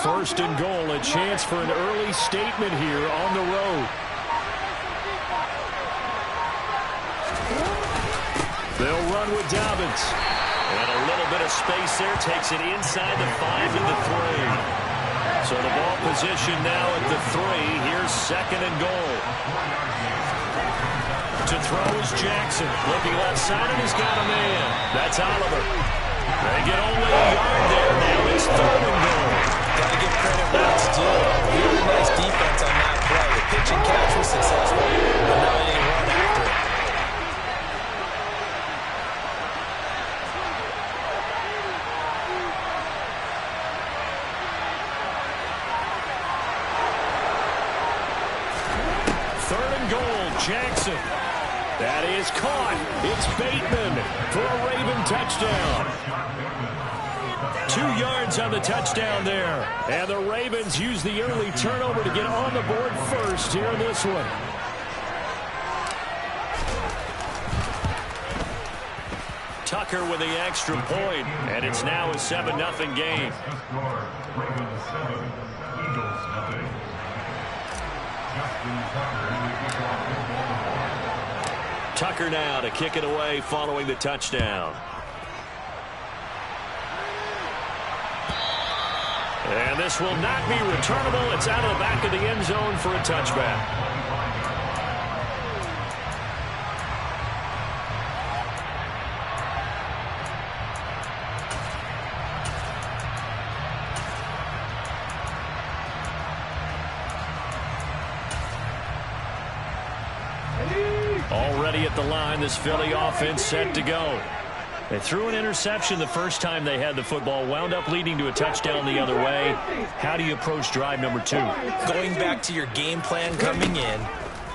First and goal, a chance for an early statement here on the road. They'll run with Dobbins. And a little bit of space there takes it inside the 5 to the 3. So the ball position now at the 3. Here's second and goal. To throw is Jackson. Looking left side, and he's got a man. That's Oliver. They get only a yard there. Now it's third and goal. Got to give credit where it's due. Really nice defense on that play. The pitch and catch was successful, but now they didn't run after it. Third and goal, Jackson. That is caught. It's Bateman for a Raven touchdown. 2 yards on the touchdown there. And the Ravens use the early turnover to get on the board first here in this one. Tucker with the extra point, and it's now a 7-0 game. Ravens 7, Eagles nothing. Tucker now to kick it away following the touchdown. And this will not be returnable. It's out of the back of the end zone for a touchback. Already at the line, this Philly offense set to go. They threw an interception the first time they had the football, wound up leading to a touchdown the other way. How do you approach drive number 2? Going back to your game plan coming in,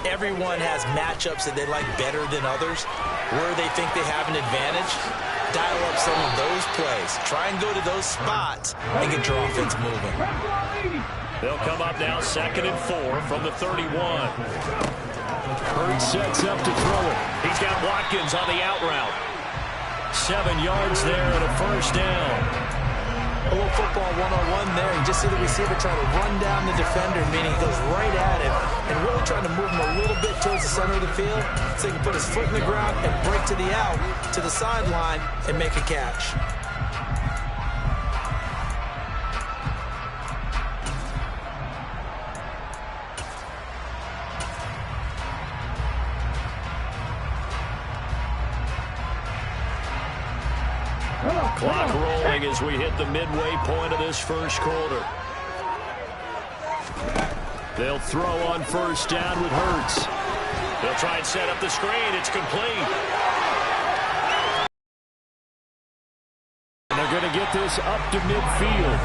everyone has matchups that they like better than others. Where they think they have an advantage, dial up some of those plays. Try and go to those spots and get your offense moving. They'll come up now 2nd and 4 from the 31. Hurts sets up to throw it. He's got Watkins on the out route. 7 yards there and a first down. A little football 1-on-1 there. You just see the receiver trying to run down the defender, meaning he goes right at him and really trying to move him a little bit towards the center of the field so he can put his foot in the ground and break to the out, to the sideline, and make a catch. Clock rolling as we hit the midway point of this first quarter. They'll throw on first down with Hurts. They'll try and set up the screen. It's complete. And they're going to get this up to midfield.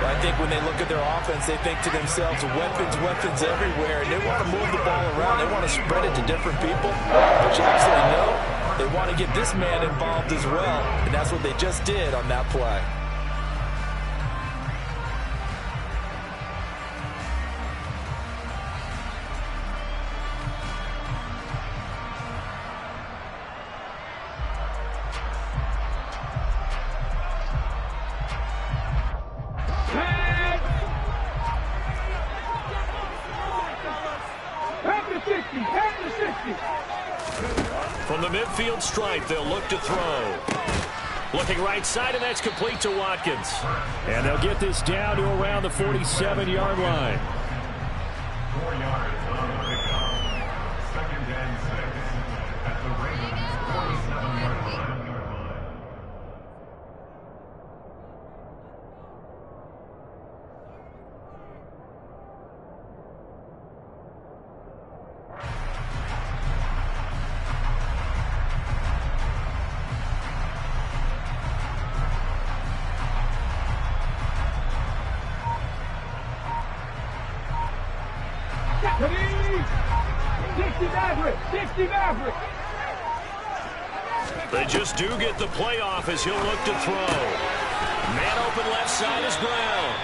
I think when they look at their offense, they think to themselves, weapons, weapons everywhere, and they want to move the ball around. They want to spread it to different people. But you absolutely know they want to get this man involved as well, and that's what they just did on that play. From the midfield stripe, they'll look to throw. Looking right side, and that's complete to Watkins. And they'll get this down to around the 47-yard line. 4 yards on the pickup. 2nd and 6 at the Ravens 47-yard line. They just do get the playoff as he'll look to throw. Man open left side is Brown.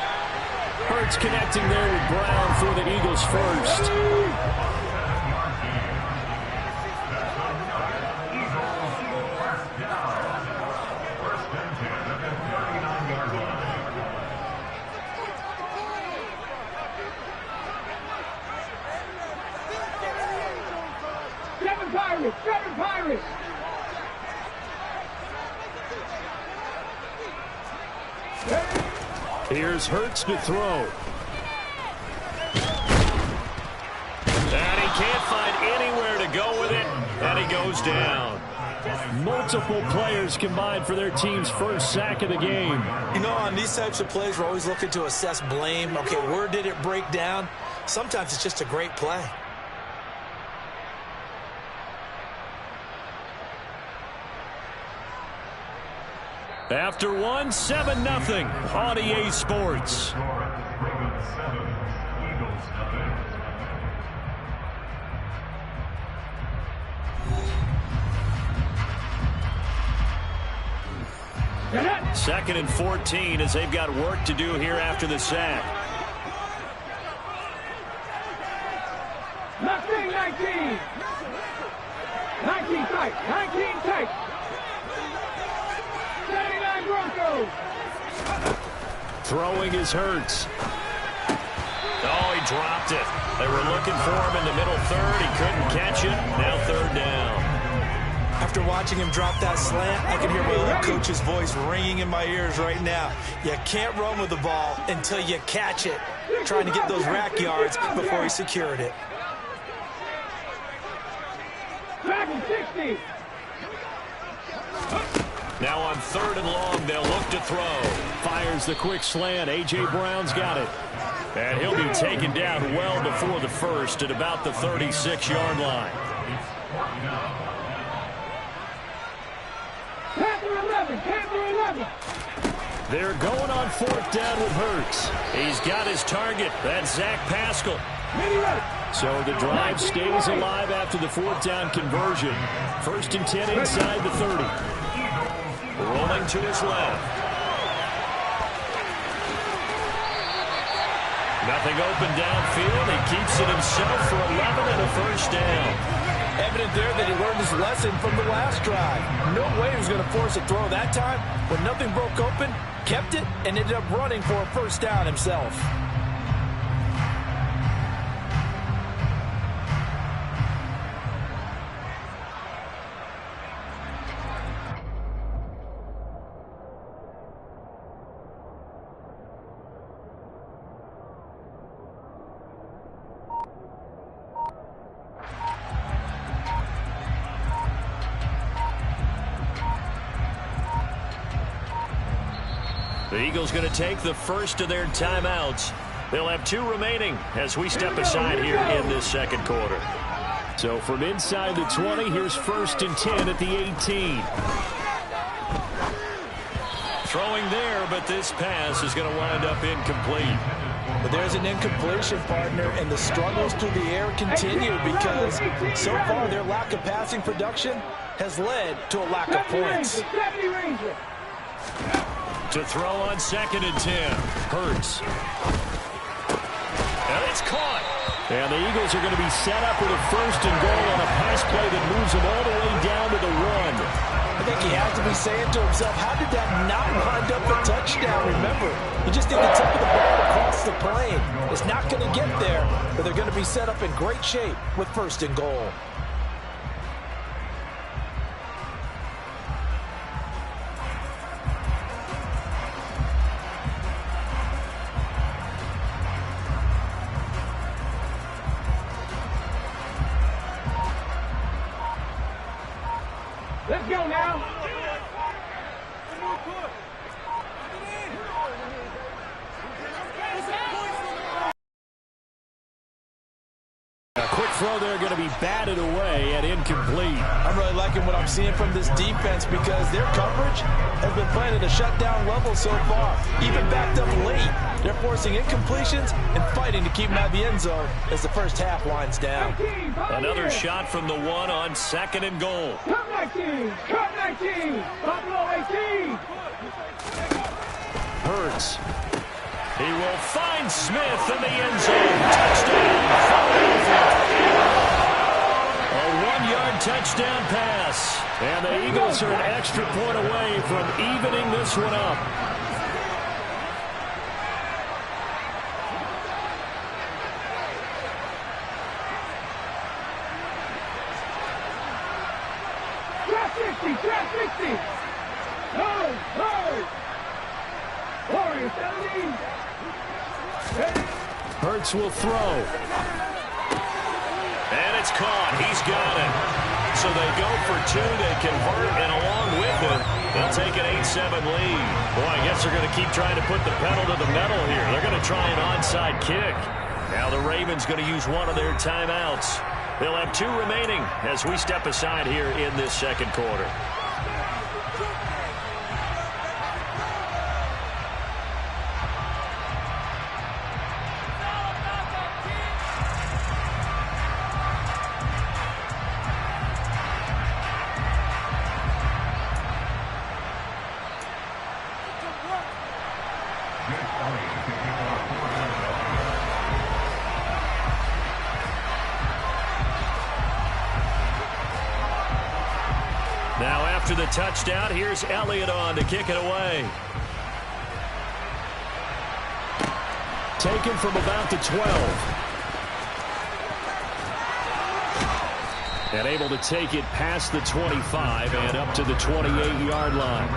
Hurts connecting there with Brown for the Eagles first. Here's Hurts to throw. And he can't find anywhere to go with it, and he goes down. Multiple players combined for their team's first sack of the game. You know, on these types of plays, we're always looking to assess blame. Okay, where did it break down? Sometimes it's just a great play. After one, 7-0 on EA Sports. Ravens 7, Eagles nothing. Second and 14 as they've got work to do here after the sack. 19 tight. 19 tight. 79 Broncos. Throwing is Hurts. Oh, he dropped it. They were looking for him in the middle third. He couldn't catch it. Now third down. After watching him drop that slant, I can hear my old coach's voice ringing in my ears right now. You can't run with the ball until you catch it. Trying to get those rack yards before he secured it. Back and 60. Now on third and long, they'll look to throw. Fires the quick slant. A.J. Brown's got it. And he'll be taken down well before the first at about the 36-yard line. Panther 11. They're going on fourth down with Hurts. He's got his target. That's Zach Pascal. So the drive stays alive after the fourth down conversion. First and 10 inside the 30. Rolling to his left. Nothing open downfield. He keeps it himself for 11 and a first down. Evident there that he learned his lesson from the last drive. No way he was going to force a throw that time. When nothing broke open, kept it, and ended up running for a first down himself. The Eagles going to take the first of their timeouts. They'll have 2 remaining as we step aside here in this second quarter. So from inside the 20, here's first and 10 at the 18. Throwing there, but this pass is going to wind up incomplete. But there's an incompletion, partner, and the struggles through the air continue because so far their lack of passing production has led to a lack of points. To throw on second and 10. Hurts. And it's caught. And the Eagles are going to be set up with a first and goal on a pass play that moves them all the way down to the 1. I think he has to be saying to himself, how did that not wind up a touchdown? Remember, you just need the tip of the ball across the plane. It's not going to get there, but they're going to be set up in great shape with first and goal. Let's go now. A quick throw there going to be batted away and incomplete. I'm really liking what I'm seeing from this defense because their coverage has been playing at a shutdown level so far. Even backed up late, they're forcing incompletions and fighting to keep them out of the end zone as the first half winds down. Another shot from the 1 on second and goal. Cut 19. Buffalo 18. Hurts. He will find Smith in the end zone. Touchdown, Philadelphia. A 1-yard touchdown pass. And the Eagles are an extra point away from evening this one up. 60, trap 60. Hold, hold. Warrior 70. Ready? Hurts will throw. And it's caught. He's got it. So they go for two. They convert, and along with it, they'll take an 8-7 lead. Boy, I guess they're going to keep trying to put the pedal to the metal here. They're going to try an onside kick. Now the Ravens going to use one of their timeouts. They'll have two remaining as we step aside here in this second quarter. Now after the touchdown, here's Elliott on to kick it away. Taken from about the 12. And able to take it past the 25 and up to the 28-yard line.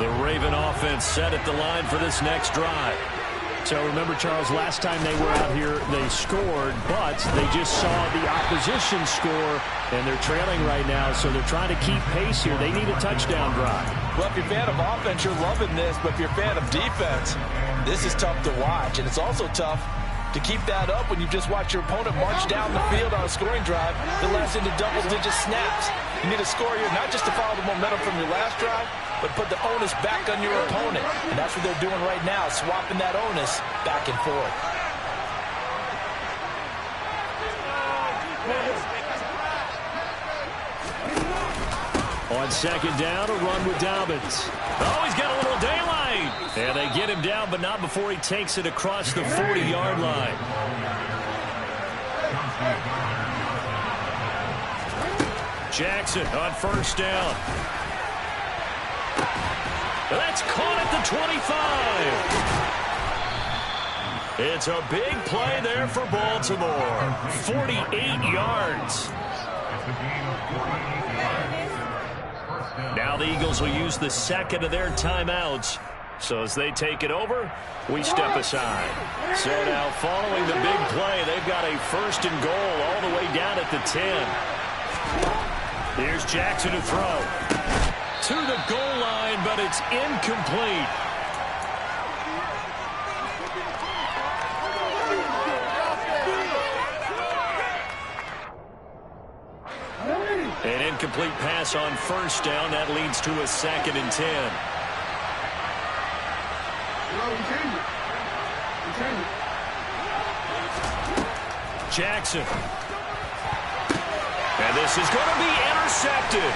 The Raven offense set at the line for this next drive. So remember, Charles, last time they were out here, they scored, but they just saw the opposition score, and they're trailing right now, so they're trying to keep pace here. They need a touchdown drive. Well, if you're a fan of offense, you're loving this, but if you're a fan of defense, this is tough to watch, and it's also tough to keep that up when you just watch your opponent march down the field on a scoring drive that lasts into double-digit snaps. You need a score here, not just to follow the momentum from your last drive, but put the onus back on your opponent. And that's what they're doing right now, swapping that onus back and forth. On second down, a run with Dobbins. Oh, he's got a little daylight. And they get him down, but not before he takes it across the 40-yard line. Jackson on first down. That's caught at the 25. It's a big play there for Baltimore. 48 yards. Now the Eagles will use the second of their timeouts. So as they take it over, we step aside. So now following the big play, they've got a first and goal all the way down at the 10. Here's Jackson to throw. To the goal line, but it's incomplete. An incomplete pass on first down. That leads to a second and 10. Jackson. And this is going to be intercepted.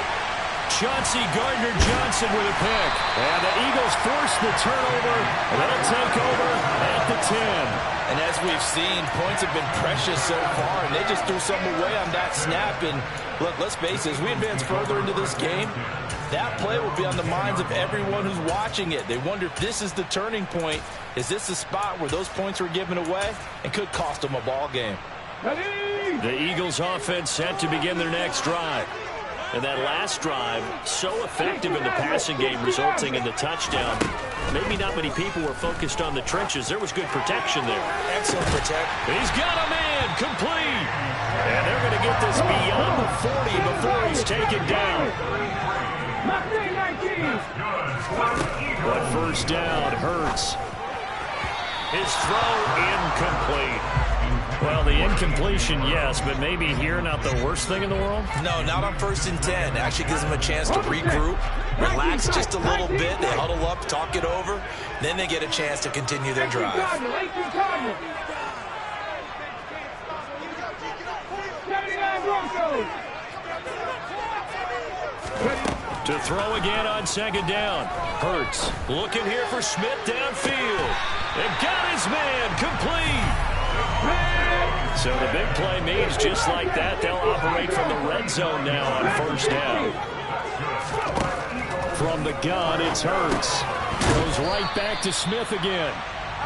Chauncey Gardner-Johnson with a pick. And the Eagles force the turnover. They'll take over at the 10. And as we've seen, points have been precious so far, and they just threw some away on that snap. And look, let's face it, as we advance further into this game, that play will be on the minds of everyone who's watching it. They wonder if this is the turning point. Is this the spot where those points were given away and could cost them a ball game? The Eagles offense set to begin their next drive. And that last drive, so effective in the passing game, resulting in the touchdown. Maybe not many people were focused on the trenches. There was good protection there. Excellent protection. He's got a man, complete. And they're going to get this beyond the 40 before he's taken down. But first down, Hurts. His throw incomplete. Well, the incompletion, yes, but maybe here not the worst thing in the world? No, not on 1st and 10. Actually gives them a chance to regroup, relax just a little bit. They huddle up, talk it over. Then they get a chance to continue their drive. To throw again on second down. Hurts looking here for Smith downfield. And got his man, complete. So the big play means just like that, they'll operate from the red zone now on first down. From the gun, it's Hurts. Goes right back to Smith again.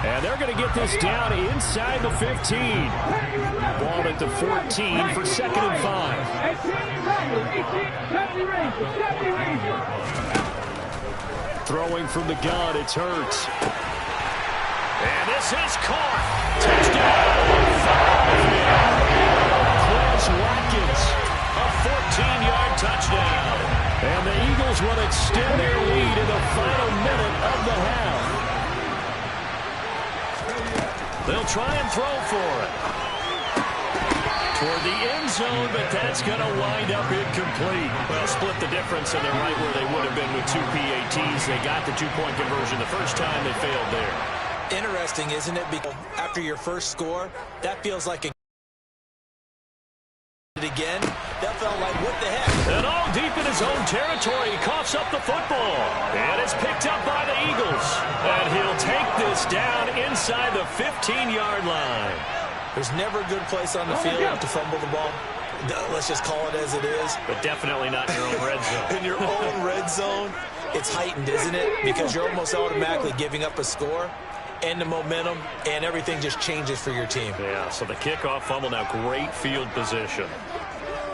And they're going to get this down inside the 15. Ball at the 14 for 2nd and 5. Throwing from the gun, it's Hurts. And this is caught. Touchdown. Watkins, a 14-yard touchdown. And the Eagles will extend their lead in the final minute of the half. They'll try and throw for it. Toward the end zone, but that's going to wind up incomplete. Well, split the difference, and they're right where they would have been with 2 PATs. They got the 2-point conversion the first time. They failed there. Interesting, isn't it? Because after your first score, that feels like a again. That felt like, what the heck? And all deep in his own territory, he coughs up the football. And it's picked up by the Eagles. And he'll take this down inside the 15-yard line. There's never a good place on the field to fumble the ball. Let's just call it as it is. But definitely not in your own red zone. In your own red zone, it's heightened, isn't it? Because you're almost automatically giving up a score and the momentum, and everything just changes for your team. Yeah, so the kickoff fumble, now great field position.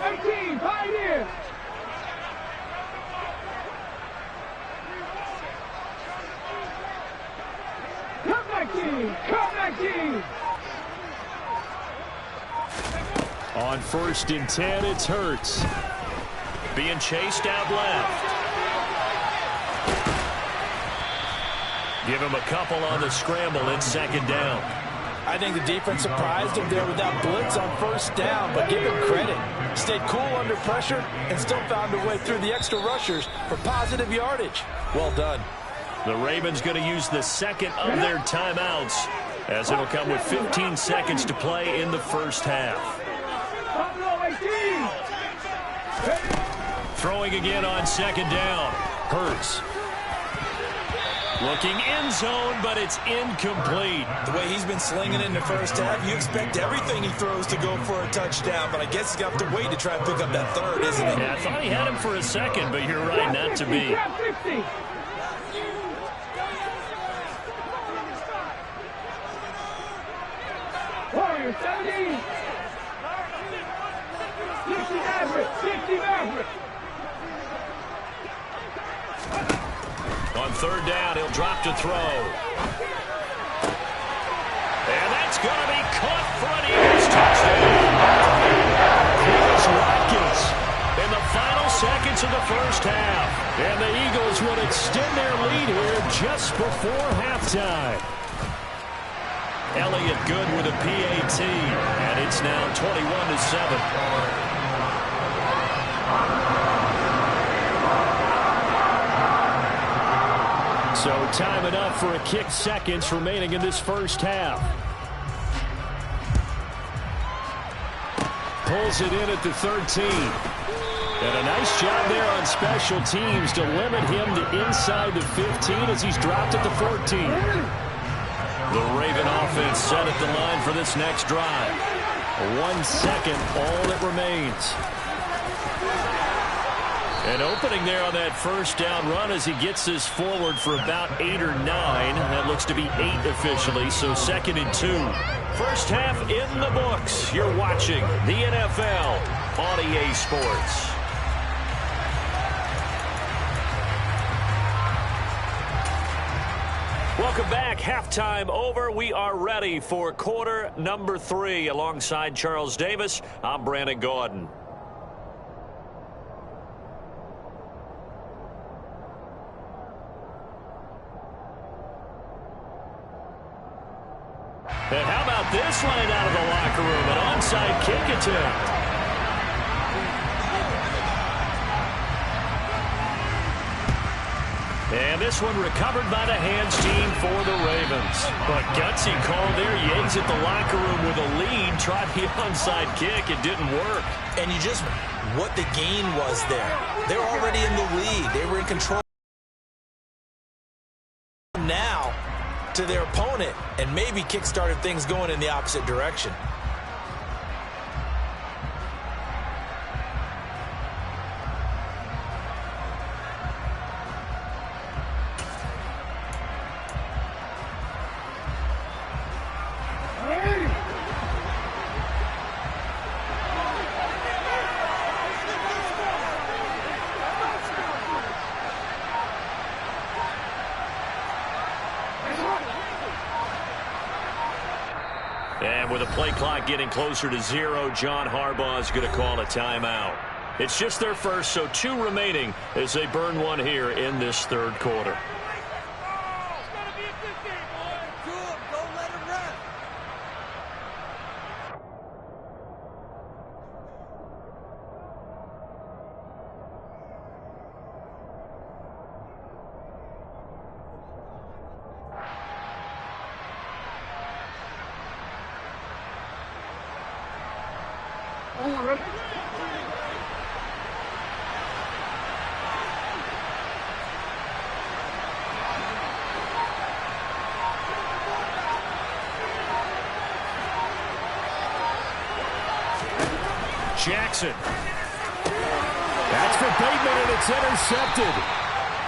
18, Pioneer. Come back, team. On 1st and 10, it's Hurts. Being chased out left. Give him a couple on the scramble. It's 2nd down. I think the defense surprised him there with that blitz on 1st down, but give him credit. Stayed cool under pressure and still found a way through the extra rushers for positive yardage. Well done. The Ravens going to use the 2nd of their timeouts, as it'll come with 15 seconds to play in the first half. Throwing again on 2nd down. Hurts. Looking end zone, but it's incomplete. The way he's been slinging in the first half, you expect everything he throws to go for a touchdown, but I guess he's going to have to wait to try and pick up that 3rd, isn't he? Yeah, I thought he had him for a second, but you're right, not to be. Warriors, 17. 60 Maverick. On 3rd down, he'll drop to throw. And that's going to be caught for an Eagles touchdown. Here's Watkins in the final seconds of the first half. And the Eagles will extend their lead here just before halftime. Elliott good with a PAT. And it's now 21-7. So time enough for a kick, seconds remaining in this first half. Pulls it in at the 13. And a nice job there on special teams to limit him to inside the 15 as he's dropped at the 14. The Raven offense set at the line for this next drive. 1 second, all that remains. And opening there on that first down run as he gets this forward for about 8 or 9. That looks to be 8 officially, so 2nd and 2. First half in the books. You're watching the NFL on EA Sports. Welcome back. Halftime over. We are ready for quarter number 3. Alongside Charles Davis, I'm Brandon Gordon. And how about this line out of the locker room? An onside kick attempt. And this one recovered by the hands team for the Ravens. But gutsy call there. He exits the locker room with a lead. Tried the onside kick. It didn't work. And you just, what the gain was there. They're already in the lead. They were in control. Now to their opponent, and maybe kick-started things going in the opposite direction. And with the play clock getting closer to 0, John Harbaugh is going to call a timeout. It's just their first, so 2 remaining as they burn one here in this third quarter. Jackson. That's for Bateman, and it's intercepted.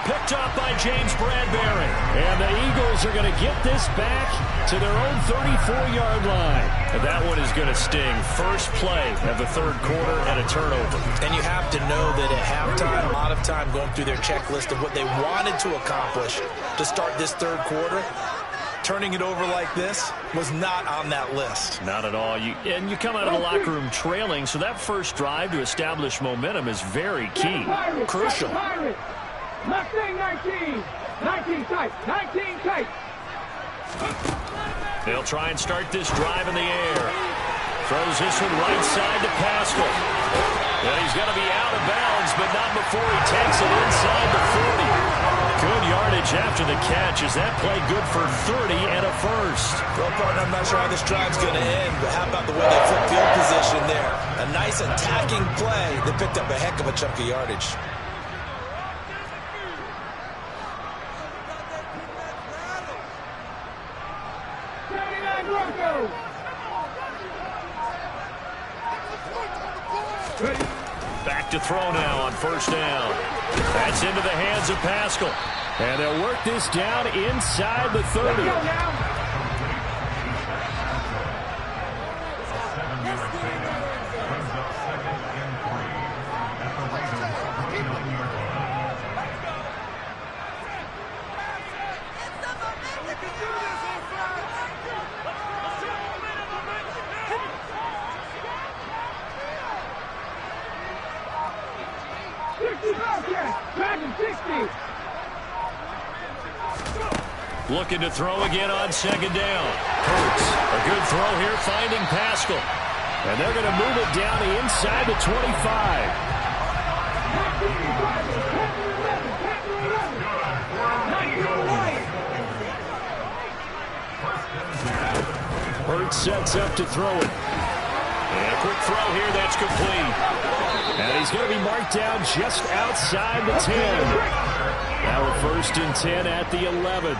Picked off by James Bradbury. And the Eagles are going to get this back to their own 34-yard line. And that one is going to sting. First play of the third quarter and a turnover. And you have to know that at halftime, a lot of time going through their checklist of what they wanted to accomplish to start this third quarter. Turning it over like this was not on that list. Not at all. You come out of the locker room trailing, so that first drive to establish momentum is very key. Crucial. Mustang 19. 19 tight. 19 tight. They'll try and start this drive in the air. Throws this one right side to Pascal. And he's going to be out of bounds, but not before he takes it inside the 40. Good yardage after the catch. Is that play good for 30 and a first? Well, partner, I'm not sure how this drive's going to end, but how about the way they flip field position there? A nice attacking play that picked up a heck of a chunk of yardage. Back to throw now on first down. That's into the hands of Pascal. And they'll work this down inside the 30. Looking to throw again on second down. Hurts. A good throw here, finding Pascal. And they're going to move it down inside the 25. Hurts sets up to throw it. And a quick throw here, that's complete. And he's going to be marked down just outside the 10. Now a 1st and 10 at the 11.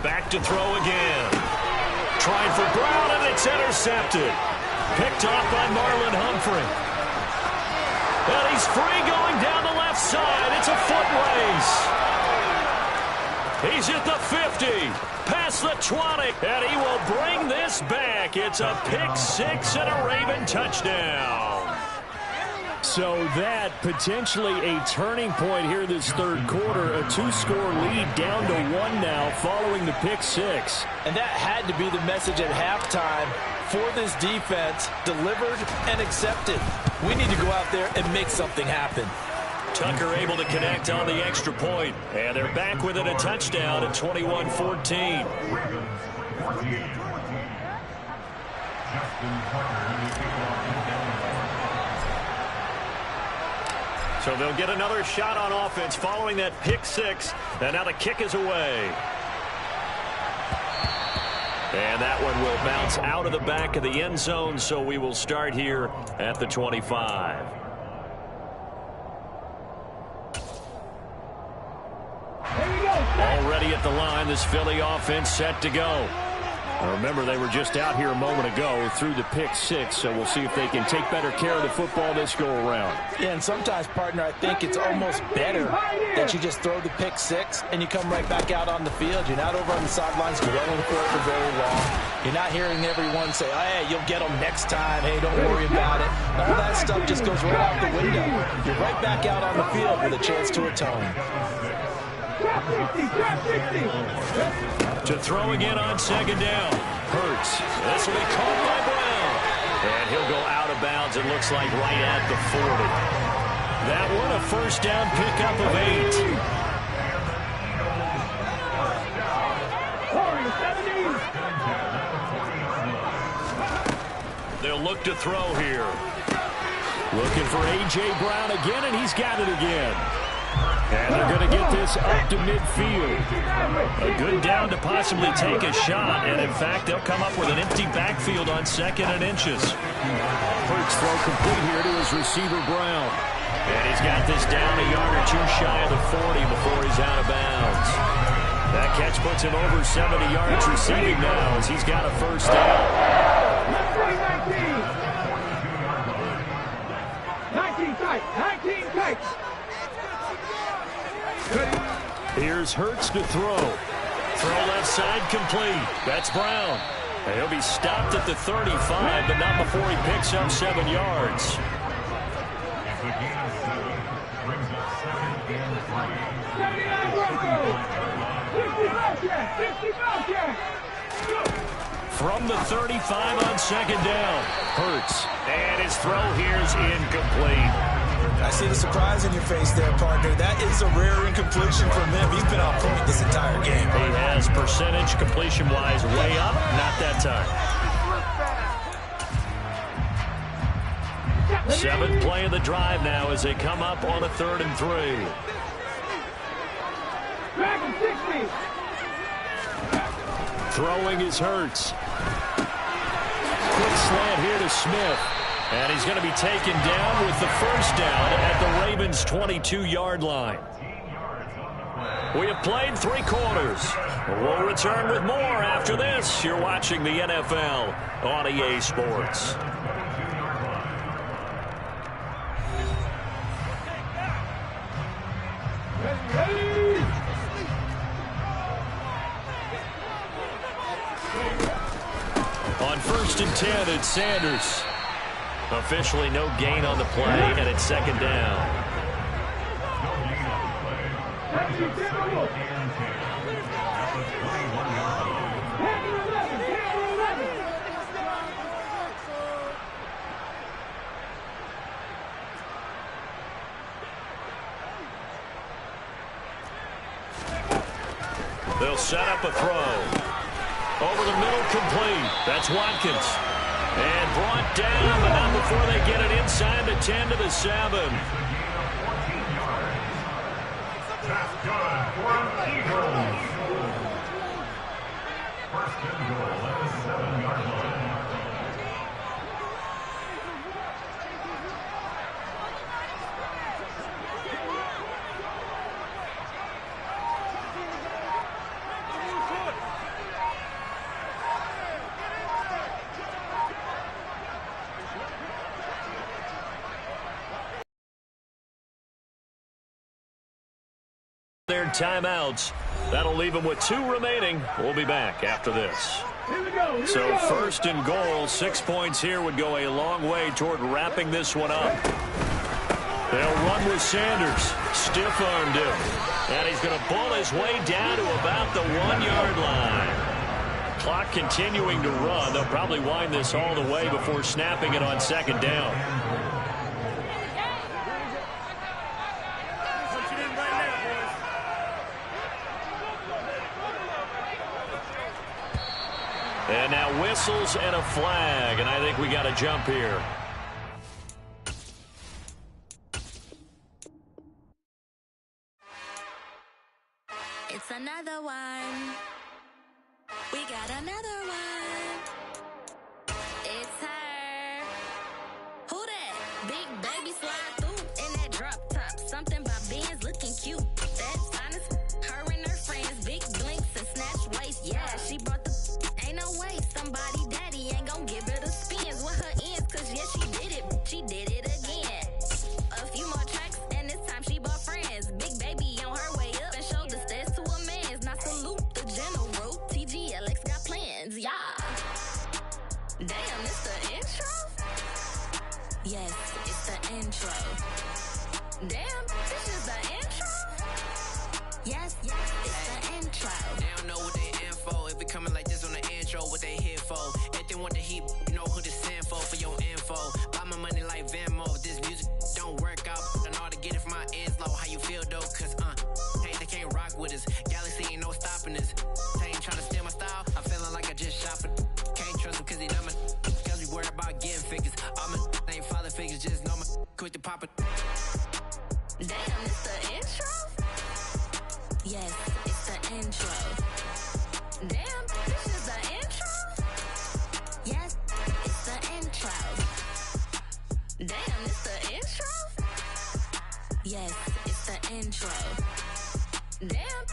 Back to throw again. Trying for Brown, and it's intercepted. Picked off by Marlon Humphrey. And he's free going down the left side. It's a foot race. He's at the 50. Past the 20. And he will bring this back. It's a pick six and a Raven touchdown. So that potentially a turning point here this third quarter. A 2-score lead down to 1 now following the pick six. And that had to be the message at halftime for this defense. Delivered and accepted. We need to go out there and make something happen. Tucker able to connect on the extra point. And they're back within a touchdown at 21-14. So they'll get another shot on offense following that pick six. And now the kick is away. And that one will bounce out of the back of the end zone. So we will start here at the 25. Here we go. Already at the line, this Philly offense set to go. Remember, they were just out here a moment ago through the pick six, so we'll see if they can take better care of the football this go-around. Yeah, and sometimes, partner, I think it's almost better that you just throw the pick six and you come right back out on the field. You're not over on the sidelines dwelling for it for very long. You're not hearing everyone say, oh, hey, you'll get them next time. Hey, don't worry about it. All that stuff just goes right out the window. You're right back out on the field with a chance to atone. To throw again on second down. Hurts. This will be caught by Brown. And he'll go out of bounds, it looks like, right at the 40. That one a first down pickup of 8. They'll look to throw here. Looking for A.J. Brown again, and he's got it again. And they're going to get this up to midfield. A good down to possibly take a shot. And, in fact, they'll come up with an empty backfield on 2nd and inches. Hurts throw complete here to his receiver, Brown. And he's got this down a yard or two shy of the 40 before he's out of bounds. That catch puts him over 70 yards receiving now as he's got a first down. 19 tight. 19 tight. Here's Hurts to throw. Throw left side complete. That's Brown. And he'll be stopped at the 35, but not before he picks up 7 yards. From the 35 on second down. Hurts. And his throw here is incomplete. I see the surprise in your face there, partner. That is a rare incompletion from him. He's been on point this entire game. He has percentage completion-wise way up. Not that time. 7th play of the drive now as they come up on a 3rd and 3. Throwing is Hurts. Quick slant here to Smith. And he's going to be taken down with the first down at the Ravens' 22-yard line. We have played 3 quarters. We'll return with more after this. You're watching the NFL on EA Sports. On 1st and 10, it's Sanders. Officially no gain on the play, and it's 2nd down. They'll set up a throw. Over the middle, complete. That's Watkins. And brought down, but not before they get it inside the 10 to the 7. That's good for an Eagles. First and goal at the 7-yard line. Their timeouts. That'll leave them with 2 remaining. We'll be back after this. So 1st and goal, 6 points here would go a long way toward wrapping this one up. They'll run with Sanders. Stiff-armed him. And he's going to pull his way down to about the 1-yard line. Clock continuing to run. They'll probably wind this all the way before snapping it on 2nd down. And now whistles and a flag, and I think we got a jump here. It's another one. We got another one. It's her. Who that? Big baby slide through in that drop top. Something about Benz looking cute. That's honest. Her and her friends, big blinks and snatch waist. Yeah, she brought the. Ain't no way. Yeah. Damn, it's the intro? Yes, it's the intro. Damn, this is the intro? Yes, it's the intro. They don't know what they in for. If we coming like this on the intro, what they here for? If they want the heat, you know who to send for your info. Buy my money like Venmo. If this music don't work out, I know how to get it from my ends low. How you feel though? Cause hey, they can't rock with us. Galaxy ain't no stopping us. They ain't trying to steal my style. I'm feeling like I just shot for. Can't trust him cause he not my. Cause we worried about getting figures. All my ain't father figures, just know my quick to pop it. Damn, it's the intro? Yes, it's the intro. Damn, this is the intro? Yes, it's the intro. Damn, it's the intro? Yes, it's the intro. Damn.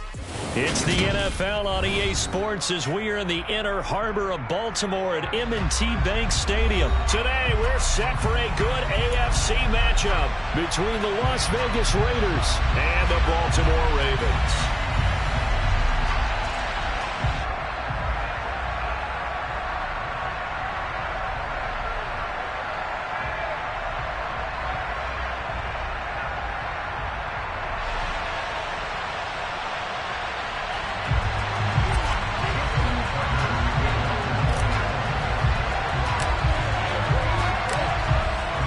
It's the NFL on EA Sports as we are in the inner harbor of Baltimore at M&T Bank Stadium. Today, we're set for a good AFC matchup Between the Las Vegas Raiders and the Baltimore Ravens.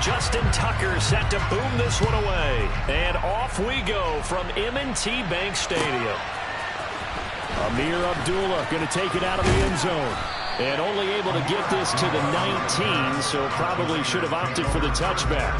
Justin Tucker set to boom this one away. And off we go from M&T Bank Stadium. Amir Abdullah going to take it out of the end zone. And only able to get this to the 19, so probably should have opted for the touchback.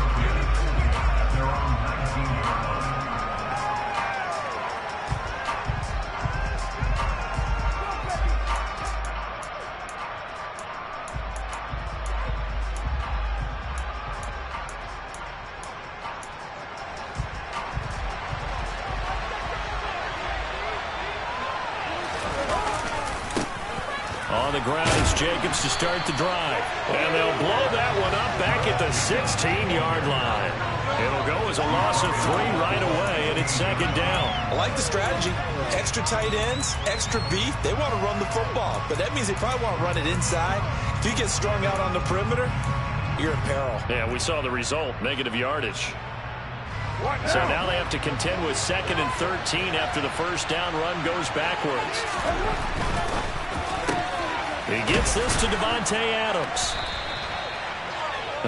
On the ground is Jacobs to start the drive. And they'll blow that one up back at the 16-yard line. It'll go as a loss of 3 right away, and it's second down. I like the strategy. Extra tight ends, extra beef. They want to run the football, but that means they probably want to run it inside. If you get strung out on the perimeter, you're in peril. Yeah, we saw the result, negative yardage. So now they have to contend with 2nd and 13 after the first down run goes backwards. He gets this to Devontae Adams.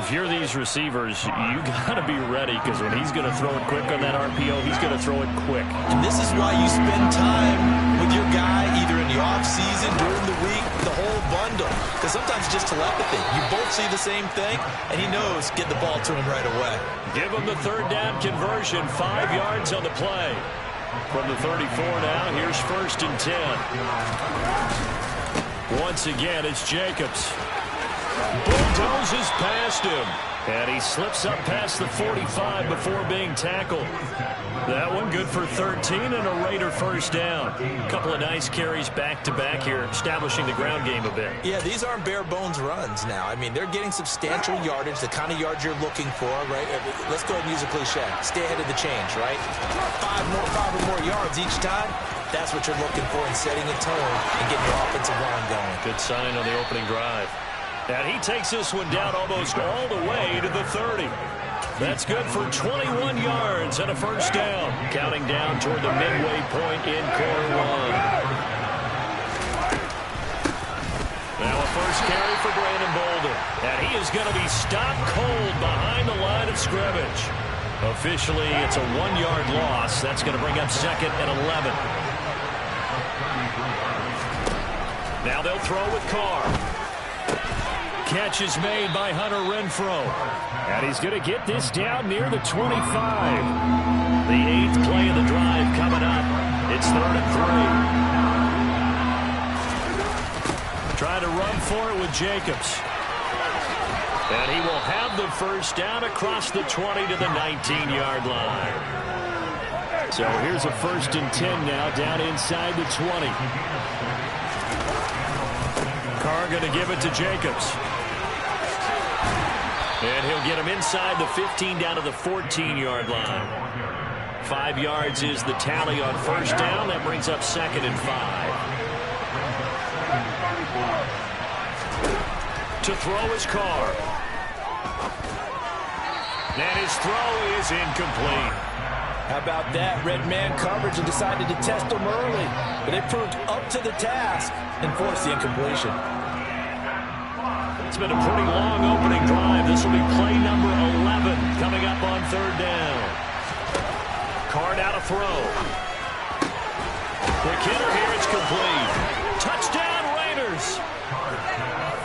If you're these receivers, you got to be ready because when he's going to throw it quick on that RPO, he's going to throw it quick. And this is why you spend time with your guy either in the offseason, during the week, the whole bundle. Because sometimes it's just telepathy. You both see the same thing, and he knows get the ball to him right away. Give him the third down conversion, 5 yards on the play. From the 34 now, here's 1st and 10. Once again, it's Jacobs. Bulldozes past him. And he slips up past the 45 before being tackled. That one good for 13 and a Raider first down. A couple of nice carries back-to-back here, establishing the ground game a bit. Yeah, these aren't bare-bones runs now. I mean, they're getting substantial yardage, the kind of yards you're looking for, right? Let's go ahead and use a cliche. Stay ahead of the change, right? 5 or more yards each time. That's what you're looking for in setting a tone and getting your offensive line going. Good sign on the opening drive. And he takes this one down almost all the way to the 30. That's good for 21 yards and a first down. Counting down toward the midway point in quarter 1. Now a first carry for Brandon Bolden. And he is going to be stopped cold behind the line of scrimmage. Officially, it's a 1-yard loss. That's going to bring up 2nd and 11. Now they'll throw with Carr. Catch is made by Hunter Renfrow. And he's going to get this down near the 25. The 8th play of the drive coming up. It's 3rd and 3. Trying to run for it with Jacobs. And he will have the first down across the 20 to the 19-yard line. So here's a 1st and 10 now down inside the 20. Carr going to give it to Jacobs. And he'll get him inside the 15 down to the 14-yard line. 5 yards is the tally on first down. That brings up 2nd and 5. to throw his car. And his throw is incomplete. How about that? Red man coverage and decided to test him early. But they proved up to the task and forced the incompletion. It's been a pretty long opening drive. This will be play number 11 coming up on third down. Card out a throw. Quick hitter here. It's complete. Touchdown Raiders.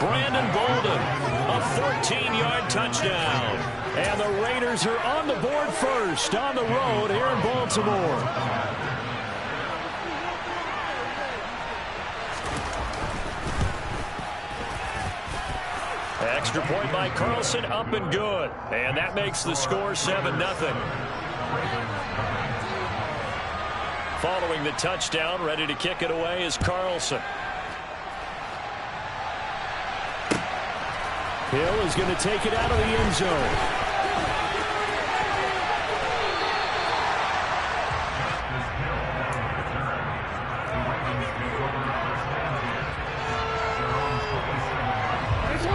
Brandon Bolden, a 14-yard touchdown. And the Raiders are on the board first on the road here in Baltimore. Extra point by Carlson, up and good. And that makes the score 7-0. Following the touchdown, ready to kick it away is Carlson. Hill is going to take it out of the end zone.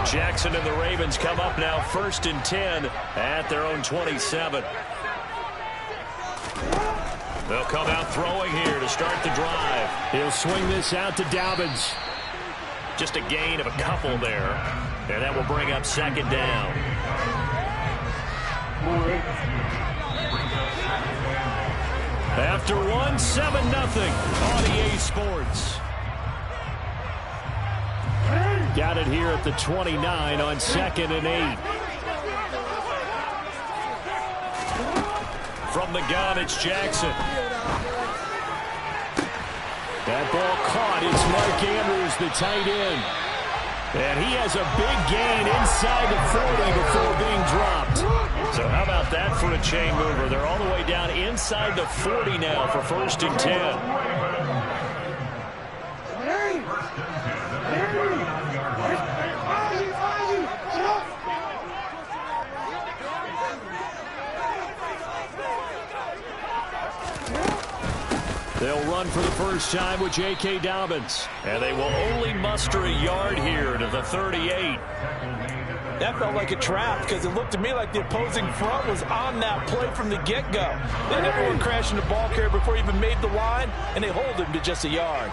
Jackson and the Ravens come up now 1st and 10 at their own 27. They'll come out throwing here to start the drive. He'll swing this out to Dobbins. Just a gain of a couple there. And that will bring up 2nd down. After 1, 7-0 on EA Sports. Got it here at the 29 on 2nd and 8. From the gun, it's Jackson. That ball caught. It's Mark Andrews, the tight end. And he has a big gain inside the 40 before being dropped. So how about that for a chain mover? They're all the way down inside the 40 now for 1st and 10. They'll run for the first time with J.K. Dobbins. And they will only muster a yard here to the 38. That felt like a trap because it looked to me like the opposing front was on that play from the get-go. They never were crashing the ball carrier before he even made the line, and they hold him to just a yard.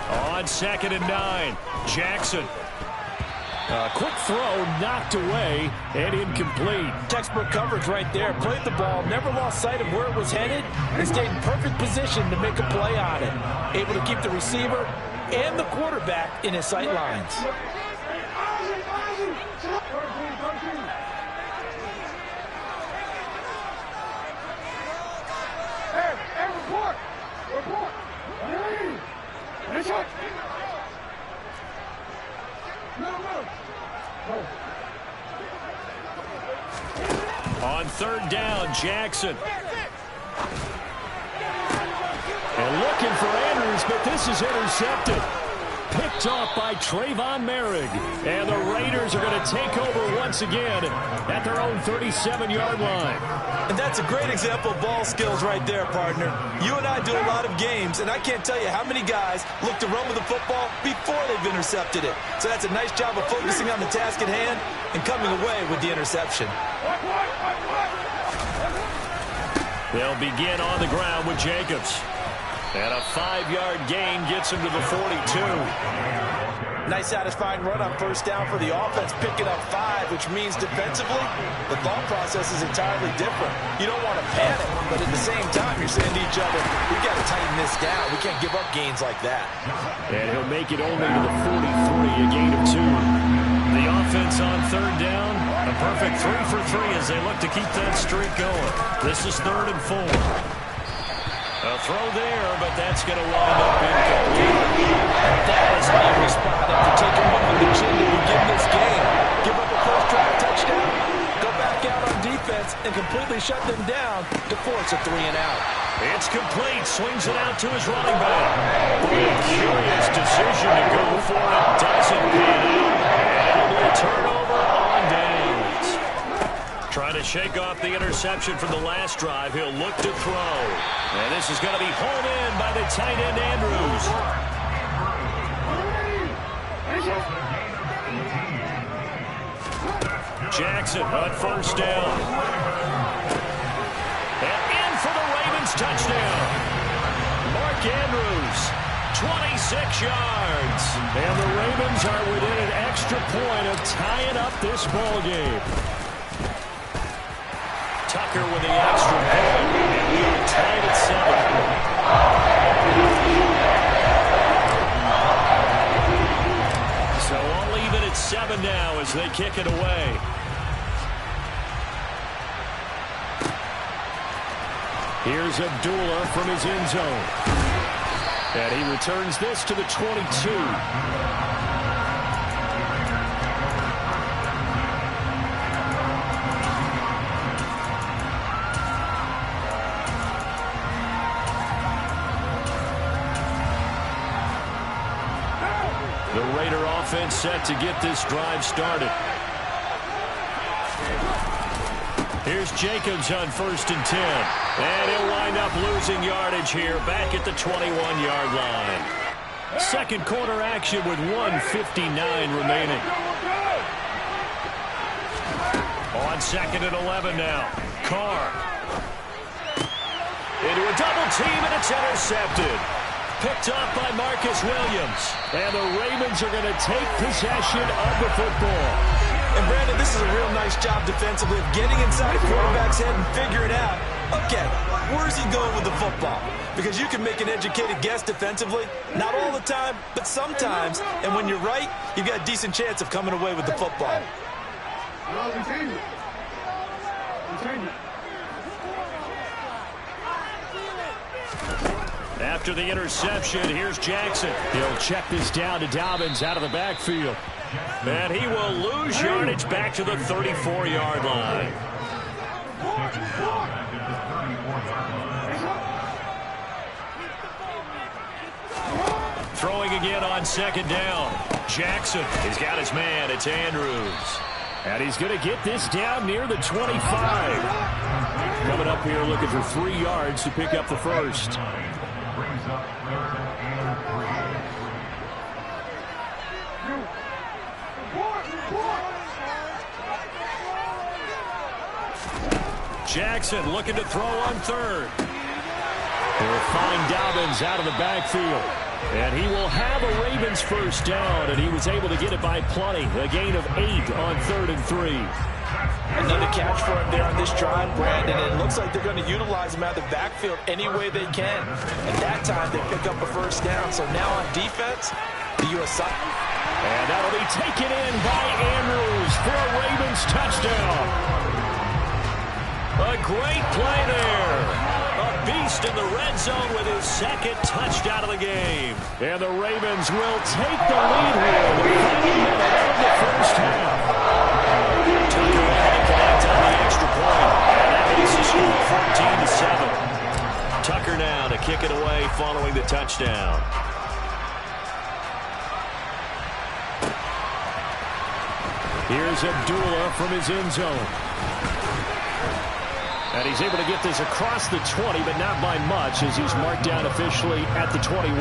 On 2nd and 9, Jackson. Quick throw, knocked away, and incomplete. Textbook coverage right there. Played the ball, never lost sight of where it was headed, and stayed in perfect position to make a play on it. Able to keep the receiver and the quarterback in his sight lines. On 3rd down, Jackson. And looking for Andrews, but this is intercepted. Picked off by Trayvon Merrick. And the Raiders are going to take over once again at their own 37-yard line. And that's a great example of ball skills right there, partner. You and I do a lot of games, and I can't tell you how many guys look to run with the football before they've intercepted it. So that's a nice job of focusing on the task at hand and coming away with the interception. They'll begin on the ground with Jacobs. And a 5-yard gain gets him to the 42. Nice satisfying run on 1st down for the offense, picking up 5, which means defensively, the thought process is entirely different. You don't want to panic, but at the same time, you're saying to each other, we've got to tighten this down. We can't give up gains like that. And he'll make it only to the 43, a gain of 2. The offense on 3rd down, a perfect 3 for 3 as they look to keep that streak going. This is 3rd and 4. A throw there, but that's going to wind up incomplete. That is how you respond after taking one on the chin to begin this game. Give up a first drive touchdown, go back out on defense, and completely shut them down to force a 3-and-out. It's complete. Swings it out to his running back. Boy, a curious decision to go for it. Doesn't pan out. And it'll be a turnover on downs. Trying to shake off the interception from the last drive. He'll look to throw. And this is going to be hauled in by the tight end, Andrews. Jackson on first down. And in for the Ravens touchdown. Mark Andrews, 26 yards. And the Ravens are within an extra point of tying up this ball game. Tucker with the extra point. And we are tied at 7. So all even at 7 now as they kick it away. Here's Abdullah from his end zone. And he returns this to the 22. The Raider offense set to get this drive started. Here's Jacobs on first and 10. And he'll wind up losing yardage here back at the 21-yard line. Second quarter action with 1:59 remaining. On second and 11 now. Carr. Into a double team, and it's intercepted. Picked up by Marcus Williams. And the Ravens are going to take possession of the football. And Brandon, this is a real nice job defensively of getting inside a quarterback's head and figuring out, okay, where's he going with the football? Because you can make an educated guess defensively, not all the time, but sometimes. And when you're right, you've got a decent chance of coming away with the football. After the interception, here's Jackson. He'll check this down to Dobbins out of the backfield. And he will lose yardage back to the 34-yard line. Throwing again on second down. Jackson, he's got his man. It's Andrews. And he's going to get this down near the 25. Coming up here looking for 3 yards to pick up the first. Brings up 3rd and 3. Jackson looking to throw on third. They'll find Dobbins out of the backfield. And he will have a Ravens first down, and he was able to get it by plenty. A gain of 8 on 3rd and 3. Another catch for him there on this drive, Brandon. It looks like they're going to utilize him out of the backfield any way they can. At that time, they pick up a first down. So now on defense, the U.S. side. And that'll be taken in by Andrews for a Ravens touchdown. A great play there. A beast in the red zone with his second touchdown of the game. And the Ravens will take the lead here in the final minute of the first half. Tucker had to connect on the extra point. And that makes the score 14-7. Tucker now to kick it away following the touchdown. Here's Abdullah from his end zone. And he's able to get this across the 20, but not by much, as he's marked down officially at the 21.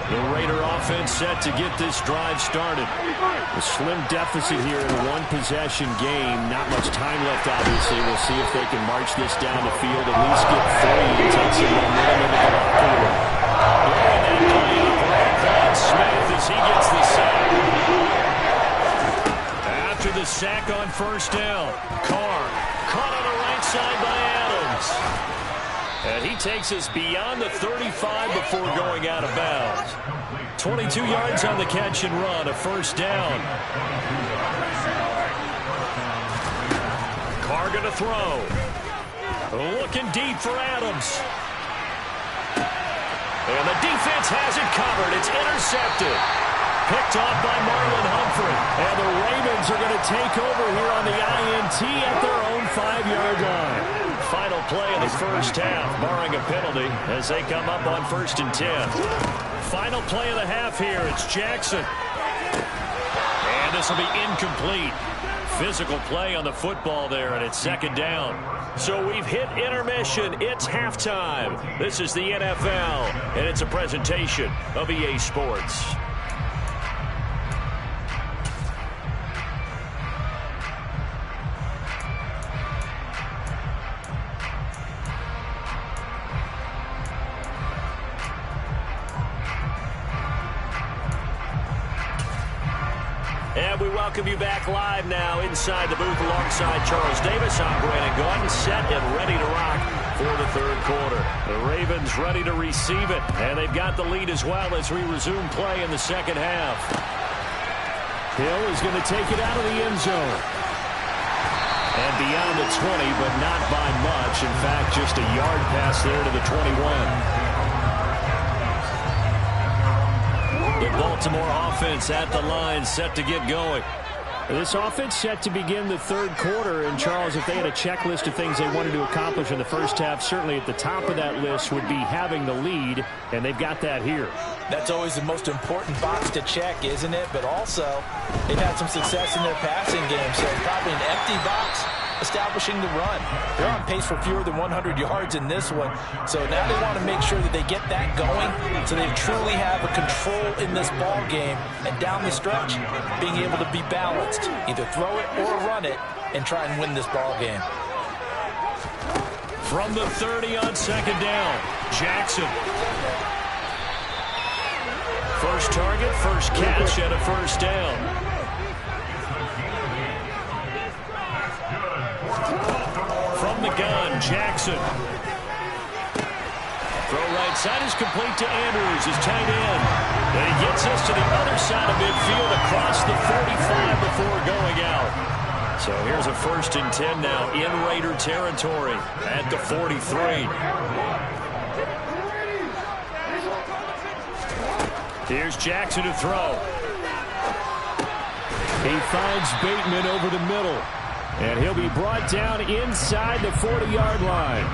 The Raider offense set to get this drive started. A slim deficit here in a one-possession game. Not much time left, obviously. We'll see if they can march this down the field, at least get 3 and take some momentum into the locker room. Blowing that play up right by Smith as he gets the sack. After the sack on first down, Carr caught on the right side by Adams. And he takes us beyond the 35 before going out of bounds. 22 yards on the catch and run, a first down. Carr going to throw. Looking deep for Adams. And the defense has it covered. It's intercepted. Picked off by Marlon Humphrey. And the Ravens are going to take over here on the INT at their own 5-yard line. Final play of the first half, barring a penalty, as they come up on 1st and 10. Final play of the half here. It's Jackson. And this will be incomplete. Physical play on the football there, and it's second down. So we've hit intermission. It's halftime. This is the NFL, and it's a presentation of EA Sports. And we welcome you back live now inside the booth alongside Charles Davis. I'm Brandon Gaudin, set and ready to rock for the third quarter. The Ravens ready to receive it, and they've got the lead as well as we resume play in the second half. Hill is going to take it out of the end zone. And beyond the 20, but not by much. In fact, just a yard pass there to the 21. The Baltimore offense at the line, set to get going. This offense set to begin the third quarter. And, Charles, if they had a checklist of things they wanted to accomplish in the first half, certainly at the top of that list would be having the lead, and they've got that here. That's always the most important box to check, isn't it? But also, they've had some success in their passing game, so probably an empty box establishing the run. They're on pace for fewer than 100 yards in this one, so now they want to make sure that they get that going so they truly have a control in this ball game, and down the stretch, being able to be balanced, either throw it or run it, and try and win this ball game. From the 30 on second down, Jackson. First target, first catch, and a first down. From the gun, Jackson. Throw right side is complete to Andrews, his tight end. And he gets us to the other side of midfield across the 45 before going out. So here's a 1st and 10 now in Raider territory at the 43. Here's Jackson to throw. He finds Bateman over the middle. And he'll be brought down inside the 40-yard line.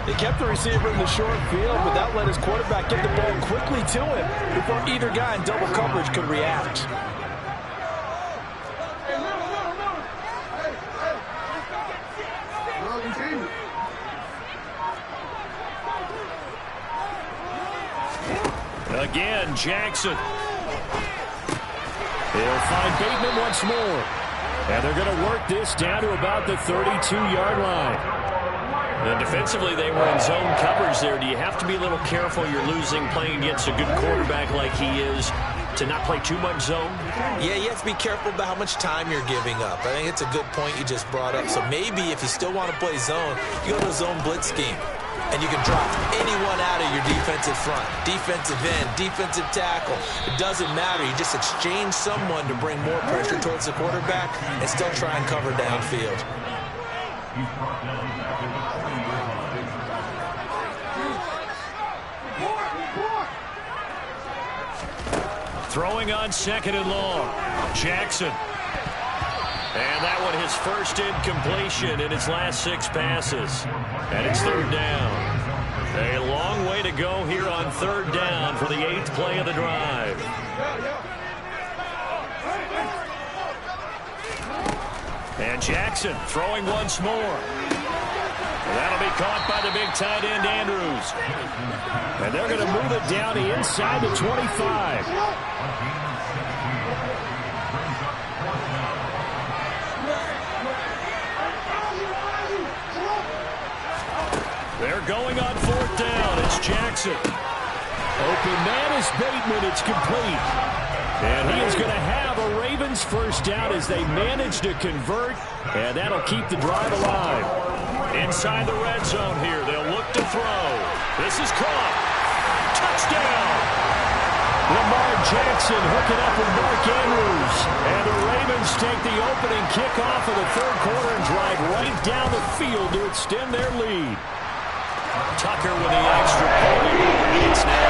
They kept the receiver in the short field, but that let his quarterback get the ball quickly to him before either guy in double coverage could react. Again, Jackson. He'll find Bateman once more. And they're going to work this down to about the 32-yard line. And defensively, they were in zone coverage there. Do you have to be a little careful? You're losing playing against a good quarterback like he is to not play too much zone? Yeah, you have to be careful about how much time you're giving up. I think it's a good point you just brought up. So maybe if you still want to play zone, you go to a zone blitz scheme. And you can drop anyone out of your defensive front, defensive end, defensive tackle. It doesn't matter. You just exchange someone to bring more pressure towards the quarterback and still try and cover downfield. Throwing on second and long, Jackson. And that one his first incompletion in his last 6 passes. And it's third down. A long way to go here on third down for the 8th play of the drive. And Jackson throwing once more. That'll be caught by the big tight end, Andrews. And they're going to move it down to inside the 25. They're going on 4th down. It's Jackson. Open man is Bateman. It's complete. And he is going to have a Ravens first down as they manage to convert. And that'll keep the drive alive. Inside the red zone here. They'll look to throw. This is caught. Touchdown. Lamar Jackson hooking up with Mark Andrews. And the Ravens take the opening kickoff of the third quarter and drive right down the field to extend their lead. Tucker with the extra point. It's now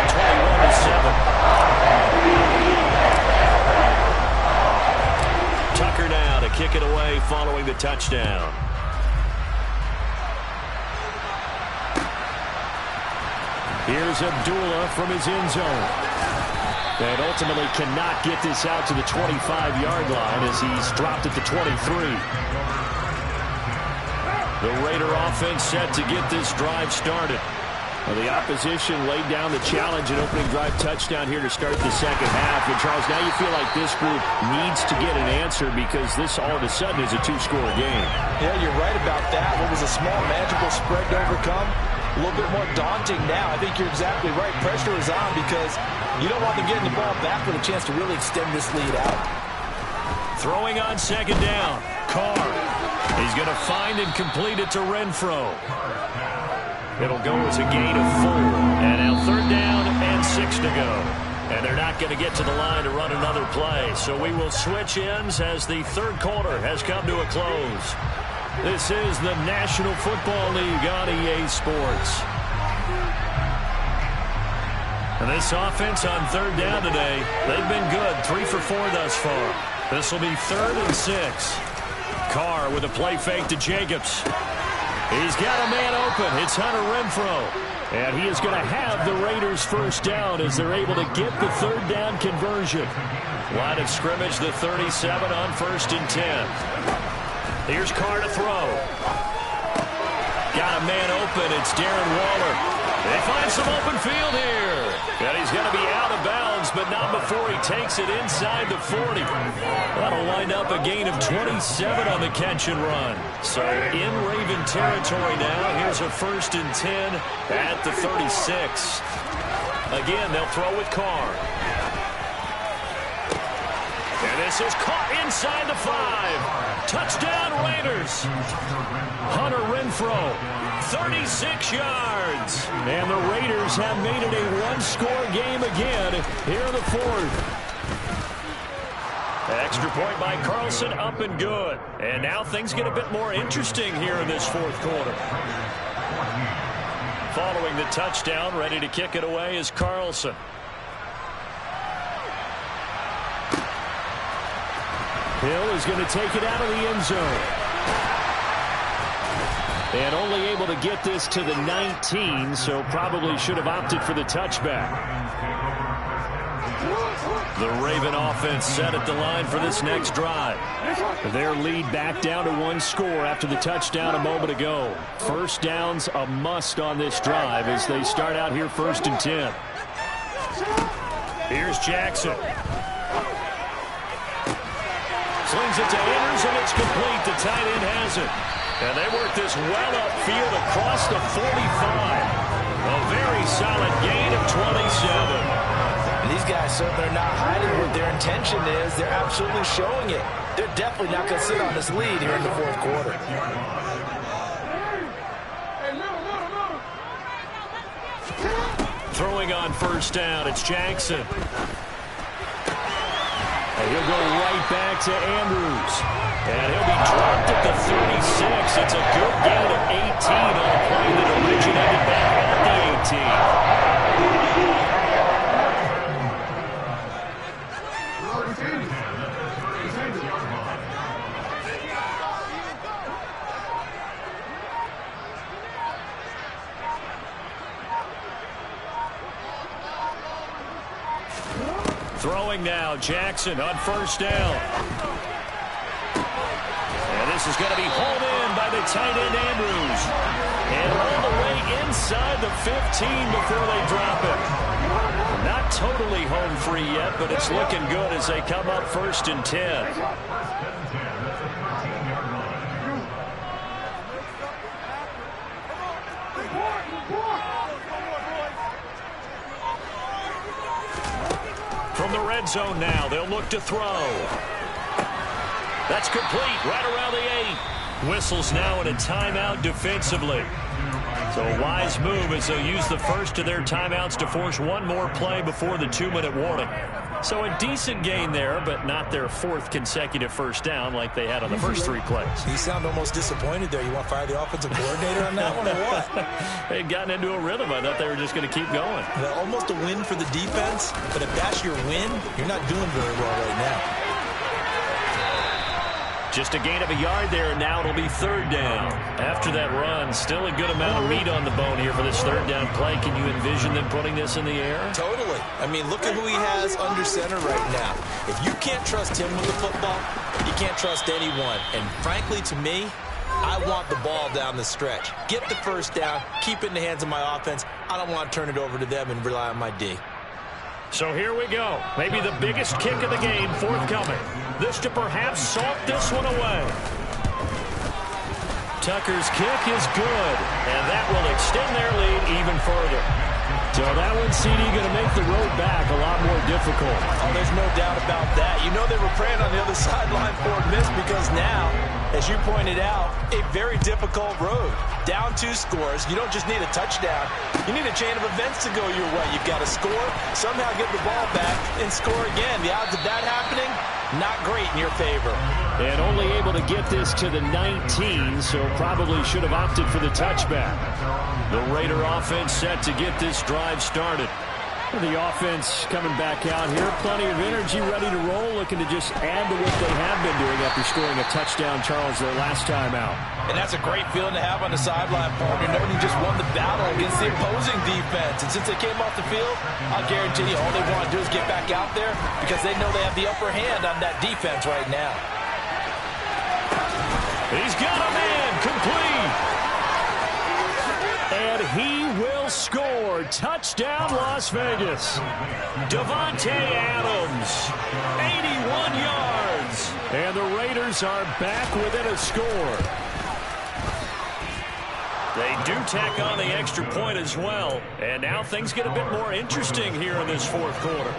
21-7. Tucker now to kick it away following the touchdown. Here's Abdullah from his end zone. And ultimately cannot get this out to the 25-yard line as he's dropped at the 23. The Raider offense set to get this drive started. Well, the opposition laid down the challenge and opening drive touchdown here to start the second half. And, Charles, now you feel like this group needs to get an answer because this all of a sudden is a two-score game. Yeah, you're right about that. What was a small, manageable spread to overcome, a little bit more daunting now. I think you're exactly right. Pressure is on because you don't want them getting the ball back with a chance to really extend this lead out. Throwing on second down. Carr. He's going to find and complete it to Renfro. It'll go as a gain of 4. And now third down and 6 to go. And they're not going to get to the line to run another play. So we will switch ends as the third quarter has come to a close. This is the National Football League on EA Sports. And this offense on third down today, they've been good. 3 for 4 thus far. This will be 3rd and 6. Carr with a play fake to Jacobs. He's got a man open. It's Hunter Renfro. And he is going to have the Raiders first down as they're able to get the third down conversion. Line of scrimmage, the 37 on 1st and 10. Here's Carr to throw. Got a man open. It's Darren Waller. They find some open field here. And he's going to be out of bounds, but not before he takes it inside the 40. That'll wind up a gain of 27 on the catch and run. So in Raven territory now. Here's a 1st and 10 at the 36. Again, they'll throw with Carr. And this is caught inside the 5. Touchdown Raiders. Hunter Renfro, 36 yards. And the Raiders have made it a one-score game again here in the 4th. Extra point by Carlson, up and good. And now things get a bit more interesting here in this 4th quarter. Following the touchdown, ready to kick it away is Carlson. Hill is going to take it out of the end zone. And only able to get this to the 19, so probably should have opted for the touchback. The Raven offense set at the line for this next drive. Their lead back down to 1 score after the touchdown a moment ago. First down's a must on this drive as they start out here 1st and 10. Here's Jackson. Slings it to Andrews, and it's complete. The tight end has it. And they work this well upfield across the 45. A very solid gain of 27. And these guys certainly are not hiding what their intention is. They're absolutely showing it. They're definitely not going to sit on this lead here in the 4th quarter. Throwing on first down, it's Jackson. And he'll go right back to Andrews. And he'll be dropped at the 36. It's a good gain of 18 on a play that originated back at the 18. Throwing now, Jackson on first down. And this is going to be hauled in by the tight end Andrews. And all the way inside the 15 before they drop it. Not totally home free yet, but it's looking good as they come up 1st and 10. From the red zone now, they'll look to throw. That's complete right around the 8. Whistles now in a timeout defensively. So a wise move as they'll use the first of their timeouts to force one more play before the 2-minute warning. So a decent gain there, but not their 4th consecutive first down like they had on the first 3 plays. You sound almost disappointed there. You want to fire the offensive coordinator on that one or what? They'd gotten into a rhythm. I thought they were just going to keep going. Well, almost a win for the defense, but if that's your win, you're not doing very well right now. Just a gain of a yard there, and now it'll be 3rd down. After that run, still a good amount of meat on the bone here for this 3rd down play. Can you envision them putting this in the air? Totally. I mean, look at who he has under center right now. If you can't trust him with the football, you can't trust anyone. And frankly, to me, I want the ball down the stretch. Get the first down, keep it in the hands of my offense. I don't want to turn it over to them and rely on my D. So here we go. Maybe the biggest kick of the game forthcoming. This to perhaps salt this one away. Tucker's kick is good, and that will extend their lead even further. So that one, CD, going to make the road back a lot more difficult. Oh, there's no doubt about that. You know they were praying on the other sideline for a miss because now, as you pointed out, a very difficult road. Down 2 scores. You don't just need a touchdown. You need a chain of events to go your way. You've got to score, somehow get the ball back, and score again. The odds of that happening, not great in your favor. And only able to get this to the 19, so probably should have opted for the touchback. The Raider offense set to get this drive started. The offense coming back out here. Plenty of energy, ready to roll, looking to just add to what they have been doing after scoring a touchdown, Charles, their last time out. And that's a great feeling to have on the sideline, partner, knowing you just won the battle against the opposing defense. And since they came off the field, I'll guarantee you all they want to do is get back out there because they know they have the upper hand on that defense right now. He's got a man, complete. And he will score. Touchdown, Las Vegas. Davante Adams, 81 yards. And the Raiders are back within a score. They do tack on the extra point as well. And now things get a bit more interesting here in this fourth quarter.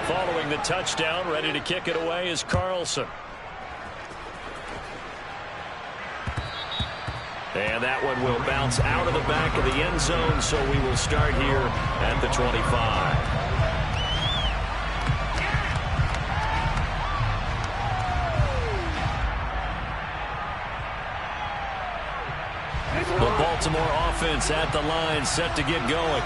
Following the touchdown, ready to kick it away is Carlson. And that one will bounce out of the back of the end zone, so we will start here at the 25. The Baltimore offense at the line, set to get going.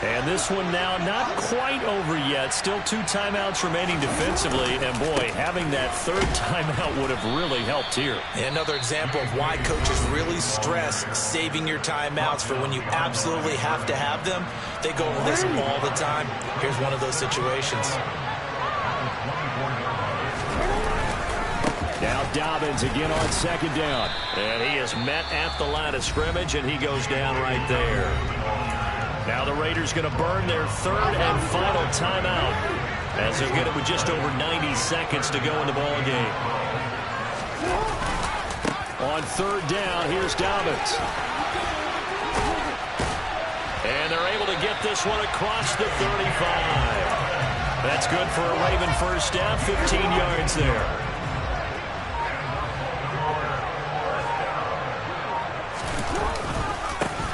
And this one now not quite over yet. Still 2 timeouts remaining defensively. And, boy, having that 3rd timeout would have really helped here. Another example of why coaches really stress saving your timeouts for when you absolutely have to have them. They go over this all the time. Here's one of those situations. Now Dobbins again on 2nd down. And he is met at the line of scrimmage, and he goes down right there. Now the Raiders going to burn their 3rd and final timeout as they'll get it with just over 90 seconds to go in the ball game. On 3rd down, here's Dobbins. And they're able to get this one across the 35. That's good for a Raven first down, 15 yards there.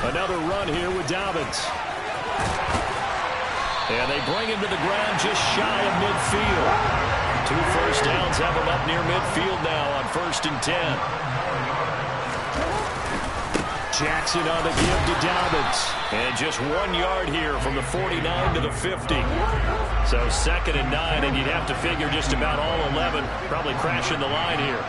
Another run here with Dobbins. And they bring him to the ground just shy of midfield. 2 first downs have him up near midfield now on 1st and 10. Jackson on the give to Dobbins. And just 1 yard here from the 49 to the 50. So 2nd and 9, and you'd have to figure just about all 11 probably crashing the line here.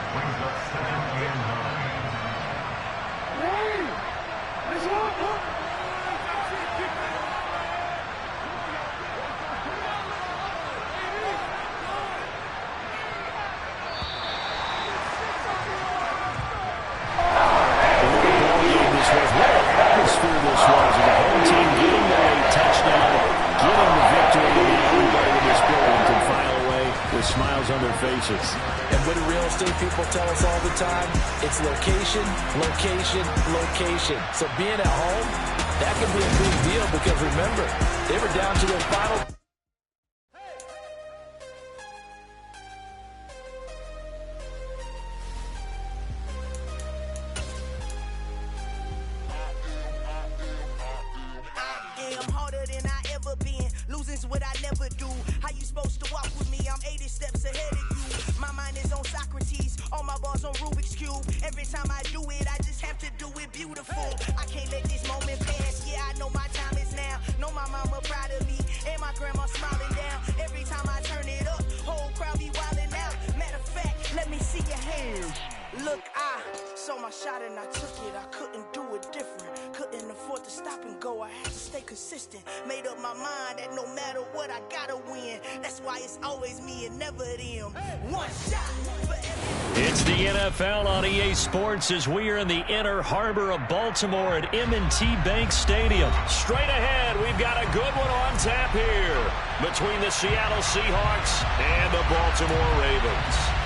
Smiles on their faces. And what do real estate people tell us all the time? It's location, location, location. So being at home, that can be a big deal because remember, they were down to their final. I'm harder than I ever been. Losing's what I never do. How you supposed to walk with me? I'm 80 steps ahead of you. My mind is on Socrates. All my bars on Rubik's Cube. Every time I do it, I just have to do it beautiful. I can't let this moment pass. Yeah, I know my time is now. Know my mama proud of me. And my grandma smiling down. Every time I turn it up, whole crowd be wilding out. Matter of fact, let me see your hands. Look, I saw my shot and I took it. I couldn't do it different. Couldn't afford to stop and go. I had to stay consistent. consistent. Made up my mind that no matter what, I gotta win. That's why it's always me and never them. One shot for every... It's the NFL on EA Sports as we are in the inner harbor of Baltimore at M&T Bank Stadium. Straight ahead, we've got a good one on tap here between the Seattle Seahawks and the Baltimore Ravens.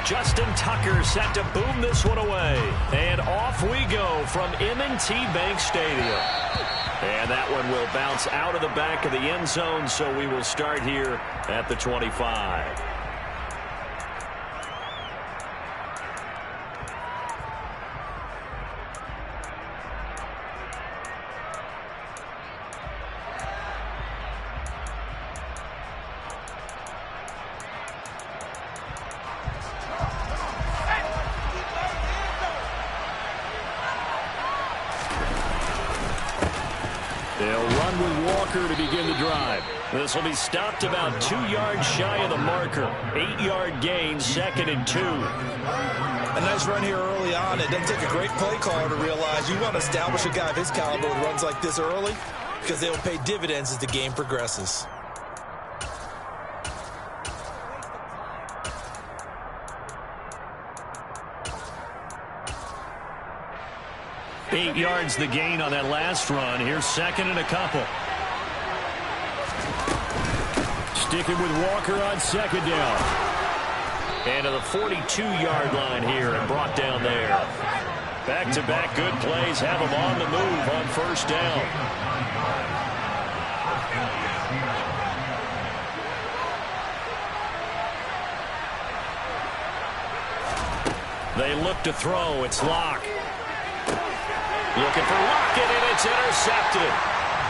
Justin Tucker set to boom this one away. And off we go from M&T Bank Stadium. And that one will bounce out of the back of the end zone, so we will start here at the 25. They'll run with Walker to begin the drive. This will be stopped about 2 yards shy of the marker. 8-yard gain, 2nd and 2. A nice run here early on. It doesn't take a great play caller to realize you want to establish a guy of his caliber who runs like this early because they will pay dividends as the game progresses. Eight yards the gain on that last run. Here's 2nd and a couple. Sticking with Walker on 2nd down. And to the 42-yard line here and brought down there. Back-to-back good plays have him on the move on 1st down. They look to throw. It's Locke. Looking for Lockett, and it's intercepted.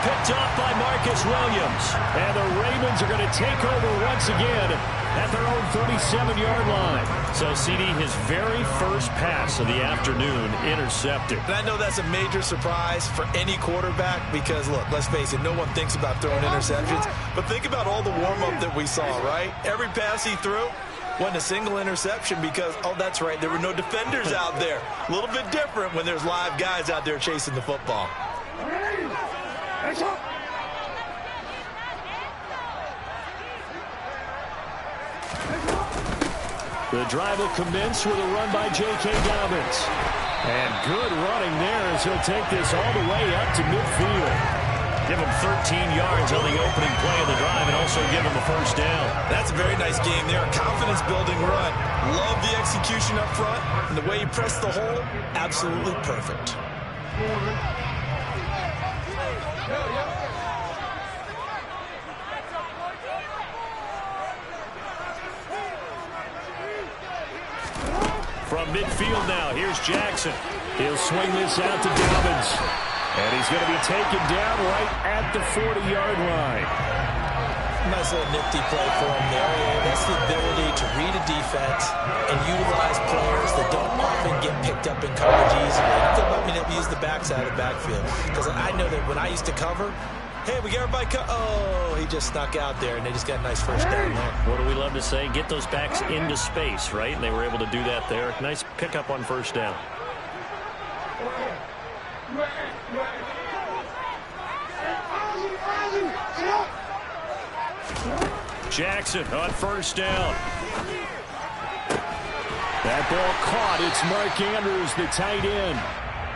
Picked off by Marcus Williams. And the Ravens are going to take over once again at their own 37-yard line. So, CD, his very first pass of the afternoon intercepted. And I know that's a major surprise for any quarterback because, look, let's face it, no one thinks about throwing interceptions. But think about all the warm-up that we saw, right? Every pass he threw wasn't a single interception because, oh, that's right, there were no defenders out there. A little bit different when there's live guys out there chasing the football. The drive will commence with a run by J.K. Dobbins. And good running there as he'll take this all the way up to midfield. Give him 13 yards on the opening play of the drive and also give him a 1st down. That's a very nice game there. A confidence-building run. Love the execution up front. And the way he pressed the hole, absolutely perfect. From midfield now, here's Jackson. He'll swing this out to Dobbins. And he's going to be taken down right at the 40-yard line. Nice little nifty play for him there. That's the ability to read a defense and utilize players that don't often get picked up in coverage easily. Think about being able to use the backside of the backfield. Because I know that when I used to cover, hey, we got everybody oh, he just snuck out there, and they just got a nice 1st down there. What do we love to say? Get those backs into space, right? And they were able to do that there. Nice pickup on 1st down. Jackson on 1st down. That ball caught. It's Mark Andrews, the tight end.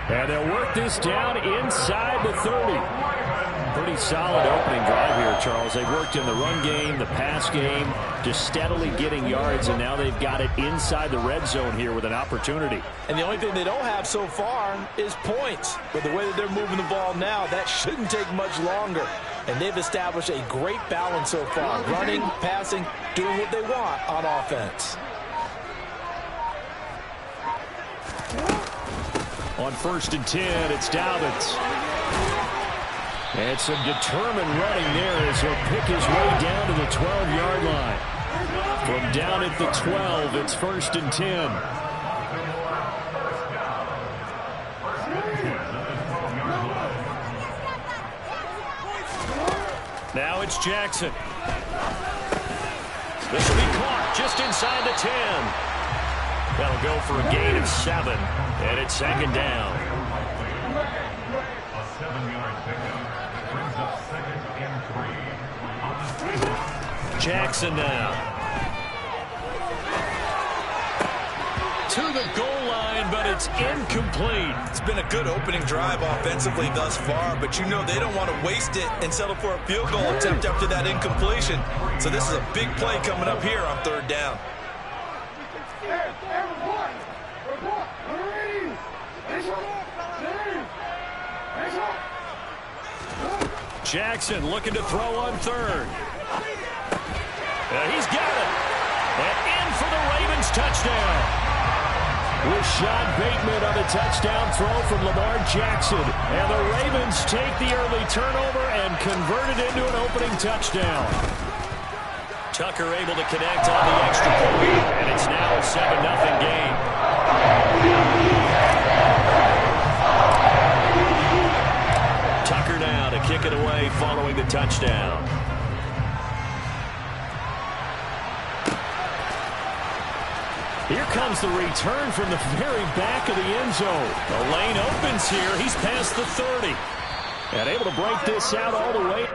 And they'll work this down inside the 30. Pretty solid opening drive here, Charles. They've worked in the run game, the pass game, just steadily getting yards, and now they've got it inside the red zone here with an opportunity. And the only thing they don't have so far is points. But the way that they're moving the ball now, that shouldn't take much longer. And they've established a great balance so far. Running, passing, doing what they want on offense. On 1st and 10, it's Dobbins. And some determined running there as he'll pick his way down to the 12-yard line. From down at the 12, it's 1st and 10. Now it's Jackson. This will be caught just inside the 10. That'll go for a gain of 7, and it's second down. A 7-yard pickup brings up second and 3. Jackson now. To the goal line, but it's incomplete. It's been a good opening drive offensively thus far, but you know they don't want to waste it and settle for a field goal attempt after that incompletion. So this is a big play coming up here on third down. Jackson looking to throw on third. He's got it. And in for the Ravens touchdown. With Sean Bateman on the touchdown throw from Lamar Jackson. And the Ravens take the early turnover and convert it into an opening touchdown. Tucker able to connect on the extra point. And it's now a 7-0 game. Tucker now to kick it away following the touchdown. Here comes the return from the very back of the end zone. The lane opens here. He's past the 30. And able to break this out all the way.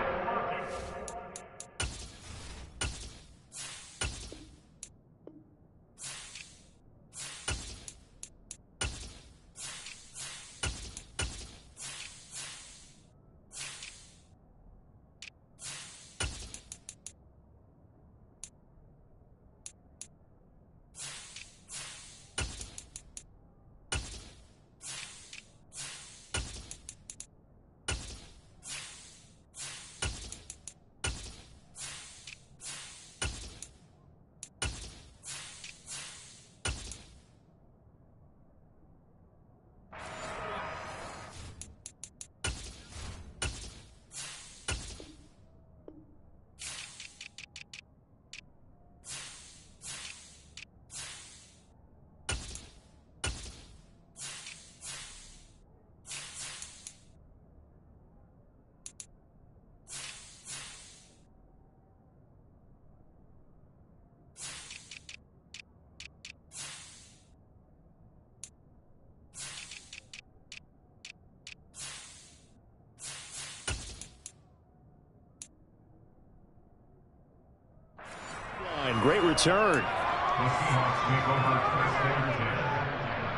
Great return. The Seahawks take over first and 10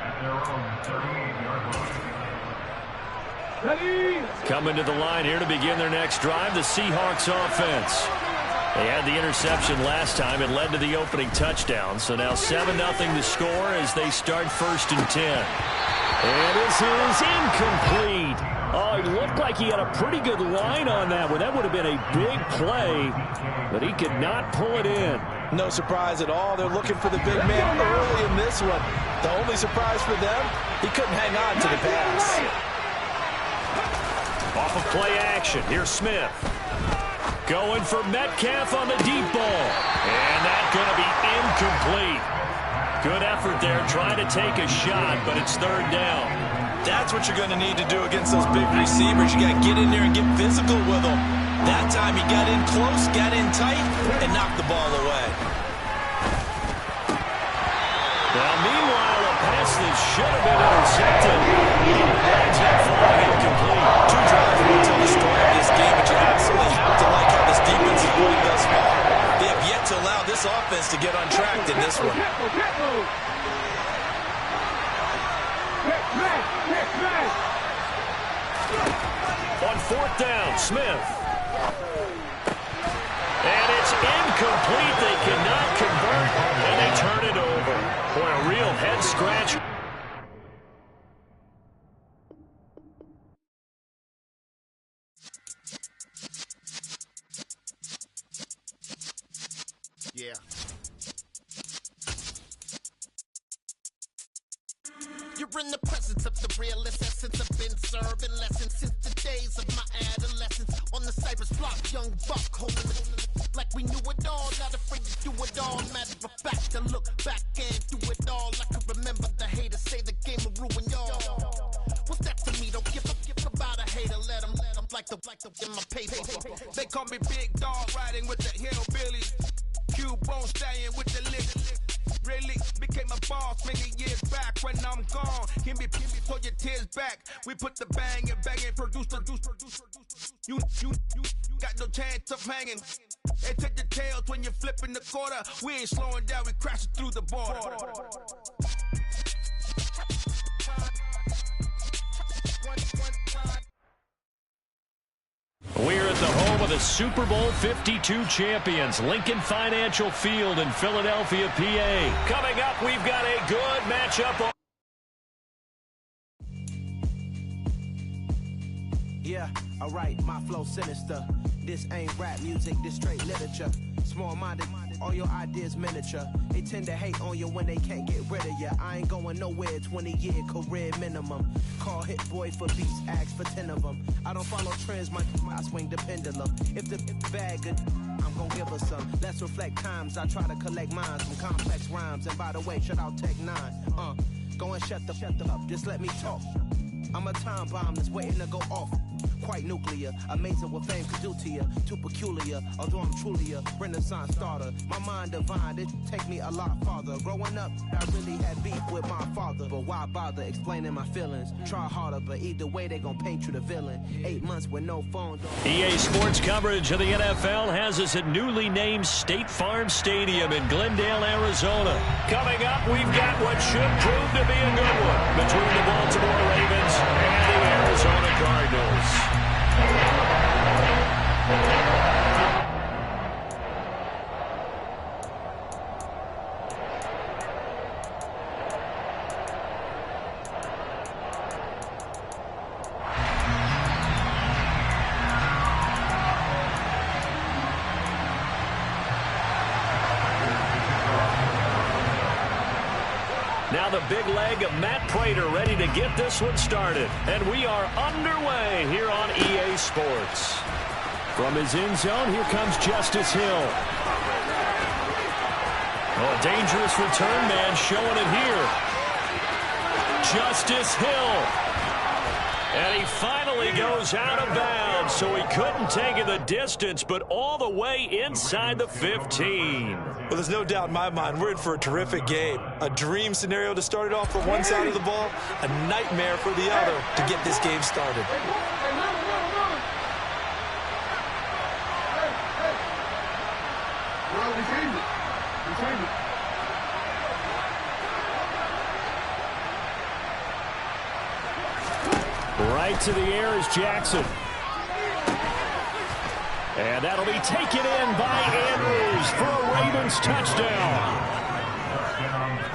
at their own 38-yard line. Coming to the line here to begin their next drive, the Seahawks offense. They had the interception last time. It led to the opening touchdown. So now 7-0 to score as they start first and 10. And this is incomplete. Oh, it looked like he had a pretty good line on that one. That would have been a big play, but he could not pull it in. No surprise at all. They're looking for the big man early in this one. The only surprise for them, he couldn't hang on to the pass. Off of play action, here's Smith. Going for Metcalf on the deep ball. And that's going to be incomplete. Good effort there trying to take a shot, but it's third down. That's what you're going to need to do against those big receivers. You got to get in there and get physical with them. That time he got in close, got in tight, and knocked the ball away. Now, meanwhile, a pass that should have been intercepted. That's not falling incomplete. Two drives will tell the story of this game, but you absolutely have to like how this defense is playing thus far. They have yet to allow this offense to get untracked in this one. On fourth down, Smith. And it's incomplete. They cannot convert, and they turn it over. Boy, a real head scratch. Yeah. You're in the presence of the realest essence. I've been serving lessons since the days of my adolescence. On the Cypress block, young buck holding it like we knew it all. Not afraid to do it all. Matter of fact, to look back and do it all. I can remember the haters say the game will ruin y'all. What's that to me? Don't give about a hater. Let them like the in my paper. They call me Big Dog, riding with the hillbillies. Cube-bone stallion with the lip. Really became a boss many years back. When I'm gone, give me pull your tears back. We put the bang and produce. You got no chance of hanging. They take the tails when you're flipping the quarter. We ain't slowing down, we crashing through the border. We're at the home of the Super Bowl 52 champions, Lincoln Financial Field in Philadelphia, PA. Coming up, we've got a good matchup. Yeah, alright, my flow sinister. This ain't rap music, this straight literature. Small-minded, all your ideas miniature. They tend to hate on you when they can't get rid of you. I ain't going nowhere, 20-year career minimum. Call Hit Boy for beats, ask for 10 of them. I don't follow trends, I swing the pendulum. If the bag good, I'm gonna give her some. Let's reflect times, I try to collect minds from complex rhymes. And by the way, shout out Tech 9. Go and shut the up, just let me talk. I'm a time bomb that's waiting to go off. Quite nuclear, amazing what fame could do to you. Too peculiar, although I'm truly a Renaissance starter. My mind divine, it take me a lot farther. Growing up, I really had beef with my father. But why bother explaining my feelings? Try harder, but either way they gon' paint you the villain. 8 months with no phone. EA Sports coverage of the NFL has us at newly named State Farm Stadium in Glendale, Arizona. Coming up, we've got what should prove to be a good one between the Baltimore Ravens and the Arizona Cardinals. Now the big leg of Matt Prater ready to get this one started. And we are underway here on EA Sports. From his end zone, here comes Justice Hill. Oh, a dangerous return man showing it here. Justice Hill. And he finally goes out of bounds, so he couldn't take it the distance, but all the way inside the 15. Well, there's no doubt in my mind we're in for a terrific game. A dream scenario to start it off for one side of the ball, a nightmare for the other to get this game started. Right to the air is Jackson. And that'll be taken in by Andrews for a Ravens touchdown.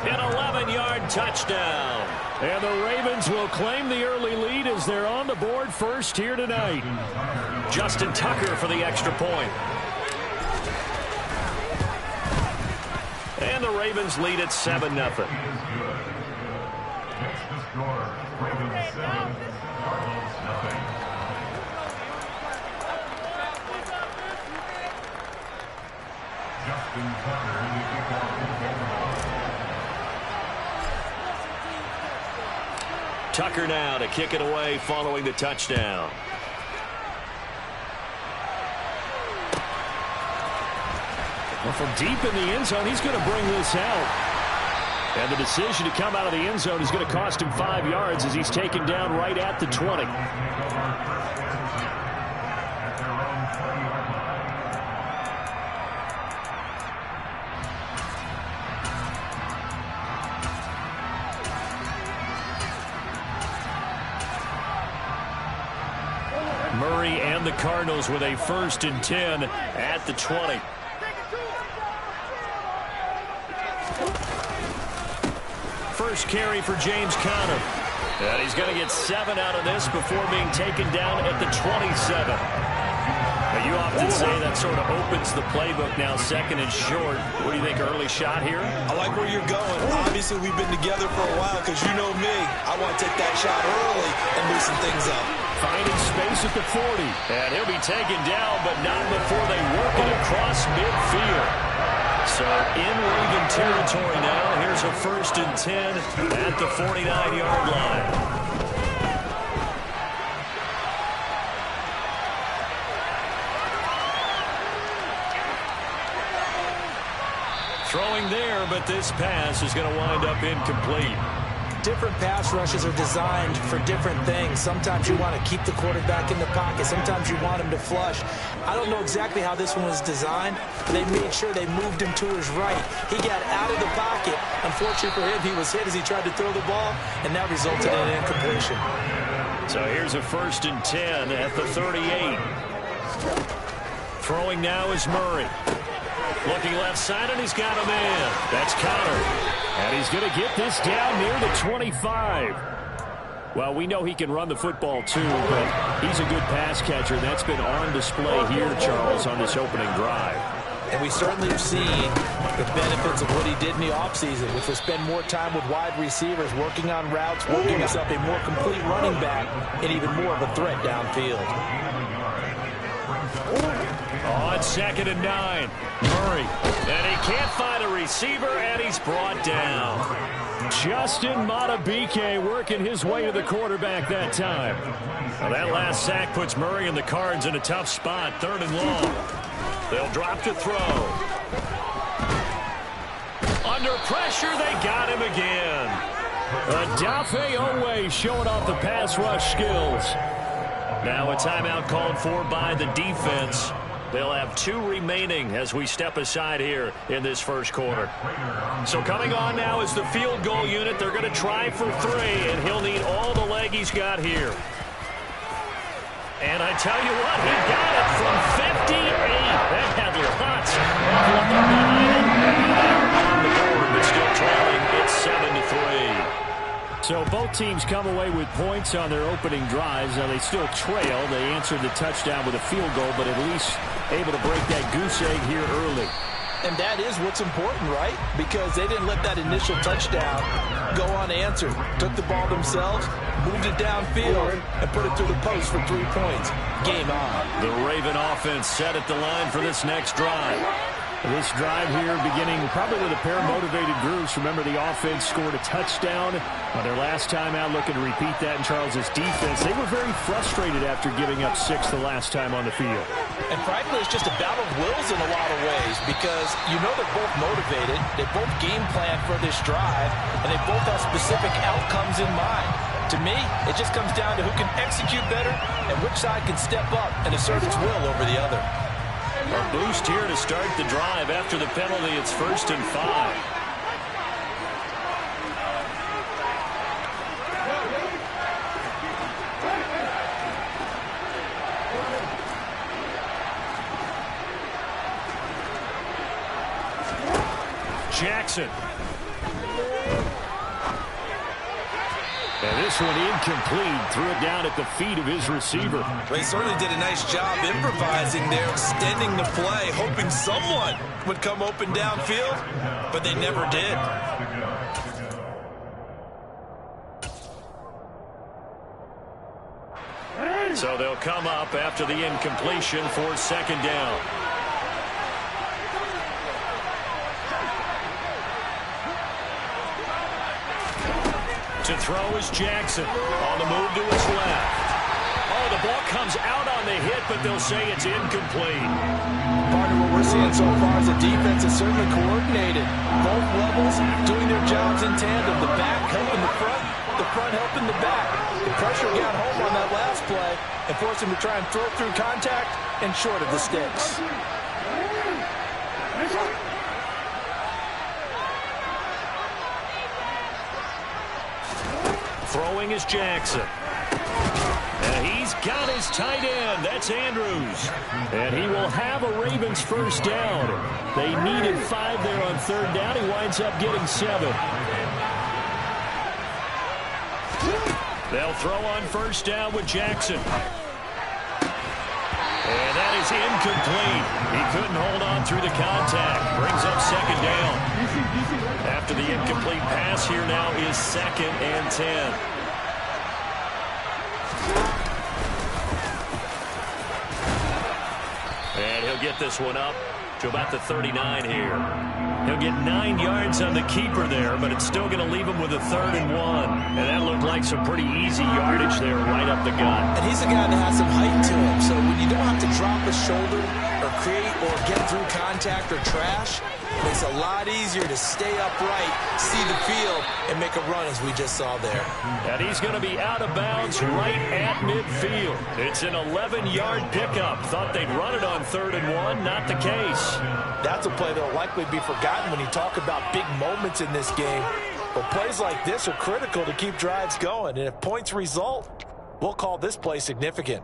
An 11-yard touchdown. And the Ravens will claim the early lead as they're on the board first here tonight. Justin Tucker for the extra point. And the Ravens lead at 7-0. That's the score. Ravens 7, Cardinals nothing. Justin Tucker in the kickoff. Tucker now to kick it away following the touchdown. Well, from deep in the end zone, he's going to bring this out. And the decision to come out of the end zone is going to cost him 5 yards as he's taken down right at the 20. Murray and the Cardinals with a 1st and 10 at the 20. First carry for James Conner. And he's going to get 7 out of this before being taken down at the 27. Now, you often say that sort of opens the playbook now, 2nd and short. What do you think, early shot here? I like where you're going. Obviously, we've been together for a while because you know me. I want to take that shot early and loosen things up. Finding space at the 40. And he'll be taken down, but not before they work it across midfield. So in Raven territory now. Here's a 1st and 10 at the 49-yard line. but this pass is going to wind up incomplete. Different pass rushes are designed for different things. Sometimes you want to keep the quarterback in the pocket. Sometimes you want him to flush. I don't know exactly how this one was designed, but they made sure they moved him to his right. He got out of the pocket. Unfortunately for him, he was hit as he tried to throw the ball, and that resulted in an incompletion. So here's a 1st and 10 at the 38. Throwing now is Murray. Looking left side, and he's got a man. That's Connor. And he's going to get this down near the 25. Well, we know he can run the football too, but he's a good pass catcher. That's been on display here, Charles, on this opening drive. And we certainly have seen the benefits of what he did in the offseason, which was spend more time with wide receivers, working on routes, working himself a more complete running back, and even more of a threat downfield. On 2nd and 9, Murray. And he can't find a receiver, and he's brought down. Justin Madubuike working his way to the quarterback that time. Well, that last sack puts Murray and the Cards in a tough spot, 3rd and long. They'll drop to throw. Under pressure, they got him again. Adafe Owe showing off the pass rush skills. Now a timeout called for by the defense. They'll have 2 remaining as we step aside here in this first quarter. So coming on now is the field goal unit. They're going to try for 3, and he'll need all the leg he's got here. And I tell you what, he got it from 58. That had lots of line behind it. On the board, but still trailing. It's 7-3. So both teams come away with points on their opening drives. Now they still trail. They answered the touchdown with a field goal, but at least able to break that goose egg here early. And that is what's important, right? Because they didn't let that initial touchdown go unanswered. Took the ball themselves, moved it downfield, and put it through the post for 3 points. Game on. The Raven offense set at the line for this next drive. This drive here beginning probably with a pair of motivated groups. Remember, the offense scored a touchdown on their last time out, looking to repeat that in Charles's defense. They were very frustrated after giving up 6 the last time on the field. And frankly, it's just a battle of wills in a lot of ways because you know they're both motivated. They both game plan for this drive, and they both have specific outcomes in mind. To me, it just comes down to who can execute better and which side can step up and assert its will over the other. A boost here to start the drive. After the penalty, it's 1st and 5. Jackson. And this one incomplete. Threw it down at the feet of his receiver. Well, he certainly did a nice job improvising there, extending the play, hoping someone would come open downfield, but they never did. So they'll come up after the incompletion for 2nd down. To throw is Jackson. On the move to his left. Oh, the ball comes out on the hit, but they'll say it's incomplete. Part of what we're seeing so far is the defense is certainly coordinated. Both levels doing their jobs in tandem. The back helping the front helping the back. The pressure got home on that last play and forced him to try and throw through contact and short of the sticks. Throwing is Jackson. And he's got his tight end. That's Andrews. And he will have a Ravens first down. They needed 5 there on 3rd down. He winds up getting 7. They'll throw on 1st down with Jackson. And that is incomplete. He couldn't hold on through the contact. Brings up 2nd down. After the incomplete pass, here now is 2nd and 10. And he'll get this one up to about the 39 here. He'll get 9 yards on the keeper there, but it's still going to leave him with a 3rd and 1. And that looked like some pretty easy yardage there right up the gut. And he's a guy that has some height to him, so when you don't have to drop his shoulder or create or get through contact or trash, it makes it a lot easier to stay upright, see the field, and make a run as we just saw there. And he's going to be out of bounds right at midfield. It's an 11-yard pickup. Thought they'd run it on 3rd and 1. Not the case. That's a play that will likely be forgotten when you talk about big moments in this game. But plays like this are critical to keep drives going. And if points result, we'll call this play significant.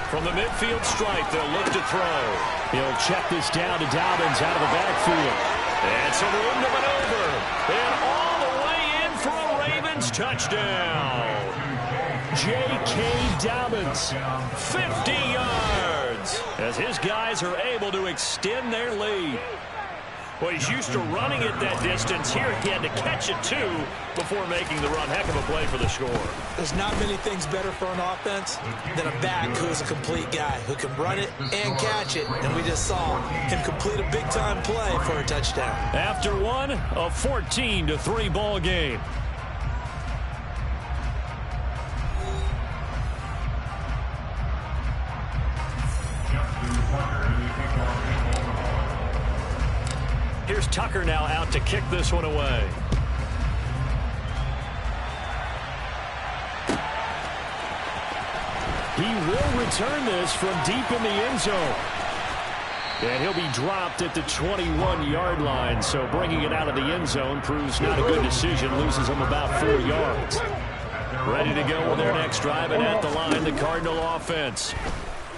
From the midfield stripe, they'll look to throw. He'll check this down to Dobbins out of the backfield. And some room to maneuver. And all the way in for a Ravens touchdown. J.K. Dobbins, 50 yards, as his guys are able to extend their lead. Well, he's used to running it that distance. Here he had to catch it, too, before making the run. Heck of a play for the score. There's not many things better for an offense than a back who is a complete guy, who can run it and catch it. And we just saw him complete a big-time play for a touchdown. After one, a 14-3 ball game. Here's Tucker now out to kick this one away. He will return this from deep in the end zone. And he'll be dropped at the 21-yard line, so bringing it out of the end zone proves not a good decision, loses him about 4 yards. Ready to go with their next drive, and at the line, the Cardinal offense.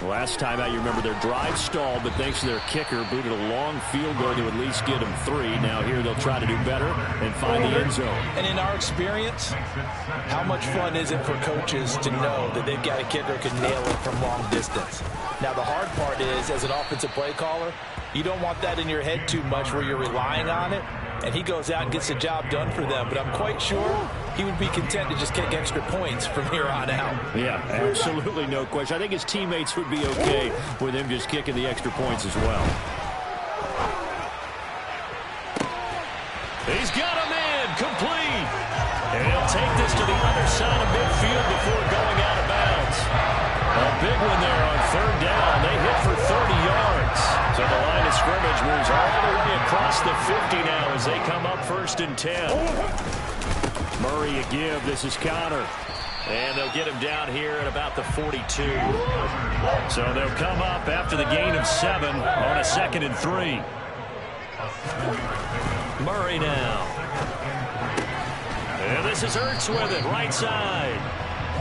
Last time out, you remember their drive stalled, but thanks to their kicker, booted a long field goal to at least get them 3. Now here they'll try to do better and find the end zone. And in our experience, how much fun is it for coaches to know that they've got a kicker who can nail it from long distance? Now the hard part is, as an offensive play caller, you don't want that in your head too much where you're relying on it. And he goes out and gets the job done for them. But I'm quite sure he would be content to just kick extra points from here on out. Yeah, absolutely no question. I think his teammates would be okay with him just kicking the extra points as well. He's got him in, complete. And he'll take this to the other side of midfield before going out of bounds. A big one there on 3rd down. They hit for 30 yards. So the line of scrimmage moves all the way across the 50 now as they come up 1st and 10. Murray a give. This is Connor. And they'll get him down here at about the 42. So they'll come up after the gain of 7 on a 2nd and 3. Murray now. And this is Ertz with it, right side.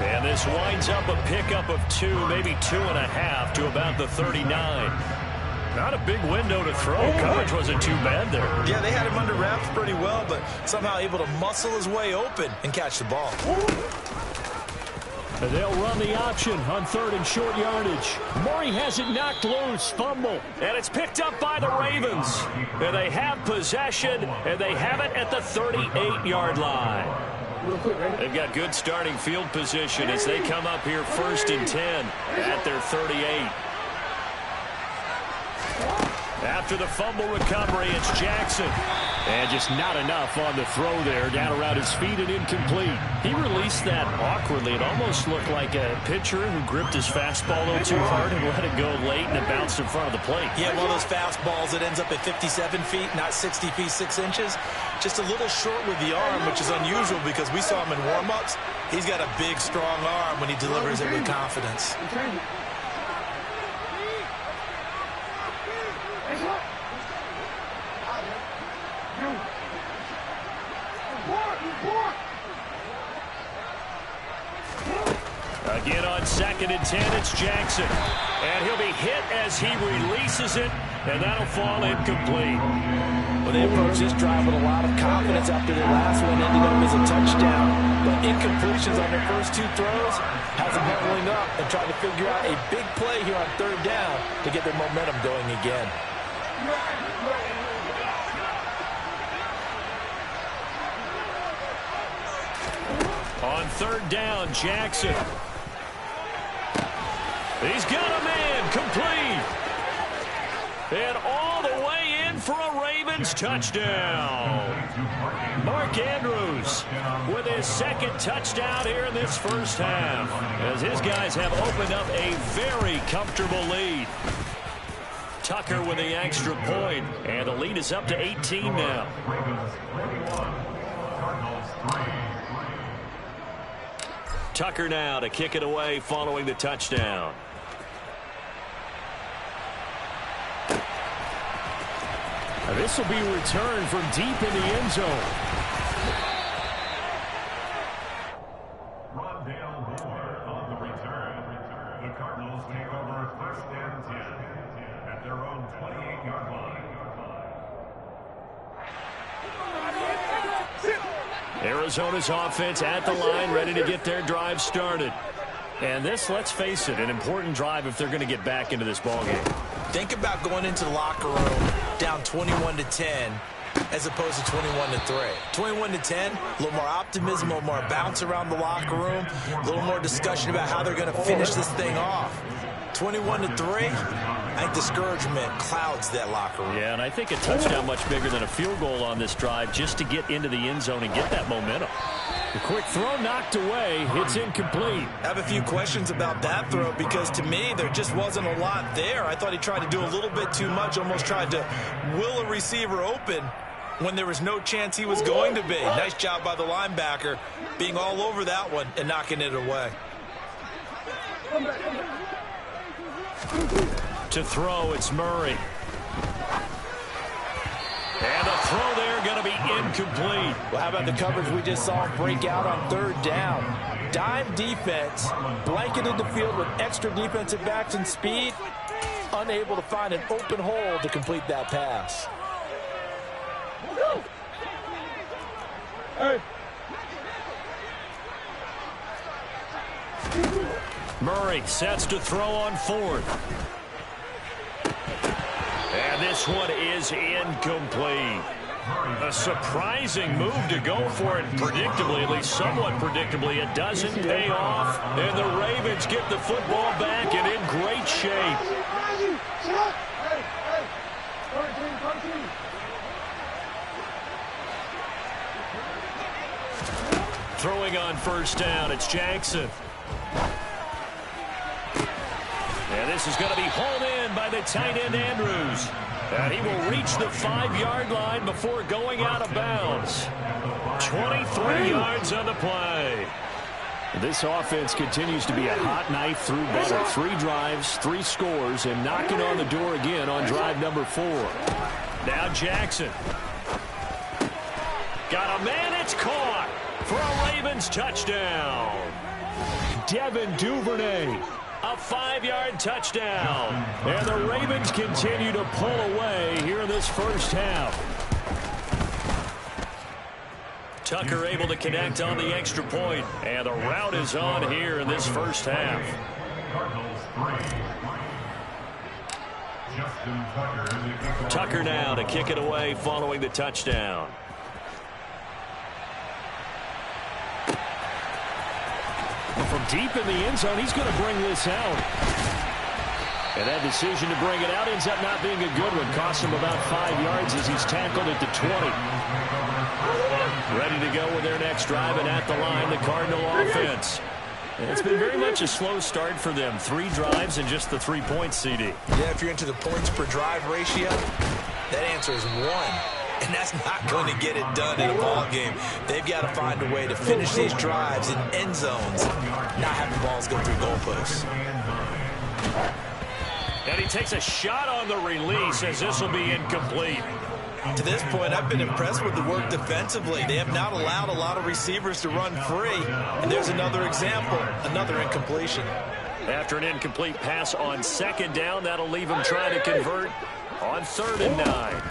And this winds up a pickup of 2, maybe 2.5 to about the 39. Not a big window to throw. Coverage wasn't too bad there. Yeah, they had him under wraps pretty well, but somehow able to muscle his way open and catch the ball. And they'll run the option on 3rd and short yardage. Murray has it knocked loose, fumble, and it's picked up by the Ravens. And they have possession, and they have it at the 38-yard line. They've got good starting field position as they come up here 1st and 10 at their 38. After the fumble recovery, it's Jackson. And just not enough on the throw there, down around his feet and incomplete. He released that awkwardly. It almost looked like a pitcher who gripped his fastball a little too hard and let it go late, and it bounced in front of the plate. Yeah, one of those fastballs that ends up at 57 feet, not 60 feet, 6 inches. Just a little short with the arm, which is unusual because we saw him in warm-ups. He's got a big, strong arm when he delivers it with confidence. Again on 2nd and 10, it's Jackson. And he'll be hit as he releases it, and that'll fall incomplete. Well, they approached this drive with a lot of confidence after their last one ended up as a touchdown. But incompletions on their first 2 throws has them huddling up and trying to figure out a big play here on 3rd down to get their momentum going again. On 3rd down, Jackson. He's got a man, complete. And all the way in for a Ravens touchdown. Mark Andrews with his second touchdown here in this first half, as his guys have opened up a very comfortable lead. Tucker with the extra point, and the lead is up to 18 now. Tucker now to kick it away following the touchdown. This will be returned from deep in the end zone. Rondale Moore on the return. The Cardinals take over 1st and 10 at their own 28-yard line. Arizona's offense at the line, ready to get their drive started. And this, let's face it, an important drive if they're going to get back into this ballgame. Think about going into the locker room down 21-10 as opposed to 21-3. 21-10, a little more optimism, a little more bounce around the locker room, a little more discussion about how they're going to finish this thing off. 21-3, I think discouragement clouds that locker room. Yeah, and I think a touchdown much bigger than a field goal on this drive just to get into the end zone and get that momentum. The quick throw knocked away. It's incomplete. I have a few questions about that throw because to me there just wasn't a lot there. I thought he tried to do a little bit too much, almost tried to will a receiver open when there was no chance he was going to be. Nice job by the linebacker being all over that one and knocking it away. To throw, it's Murray. And the throw there going to be incomplete. Well, how about the coverage we just saw him break out on 3rd down? Dime defense, blanketed the field with extra defensive backs and speed, unable to find an open hole to complete that pass. Hey. Murray sets to throw on 4th. And this one is incomplete. A surprising move to go for it predictably, at least somewhat predictably. It doesn't pay off, and the Ravens get the football back and in great shape. Throwing on 1st down, it's Jackson. And this is going to be hauled in by the tight end, Andrews. And he will reach the 5-yard line before going out of bounds. 23 yards on the play. This offense continues to be a hot knife through butter. 3 drives, 3 scores, and knocking on the door again on drive number 4. Now Jackson. Got a man, it's caught for a Ravens touchdown. Devin Duvernay. A 5-yard touchdown. And the Ravens continue to pull away here in this first half. Tucker able to connect on the extra point. And the route is on here in this first half. Tucker now to kick it away following the touchdown. From deep in the end zone, he's going to bring this out. And that decision to bring it out ends up not being a good one. Cost him about 5 yards as he's tackled at the 20. Ready to go with their next drive, and at the line, the Cardinal offense. And it's been very much a slow start for them. 3 drives and just the 3 points, CD. Yeah, if you're into the points per drive ratio, that answer is 1. And that's not going to get it done in a ball game. They've got to find a way to finish these drives in end zones, not have the balls go through goalposts. And he takes a shot on the release as this will be incomplete. To this point, I've been impressed with the work defensively. They have not allowed a lot of receivers to run free. And there's another example, another incompletion. After an incomplete pass on 2nd down, that'll leave him trying to convert on 3rd and 9.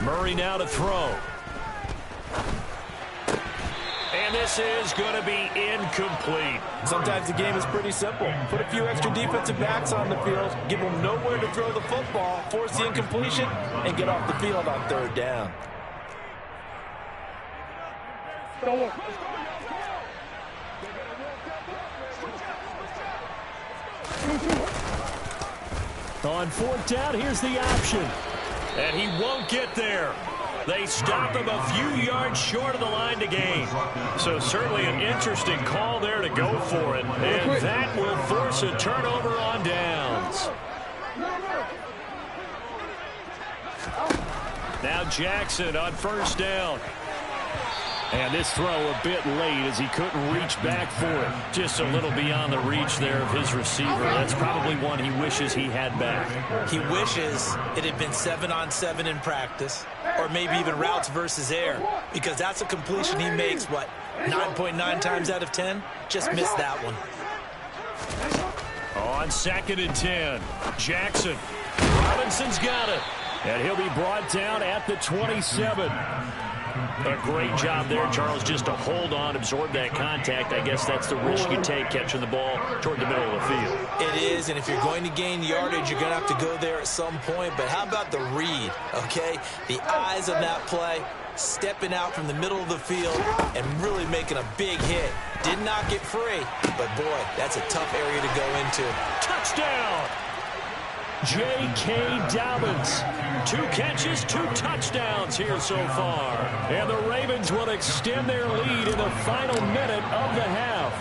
Murray now to throw. And this is going to be incomplete. Sometimes the game is pretty simple. Put a few extra defensive backs on the field, give them nowhere to throw the football, force the incompletion, and get off the field on 3rd down. On fourth down, here's the option. And he won't get there. They stop him a few yards short of the line to gain. So certainly an interesting call there to go for it. And that will force a turnover on downs. Now Jackson on first down. And this throw a bit late as he couldn't reach back for it. Just a little beyond the reach there of his receiver. That's probably one he wishes he had back. He wishes it had been 7-on-7 in practice, or maybe even routes versus air, because that's a completion he makes, 9.9 times out of 10? Just missed that one. On 2nd and 10, Jackson. Robinson's got it. And he'll be brought down at the 27. A great job there, Charles, just to hold on, absorb that contact. I guess that's the risk you take catching the ball toward the middle of the field. It is, and if you're going to gain yardage, you're going to have to go there at some point. But how about the read, okay? The eyes of that play, stepping out from the middle of the field and really making a big hit. Did not get free, but, boy, that's a tough area to go into. Touchdown! J.K. Dobbins. 2 catches, 2 touchdowns here so far. And the Ravens will extend their lead in the final minute of the half.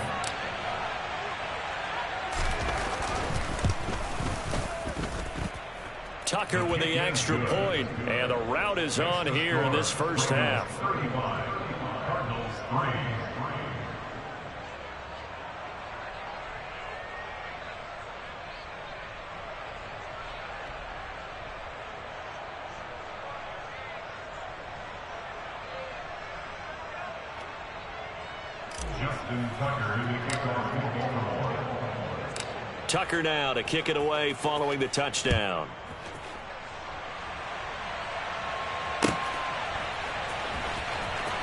Tucker with the extra point. And the route is on here in this first half. 35, Cardinals 3. Tucker now to kick it away following the touchdown.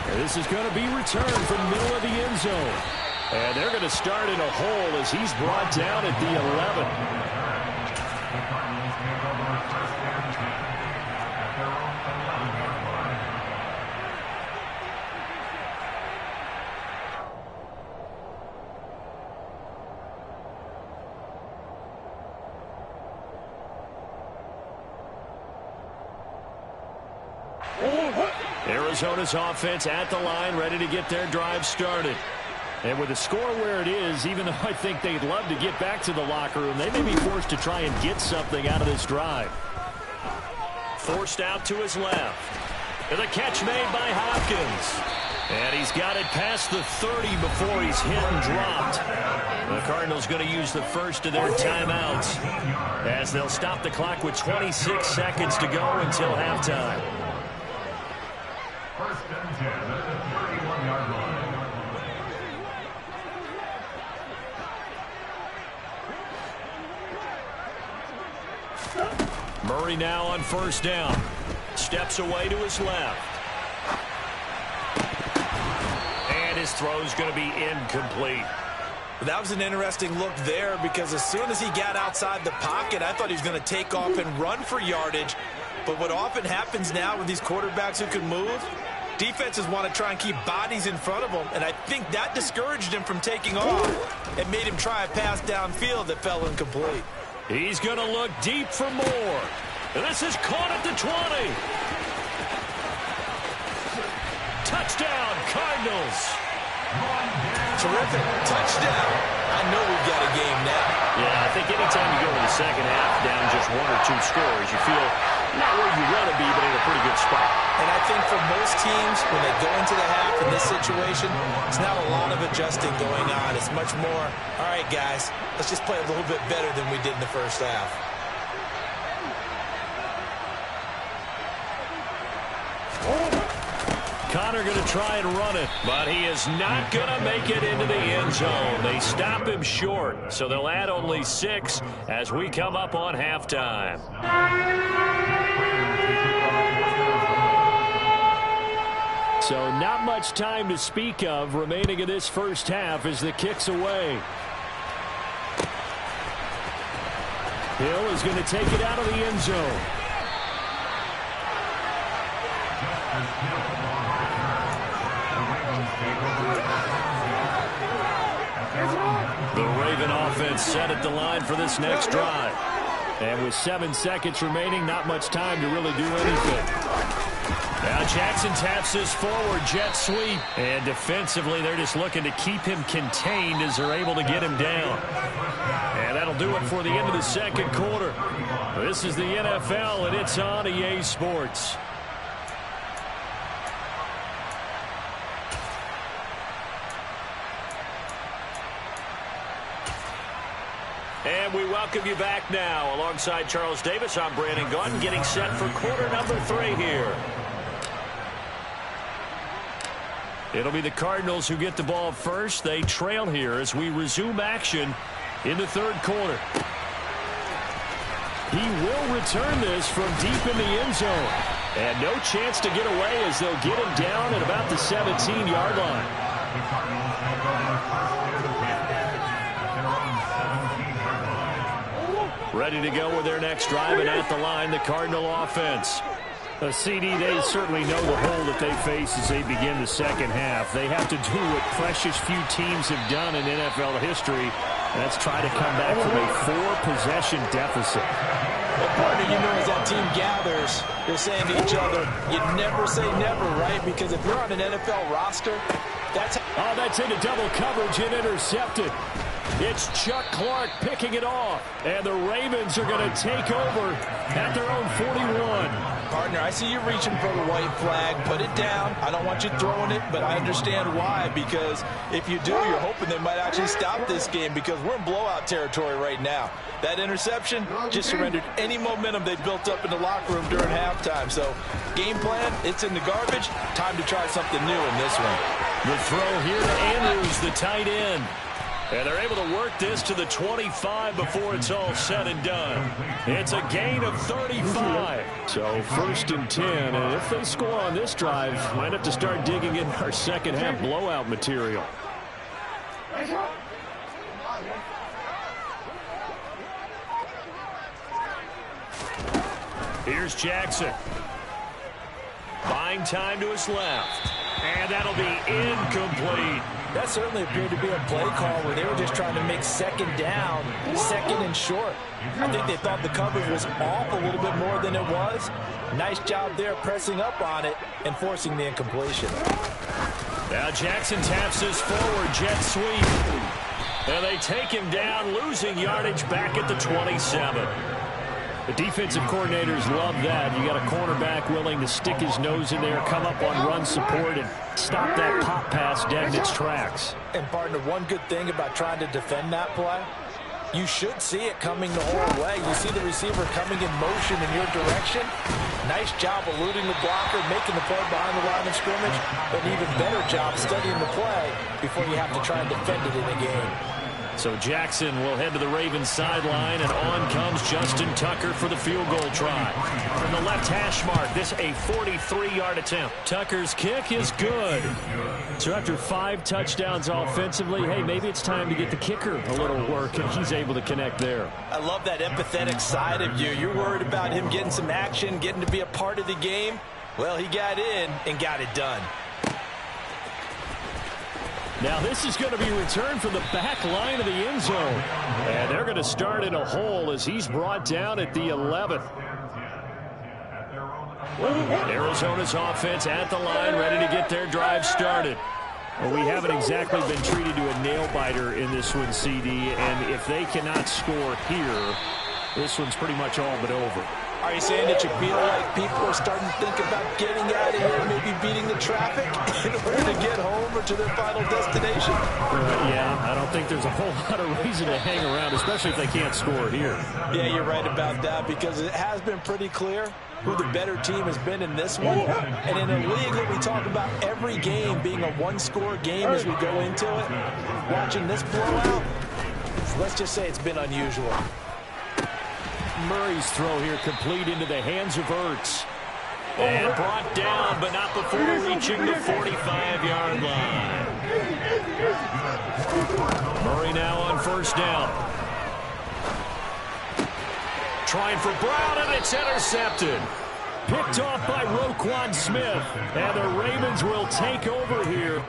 And this is going to be returned from the middle of the end zone. And they're going to start in a hole as he's brought down at the 11. Arizona's offense at the line, ready to get their drive started. And with the score where it is, even though I think they'd love to get back to the locker room, they may be forced to try and get something out of this drive. Forced out to his left. And the catch made by Hopkins. And he's got it past the 30 before he's hit and dropped. The Cardinals going to use the first of their timeouts as they'll stop the clock with 26 seconds to go until halftime. First and 10 at the 31-yard line. Murray now on first down. Steps away to his left. And his throw's going to be incomplete. That was an interesting look there because as soon as he got outside the pocket, I thought he was going to take off and run for yardage. But what often happens now with these quarterbacks who can move, defenses want to try and keep bodies in front of them, and I think that discouraged him from taking off and made him try a pass downfield that fell incomplete. He's going to look deep for more. And this is caught at the 20. Touchdown, Cardinals. Terrific touchdown. I know we've got a game now. Yeah, I think anytime you go to the second half down just 1 or 2 scores, you feel not where you want to be, but in a pretty good spot. And I think for most teams, when they go into the half in this situation, it's not a lot of adjusting going on. It's much more, all right, guys, let's just play a little bit better than we did in the first half. Connor going to try and run it, but he is not going to make it into the end zone. They stop him short, so they'll add only 6 as we come up on halftime. So not much time to speak of remaining in this first half as the kick's away. Hill is going to take it out of the end zone. The Raven offense set at the line for this next drive. And with 7 seconds remaining, not much time to really do anything. Now Jackson taps this forward, jet sweep. And defensively, they're just looking to keep him contained as they're able to get him down. And that'll do it for the end of the second quarter. This is the NFL, and it's on EA Sports. And we welcome you back now. Alongside Charles Davis, I'm Brandon Gaudin, getting set for quarter number 3 here. It'll be the Cardinals who get the ball first. They trail here as we resume action in the third quarter. He will return this from deep in the end zone. And no chance to get away as they'll get him down at about the 17-yard line. Ready to go with their next drive, and at the line, the Cardinal offense. CD, they certainly know the hole that they face as they begin the second half. They have to do what precious few teams have done in NFL history. That's try to come back from a 4-possession deficit. Well, partner, you know, as that team gathers, they're saying to each other, you never say never, right? Because if you're on an NFL roster, that's... Oh, that's into double coverage and intercepted. It's Chuck Clark picking it off. And the Ravens are going to take over at their own 41. Partner, I see you reaching for the white flag. Put it down. I don't want you throwing it, but I understand why. Because if you do, you're hoping they might actually stop this game because we're in blowout territory right now. That interception just surrendered any momentum they built up in the locker room during halftime. So, game plan, it's in the garbage. Time to try something new in this one. The throw here to Andrews, the tight end. And they're able to work this to the 25 before it's all said and done. It's a gain of 35. So 1st and 10. And if they score on this drive, might have to start digging in our second half blowout material. Here's Jackson. Buying time to his left. And that'll be incomplete. That certainly appeared to be a play call where they were just trying to make second down, second and short. I think they thought the coverage was off a little bit more than it was. Nice job there pressing up on it and forcing the incompletion. Now Jackson taps this forward, jet sweep. And they take him down, losing yardage back at the 27. The defensive coordinators love that. You got a cornerback willing to stick his nose in there, come up on run support, and stop that pop pass dead in its tracks. And, partner, one good thing about trying to defend that play, you should see it coming the whole way. You see the receiver coming in motion in your direction. Nice job eluding the blocker, making the play behind the line of scrimmage. An even better job studying the play before you have to try and defend it in a game. So Jackson will head to the Ravens sideline, and on comes Justin Tucker for the field goal try. From the left hash mark, this a 43-yard attempt. Tucker's kick is good. So after 5 touchdowns offensively, hey, maybe it's time to get the kicker a little work, and he's able to connect there. I love that empathetic side of you. You're worried about him getting some action, getting to be a part of the game. Well, he got in and got it done. Now this is going to be returned from the back line of the end zone. And they're going to start in a hole as he's brought down at the 11th. Arizona's offense at the line, ready to get their drive started. Well, we haven't exactly been treated to a nail-biter in this one, CD. And if they cannot score here, this one's pretty much all but over. Are you saying that you feel like people are starting to think about getting out of here, maybe beating the traffic in order to get home or to their final destination? Yeah, I don't think there's a whole lot of reason to hang around, especially if they can't score here. Yeah, you're right about that because it has been pretty clear who the better team has been in this one. And in a league that we talk about every game being a one-score game as we go into it, watching this blowout, let's just say it's been unusual. Murray's throw here complete into the hands of Ertz. And brought down, but not before reaching the 45-yard line. Murray now on first down. Trying for Brown, and it's intercepted. Picked off by Roquan Smith. And the Ravens will take over here.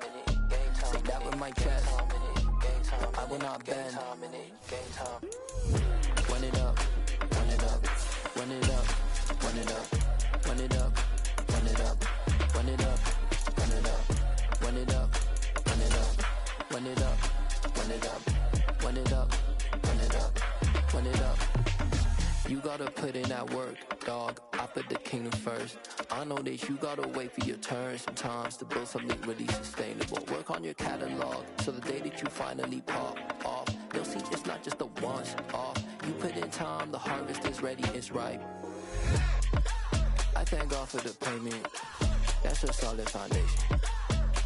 Say that with my chest. I will not bend. Run it up, run it up, run it up, run it up, run it up, run it up, run it up, run it up, run it up, run it up, run it up, run it up, run it up, run it up, run it up. You gotta put in that work, dog. I put the kingdom first. I know that you gotta wait for your turn sometimes to build something really sustainable. Work on your catalog so the day that you finally pop off, you'll see it's not just a once off. You put in time, the harvest is ready, it's ripe. I thank God for the payment. That's a solid foundation.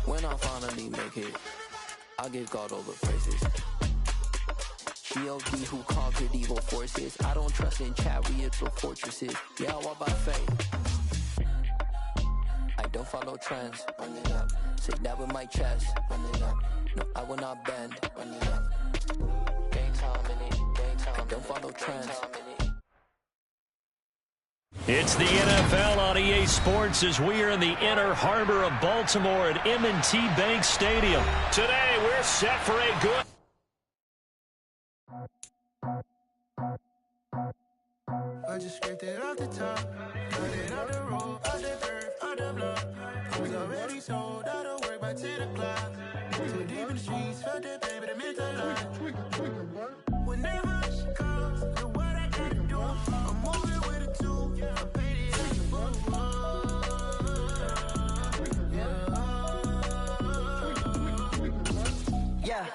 When I finally make it, I give God all the praises. G.O.D. who conquered evil forces. I don't trust in chariots or fortresses. Yeah, I walk by faith. I don't follow trends. Run it up. Say that with my chest. Run it up. No, I will not bend. Run it up. Game time in it. Game time. I don't follow trends. It's the NFL on EA Sports as we are in the inner harbor of Baltimore at M&T Bank Stadium. Today, we're set for a good... I just scraped it off the top, cut it out the road, out the dirt, out the block. It was already sold, out of work by 10 o'clock. Too deep in the streets, felt that baby, that meant a lot. Whenever she calls, do what I gotta do. I'm moving with a two, I paid it in the book. Yeah,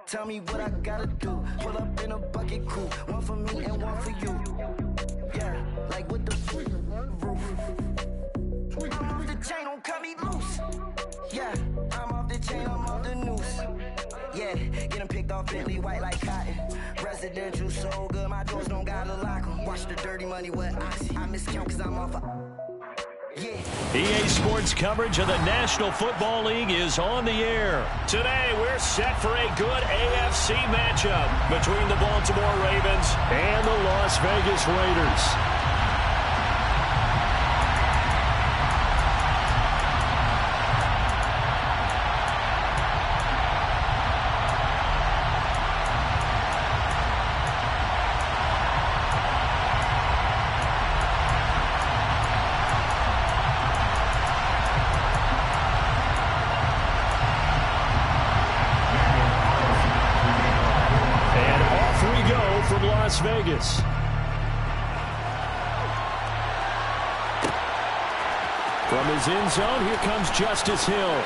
tell me what I gotta do. Pull up in a bucket crew, one for me and one for you. Yeah, like with the roof. I'm off the chain, don't cut me loose. Yeah, I'm off the chain, I'm off the noose. Yeah, getting picked off Bentley white like cotton. Residential so good, my doors don't gotta lock 'em. Watch the dirty money with Oxy. I miscount cause I'm off EA Sports coverage of the National Football League is on the air. Today, we're set for a good AFC matchup between the Baltimore Ravens and the Las Vegas Raiders. Las Vegas. From his end zone, here comes Justice Hill.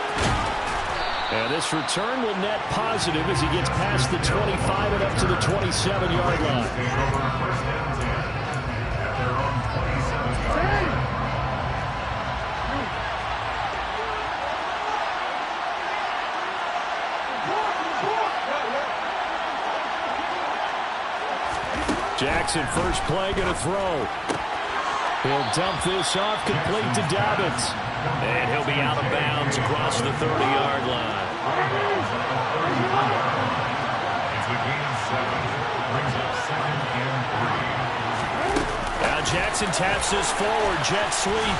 And this return will net positive as he gets past the 25 and up to the 27-yard line. Jackson, first play, going to throw. He'll dump this off, complete to Dobbins. And he'll be out of bounds across the 30-yard line. Now Jackson taps this forward, jet sweep.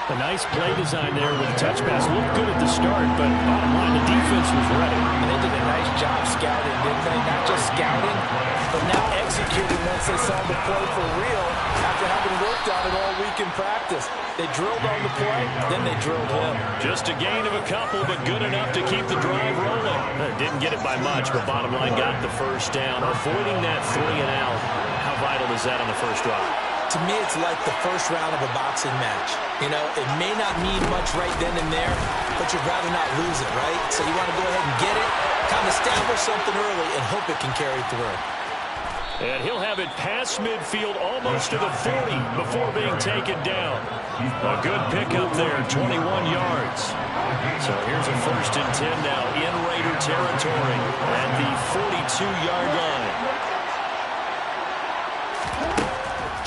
A nice play design there with a touch pass. Looked good at the start, but bottom line, the defense was ready. And they did a nice job scouting, didn't they? Not just scouting, but now executing once they saw the play for real after having worked on it all week in practice. They drilled on the play, then they drilled him. Just a gain of a couple, but good enough to keep the drive rolling. Didn't get it by much, but bottom line, got the first down. Avoiding that 3 and out. How vital is that on the first drive? To me, it's like the first round of a boxing match. You know, it may not mean much right then and there, but you'd rather not lose it, right? So you want to go ahead and get it, kind of establish something early, and hope it can carry through. And he'll have it past midfield almost to the 40 before being taken down. A good pickup there, 21 yards. So here's a 1st and 10 now in Raider territory at the 42-yard line.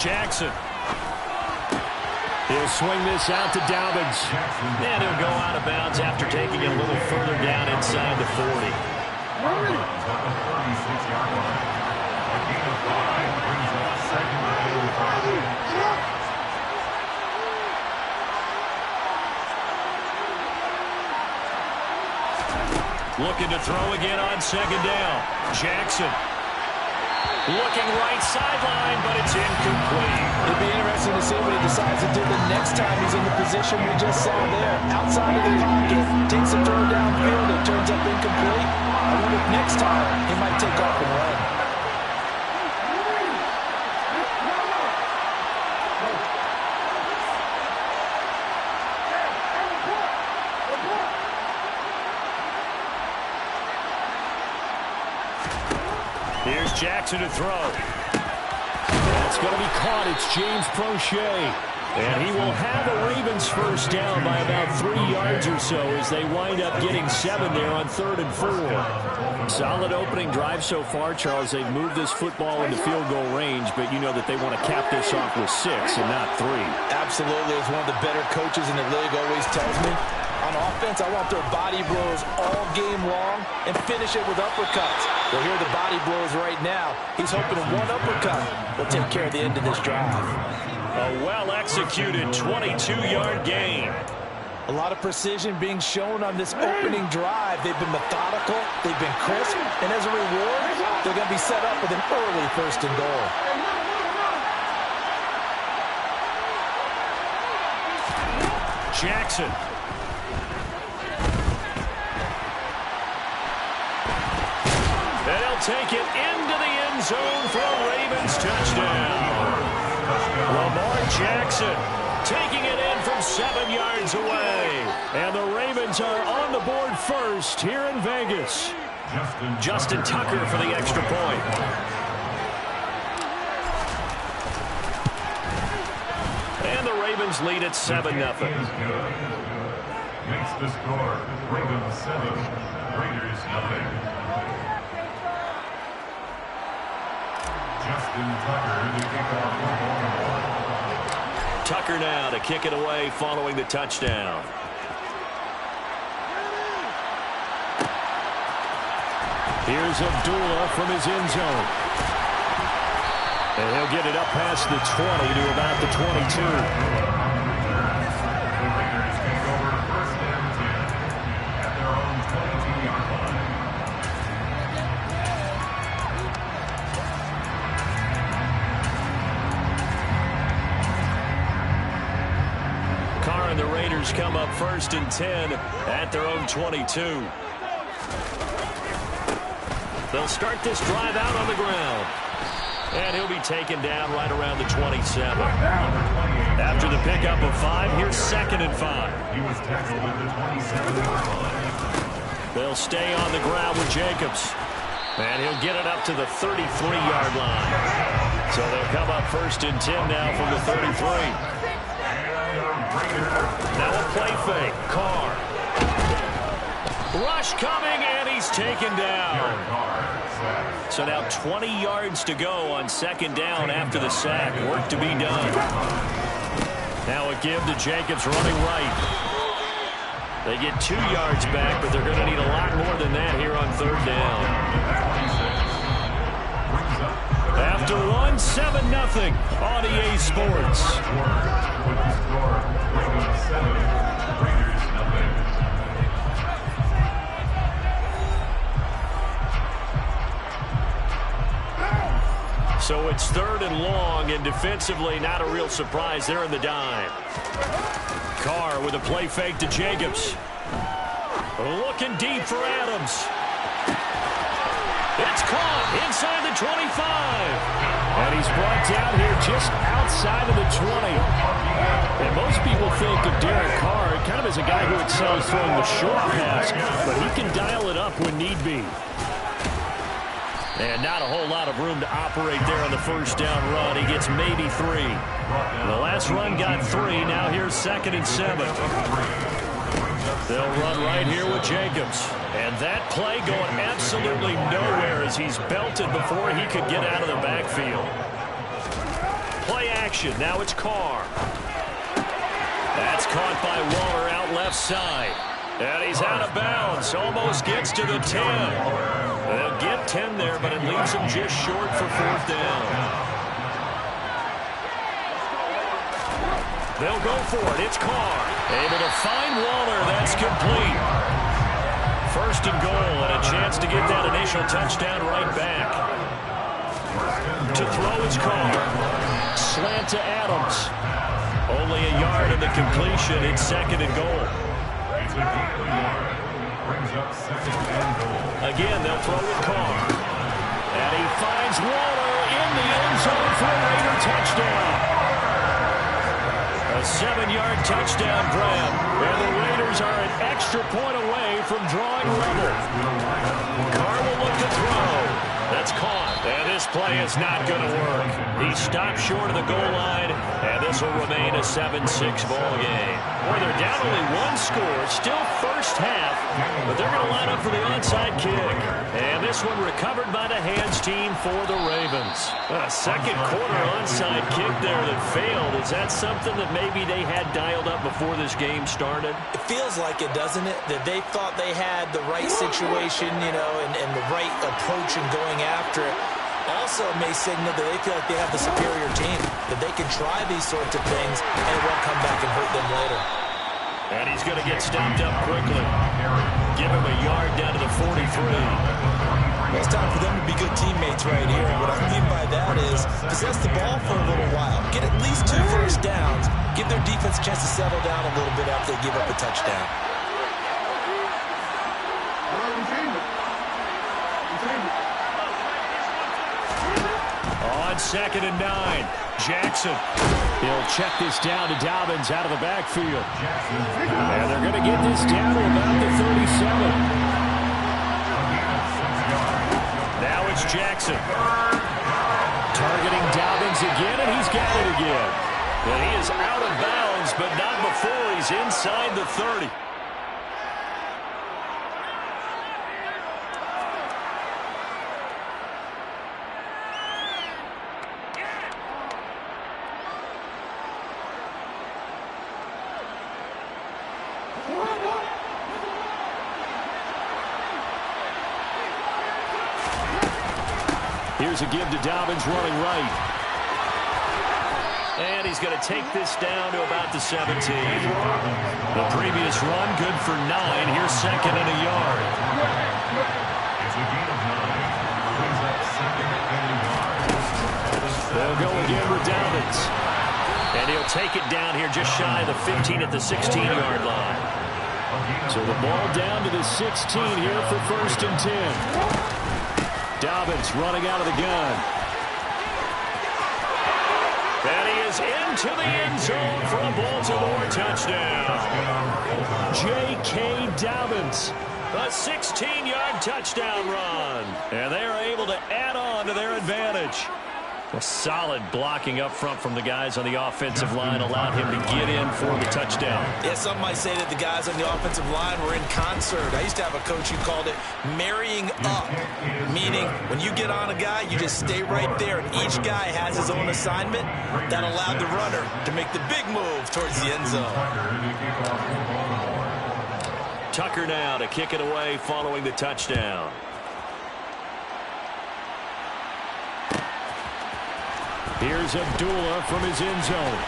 Jackson. He'll swing this out to Dobbins. And he'll go out of bounds after taking it a little further down inside the 40. Looking to throw again on second down. Jackson. Looking right sideline, but it's incomplete. It'd be interesting to see what he decides to do the next time he's in the position we just saw there. Outside of the pocket, takes a throw downfield, it turns up incomplete. I wonder if next time he might take off and run. Here's Jackson to throw. It's going to be caught. It's James Prochet. And he will have a Ravens first down by about 3 yards or so as they wind up getting 7 there on 3rd and 4. Solid opening drive so far, Charles. They've moved this football into field goal range, but you know that they want to cap this off with 6 and not 3. Absolutely. As one of the better coaches in the league always tells me, on offense, I want their body blows all game long and finish it with uppercuts. Well, here are the body blows right now. He's hoping one uppercut will take care of the end of this drive. A well-executed 22-yard gain. A lot of precision being shown on this opening drive. They've been methodical, they've been crisp, and as a reward, they're going to be set up with an early 1st and goal. Jackson. And he'll take it into the end zone for a Ravens touchdown. Lamar Jackson taking it in from 7 yards away. And the Ravens are on the board first here in Vegas. Justin Tucker for the extra point. And the Ravens lead at 7-0. Makes the score Ravens 7, Raiders 0. Justin Tucker to kick off the ball. Tucker now to kick it away following the touchdown. Here's Abdullah from his end zone. And he'll get it up past the 20 to about the 22. The Raiders take over 1st and 10 at their own 22-yard line. Carr and the Raiders come up 1st and 10 at their own 22. They'll start this drive out on the ground. And he'll be taken down right around the 27. After the pickup of 5, here's 2nd and 5. He was tackled at the 27-yard line. They'll stay on the ground with Jacobs. And he'll get it up to the 33-yard line. So they'll come up 1st and 10 now from the 33. Now a play fake. Carr. Rush coming, and he's taken down. So now 20 yards to go on 2nd down after the sack. Work to be done. Now a give to Jacobs running right. They get 2 yards back, but they're going to need a lot more than that here on 3rd down. After 1, 7-0 on EA Sports. With the score, Ravens 7, Raiders 0. So it's 3rd and long, and defensively not a real surprise. They're in the dime. Carr with a play fake to Jacobs. Looking deep for Adams. It's caught inside the 25. And he's brought down here just outside of the 20. And most people think of Derek Carr kind of as a guy who excels throwing the short pass, but he can dial it up when need be. And not a whole lot of room to operate there on the 1st down run. He gets maybe 3. The last run got 3. Now here's 2nd and 7. They'll run right here with Jacobs. And that play going absolutely nowhere as he's belted before he could get out of the backfield. Play action. Now it's Carr. That's caught by Waller out left side. And he's out of bounds. Almost gets to the 10. They'll get 10 there, but it leaves him just short for 4th down. They'll go for it. It's Carr. Able to find Waller. That's complete. First and goal, and a chance to get that initial touchdown right back. To throw his car. Slant to Adams. Only a yard in the completion. It's second and goal. Again, they'll throw with Carr. And he finds Waller in the end zone for a Raider touchdown. A 7-yard touchdown grab. And the Raiders are an extra point away from drawing level. Carr will look to throw. That's caught. And this play is not going to work. He stopped short of the goal line, and this will remain a 7-6 ball game. Boy, they're down only one score, still first half, but they're going to line up for the onside kick. And this one recovered by the hands team for the Ravens. A second quarter onside kick there that failed. Is that something that maybe they had dialed up before this game started? It feels like it, doesn't it? That they thought they had the right situation, you know, and the right approach in going after it. Also may signal that they feel like they have the superior team, that they can try these sorts of things and it won't come back and hurt them later. And he's going to get stopped up quickly. Give him a yard down to the 43. It's time for them to be good teammates right here. And what I mean by that is possess the ball for a little while. Get at least 2 first downs. Give their defense a chance to settle down a little bit after they give up a touchdown. On 2nd and 9, Jackson. He'll check this down to Dobbins out of the backfield. And they're going to get this down to about the 37. Now it's Jackson. Targeting Dobbins again, and he's got it again. And he is out of bounds, but not before he's inside the 30. Here's a give to Dobbins running right. And he's going to take this down to about the 17. The previous run good for 9. Here's second and a yard. They'll go again with Dobbins. And he'll take it down here just shy of the 15 at the 16-yard line. So the ball down to the 16 here for first and 10. Dobbins running out of the gun. And he is into the end zone for a Baltimore touchdown. J.K. Dobbins, a 16-yard touchdown run. And they are able to add on to their advantage. A solid blocking up front from the guys on the offensive line allowed him to get in for the touchdown. Yeah, some might say that the guys on the offensive line were in concert. I used to have a coach who called it marrying up, meaning when you get on a guy, you just stay right there, and each guy has his own assignment. That allowed the runner to make the big move towards the end zone. Tucker now to kick it away following the touchdown. Here's Abdullah from his end zone.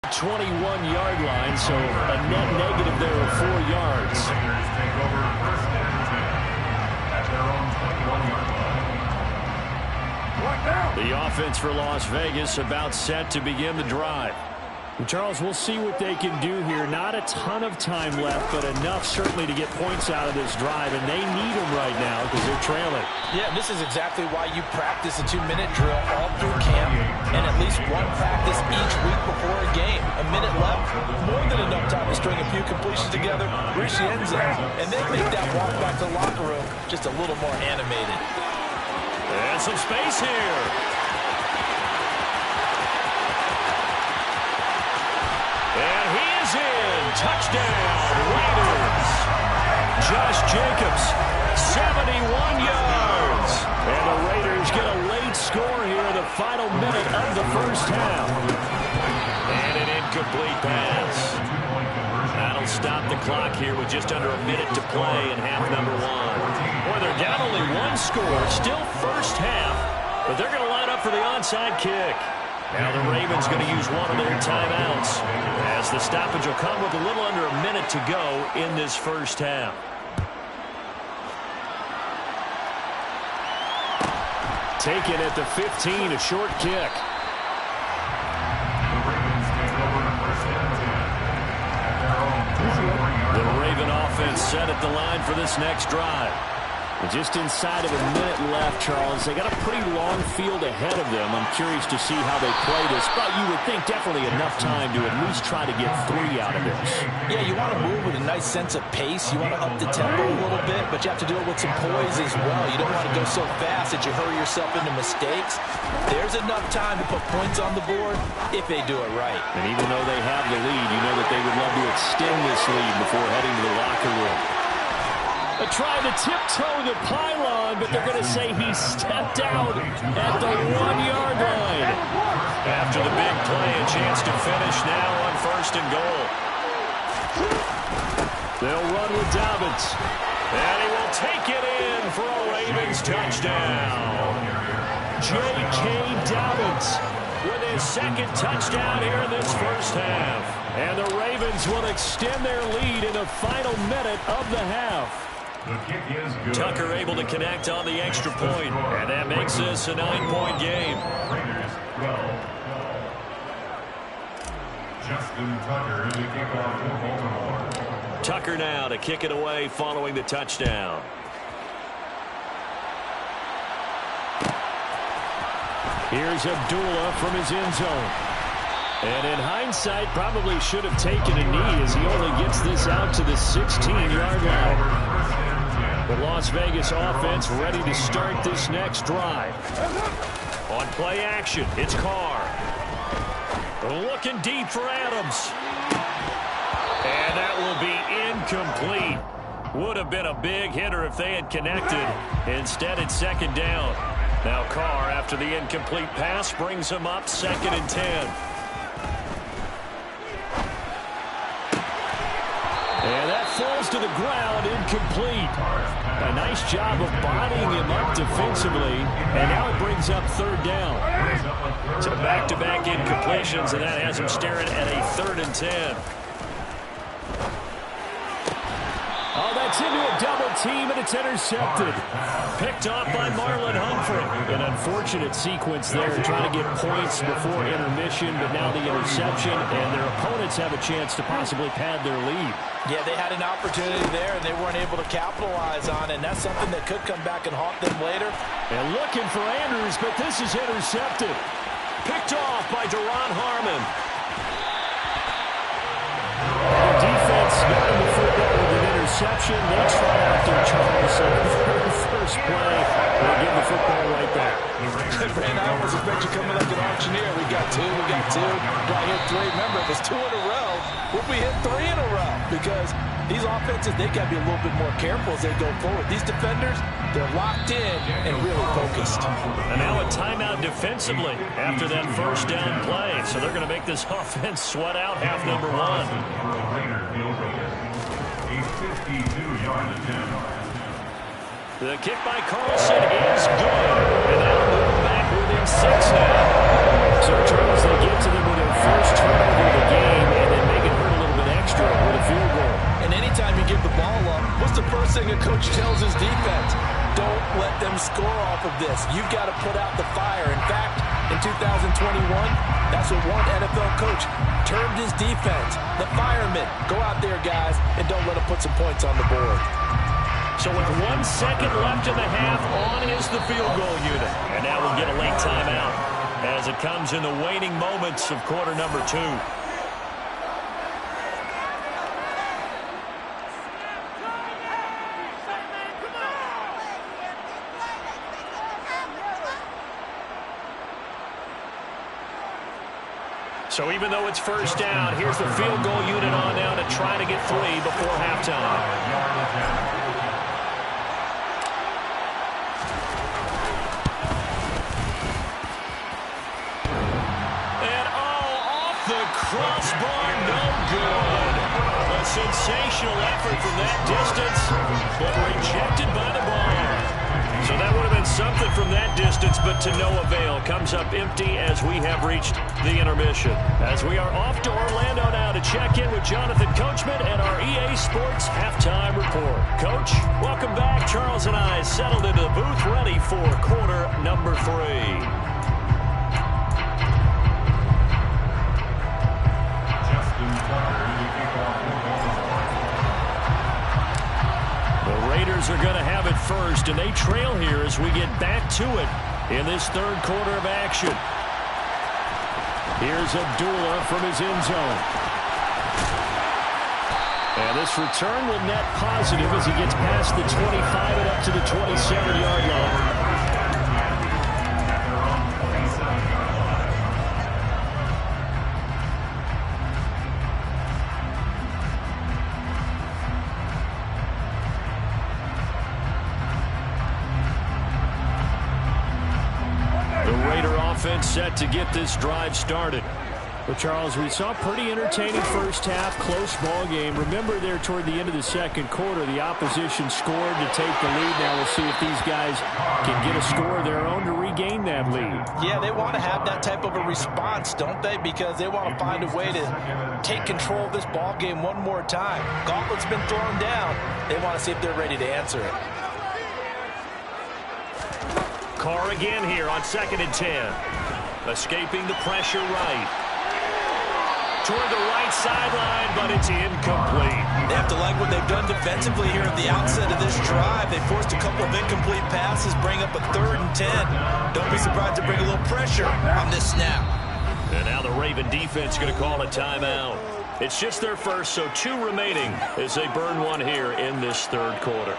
21-yard line, so a net negative there of 4 yards. The offense for Las Vegas about set to begin the drive. And Charles, we'll see what they can do here. Not a ton of time left, but enough certainly to get points out of this drive, and they need them right now because they're trailing. Yeah, this is exactly why you practice a 2-minute drill all through camp and at least one practice each week before a game. A minute left, more than enough time to string a few completions together, reach the end zone, and then make that walk back to the locker room just a little more animated. And some space here. And he is in. Touchdown, Raiders. Josh Jacobs, 71 yards. And the Raiders get a late score here in the final minute of the first half. And an incomplete pass. That'll stop the clock here with just under a minute to play in half number 1. Boy, they're down only 1 score. Still first half, but they're going to line up for the onside kick. Now the Ravens going to use one of their timeouts, as the stoppage will come with a little under a minute to go in this first half. Taken at the 15, a short kick. The Raven offense set at the line for this next drive. Just inside of a minute left, Charles. They got a pretty long field ahead of them. I'm curious to see how they play this, but you would think definitely enough time to at least try to get 3 out of this. Yeah, you want to move with a nice sense of pace. You want to up the tempo a little bit, but you have to do it with some poise as well. You don't want to go so fast that you hurry yourself into mistakes. There's enough time to put points on the board if they do it right. And even though they have the lead, you know that they would love to extend this lead before heading to the locker room. Trying to tiptoe the pylon, but they're going to say he stepped out at the 1-yard line. After the big play, a chance to finish now on 1st and goal. They'll run with Dobbins, and he will take it in for a Ravens touchdown. J.K. Dobbins with his 2nd touchdown here in this first half. And the Ravens will extend their lead in the final minute of the half. Tucker able to connect on the extra point, and that makes this a 9-point game. Justin Tucker to kick off for Baltimore. Tucker now to kick it away following the touchdown. Here's Abdullah from his end zone. And in hindsight, probably should have taken a knee as he only gets this out to the 16-yard line. The Las Vegas offense ready to start this next drive. On play action, it's Carr. Looking deep for Adams. And that will be incomplete. Would have been a big hitter if they had connected. Instead, it's 2nd down. Now Carr, after the incomplete pass, brings him up 2nd and 10. And that falls to the ground, incomplete. A nice job of bodying him up defensively, and now it brings up 3rd down. So back-to-back incompletions, and that has him staring at a 3rd and 10. Oh, that's into a double team, and it's intercepted. Picked off by Marlon Humphrey. An unfortunate sequence there, trying to get points before intermission, but now the interception, and their opponents have a chance to possibly pad their lead. Yeah, they had an opportunity there, and they weren't able to capitalize on it, and that's something that could come back and haunt them later. And looking for Andrews, but this is intercepted. Picked off by Deron Harmon. The defense got him the football with an interception. They try out there, Charles. So first play, they'll give the football right back. Brand, I almost expect you coming like an auctioneer. We got 2, we got 2. Do I hit 3? Remember, if it's 2 in a row, we'll be hit 3 in a row. Because these offenses, they got to be a little bit more careful as they go forward. These defenders, they're locked in and really focused. And now a timeout defensively after that 1st down play. So they're going to make this offense sweat out half number 1. A 52-yard attempt. The kick by Carlson is good. And they'll move back within 6 now. So Charles, they get to them with their first turnover of the game and then make it hurt a little bit extra with a field goal. And anytime you give the ball up, what's the first thing a coach tells his defense? Don't let them score off of this. You've got to put out the fire. In fact, in 2021, that's what one NFL coach termed his defense. The firemen. Go out there, guys, and don't let them put some points on the board. So with 1 second left in the half, on is the field goal unit. And now we'll get a late timeout as it comes in the waning moments of quarter number 2. So even though it's 1st down, here's the field goal unit on now to try to get 3 before halftime. Crossbar, no good. A sensational effort from that distance, but rejected by the ball. So that would have been something from that distance, but to no avail. Comes up empty as we have reached the intermission. As we are off to Orlando now to check in with Jonathan Coachman and our EA Sports Halftime Report. Coach, welcome back. Charles and I settled into the booth, ready for quarter number 3. Raiders are going to have it first, and they trail here as we get back to it in this third quarter of action. Here's Abdullah from his end zone. And this return will net positive as he gets past the 25 and up to the 27-yard line. Set to get this drive started. Well, Charles, we saw a pretty entertaining first half, close ball game. Remember there toward the end of the second quarter, the opposition scored to take the lead. Now we'll see if these guys can get a score of their own to regain that lead. Yeah, they want to have that type of a response, don't they? Because they want to find a way to take control of this ball game one more time. Gauntlet's been thrown down. They want to see if they're ready to answer it. Carr again here on 2nd and 10. Escaping the pressure right. Toward the right sideline, but it's incomplete. They have to like what they've done defensively here at the outset of this drive. They forced a couple of incomplete passes, bring up a 3rd and 10. Don't be surprised to bring a little pressure on this snap. And now the Raven defense going to call a timeout. It's just their first, so 2 remaining as they burn one here in this third quarter.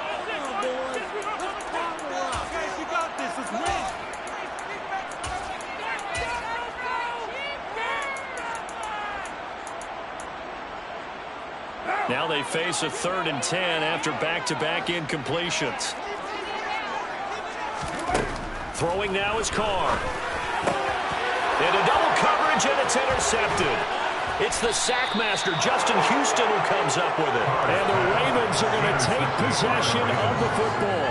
Now they face a 3rd and 10 after back-to-back incompletions. Throwing now is Carr. Into double coverage, and it's intercepted. It's the sackmaster, Justin Houston, who comes up with it. And the Ravens are going to take possession of the football.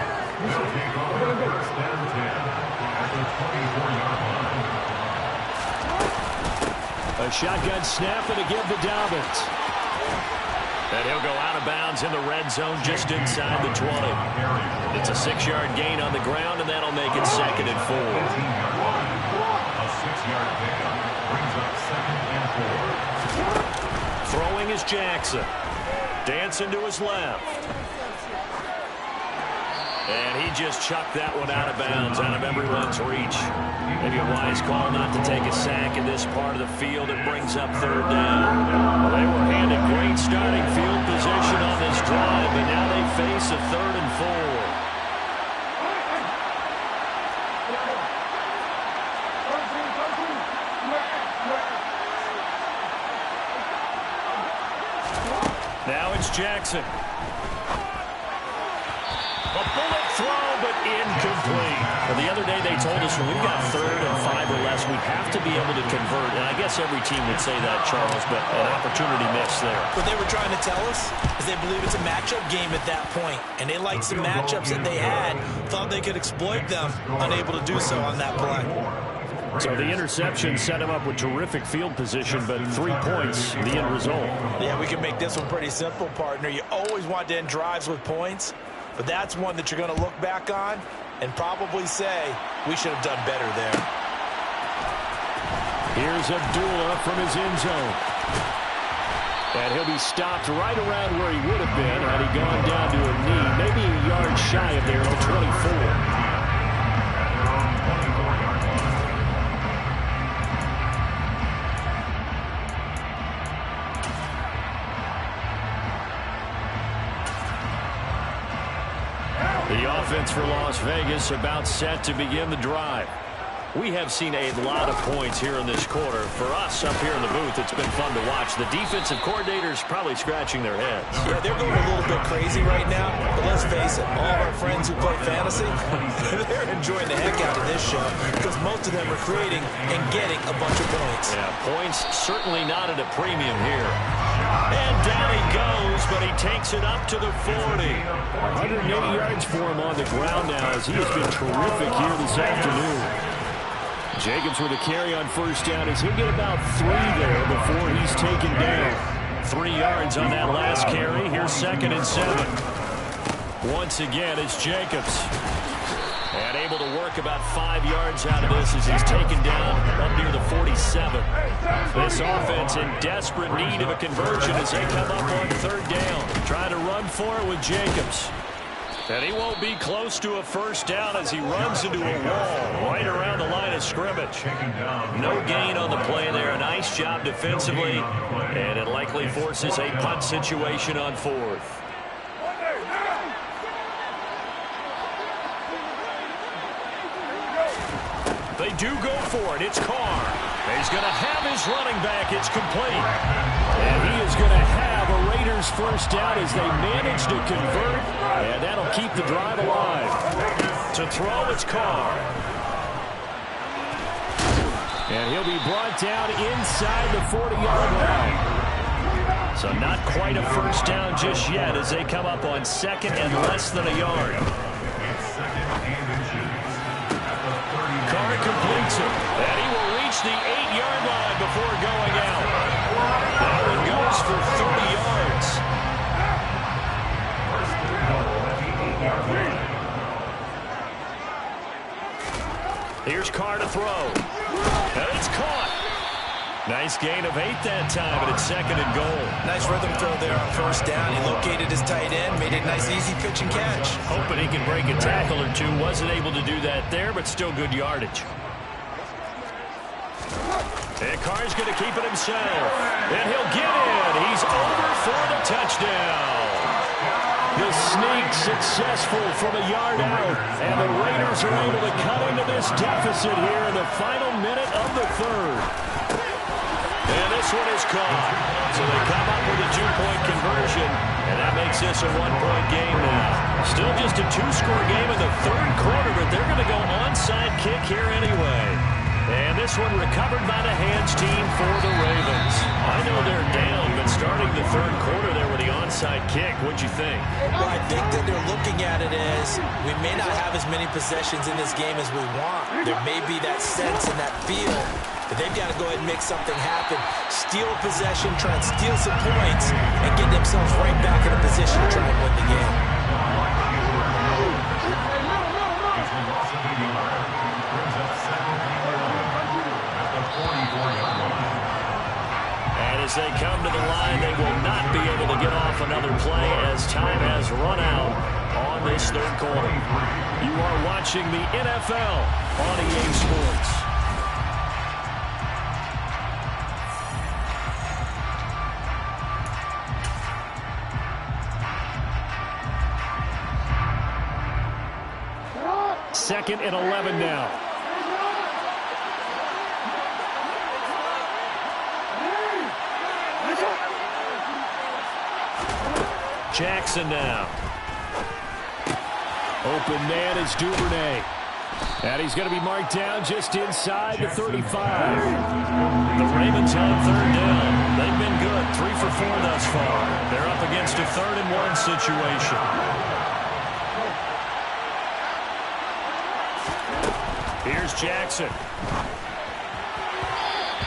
A shotgun snap and a give to Dobbins. And he'll go out of bounds in the red zone just inside the 20. It's a 6-yard gain on the ground, and that'll make it 2nd and 4. A 6-yard pickup brings up 2nd and 4. Throwing is Jackson. Dancing to his left. And he just chucked that one out of bounds, out of everyone's reach. Maybe a wise call not to take a sack in this part of the field. It brings up 3rd down. Well, they were handed great starting field position on this drive, but now they face a 3rd and 4. Now it's Jackson. A bullet throw, but incomplete. Well, the other day they told us when we've got 3rd and 5 or less, we have to be able to convert. And I guess every team would say that, Charles, but an opportunity missed there. What they were trying to tell us is they believe it's a matchup game at that point. And they liked some matchups that they had, thought they could exploit them, unable to do so on that play. So the interception set him up with terrific field position, but 3 points, the end result. Yeah, we can make this one pretty simple, partner. You always want to end drives with points, but that's one that you're going to look back on and probably say, we should have done better there. Here's Abdullah from his end zone. And he'll be stopped right around where he would have been had he gone down to a knee, maybe a yard shy of there at the 24. The offense for Las Vegas about set to begin the drive. We have seen a lot of points here in this quarter. For us up here in the booth, it's been fun to watch. The defensive coordinators probably scratching their heads. Yeah, they're going a little bit crazy right now, but let's face it, all of our friends who play fantasy, they're enjoying the heck out of this show because most of them are creating and getting a bunch of points. Yeah, points certainly not at a premium here. And down he goes, but he takes it up to the 40. 180 yards for him on the ground now as he has been terrific here this afternoon. Jacobs with a carry on first down as he'll get about 3 there before he's taken down. 3 yards on that last carry. Here's 2nd and 7. Once again, it's Jacobs. And able to work about 5 yards out of this as he's taken down up near the 47. This offense in desperate need of a conversion as they come up on 3rd down. Trying to run for it with Jacobs. And he won't be close to a first down as he runs into a wall right around the line of scrimmage. No gain on the play there. A nice job defensively. And it likely forces a punt situation on 4th. They do go for it. It's Carr. He's going to have his running back. It's complete. And he is going to have a Raiders first down as they manage to convert. And that'll keep the drive alive. To throw, it's Carr. And he'll be brought down inside the 40-yard line. So not quite a first down just yet as they come up on 2nd and less than a yard. Carr completes it, and he will reach the 8-yard line before going out. That one goes for 30 yards. Here's Carr to throw, and it's caught. Nice gain of 8 that time, and it's 2nd and goal. Nice rhythm throw there on first down. He located his tight end, made it a nice, easy pitch and catch. Hoping he can break a tackle or two. Wasn't able to do that there, but still good yardage. And Carr's going to keep it himself. And he'll get in. He's over for the touchdown. The sneak successful from a yard out. And the Raiders are able to cut into this deficit here in the final minute of the 3rd. And this one is caught. So they come up with a 2-point conversion, and that makes this a 1-point game now. Still just a 2-score game in the 3rd quarter, but they're going to go onside kick here anyway. And this one recovered by the hands team for the Ravens. I know they're down, but starting the 3rd quarter there with the onside kick, what'd you think? Well, I think that they're looking at it as we may not have as many possessions in this game as we want. There may be that sense and that feel that they've got to go ahead and make something happen. Steal a possession, try and steal some points, and get themselves right back in a position to try and win the game. And as they come to the line, they will not be able to get off another play as time has run out on this 3rd quarter. You are watching the NFL on EA Sports. Second and 11 now. Jackson now. Open man is Duvernay. And he's going to be marked down just inside the 35. The Ravens on 3rd down. They've been good. 3 for 4 thus far. They're up against a 3rd and 1 situation. Here's Jackson.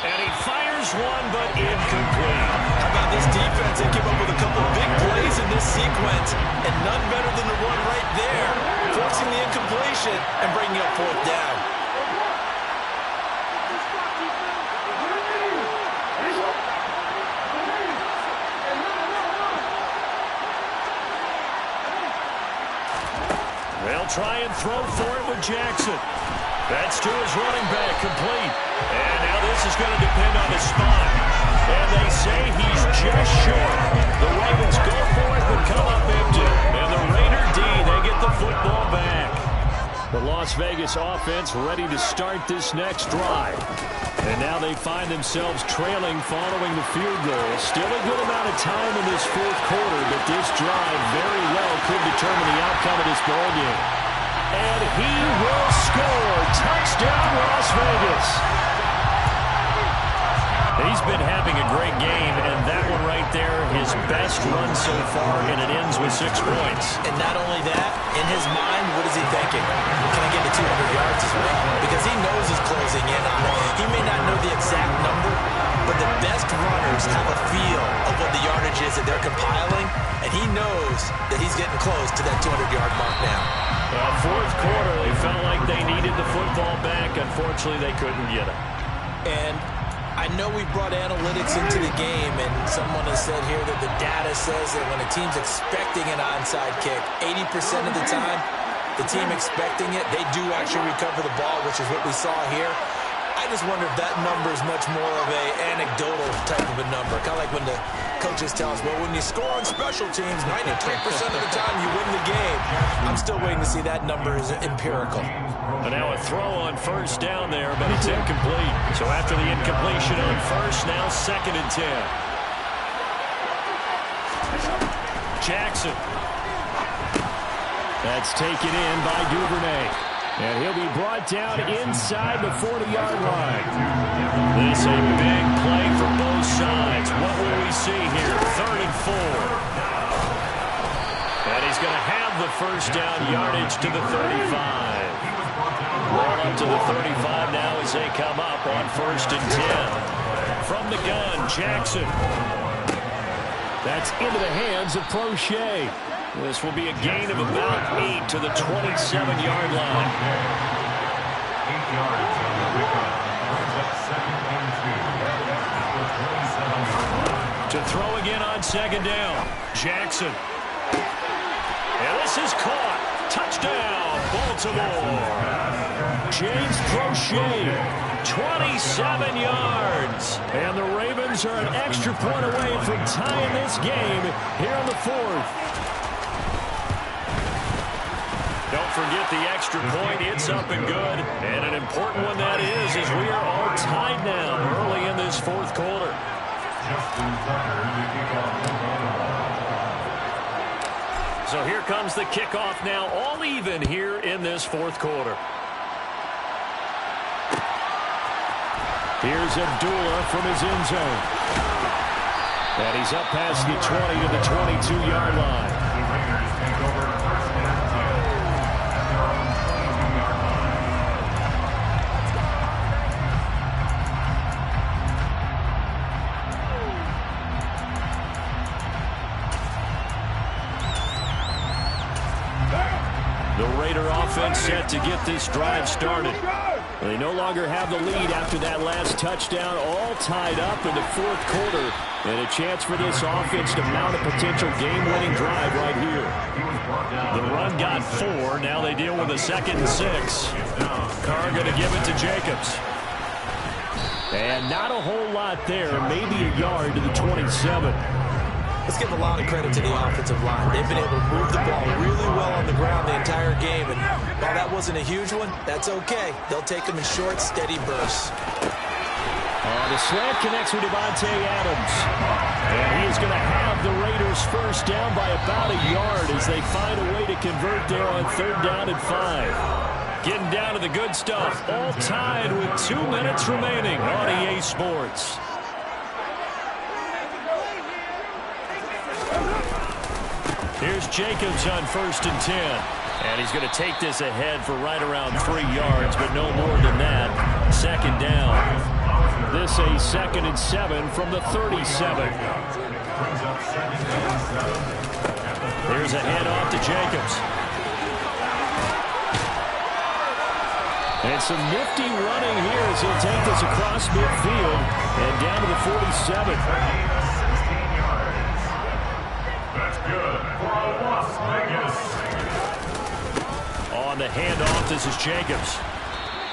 And he fires one, but incomplete. How about this defense? They came up with a couple big plays in this sequence, and none better than the run right there, forcing the incompletion and bringing up 4th down. They'll try and throw for it with Jackson. That's to his running back, complete. And now this is going to depend on the spot. And they say he's just short. The Ravens go for it, but come up empty. And the Raider D, they get the football back. The Las Vegas offense ready to start this next drive. And now they find themselves trailing following the field goal. Still a good amount of time in this 4th quarter, but this drive very well could determine the outcome of this ballgame. And he will score. Touchdown, Las Vegas. He's been having a great game, and that one right there, his best run so far, and it ends with 6 points. And not only that, in his mind, what is he thinking? Can I get to 200 yards as well? Because he knows he's closing in on it. He may not know the exact number, but the best runners have a feel of what the yardage is that they're compiling, and he knows that he's getting close to that 200-yard mark now. Fourth quarter, they felt like they needed the football back. Unfortunately, they couldn't get it. And I know we brought analytics into the game, and someone has said here that the data says that when a team's expecting an onside kick, 80% of the time, the team expecting it, they do actually recover the ball, which is what we saw here. I just wonder if that number is much more of an anecdotal type of a number. Kind of like when the coaches tell us, well, when you score on special teams, 93% of the time you win the game. I'm still waiting to see that number is empirical. And now a throw on first down there, but it's incomplete. So after the incompletion on first, now 2nd and 10. Jackson. That's taken in by Duvernay. And he'll be brought down inside the 40-yard line. This a big play for both sides. What will we see here? 3rd and 4. And he's going to have the first down yardage to the 35. Roll up to the 35 now as they come up on 1st and 10. From the gun, Jackson. That's into the hands of Crochet. This will be a gain of about 8 to the 27-yard line. 8 yards on the pickup. Second and 2. To throw again on 2nd down. Jackson. And this is caught. Touchdown, Baltimore. James Crochet, 27 yards. And the Ravens are an extra point away from tying this game here on the 4th. Don't forget the extra point. It's up and good. And an important one that is, as we are all tied now early in this 4th quarter. So here comes the kickoff now, all even here in this 4th quarter. Here's Abdullah from his end zone. And he's up past the 20 to the 22-yard line. The Raiders take over 1st and 10 at their own 22-yard line. The Raider offense set to get this drive started. They no longer have the lead after that last touchdown, all tied up in the 4th quarter. And a chance for this offense to mount a potential game-winning drive right here. The run got 4. Now they deal with a 2nd and 6. Carr going to give it to Jacobs. And not a whole lot there, maybe a yard to the 27. Let's give a lot of credit to the offensive line. They've been able to move the ball really well on the ground the entire game. And while that wasn't a huge one, that's okay. They'll take them in short, steady bursts. The slant connects with Devontae Adams. And he is going to have the Raiders first down by about a yard as they find a way to convert there on 3rd down and 5. Getting down to the good stuff. All tied with 2 minutes remaining on EA Sports. Here's Jacobs on 1st and 10. And he's going to take this ahead for right around 3 yards, but no more than that. 2nd down. This a 2nd and 7 from the 37. Here's a handoff to Jacobs. And some nifty running here as he'll take this across midfield and down to the 47. That's good for a Las Vegas. On the handoff, this is Jacobs.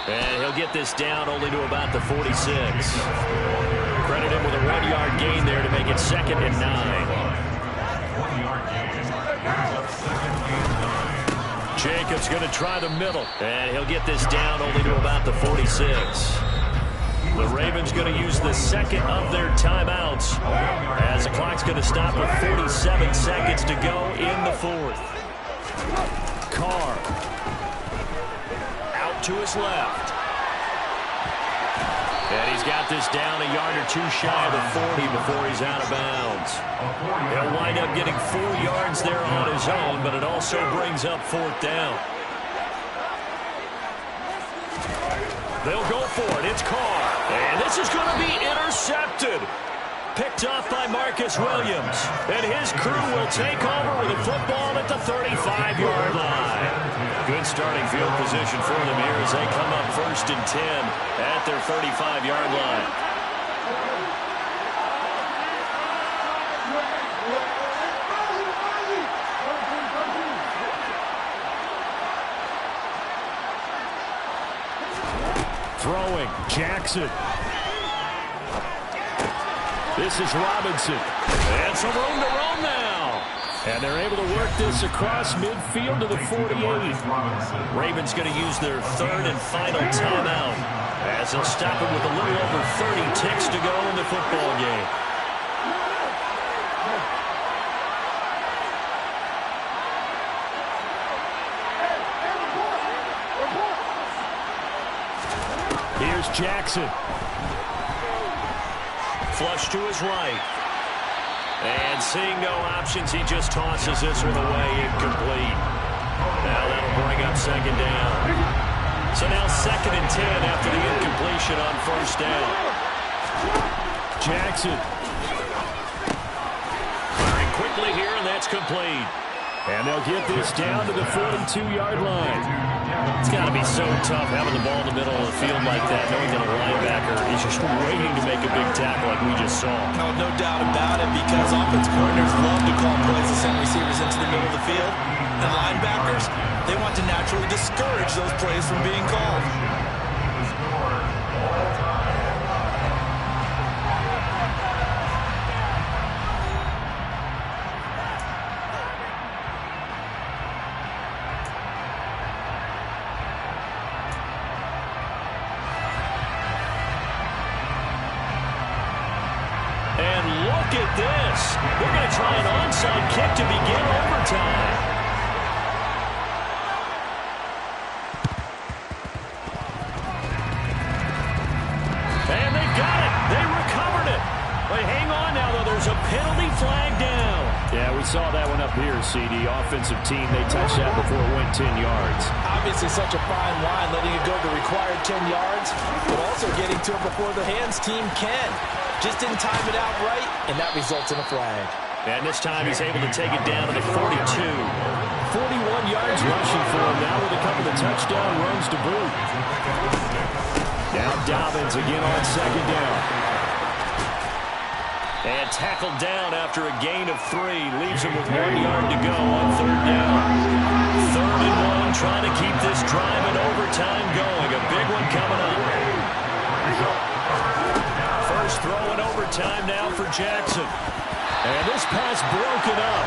And he'll get this down only to about the 46. Credit him with a 1-yard gain there to make it 2nd and 9. 1-yard gain. Brings up 2nd and 9. Jacobs going to try the middle. And he'll get this down only to about the 46. The Ravens going to use the 2nd of their timeouts as the clock's going to stop with 47 seconds to go in the 4th. Carr. To his left. And he's got this down a yard or two shy of the 40 before he's out of bounds. He'll wind up getting 4 yards there on his own, but it also brings up 4th down. They'll go for it. It's Carr. And this is going to be intercepted. Picked off by Marcus Williams. And his crew will take over with the football at the 35-yard line. Good starting field position for them here as they come up 1st and 10 at their 35-yard line. Throwing, Jackson. This is Robinson. And some room to roam now. And they're able to work this across midfield to the 48. Ravens going to use their 3rd and final timeout as they'll stop it with a little over 30 ticks to go in the football game. Here's Jackson. Flush to his right. And seeing no options, he just tosses this one away, incomplete. Now that'll bring up 2nd down. So now 2nd and 10 after the incompletion on 1st down. Jackson. Firing quickly here, and that's complete. And they'll get this down to the 42-yard line. It's got to be so tough having the ball in the middle of the field like that, knowing that a linebacker is just waiting to make a big tackle like we just saw. No doubt about it, because offense coordinators love to call plays to send receivers into the middle of the field. And linebackers, they want to naturally discourage those plays from being called. Look at this. They're going to try an onside kick to begin overtime. And they got it. They recovered it. But hang on now, though. There's a penalty flag down. Yeah, we saw that one up here, CD. Offensive team, they touched that before it went 10 yards. Obviously such a fine line, letting it go the required 10 yards, but also getting to it before the hands team can. Just didn't time it out right, and that results in a flag. And this time he's able to take it down to the 42. 41 yards rushing for him now with a couple of touchdown runs to boot. Now Dobbins again on 2nd down. And tackled down after a gain of 3. Leaves him with 1 yard to go on 3rd down. 3rd and 1, trying to keep this drive in overtime going. A big one coming up. First throw in overtime now for Jackson. And this pass broken up.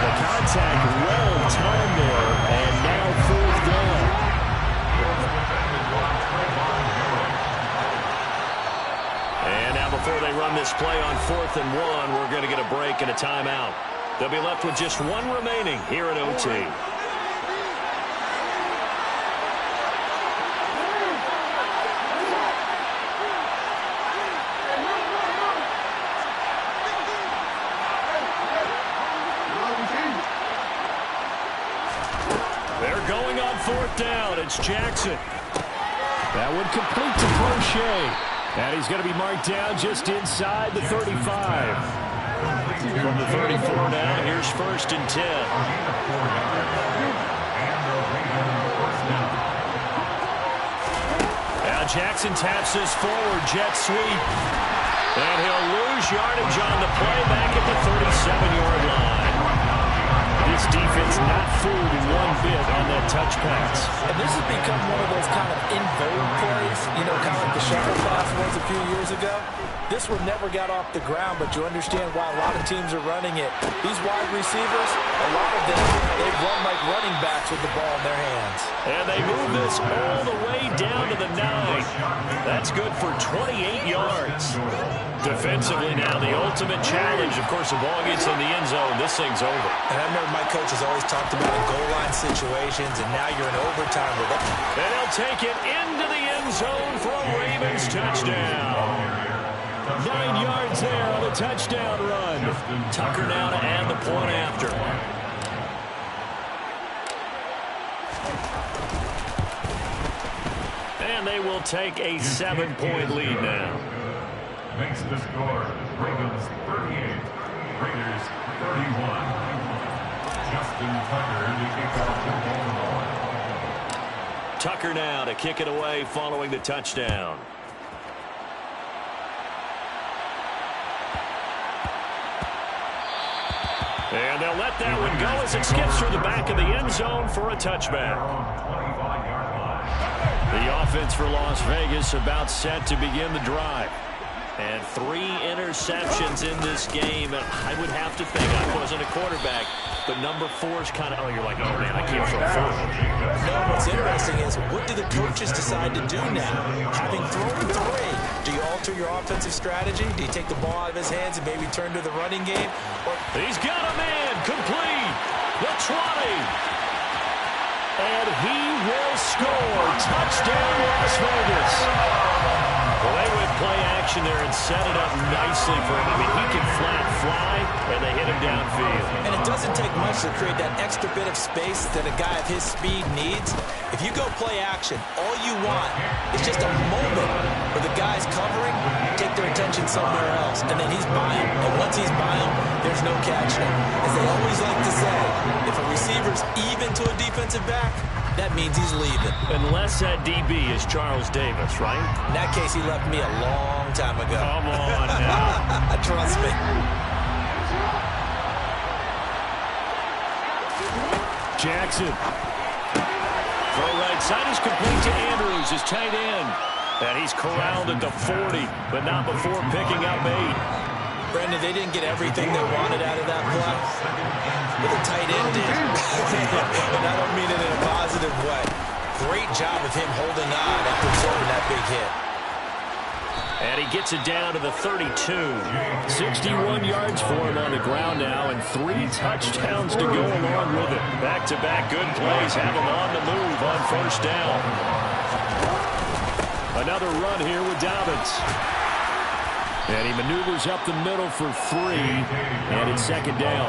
The contact well timed there, and now 4th down. And now before they run this play on 4th and 1, we're going to get a break and a timeout. They'll be left with just 1 remaining here at OT. They're going on 4th down. It's Jackson. That would complete to Crochet. And he's going to be marked down just inside the 35. From the 34 now, here's 1st and 10. Now Jackson taps this forward, jet sweep. And he'll lose yardage on the play back at the 37-yard line. This defense not fooled one bit on that touch pass. And this has become one of those kind of in vogue plays, you know, kind of like the shovel pass was a few years ago. This one never got off the ground, but you understand why a lot of teams are running it. These wide receivers, a lot of them, they run like running backs with the ball in their hands. And they move this all the way down to the 9. That's good for 28 yards. Defensively now, the ultimate challenge. Of course, the ball gets in the end zone. This thing's over. And I remember my coach has always talked about in goal line situations, and now you're in overtime with it. And they'll take it into the end end zone for a Ravens touchdown. 9 yards there on the touchdown run. Tucker now to add the point after. And they will take a 7-point lead now. Makes the score Ravens 38, Raiders 31. Justin Tucker to kick off the ball. Tucker now to kick it away following the touchdown. And they'll let that one go as it skips through the back of the end zone for a touchback. The offense for Las Vegas about set to begin the drive. And 3 interceptions in this game. I would have to think, I wasn't a quarterback, but number 4 is kind of, you're like, oh, man, I can't throw 4. No, what's interesting is, what do the coaches decide to do now? Having thrown 3, do you alter your offensive strategy? Do you take the ball out of his hands and maybe turn to the running game? Or he's got a man complete. The 20. And he will score. Touchdown, Las Vegas. Well, they went play action there and set it up nicely for him. I mean, he can flat fly, and they hit him downfield. And it doesn't take much to create that extra bit of space that a guy of his speed needs. If you go play action, all you want is just a moment where the guy's covering, take their attention somewhere else, and then he's by him. And once he's by him, there's no catching him. As they always like to say, if a receiver's even to a defensive back, that means he's leaving. Unless that DB is Charles Davis, right? In that case, he left me a long time ago. Come on now. Trust me. Jackson. Throw right side is complete to Andrews, his tight end. And he's corralled at the 40, but not before picking up 8. Brandon, they didn't get everything they wanted out of that play, but the tight end did. And I don't mean it in a positive way. Great job of him holding on after absorbing that big hit. And he gets it down to the 32. 61 yards for him on the ground now, and 3 touchdowns to go along with it. Back-to-back good plays have him on the move on first down. Another run here with Dobbins. And he maneuvers up the middle for 3, and it's second down.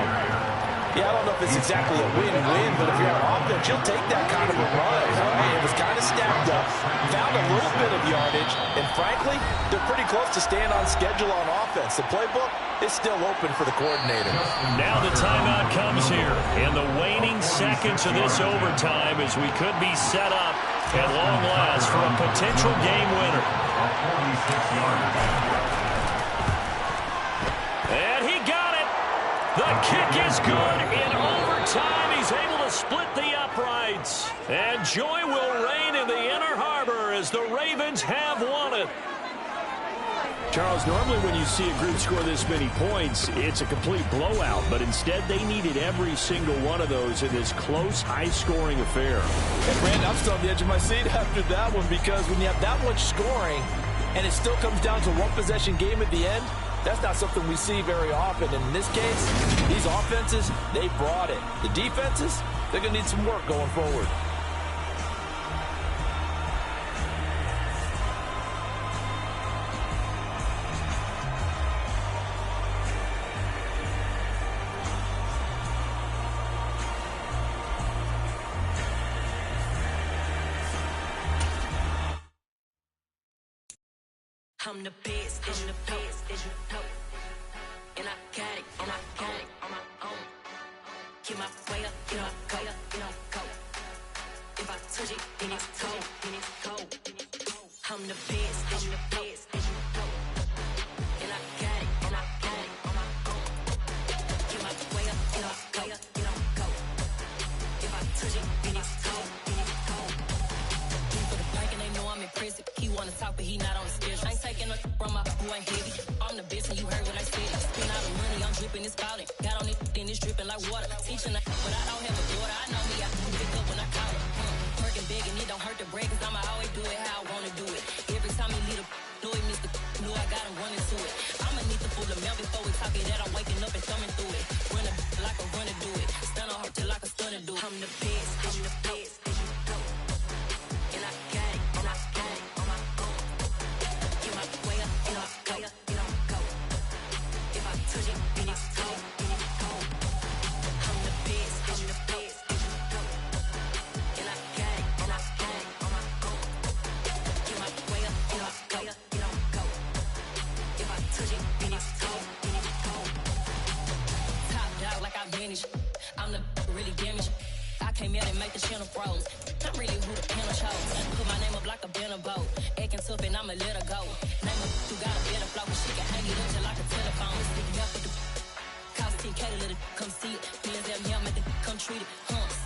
Yeah, I don't know if it's exactly a win-win, but if you're on offense, you'll take that kind of a run. Right? It was kind of stacked up, found a little bit of yardage, and frankly, they're pretty close to staying on schedule on offense. The playbook is still open for the coordinator. Now the timeout comes here, and the waning seconds of this overtime as we could be set up at long last for a potential game winner. And he got it. The kick is good. In overtime, he's able to split the uprights. And joy will reign in the Inner Harbor as the Ravens have won it. Charles, normally when you see a group score this many points, it's a complete blowout. But instead, they needed every single one of those in this close, high-scoring affair. And Brandon, I'm still on the edge of my seat after that one, because when you have that much scoring and it still comes down to one possession game at the end, that's not something we see very often. And in this case, these offenses, they brought it. The defenses, they're going to need some work going forward. I'm the best, I'm the best, and I got it on my own. Get my way up, get my go, go. If I touch it, then it's cold, I'm the best, and I got it on my own. Get my way up, get my go. If I touch it, then it's cold. For the bike and they know I'm impressive. He wanna talk, but he not on the schedule. I ain't taking no from my who ain't heavy. I'm the best and you heard what I said. Spend all the money, I'm dripping, it's falling. Got on it, then it's dripping like water. Teaching but I don't have a daughter. I know me, I can pick up when I call it. Working big and it don't hurt to break, cause I'ma always do it how I wanna do it. Every time he lead a know he missed the know I got him running to it. I'ma need the full of milk before we talk it that I'm waking up and thumbing through it. Run a like a runner do it. Stun on her till like a stunner do it. I'm the best, and I got it on my came out and make the channel froze. I'm really who the panel chose. Put my name up like a banner boat. Acting tough and I'ma let her go. Name her who got a better flow, but she can hang it up just like a telephone. Stick up with the cost 10K to let it come see it. Me and them here make it come treat it.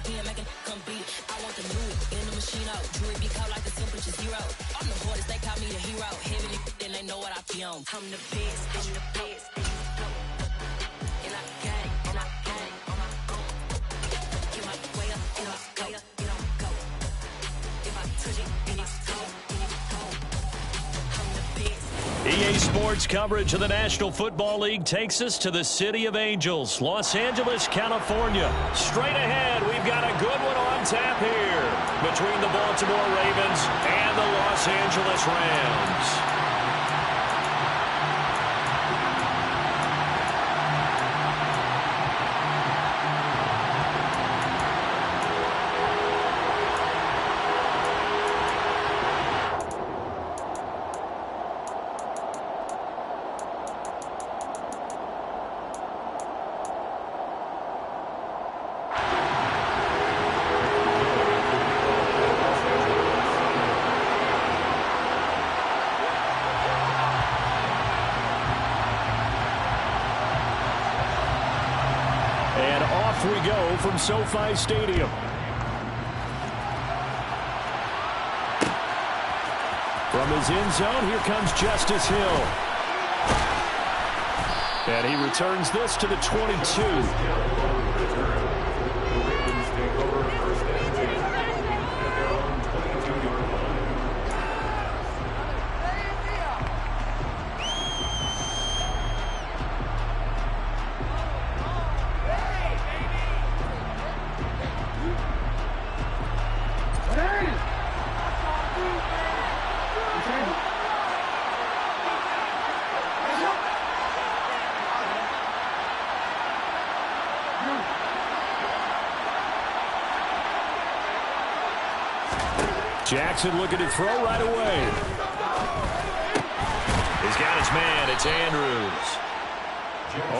Spin make it come beat it. I want the new it in the machine out. Jewelry be called like a temperature zero. I'm the hardest, they call me the hero. Heavenly, then they know what I be on. I'm the best, I'm the best. And I got it, and I got it on my own. Get my way up, and I go, and I go. If I touch it, then it's cold, then it's cold. I'm the best. EA Sports coverage of the National Football League takes us to the City of Angels, Los Angeles, California. Straight ahead, we've got a good one on tap here between the Baltimore Ravens and the Los Angeles Rams. We go from SoFi Stadium. From his end zone, here comes Justice Hill. And he returns this to the 22. Jackson looking to throw right away. He's got his man. It's Andrews.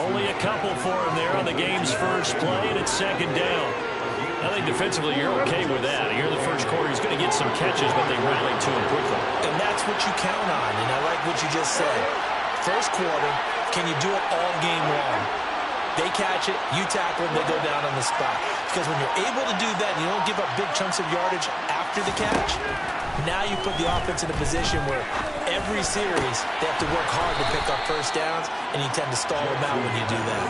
Only a couple for him there on the game's first play, and it's second down. I think defensively you're okay with that. Here in the first quarter, he's going to get some catches, but they rallied to him quickly. And that's what you count on, and I like what you just said. First quarter, can you do it all game long? They catch it, you tackle them, they go down on the spot. Because when you're able to do that and you don't give up big chunks of yardage after the catch, now you put the offense in a position where every series they have to work hard to pick up first downs, and you tend to stall them out when you do that.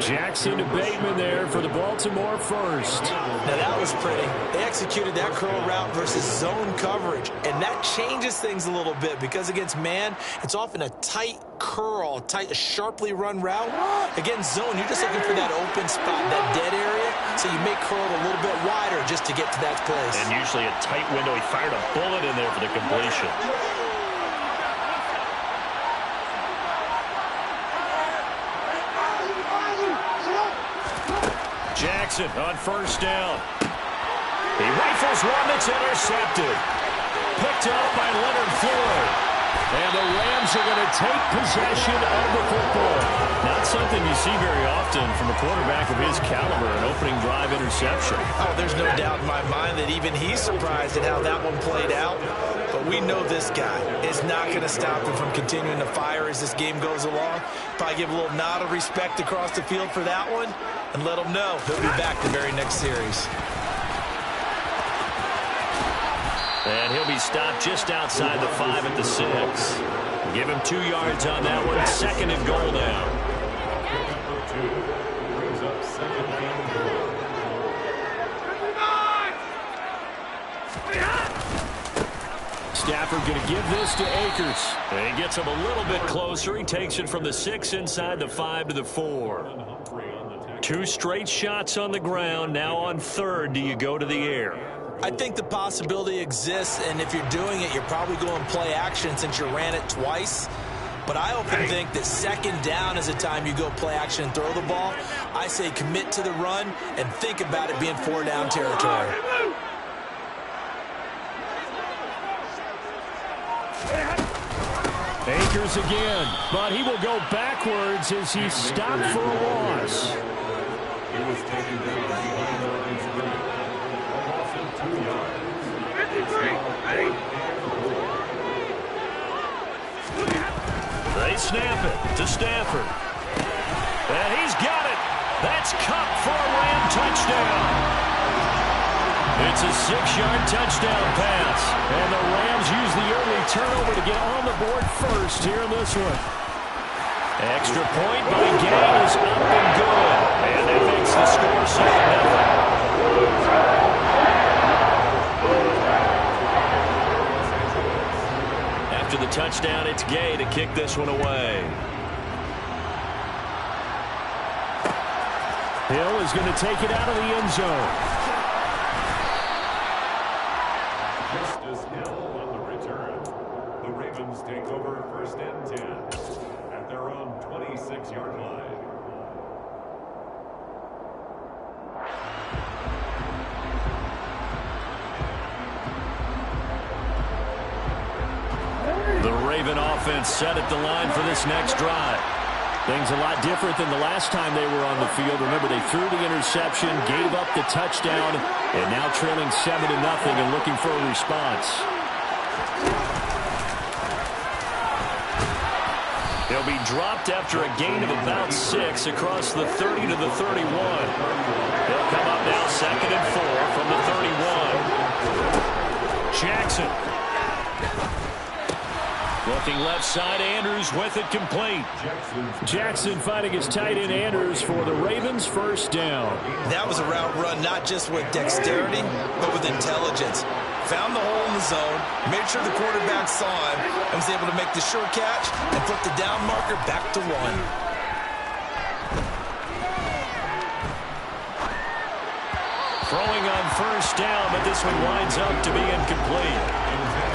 Jackson to Bateman there for the Baltimore first. Now that was pretty. They executed that curl route versus zone coverage, and that changes things a little bit because against man, it's often a tight curl, sharply run route. Against zone, you're just looking for that open spot, that dead area, so you make curl a little bit wider just to get to that place. And usually a tight window. He fired a bullet in there for the completion. Jackson on first down. He rifles one that's intercepted. Picked up by Leonard Floyd. And the Rams are going to take possession of the football. Not something you see very often from a quarterback of his caliber, an opening drive interception. Oh, there's no doubt in my mind that even he's surprised at how that one played out. But we know this guy is not going to stop him from continuing to fire as this game goes along. Probably give a little nod of respect across the field for that one and let him know he'll be back the very next series. And he'll be stopped just outside the 5 at the 6. Give him 2 yards on that one. Second and goal now. Stafford going to give this to Akers. And he gets him a little bit closer. He takes it from the 6 inside the 5 to the 4. 2 straight shots on the ground. Now on third, do you go to the air? I think the possibility exists, and if you're doing it, you're probably going play action since you ran it twice. But I often think that second down is the time you go play action and throw the ball. I say commit to the run and think about it being 4-down territory. Akers again, but he will go backwards as he's stopped for a loss. He was taken down. to Stafford. And he's got it. That's Cup for a Ram touchdown. It's a 6-yard touchdown pass. And the Rams use the early turnover to get on the board first here in this one. Extra point by Gay is up and good. And that makes the score 7-0. After the touchdown, it's Gay to kick this one away. Hill is going to take it out of the end zone. Justice Hill on the return. The Ravens take over 1st and 10 at their own 26-yard line. The Raven offense set at the line for this next drive. Things a lot different than the last time they were on the field. Remember, they threw the interception, gave up the touchdown, and now trailing 7-0 and looking for a response. They'll be dropped after a gain of about 6 across the 30 to the 31. They'll come up now 2nd and 4 from the 31. Jackson. Looking left side, Andrews with it complete. Jackson finding his tight end Andrews for the Ravens' first down. That was a route run not just with dexterity, but with intelligence. Found the hole in the zone, made sure the quarterback saw him, and was able to make the sure catch and flip the down marker back to 1. Throwing on first down, but this one winds up to be incomplete.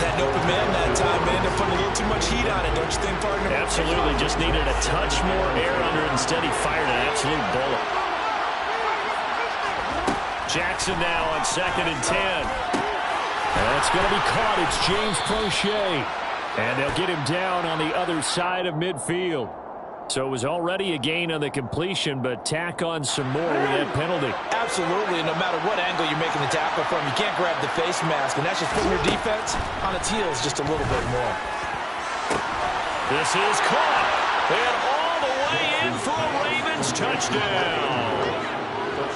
That open man that time, man, they're putting a little too much heat on it, don't you think, partner? Absolutely, just needed a touch more air under it. Instead, he fired an absolute bullet. Jackson now on 2nd and 10. That's going to be caught. It's James Prochet. And they'll get him down on the other side of midfield. So it was already a gain on the completion, but tack on some more with that penalty. Absolutely, no matter what angle you're making the tackle from, you can't grab the face mask, and that's just putting your defense on its heels just a little bit more. This is caught, and all the way in for a Ravens touchdown.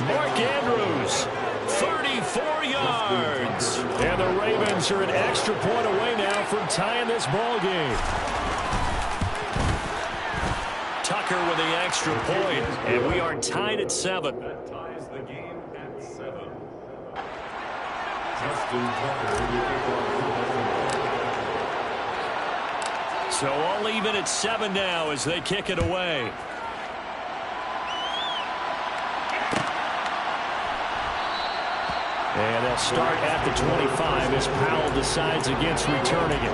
Mark Andrews, 34 yards. And the Ravens are an extra point away now from tying this ball game. Tucker with the extra point, and we are tied at 7. That ties the game at 7. Justin Tucker will kick off. So all even at 7 now as they kick it away. And they'll start at the 25 as Powell decides against returning it.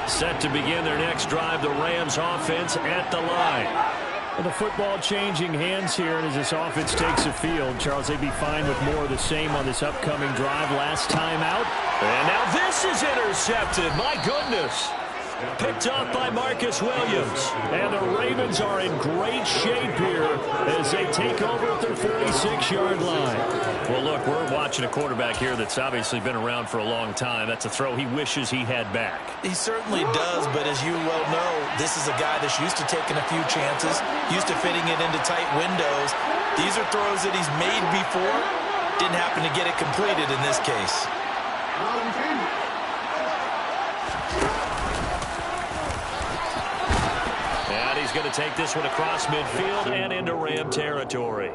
Set to begin their next drive, the Rams offense at the line. And the football changing hands here, and as this offense takes the field, Charles, they'd be fine with more of the same on this upcoming drive. Last time out. And now this is intercepted. My goodness. Picked off by Marcus Williams. And the Ravens are in great shape here as they take over at their 46-yard line. Well, look, we're watching a quarterback here that's obviously been around for a long time. That's a throw he wishes he had back. He certainly does, but as you well know, this is a guy that's used to taking a few chances, used to fitting it into tight windows. These are throws that he's made before. Didn't happen to get it completed in this case. And he's going to take this one across midfield and into Ram territory.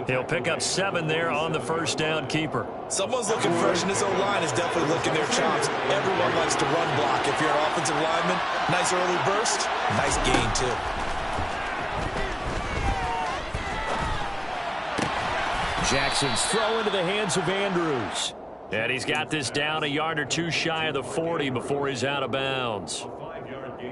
He'll pick up 7 there on the first down keeper. Someone's looking fresh, and this O-line is definitely licking their chops. Everyone likes to run block. If you're an offensive lineman, nice early burst, nice gain too. Jackson's throw into the hands of Andrews. And he's got this down a yard or two shy of the 40 before he's out of bounds.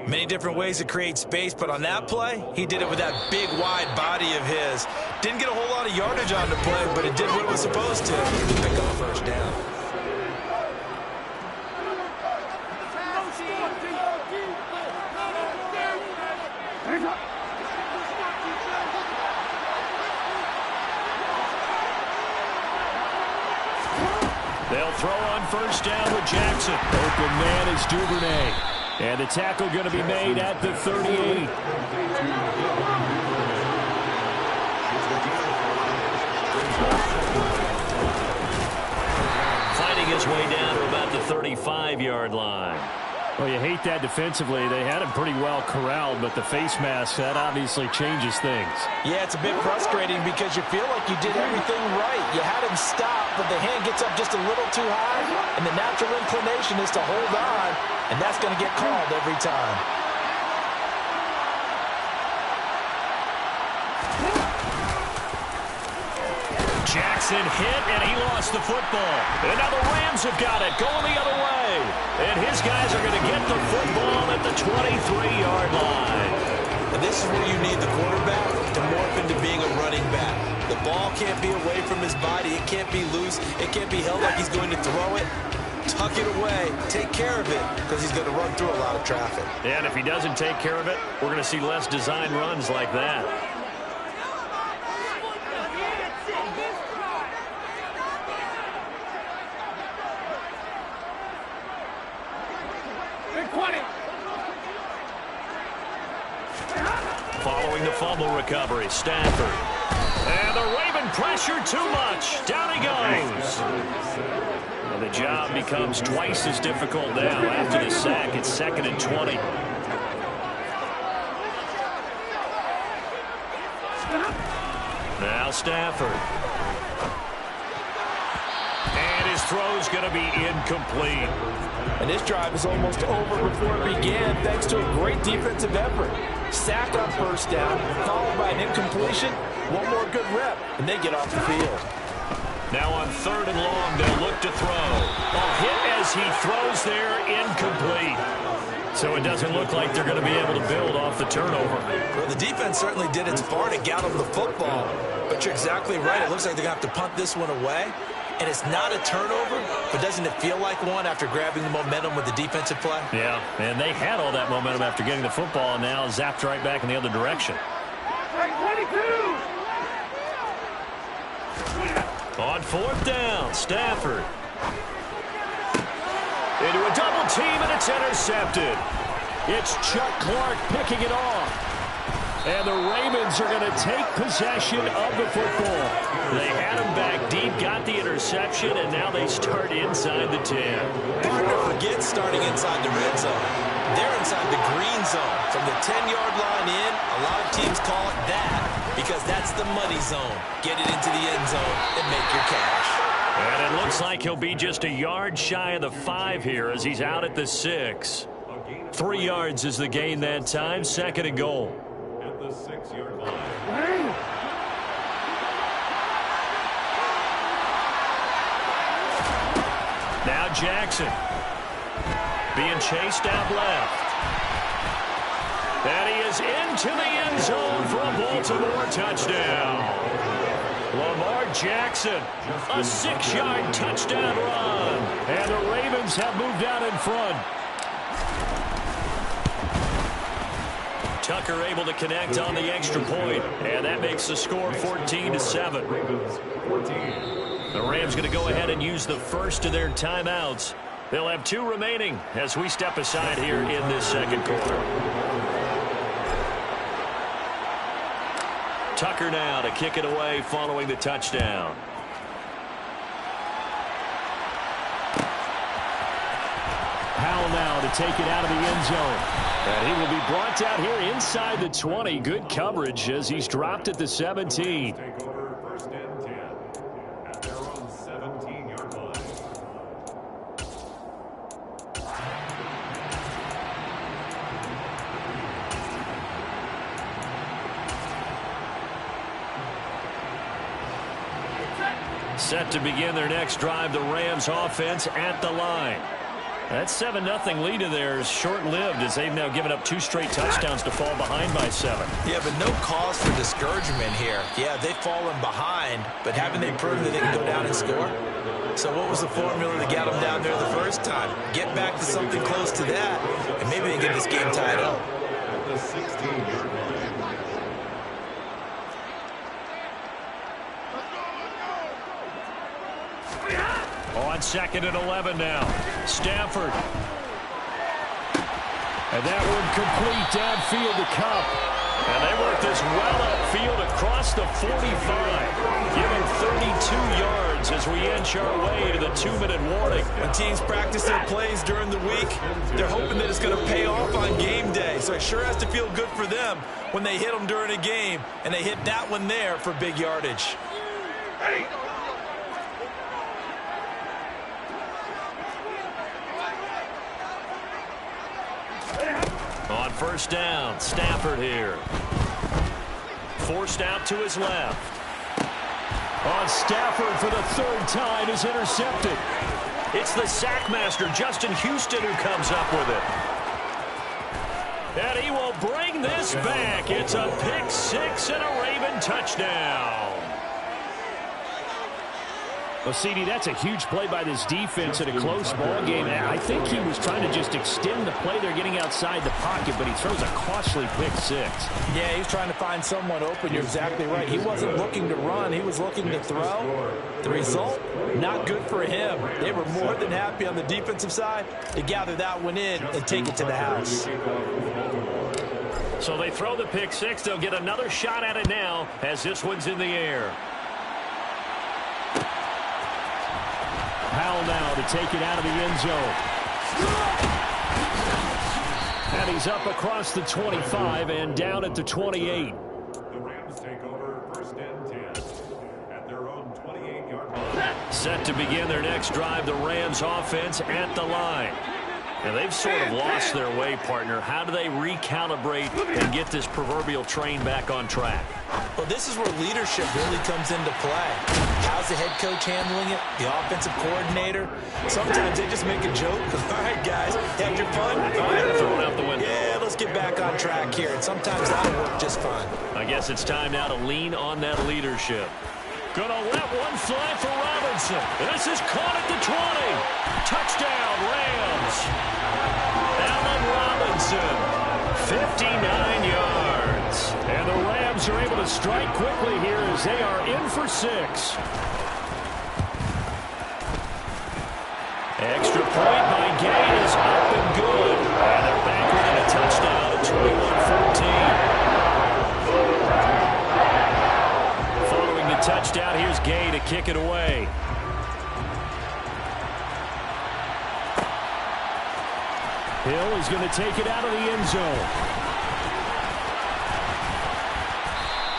Many different ways to create space, but on that play, he did it with that big, wide body of his. Didn't get a whole lot of yardage on the play, but it did what it was supposed to. Pick up a first down. They'll throw on first down with Jackson. Open man is Duvernay. And the tackle going to be made at the 38. Fighting his way down to about the 35-yard line. Well, you hate that defensively. They had him pretty well corralled, but the face mask, that obviously changes things. Yeah, it's a bit frustrating because you feel like you did everything right. You had him stop, but the hand gets up just a little too high, and the natural inclination is to hold on, and that's going to get called every time. Jackson hit, and he lost the football. And now the Rams have got it, going the other way. And his guys are going to get the football at the 23-yard line. And this is where you need the quarterback to morph into being a running back. The ball can't be away from his body. It can't be loose. It can't be held like he's going to throw it. Tuck it away. Take care of it because he's going to run through a lot of traffic. And if he doesn't take care of it, we're going to see less design runs like that. Following the fumble recovery, Stafford. And the Raven pressure too much. Down he goes. And the job becomes twice as difficult now after the sack. It's 2nd and 20. Now Stafford. And his throw's going to be incomplete. And this drive is almost over before it began thanks to a great defensive effort. Sack on first down, followed by an incompletion. One more good rep, and they get off the field. Now on 3rd and long, they'll look to throw. A hit as he throws there, incomplete. So it doesn't look like they're going to be able to build off the turnover. Well, the defense certainly did its part to get them the football. But you're exactly right. It looks like they're going to have to punt this one away. And it's not a turnover, but doesn't it feel like one after grabbing the momentum with the defensive play? Yeah, and they had all that momentum after getting the football, and now zapped right back in the other direction. 22! On 4th down, Stafford. Into a double team, and it's intercepted. It's Chuck Clark picking it off. And the Ravens are going to take possession of the football. They had him back deep, got the interception, and now they start inside the 10. Hard to forget starting inside the red zone. They're inside the green zone. From the 10-yard line in, a lot of teams call it that because that's the money zone. Get it into the end zone and make your cash. And it looks like he'll be just a yard shy of the 5 here as he's out at the 6. 3 yards is the gain that time, 2nd and goal. At the 6-yard line. Now Jackson being chased out left. And he is into the end zone for a Baltimore touchdown. Lamar Jackson, a 6-yard touchdown run. And the Ravens have moved out in front. Tucker able to connect on the extra point, and that makes the score 14-7. The Rams going to go ahead and use the first of their timeouts. They'll have 2 remaining as we step aside here in this second quarter. Tucker now to kick it away following the touchdown. Powell now to take it out of the end zone. And he will be brought down here inside the 20. Good coverage as he's dropped at the 17. Take over 1st and 10 at their own 17-yard line. Set to begin their next drive, the Rams offense at the line. That 7-0 lead of theirs short-lived as they've now given up 2 straight touchdowns to fall behind by 7. Yeah, but no cause for discouragement here. Yeah, they've fallen behind, but haven't they proven that they can go down and score? So what was the formula that got them down there the first time? Get back to something close to that, and maybe they get this game tied up. At the 16-yard line. On 2nd and 11 now. Stafford. And that one complete downfield to Cup. And they work this well upfield across the 45. Give him 32 yards as we inch our way to the 2-minute warning. When teams practice their plays during the week, they're hoping that it's going to pay off on game day. So it sure has to feel good for them when they hit them during a game. And they hit that one there for big yardage. Hey. On 1st down, Stafford here. Forced out to his left. On Stafford for the 3rd time is intercepted. It's the sackmaster, Justin Houston, who comes up with it. And he will bring this back. It's a pick 6 and a Raven touchdown. Well, CD, that's a huge play by this defense in a close ball game. I think he was trying to just extend the play. They're getting outside the pocket, but he throws a costly pick 6. Yeah, he's trying to find someone open. You're exactly right. He wasn't looking to run. He was looking to throw. The result, not good for him. They were more than happy on the defensive side to gather that one in and take it to the house. So they throw the pick 6. They'll get another shot at it now as this one's in the air. Powell now to take it out of the end zone. And he's up across the 25 and down at the 28. The Rams take over 1st and 10 at their own 28-yard line. Set to begin their next drive, the Rams offense at the line. And they've sort of lost their way, partner. How do they recalibrate and get this proverbial train back on track? Well, this is where leadership really comes into play. How's the head coach handling it? The offensive coordinator? Sometimes they just make a joke. All right, guys, had your fun? All right, throw it out the window. Yeah, let's get back on track here. And sometimes that'll work just fine. I guess it's time now to lean on that leadership. Gonna let one fly for Robinson. This is caught at the 20. Touchdown, Rams. Allen Robinson, 59 yards. And the Rams are able to strike quickly here as they are in for 6. Extra point by Gay is up and good. And they're back within a touchdown at 21-14. Following the touchdown, here's Gay to kick it away. Hill is going to take it out of the end zone.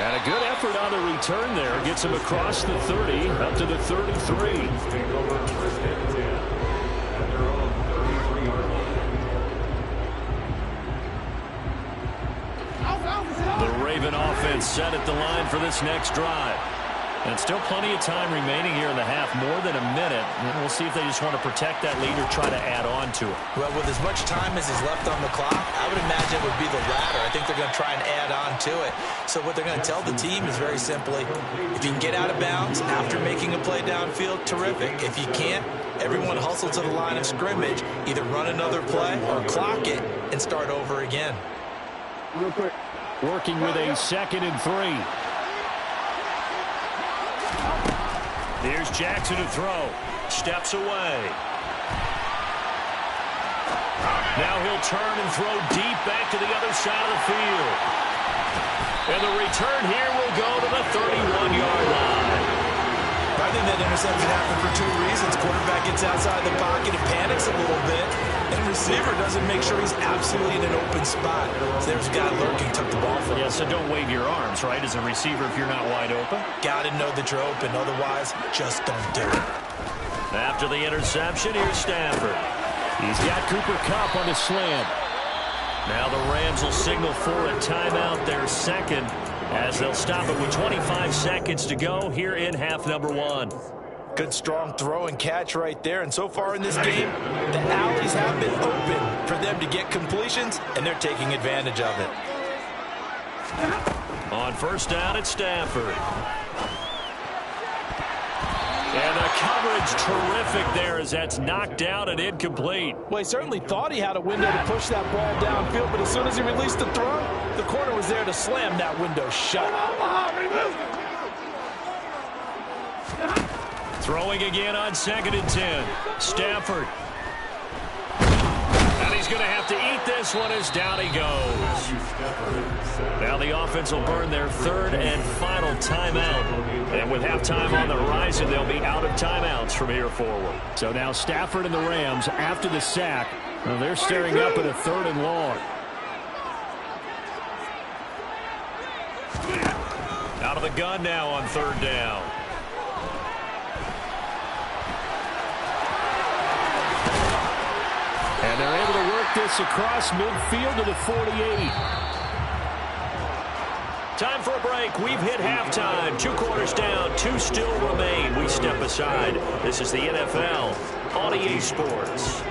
And a good effort on the return there. Gets him across the 30, up to the 33. Take over 1st and 10 at their own 33-yard line. The Raven offense set at the line for this next drive. And still plenty of time remaining here in the half, more than a minute. And we'll see if they just want to protect that lead or try to add on to it. Well, with as much time as is left on the clock, I would imagine it would be the latter. I think they're going to try and add on to it. So what they're going to tell the team is very simply, if you can get out of bounds after making a play downfield, terrific. If you can't, everyone hustle to the line of scrimmage, either run another play or clock it and start over again. Real quick. Working with a 2nd and 3. Here's Jackson to throw. Steps away. Now he'll turn and throw deep back to the other side of the field. And the return here will go to the 31-yard line. I think that interception happened for 2 reasons. Quarterback gets outside the pocket and panics a little bit. And receiver doesn't make sure he's absolutely in an open spot. So there's a guy lurking, took the ball from him. Yeah, so don't wave your arms, right, as a receiver if you're not wide open. Got to know that you're open. Otherwise, just don't do it. After the interception, here's Stafford. He's got Cooper Kupp on a slant. Now the Rams will signal for a timeout, their second, as they'll stop it with 25 seconds to go here in half number 1. Good strong throw and catch right there. And so far in this game, the alleys have been open for them to get completions, and they're taking advantage of it. On 1st down, it's Stafford. And the coverage terrific there as that's knocked down and incomplete. Well, he certainly thought he had a window to push that ball downfield, but as soon as he released the throw, the corner was there to slam that window shut. Throwing again on 2nd and 10. Stafford. And he's going to have to eat this one as down he goes. Now the offense will burn their 3rd and final timeout. And with halftime on the horizon, they'll be out of timeouts from here forward. So now Stafford and the Rams, after the sack, well, they're staring up at a 3rd and long. Out of the gun now on 3rd down. And they're able to work this across midfield to the 48. Time for a break. We've hit halftime. 2 quarters down. 2 still remain. We step aside. This is the NFL on EA Sports.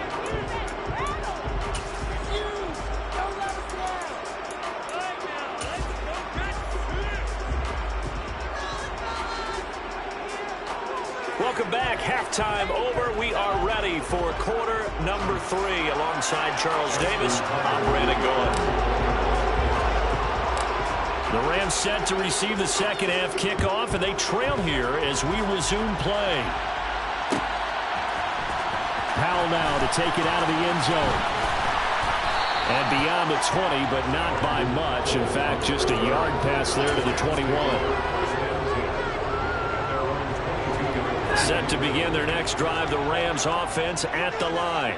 Welcome back. Halftime over. We are ready for quarter number 3. Alongside Charles Davis, I'm Brandon Gould. The Rams set to receive the second half kickoff, and they trail here as we resume play. Powell now to take it out of the end zone. And beyond the 20, but not by much. In fact, just a yard pass there to the 21. Set to begin their next drive, the Rams offense at the line.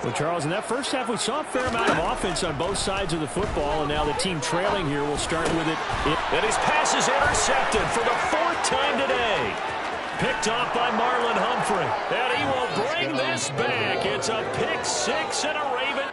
Well, Charles, in that first half, we saw a fair amount of offense on both sides of the football, and now the team trailing here will start with it. And his pass is intercepted for the 4th time today. Picked off by Marlon Humphrey. And he will bring this back. It's a pick 6 and a Raven.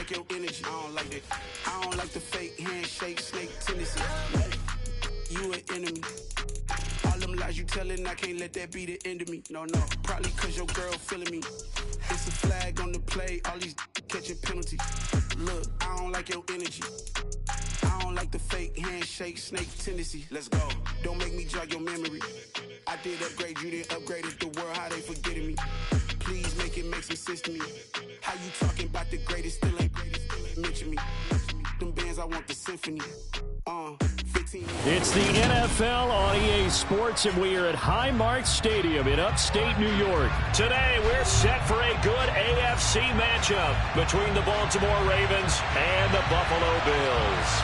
Your energy, I don't like that. I don't like the fake handshake, snake tendency. You an enemy. All them lies you telling, I can't let that be the end of me. No, probably cause your girl feeling me. It's a flag on the play, all these catching penalties. Look, I don't like your energy. I don't like the fake handshake, snake tendency. Let's go. Don't make me jog your memory. I did upgrade, you didn't upgrade it. The world, how they forgetting me. Please make it make some sense to me. How you talking about the greatest, still ain't greatest, still ain't mention me. Them bands, I want the symphony. 15. It's the NFL on EA Sports, and we are at Highmark Stadium in upstate New York. Today, we're set for a good AFC matchup between the Baltimore Ravens and the Buffalo Bills.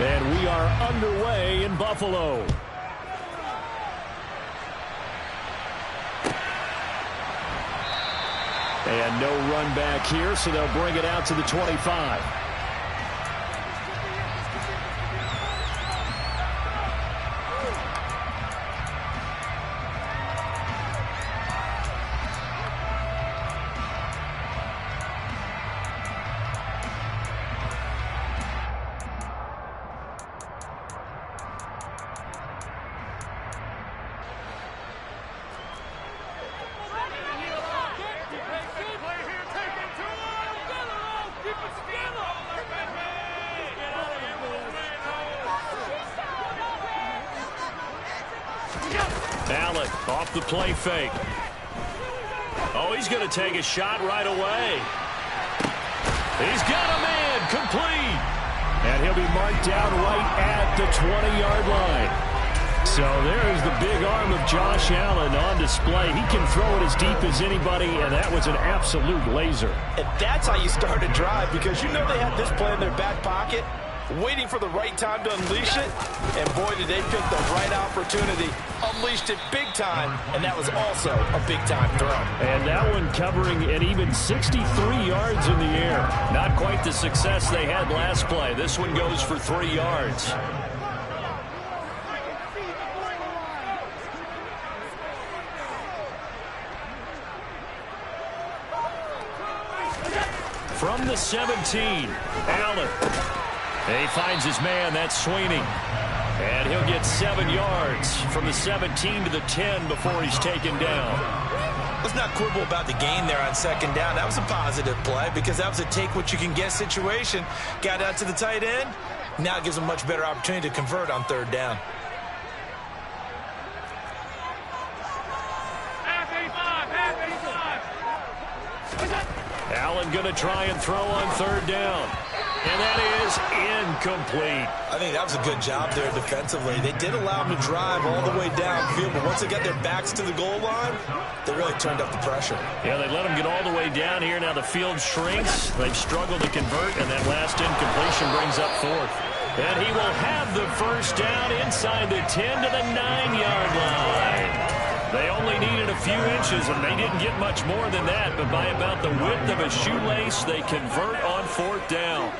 And we are underway in Buffalo. And no run back here, so they'll bring it out to the 25. Allen off the play fake. Oh, he's going to take a shot right away. He's got a man complete. And he'll be marked down right at the 20-yard line. So there's the big arm of Josh Allen on display. He can throw it as deep as anybody, and that was an absolute laser. And that's how you start a drive, because you know they had this play in their back pocket, waiting for the right time to unleash it. And boy, did they pick the right opportunity. Unleashed it big time, and that was also a big-time throw. And that one covering an even 63 yards in the air. Not quite the success they had last play. This one goes for 3 yards. from the 17. Allen. He finds his man. That's Sweeney. And he'll get 7 yards from the 17 to the 10 before he's taken down. Let's not quibble about the gain there on second down. That was a positive play because that was a take-what-you-can-get situation. Got out to the tight end. Now it gives him a much better opportunity to convert on third down. Allen going to try and throw on third down. And that is incomplete. I think that was a good job there defensively. They did allow him to drive all the way downfield, but once they got their backs to the goal line, they really turned up the pressure. Yeah, they let him get all the way down here. Now the field shrinks. They've struggled to convert, and that last incompletion brings up fourth. And he will have the first down inside the 10 to the 9-yard line. They only needed a few inches, and they didn't get much more than that, but by about the width of a shoelace, they convert on fourth down.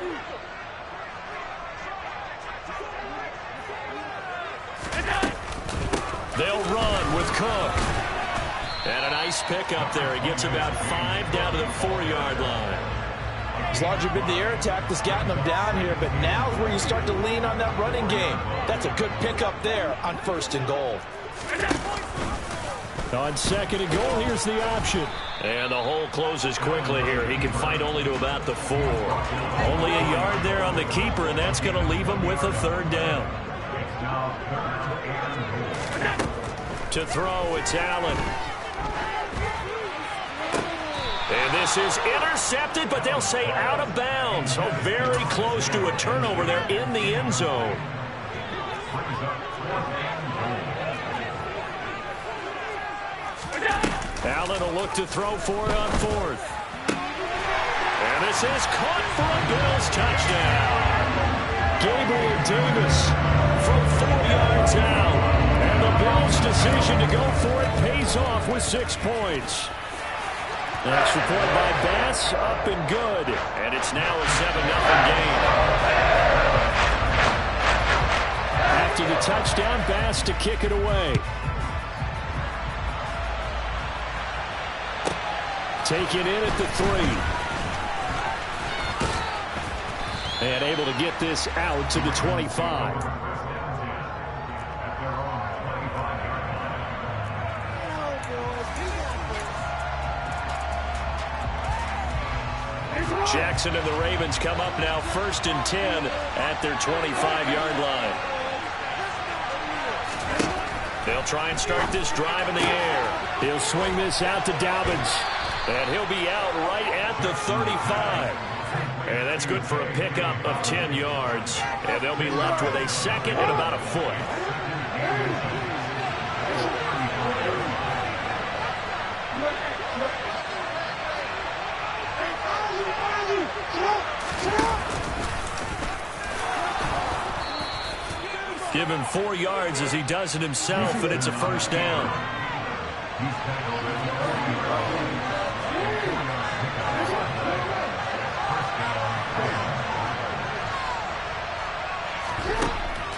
They'll run with Cook. And a nice pickup there. He gets about 5 down to the 4-yard line. It's largely been the air attack that's gotten them down here, but now is where you start to lean on that running game. That's a good pickup there on first and goal. On second and goal, here's the option. And the hole closes quickly here. He can fight only to about the 4. Only a yard there on the keeper, and that's going to leave him with a third down. To throw, it's Allen. And this is intercepted, but they'll say out of bounds. So very close to a turnover there in the end zone. Allen will look to throw for it on fourth. And this is caught for a Bills touchdown. Gabriel Davis from 4 yards out. And the Bills' decision to go for it pays off with 6 points. Next report by Bass, up and good. And it's now a 7-0 game. After the touchdown, Bass to kick it away. Take it in at the 3. And able to get this out to the 25. Jackson and the Ravens come up now 1st and 10 at their 25-yard line. They'll try and start this drive in the air. He'll swing this out to Dobbins. And he'll be out right at the 35. And that's good for a pickup of 10 yards. And they'll be left with a second and about a foot. Give him 4 yards as he does it himself, and it's a first down.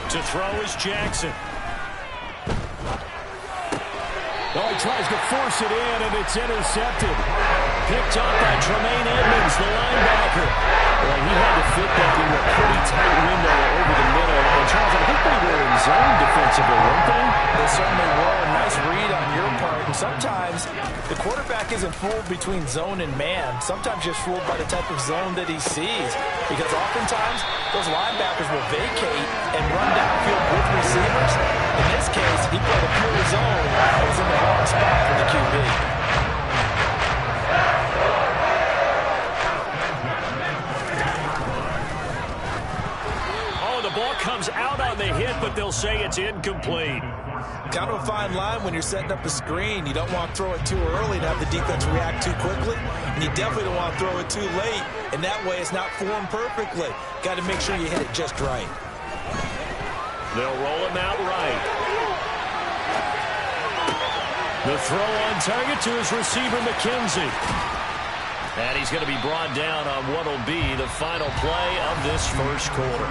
To throw is Jackson. Oh, he tries to force it in, and it's intercepted. Picked up by Tremaine Edmonds, the linebacker. Well, he had to fit that into a pretty tight window over the middle. And Charles, I think they were in zone defensively, weren't they? They certainly were. A nice read on your part. And sometimes the quarterback isn't fooled between zone and man. Sometimes just fooled by the type of zone that he sees. Because oftentimes, those linebackers will vacate and run downfield with receivers. In this case, he played a pure zone and was in the wrong spot for the QB. Ball comes out on the hit, but they'll say it's incomplete. Kind of a fine line when you're setting up a screen. You don't want to throw it too early and have the defense react too quickly. And you definitely don't want to throw it too late. And that way it's not formed perfectly. Got to make sure you hit it just right. They'll roll him out right. The throw on target to his receiver, McKenzie. And he's going to be brought down on what will be the final play of this first quarter.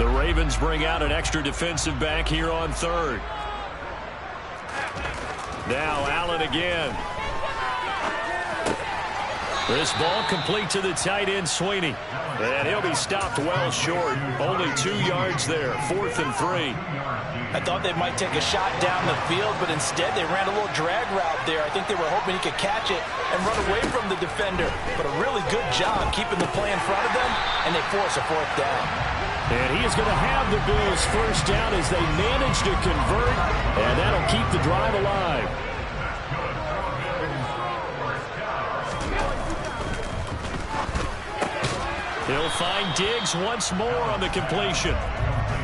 The Ravens bring out an extra defensive back here on third. Now Allen again. This ball complete to the tight end, Sweeney. And he'll be stopped well short. Only 2 yards there. 4th and 3. I thought they might take a shot down the field, but instead they ran a little drag route there. I think they were hoping he could catch it and run away from the defender. But a really good job keeping the play in front of them, and they force a 4th down. And he is going to have the Bills first down as they manage to convert, and that'll keep the drive alive. He'll find Diggs once more on the completion.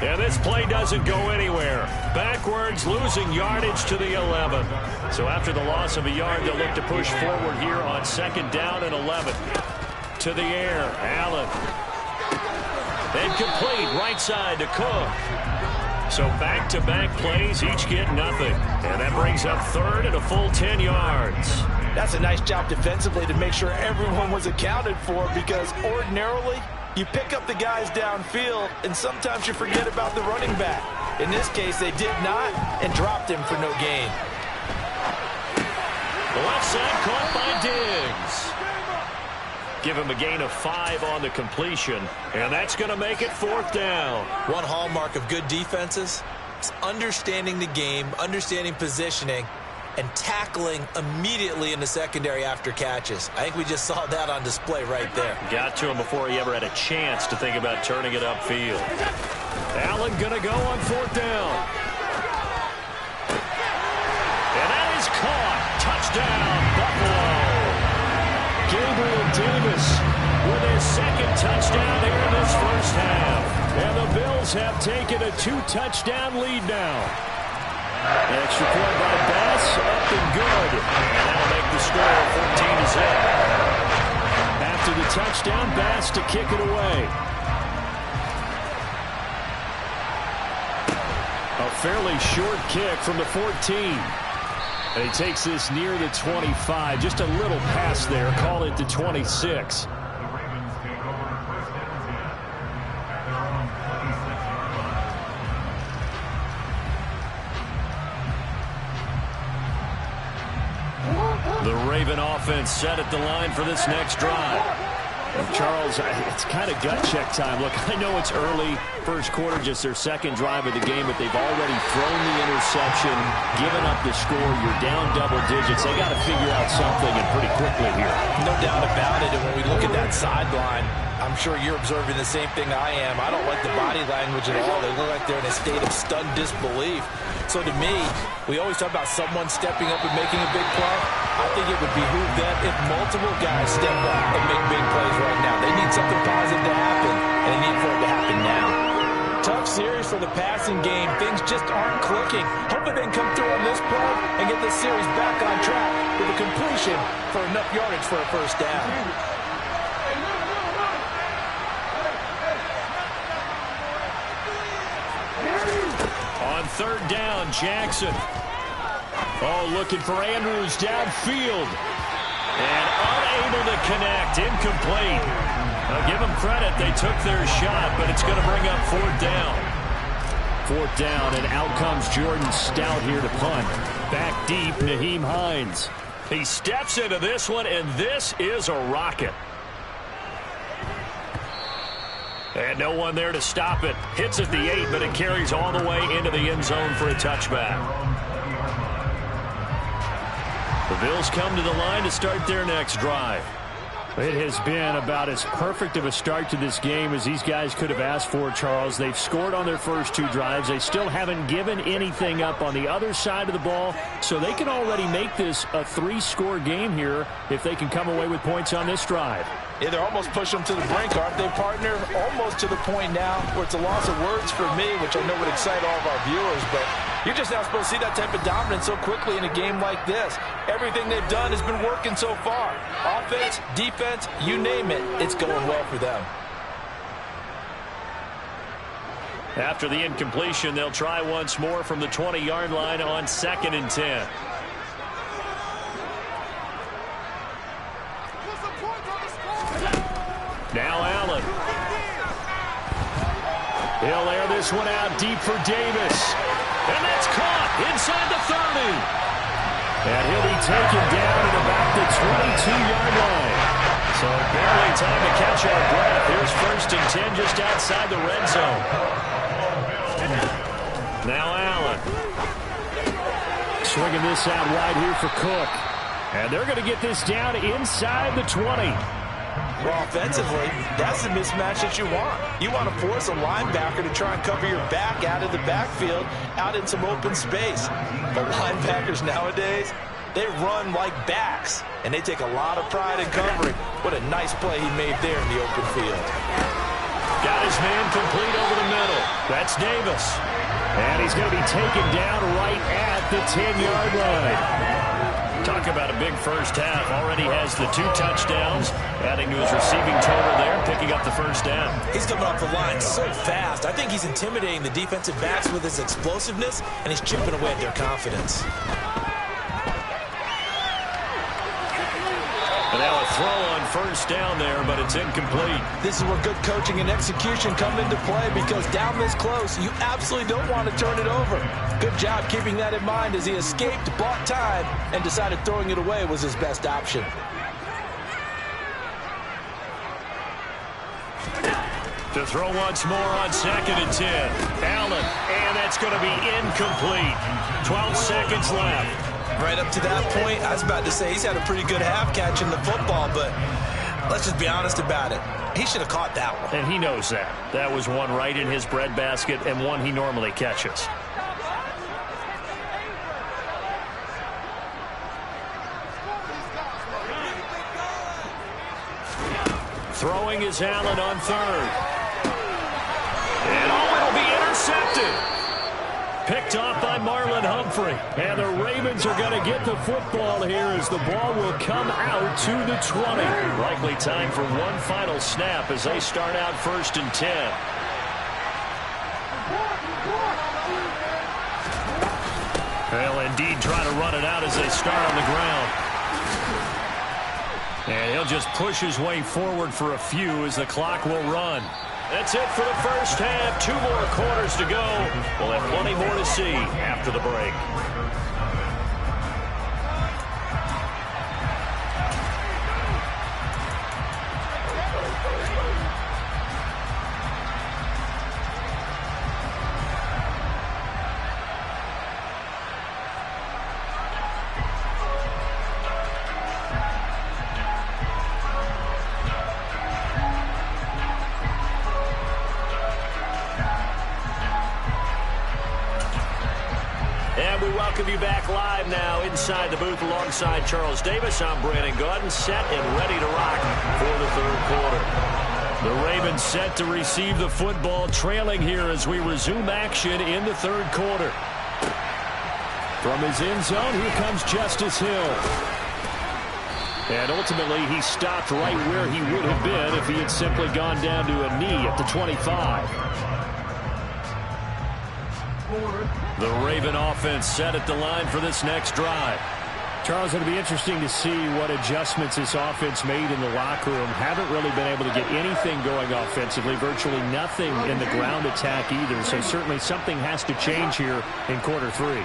And this play doesn't go anywhere. Backwards, losing yardage to the 11. So after the loss of a yard, they'll look to push forward here on 2nd down and 11. To the air, Allen. Incomplete, right side to Cook. So back-to-back plays, each get nothing. And that brings up 3rd and a full 10 yards. That's a nice job defensively to make sure everyone was accounted for, because ordinarily you pick up the guys downfield and sometimes you forget about the running back. In this case, they did not and dropped him for no gain. The left side caught by Diggs. Give him a gain of 5 on the completion, and that's going to make it 4th down. One hallmark of good defenses is understanding the game, understanding positioning, and tackling immediately in the secondary after catches. I think we just saw that on display right there. Got to him before he ever had a chance to think about turning it upfield. Allen going to go on 4th down. And that is caught. Touchdown, Buffalo. Gabriel Davis with his 2nd touchdown here in this first half. And the Bills have taken a 2-touchdown lead now. Extra point by Bass, up and good. And that'll make the score 14-0. After the touchdown, Bass to kick it away. A fairly short kick from the 14. And he takes this near the 25. Just a little pass there. Call it the 26. The Raven offense set at the line for this next drive. And Charles, it's kind of gut check time. Look, I know it's early, first quarter, just their 2nd drive of the game, but they've already thrown the interception, given up the score. You're down double digits. They got to figure out something, and pretty quickly here. No doubt about it. And when we look at that sideline, I'm sure you're observing the same thing I am. I don't like the body language at all. They look like they're in a state of stunned disbelief. So to me, we always talk about someone stepping up and making a big play. I think it would behoove them if multiple guys step up and make big plays right now. They need something positive to happen, and they need for it to happen now. Tough series for the passing game. Things just aren't clicking. Hoping they can come through on this play and get this series back on track with a completion for enough yardage for a first down. On 3rd down, Jackson. Oh, looking for Andrews downfield. And unable to connect. Incomplete. I'll give them credit. They took their shot, but it's going to bring up 4th down. 4th down, and out comes Jordan Stout here to punt. Back deep, Nyheim Hines. He steps into this one, and this is a rocket. And no one there to stop it. Hits at the 8, but it carries all the way into the end zone for a touchback. The Bills come to the line to start their next drive. It has been about as perfect of a start to this game as these guys could have asked for, Charles. They've scored on their first 2 drives. They still haven't given anything up on the other side of the ball, so they can already make this a 3-score game here if they can come away with points on this drive. Yeah, they're almost pushing them to the brink, aren't they, partner? Almost to the point now where it's a loss of words for me, which I know would excite all of our viewers, but you're just not supposed to see that type of dominance so quickly in a game like this. Everything they've done has been working so far. Offense, defense, you name it, it's going well for them. After the incompletion, they'll try once more from the 20-yard line on 2nd and 10. Now Allen. He'll air this one out deep for Davis. And that's caught inside the 30. And he'll be taken down at about the 22-yard line. So barely time to catch our breath. Here's 1st and 10 just outside the red zone. Now Allen. Swinging this out wide here for Cook. And they're going to get this down inside the 20. Well, offensively, that's the mismatch that you want. You want to force a linebacker to try and cover your back out of the backfield, out in some open space. The linebackers nowadays, they run like backs, and they take a lot of pride in covering. What a nice play he made there in the open field. Got his man complete over the middle. That's Davis. And he's going to be taken down right at the 10-yard line. Talk about a big first half. Already has the 2 touchdowns, adding to his receiving total there, picking up the first down. He's coming off the line so fast. I think he's intimidating the defensive backs with his explosiveness, and he's chipping away at their confidence. And now a throw on first down there, but it's incomplete. This is where good coaching and execution come into play, because down this close, you absolutely don't want to turn it over. Good job keeping that in mind as he escaped, bought time, and decided throwing it away was his best option. To throw once more on 2nd and 10. Allen, and that's going to be incomplete. 12 seconds left. Right up to that point, I was about to say he's had a pretty good half catching the football, but let's just be honest about it. He should have caught that one. And he knows that. That was one right in his breadbasket and one he normally catches. Throwing is Allen on 3rd. And it'll be intercepted. Picked off by Marlon Humphrey. And the Ravens are going to get the football here as the ball will come out to the 20. Likely time for one final snap as they start out 1st and 10. They'll indeed try to run it out as they start on the ground. And he'll just push his way forward for a few as the clock will run. That's it for the first half. 2 more quarters to go. We'll have plenty more to see after the break. Welcome you back live now inside the booth alongside Charles Davis. I'm Brandon Gaudin, set and ready to rock for the 3rd quarter. The Ravens set to receive the football, trailing here as we resume action in the 3rd quarter. From his end zone, here comes Justice Hill. And ultimately, he stopped right where he would have been if he had simply gone down to a knee at the 25. The Raven offense set at the line for this next drive. Charles, it'll be interesting to see what adjustments this offense made in the locker room. Haven't really been able to get anything going offensively, virtually nothing in the ground attack either. So certainly something has to change here in quarter 3.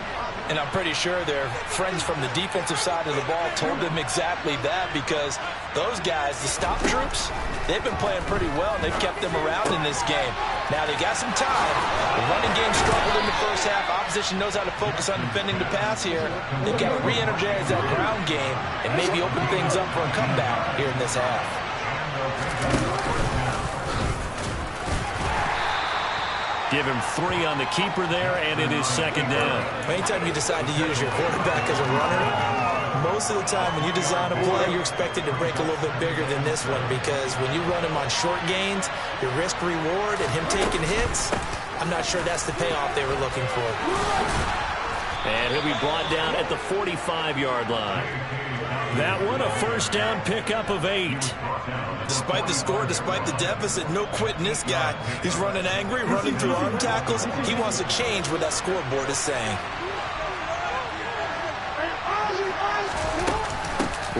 And I'm pretty sure their friends from the defensive side of the ball told them exactly that, because those guys, the stop troops, they've been playing pretty well, and they've kept them around in this game. Now they got some time. The running game struggled in the first half. Opposition knows how to focus on defending the pass here. They've got to re-energize that ground game and maybe open things up for a comeback here in this half. Give him 3 on the keeper there, and it is 2nd down. Anytime you decide to use your quarterback as a runner, most of the time when you design a play, you're expected to break a little bit bigger than this one, because when you run him on short gains, your risk-reward and him taking hits, I'm not sure that's the payoff they were looking for. And he'll be brought down at the 45-yard line. That one, a first down pickup of 8. Despite the score, despite the deficit, no quitting this guy. He's running angry, running through arm tackles. He wants to change what that scoreboard is saying.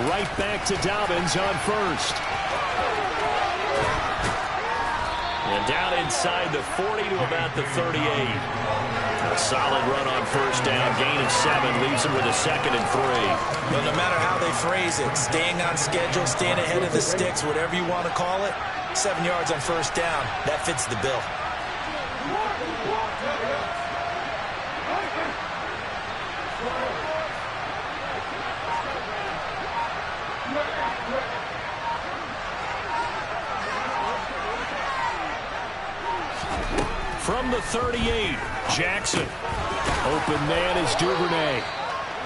Right back to Dobbins on 1st. And down inside the 40 to about the 38. A solid run on first down. Gain of 7 leaves them with a 2nd and 3. Well, no matter how they phrase it, staying on schedule, staying ahead of the sticks, whatever you want to call it, 7 yards on first down, that fits the bill. From the 38, Jackson. Open man is Duvernay.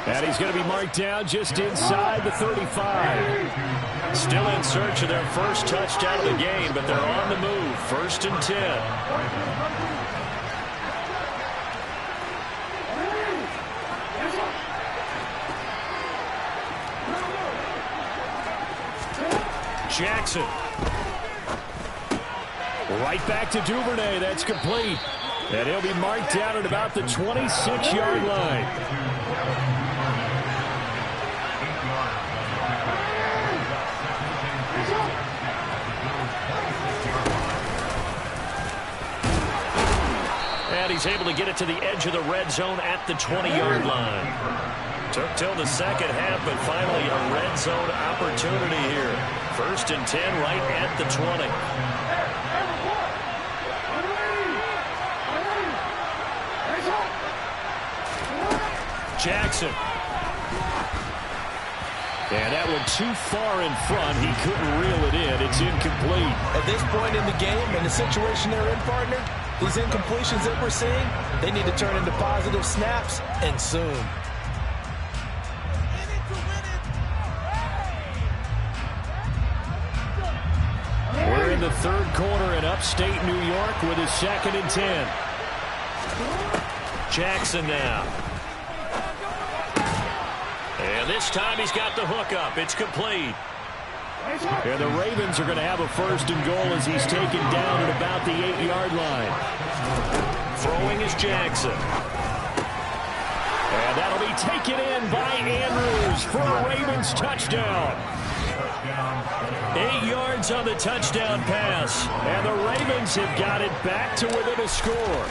And he's going to be marked down just inside the 35. Still in search of their first touchdown of the game, but they're on the move. 1st and 10. Jackson. Right back to Duvernay. That's complete. And he'll be marked down at about the 26-yard line. And he's able to get it to the edge of the red zone at the 20-yard line. Took till the second half, but finally a red zone opportunity here. 1st and 10 right at the 20. Jackson. And that one too far in front. He couldn't reel it in. It's incomplete. At this point in the game, in the situation they're in, partner, these incompletions that we're seeing, they need to turn into positive snaps, and soon. We're in the 3rd quarter in upstate New York with a 2nd and 10. Jackson now. And this time he's got the hook up. It's complete. And the Ravens are going to have a 1st and goal as he's taken down at about the 8-yard line. Throwing is Jackson. And that'll be taken in by Andrews for a Ravens touchdown. 8 yards on the touchdown pass. And the Ravens have got it back to within a score.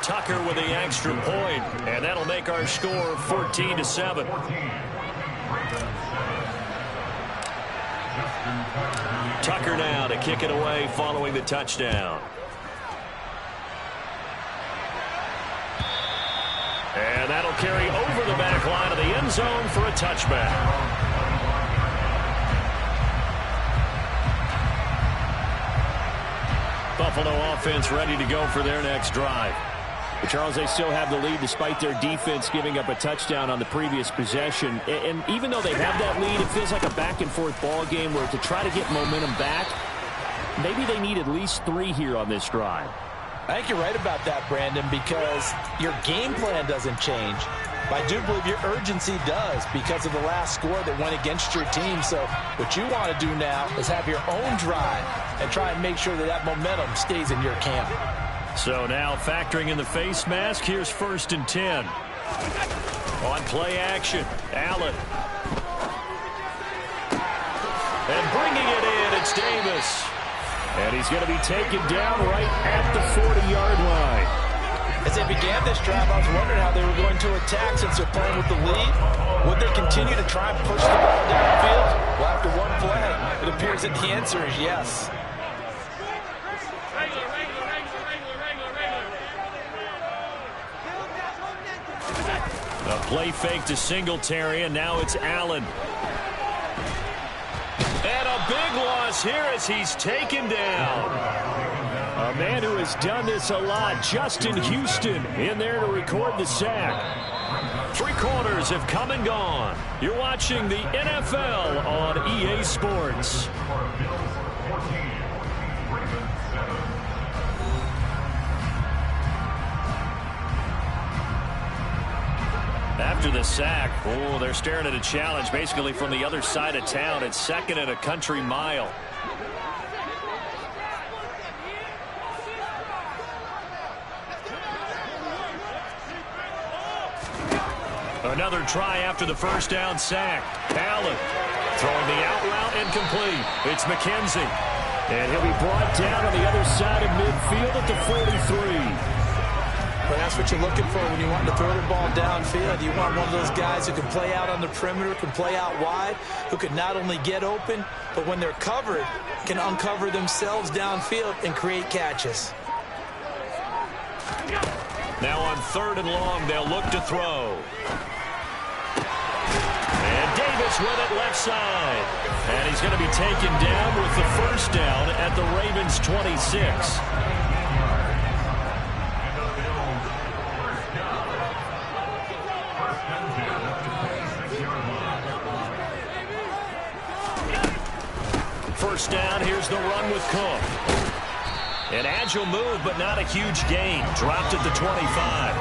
Tucker with the extra point, and that'll make our score 14-7. Tucker now to kick it away following the touchdown. And that'll carry over the back line of the end zone for a touchback. Buffalo offense ready to go for their next drive. But Charles, they still have the lead despite their defense giving up a touchdown on the previous possession. And even though they have that lead, it feels like a back-and-forth ball game where to try to get momentum back, maybe they need at least 3 here on this drive. I think you're right about that, Brandon, because your game plan doesn't change. But I do believe your urgency does because of the last score that went against your team. So what you want to do now is have your own drive and try and make sure that that momentum stays in your camp. So now factoring in the face mask, here's 1st and 10. On play action, Allen. And bringing it in, it's Davis. And he's going to be taken down right at the 40-yard line. As they began this drive, I was wondering how they were going to attack since they're playing with the lead. Would they continue to try and push the ball downfield? Well, after one play, it appears that the answer is yes. A play fake to Singletary, and now it's Allen. And a big loss here as he's taken down. A man who has done this a lot, Justin Houston, in there to record the sack. 3 quarters have come and gone. You're watching the NFL on EA Sports. After the sack, oh, they're staring at a challenge basically from the other side of town. It's 2nd and a country mile. Another try after the first down sack. Allen Throwing the out route incomplete. It's McKenzie. And he'll be brought down on the other side of midfield at the 43. Well, that's what you're looking for when you want to throw the ball downfield. You want one of those guys who can play out on the perimeter, can play out wide, who can not only get open, but when they're covered, can uncover themselves downfield and create catches. Now on 3rd and long, they'll look to throw. And Davis with it left side. And he's going to be taken down with the first down at the Ravens' 26. First down, here's the run with Cook. An agile move, but not a huge gain. Dropped at the 25.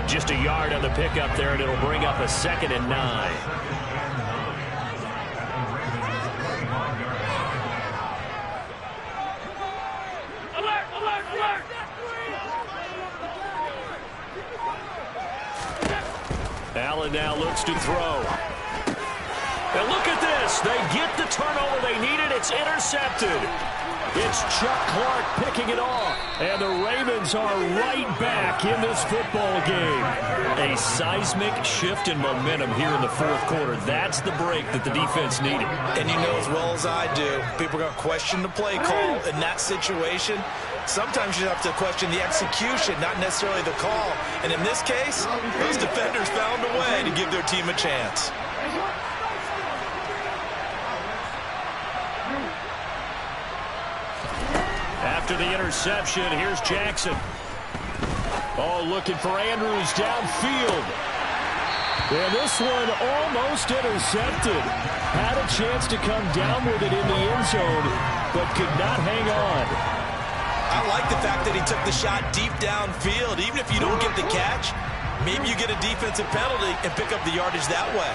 Just a yard on the pickup there, and it'll bring up a 2nd and 9. Alert, alert, alert! Allen now looks to throw. And look at this. They get the turnover they needed. It's intercepted. It's Chuck Clark picking it off. And the Ravens are right back in this football game. A seismic shift in momentum here in the 4th quarter. That's the break that the defense needed. And you know as well as I do, people are going to question the play call in that situation. Sometimes you have to question the execution, not necessarily the call. And in this case, those defenders found a way to give their team a chance. After the interception, here's Jackson. Oh, looking for Andrews downfield. And this one almost intercepted. Had a chance to come down with it in the end zone, but could not hang on. I like the fact that he took the shot deep downfield. Even if you don't get the catch, maybe you get a defensive penalty and pick up the yardage that way.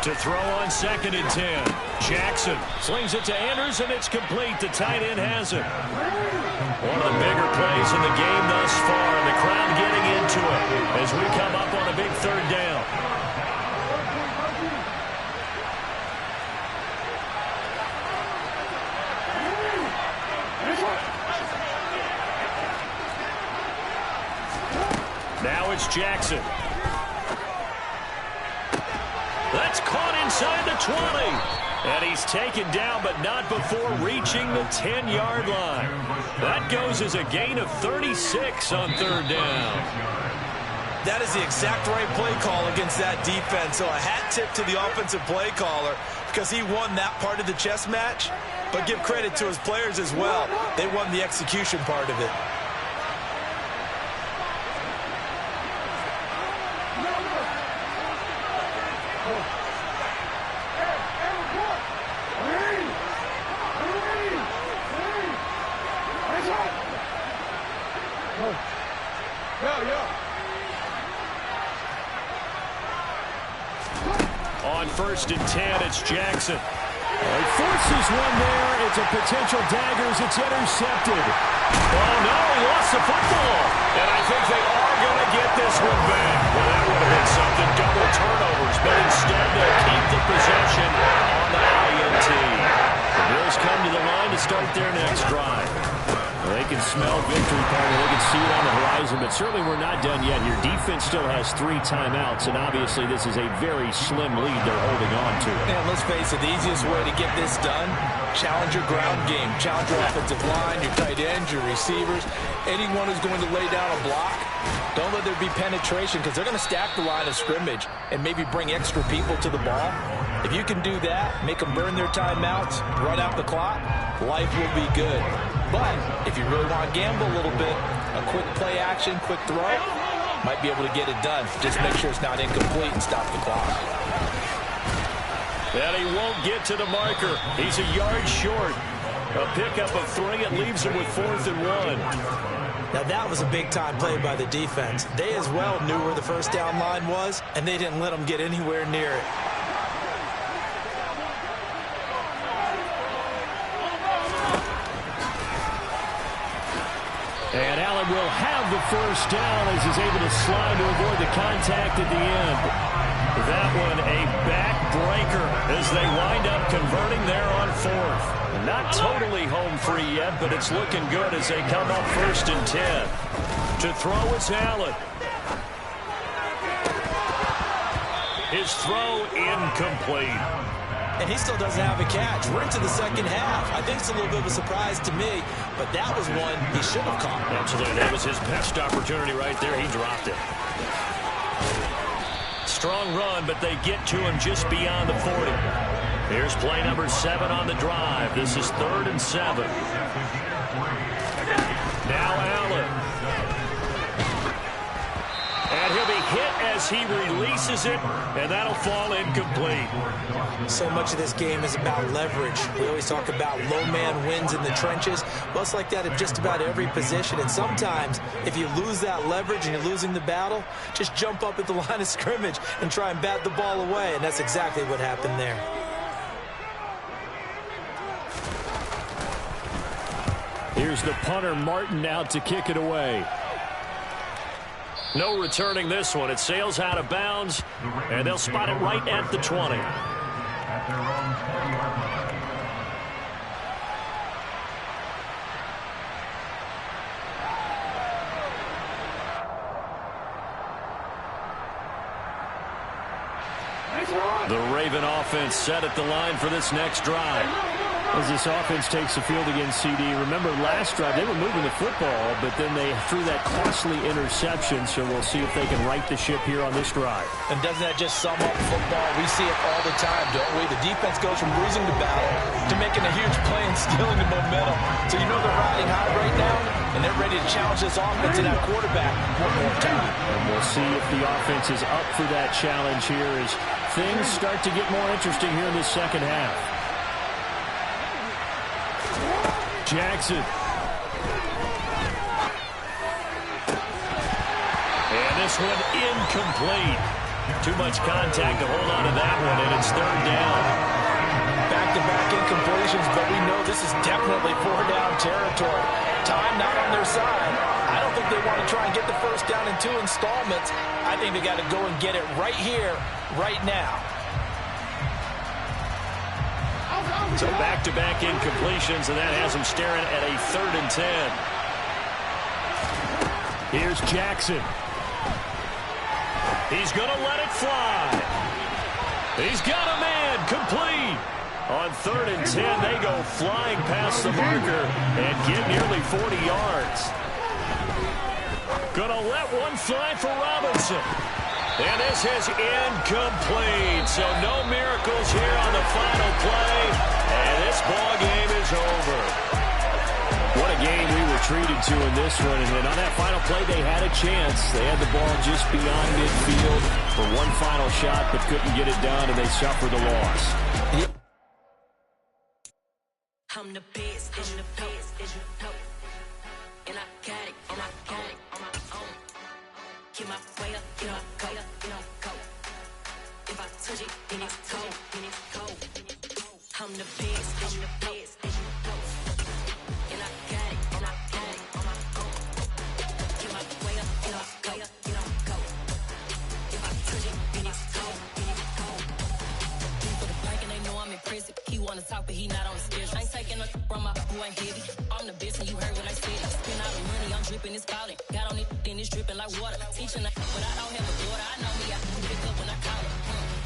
To throw on 2nd and 10. Jackson slings it to Andrews, and it's complete. The tight end has it. One of the bigger plays in the game thus far, and the crowd getting into it as we come up on a big 3rd down. Now it's Jackson. That's caught inside the 20. And he's taken down, but not before reaching the 10-yard line. That goes as a gain of 36 on 3rd down. That is the exact right play call against that defense. So a hat tip to the offensive play caller because he won that part of the chess match. But give credit to his players as well. They won the execution part of it. On 1st and 10, it's Jackson. He forces one there. It's a potential dagger as it's intercepted. Oh, no, he lost the football. And I think they are going to get this one back. Well, that would have been something. Double turnovers, but instead they'll keep the possession on the INT. The Bills come to the line to start their next drive. Well, they can smell victory, partner. They can see it on the horizon, but certainly we're not done yet. Your defense still has 3 timeouts, and obviously this is a very slim lead they're holding on to. And let's face it, the easiest way to get this done, challenge your ground game. Challenge your offensive line, your tight ends, your receivers, anyone who's going to lay down a block. Don't let there be penetration because they're going to stack the line of scrimmage and maybe bring extra people to the ball. If you can do that, make them burn their timeouts, run out the clock, life will be good. But if you really want to gamble a little bit, a quick play action, quick throw, might be able to get it done. Just make sure it's not incomplete and stop the clock. And he won't get to the marker. He's a yard short. A pickup of 3. It leaves him with 4th and 1. Now that was a big-time play by the defense. They as well knew where the first down line was, and they didn't let them get anywhere near it. first down as he's able to slide to avoid the contact at the end. That one a backbreaker as they wind up converting there on fourth. Not totally home free yet, but it's looking good as they come up 1st and 10. To throw is Allen. His throw incomplete. And he still doesn't have a catch. We're into the second half. I think it's a little bit of a surprise to me, but that was one he should have caught. Absolutely. That was his best opportunity right there. He dropped it. Strong run, but they get to him just beyond the 40. Here's play number 7 on the drive. This is 3rd and 7. Now Allen. And he'll be hit as he releases it, and that'll fall incomplete. So much of this game is about leverage. We always talk about low man wins in the trenches. Well, it's like that in just about every position. And sometimes, if you lose that leverage and you're losing the battle, just jump up at the line of scrimmage and try and bat the ball away. And that's exactly what happened there. Here's the punter, Martin, out to kick it away. No returning this one. It sails out of bounds, and they'll spot it right at the 20. At their own 20-yard line. The Raven offense set at the line for this next drive. As this offense takes the field against CD, remember last drive they were moving the football, but then they threw that costly interception, so we'll see if they can right the ship here on this drive. And doesn't that just sum up football? We see it all the time, don't we? The defense goes from losing the battle to making a huge play and stealing the momentum. So you know they're riding high right now, and they're ready to challenge this offense and that quarterback one more time. And we'll see if the offense is up for that challenge here as things start to get more interesting here in the second half. Jackson. And this one incomplete. Too much contact to hold on to that one, and it's 3rd down. Back-to-back incompletions, but we know this is definitely 4-down territory. Time not on their side. I don't think they want to try and get the first down in 2 installments. I think they got to go and get it right here, right now. So back-to-back incompletions, and that has him staring at a 3rd and 10. Here's Jackson. He's going to let it fly. He's got a man complete. On 3rd and 10, they go flying past the marker and get nearly 40 yards. Going to let one fly for Robinson. And this is incomplete. So no miracles here on the final play. And this ball game is over. What a game we were treated to in this one. And on that final play, they had a chance. They had the ball just beyond midfield for one final shot, but couldn't get it done, and they suffered the loss. I'm the best, and the best, and I got it, and I got it on my own. Get my way up, you know I go, you know I go. If I touch it, then it's cold, then it's cold. I'm the best, and the best, and I got it, and I got it on my own. Get my way up, you know I go, you know I go. If I touch it, then it's cold, then it's cold. For the park and they know I'm impressive. He wanna talk, but he not on the schedule. I ain't taking no from my boy heavy. I'm the best, and you heard what I said. Spend all the money, I'm dripping, it's falling. Got on it, then it's dripping like water. Teaching that, but I don't have a daughter. I know me, I can pick up when I call her.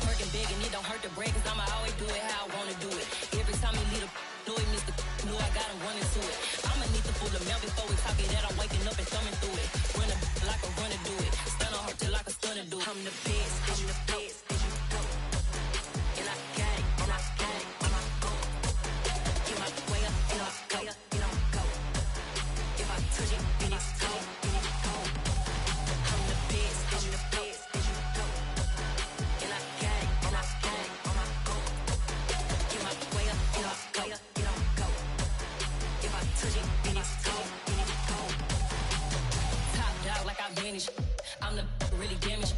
Working big, and it don't hurt to break, cause I'ma always do it how I wanna do it. Every time he lead a know he missed the know I got him running to it. I'ma need the full amount before we talk it that I'm waking up and thumbing through it. Run a like a runner do it. Stun on her till like a stunner do it. I'm the best, I'm the best, and I got it, and I got it on my own. Get my way up, you know I go, you know I go. If I touch it, then it's cold, then it's cold. I'm the best, I'm the best, and I got it, and I got it on my own. Get my way up, you know I go, you know I go. If I touch it, then it's cold, then it's cold. Top dog like I vanished. I'm the really damaged.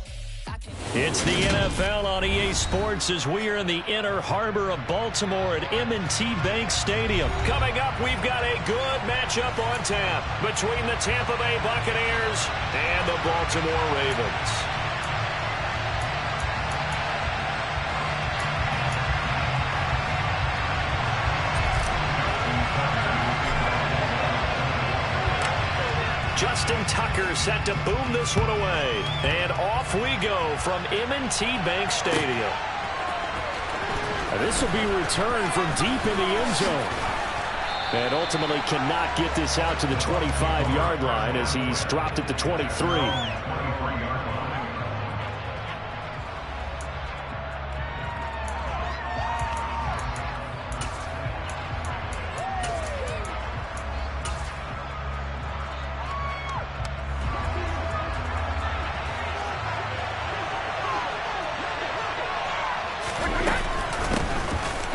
It's the NFL on EA Sports as we are in the inner harbor of Baltimore at M&T Bank Stadium. Coming up, we've got a good matchup on tap between the Tampa Bay Buccaneers and the Baltimore Ravens. Justin Tucker set to boom this one away. And off we go from M&T Bank Stadium. This will be returned from deep in the end zone. And ultimately cannot get this out to the 25-yard line as he's dropped at the 23.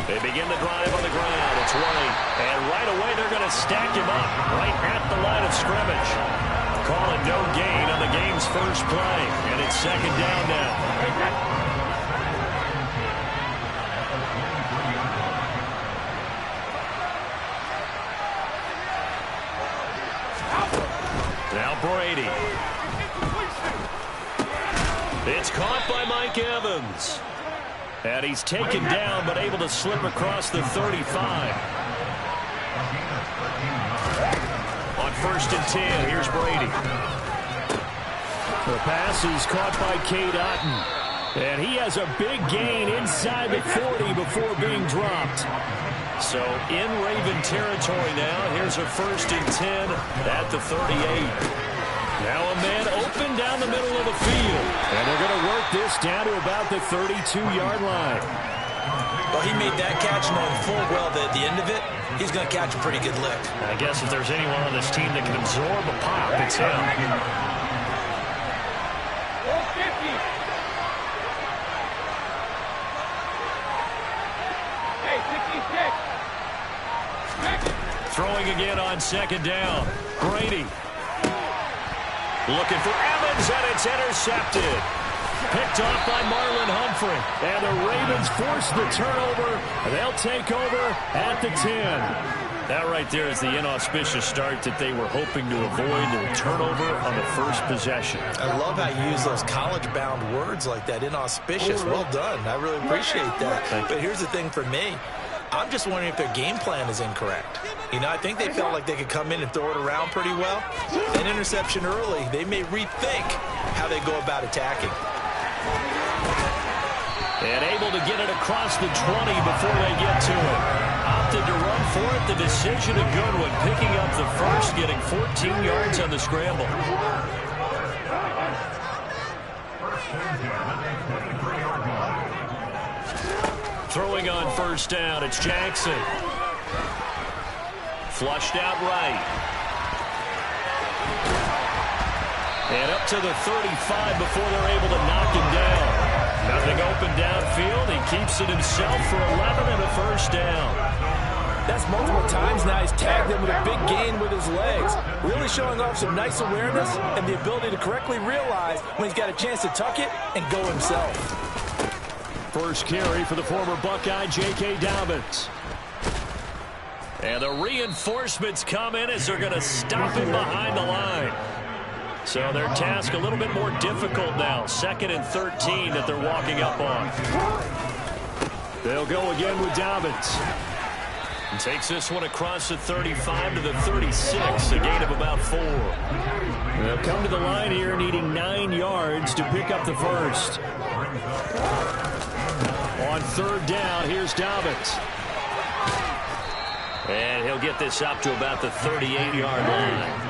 They begin the drive on the ground. It's White. And right away, they're going to stack him up right at the line of scrimmage. Call it no gain on the game's first play. And it's second down now. Now Brady. It's caught by Mike Evans. And he's taken down, but able to slip across the 35. On 1st and 10, here's Brady. The pass is caught by Cade Otton. And he has a big gain inside the 40 before being dropped. So in Raven territory now, here's a 1st and 10 at the 38. Now a man open down the middle of the field. And they're going to work this down to about the 32-yard line. Well, he made that catch knowing full well that at the end of it, he's going to catch a pretty good lick. I guess if there's anyone on this team that can absorb a pop, it's him. Throwing again on second down. Brady. Looking for Evans, and it's intercepted. Picked off by Marlon Humphrey. And the Ravens force the turnover. They'll take over at the 10. That right there is the inauspicious start that they were hoping to avoid, the turnover on the first possession. I love how you use those college-bound words like that, inauspicious. Well done. I really appreciate that. But here's the thing for me. I'm just wondering if their game plan is incorrect. You know, I think they felt like they could come in and throw it around pretty well. An interception early, they may rethink how they go about attacking. And able to get it across the 20 before they get to it. Opted to run for it. The decision a good one. Picking up the first, getting 14 yards on the scramble. Throwing on 1st down, it's Jackson. Flushed out right. And up to the 35 before they're able to knock him down. Nothing open downfield. He keeps it himself for 11 and a 1st down. That's multiple times now he's tagged him with a big gain with his legs. Really showing off some nice awareness and the ability to correctly realize when he's got a chance to tuck it and go himself. First carry for the former Buckeye, J.K. Dobbins. And the reinforcements come in as they're going to stop him behind the line. So their task a little bit more difficult now. 2nd and 13 that they're walking up on. They'll go again with Dobbins. And takes this one across the 35 to the 36, a gain of about 4. They'll come to the line here needing 9 yards to pick up the first. On 3rd down, here's Dobbins. And he'll get this up to about the 38-yard line.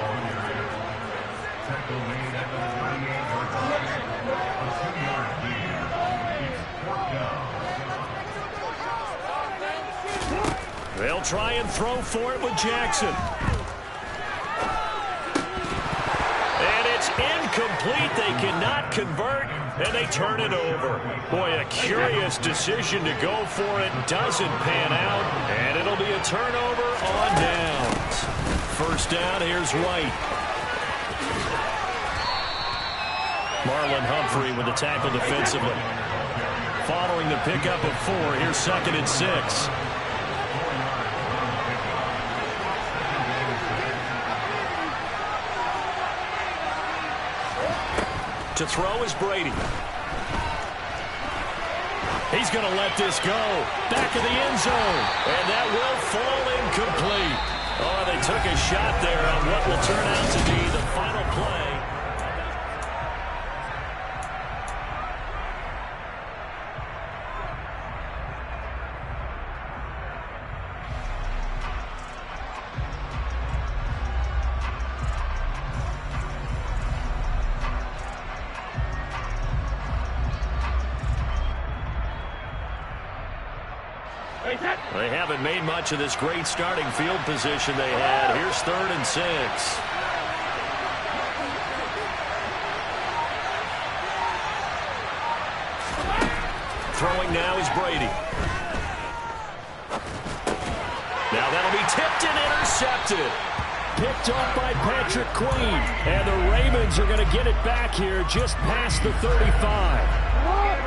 They'll try and throw for it with Jackson. And it's incomplete. They cannot convert, and they turn it over. Boy, a curious decision to go for it. Doesn't pan out, and it'll be a turnover on downs. 1st down, here's White. Marlon Humphrey with the tackle defensively. Following the pickup of 4, here's 2nd and 6. To throw is Brady. He's going to let this go. Back of the end zone. And that will fall incomplete. Oh, they took a shot there on what will turn out to be the final play. They haven't made much of this great starting field position they had. Here's 3rd and 6. Throwing now is Brady. Now that'll be tipped and intercepted. Picked off by Patrick Queen. And the Ravens are going to get it back here just past the 35.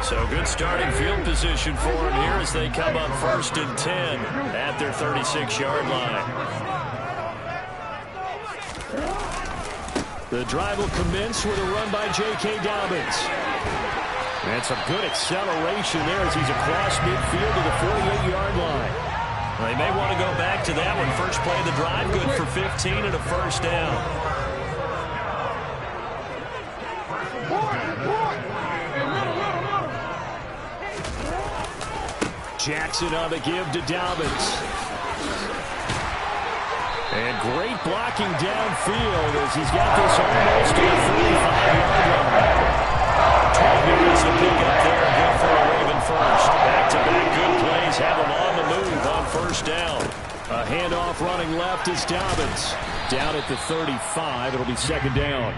So good starting field position for them here as they come up 1st and 10 at their 36-yard line. The drive will commence with a run by J.K. Dobbins. And some good acceleration there as he's across midfield to the 48-yard line. They may want to go back to that one. First play of the drive, good for 15 and a 1st down. Jackson on the give to Dobbins. And great blocking downfield as he's got this almost to the 45-yard line. 12 yards to pick up there. Good for a Raven first. Back-to-back good plays have him on the move on 1st down. A handoff running left is Dobbins. Down at the 35. It'll be 2nd down.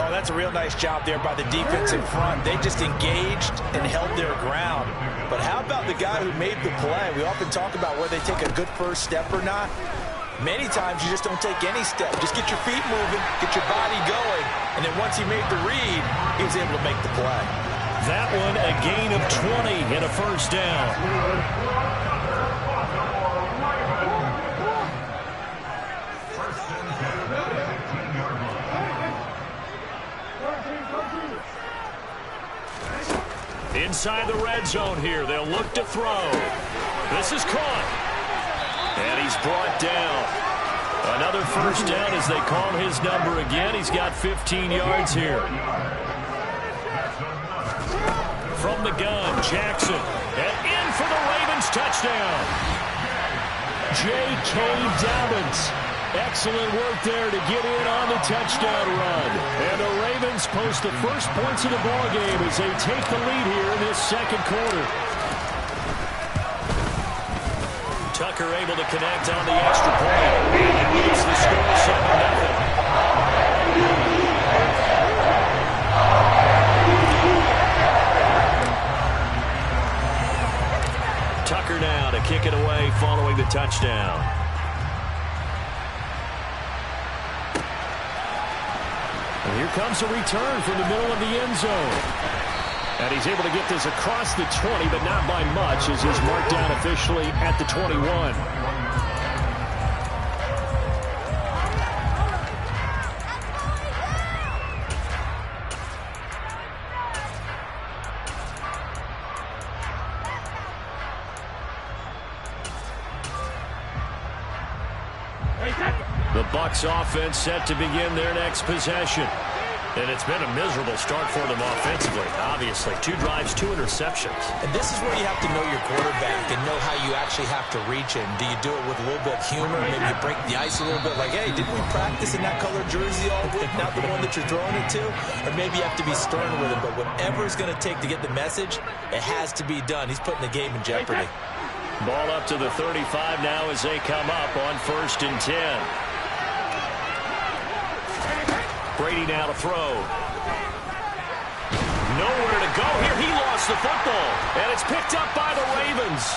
Oh, that's a real nice job there by the defense in front. They just engaged and held their ground. But how about the guy who made the play? We often talk about whether they take a good first step or not. Many times you just don't take any step. Just get your feet moving, get your body going, and then once he made the read, he was able to make the play. That one a gain of 20 and a 1st down. Inside the red zone here. They'll look to throw. This is caught. And he's brought down. Another 1st down as they call his number again. He's got 15 yards here. From the gun, Jackson. And in for the Ravens touchdown. J.K. Dobbins. Excellent work there to get in on the touchdown run. And the Ravens post the first points of the ballgame as they take the lead here in this 2nd quarter. Tucker able to connect on the extra point. And it makes the score 7-0. Tucker now to kick it away following the touchdown. And here comes a return from the middle of the end zone. And he's able to get this across the 20, but not by much, as he's marked down officially at the 21. The Bucs offense set to begin their next possession. And it's been a miserable start for them offensively, obviously. 2 drives, 2 interceptions. And this is where you have to know your quarterback and know how you actually have to reach him. Do you do it with a little bit of humor? Maybe you break the ice a little bit like, hey, didn't we practice in that color jersey all week, not the one that you're throwing it to? Or maybe you have to be stern with him. But whatever it's going to take to get the message, it has to be done. He's putting the game in jeopardy. Ball up to the 35 now as they come up on 1st and 10. Brady now to throw. Nowhere to go here. He lost the football. And it's picked up by the Ravens.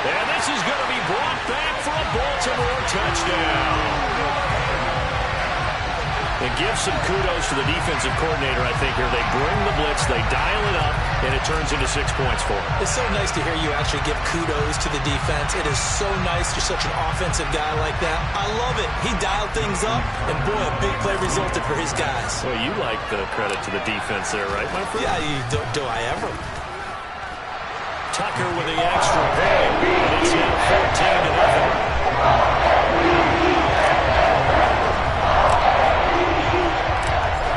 And this is going to be brought back for a Baltimore touchdown. And give some kudos to the defensive coordinator, I think, here. They bring the blitz, they dial it up, and it turns into 6 points for them. It's so nice to hear you actually give kudos to the defense. It is so nice. You're such an offensive guy like that. I love it. He dialed things up, and boy, a big play resulted for his guys. Well, you like the credit to the defense there, right, my friend? Yeah, do I ever? Tucker with the extra point, and it's now 14-0.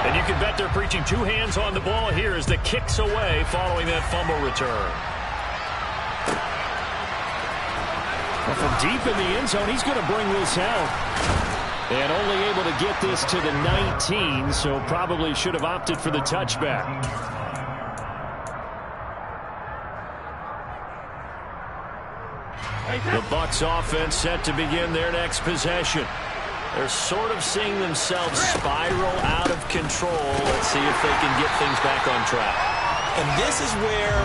And you can bet they're preaching two hands on the ball here as the kick's away following that fumble return. Well, from deep in the end zone, he's going to bring this out. And only able to get this to the 19, so probably should have opted for the touchback. The Bucs offense set to begin their next possession. They're sort of seeing themselves spiral out of control. Let's see if they can get things back on track. And this is where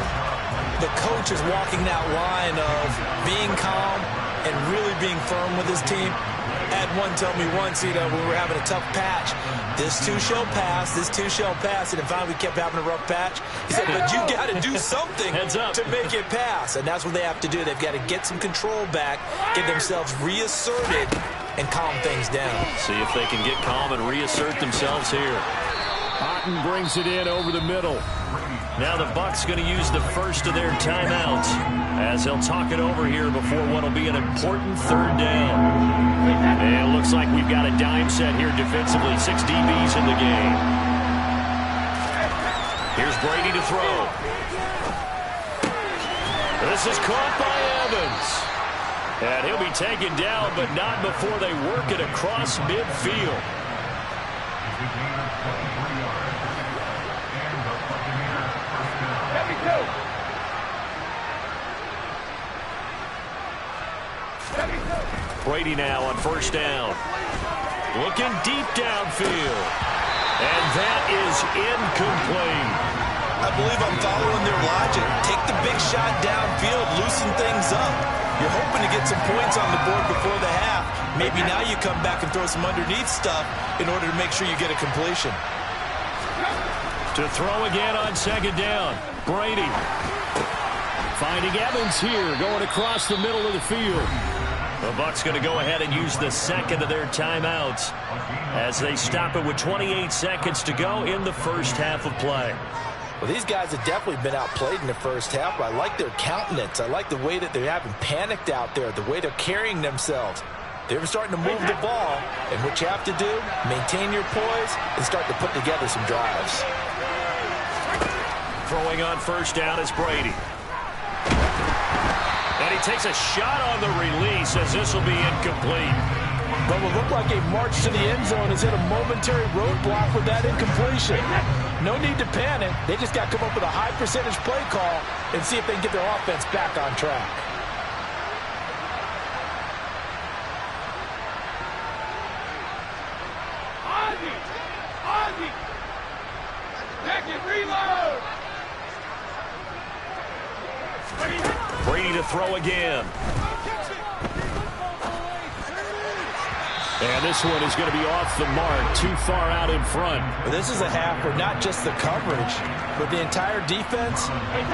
the coach is walking that line of being calm and really being firm with his team. I had one tell me once, when we were having a tough patch, this too shall pass, this too shall pass, and finally we kept having a rough patch. He said, but you got to do something to make it pass, and that's what they have to do. They've got to get some control back, get themselves reasserted, and calm things down. See if they can get calm and reassert themselves here. Otten brings it in over the middle. Now the Bucs going to use the first of their timeouts as they'll talk it over here before what will be an important third down. And it looks like we've got a dime set here defensively. 6 DBs in the game. Here's Brady to throw. This is caught by Evans. And he'll be taken down, but not before they work it across midfield. Brady now on first down. Looking deep downfield. And that is incomplete. I believe I'm following their logic. Take the big shot downfield, loosen things up. You're hoping to get some points on the board before the half. Maybe now you come back and throw some underneath stuff in order to make sure you get a completion. To throw again on second down. Brady finding Evans here, going across the middle of the field. The Bucs going to go ahead and use the second of their timeouts as they stop it with 28 seconds to go in the first half of play. Well, these guys have definitely been outplayed in the first half, but I like their countenance. I like the way that they haven't panicked out there, the way they're carrying themselves. They're starting to move the ball, and what you have to do, maintain your poise and start to put together some drives. Throwing on first down is Brady. And he takes a shot on the release as this will be incomplete. But what looked like a march to the end zone has hit a momentary roadblock with that incompletion. No need to panic. They just got to come up with a high percentage play call and see if they can get their offense back on track. Ozzie! Back and reload! Brady to throw again. And this one is going to be off the mark, too far out in front. But this is a half where not just the coverage, but the entire defense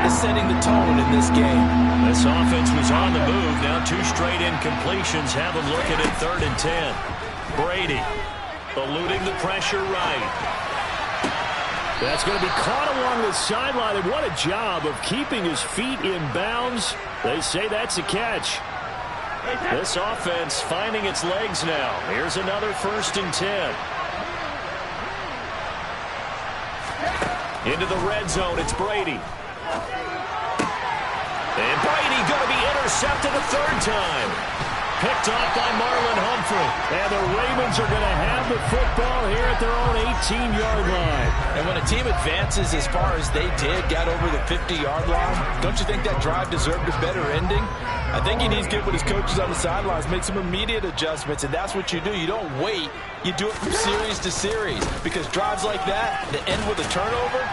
is setting the tone in this game. This offense was on the move. Now 2 straight incompletions have them looking at 3rd and 10. Brady eluding the pressure right. That's going to be caught along the sideline, and what a job of keeping his feet in bounds. They say that's a catch. This offense finding its legs now. Here's another 1st and 10. Into the red zone, it's Brady. And Brady going to be intercepted a 3rd time. Picked off by Marlon Humphrey. And the Ravens are going to have the football here at their own 18-yard line. And when a team advances as far as they did, got over the 50-yard line, don't you think that drive deserved a better ending? I think he needs to get with his coaches on the sidelines, make some immediate adjustments, and that's what you do. You don't wait. You do it from series to series, because drives like that, that end with a turnover,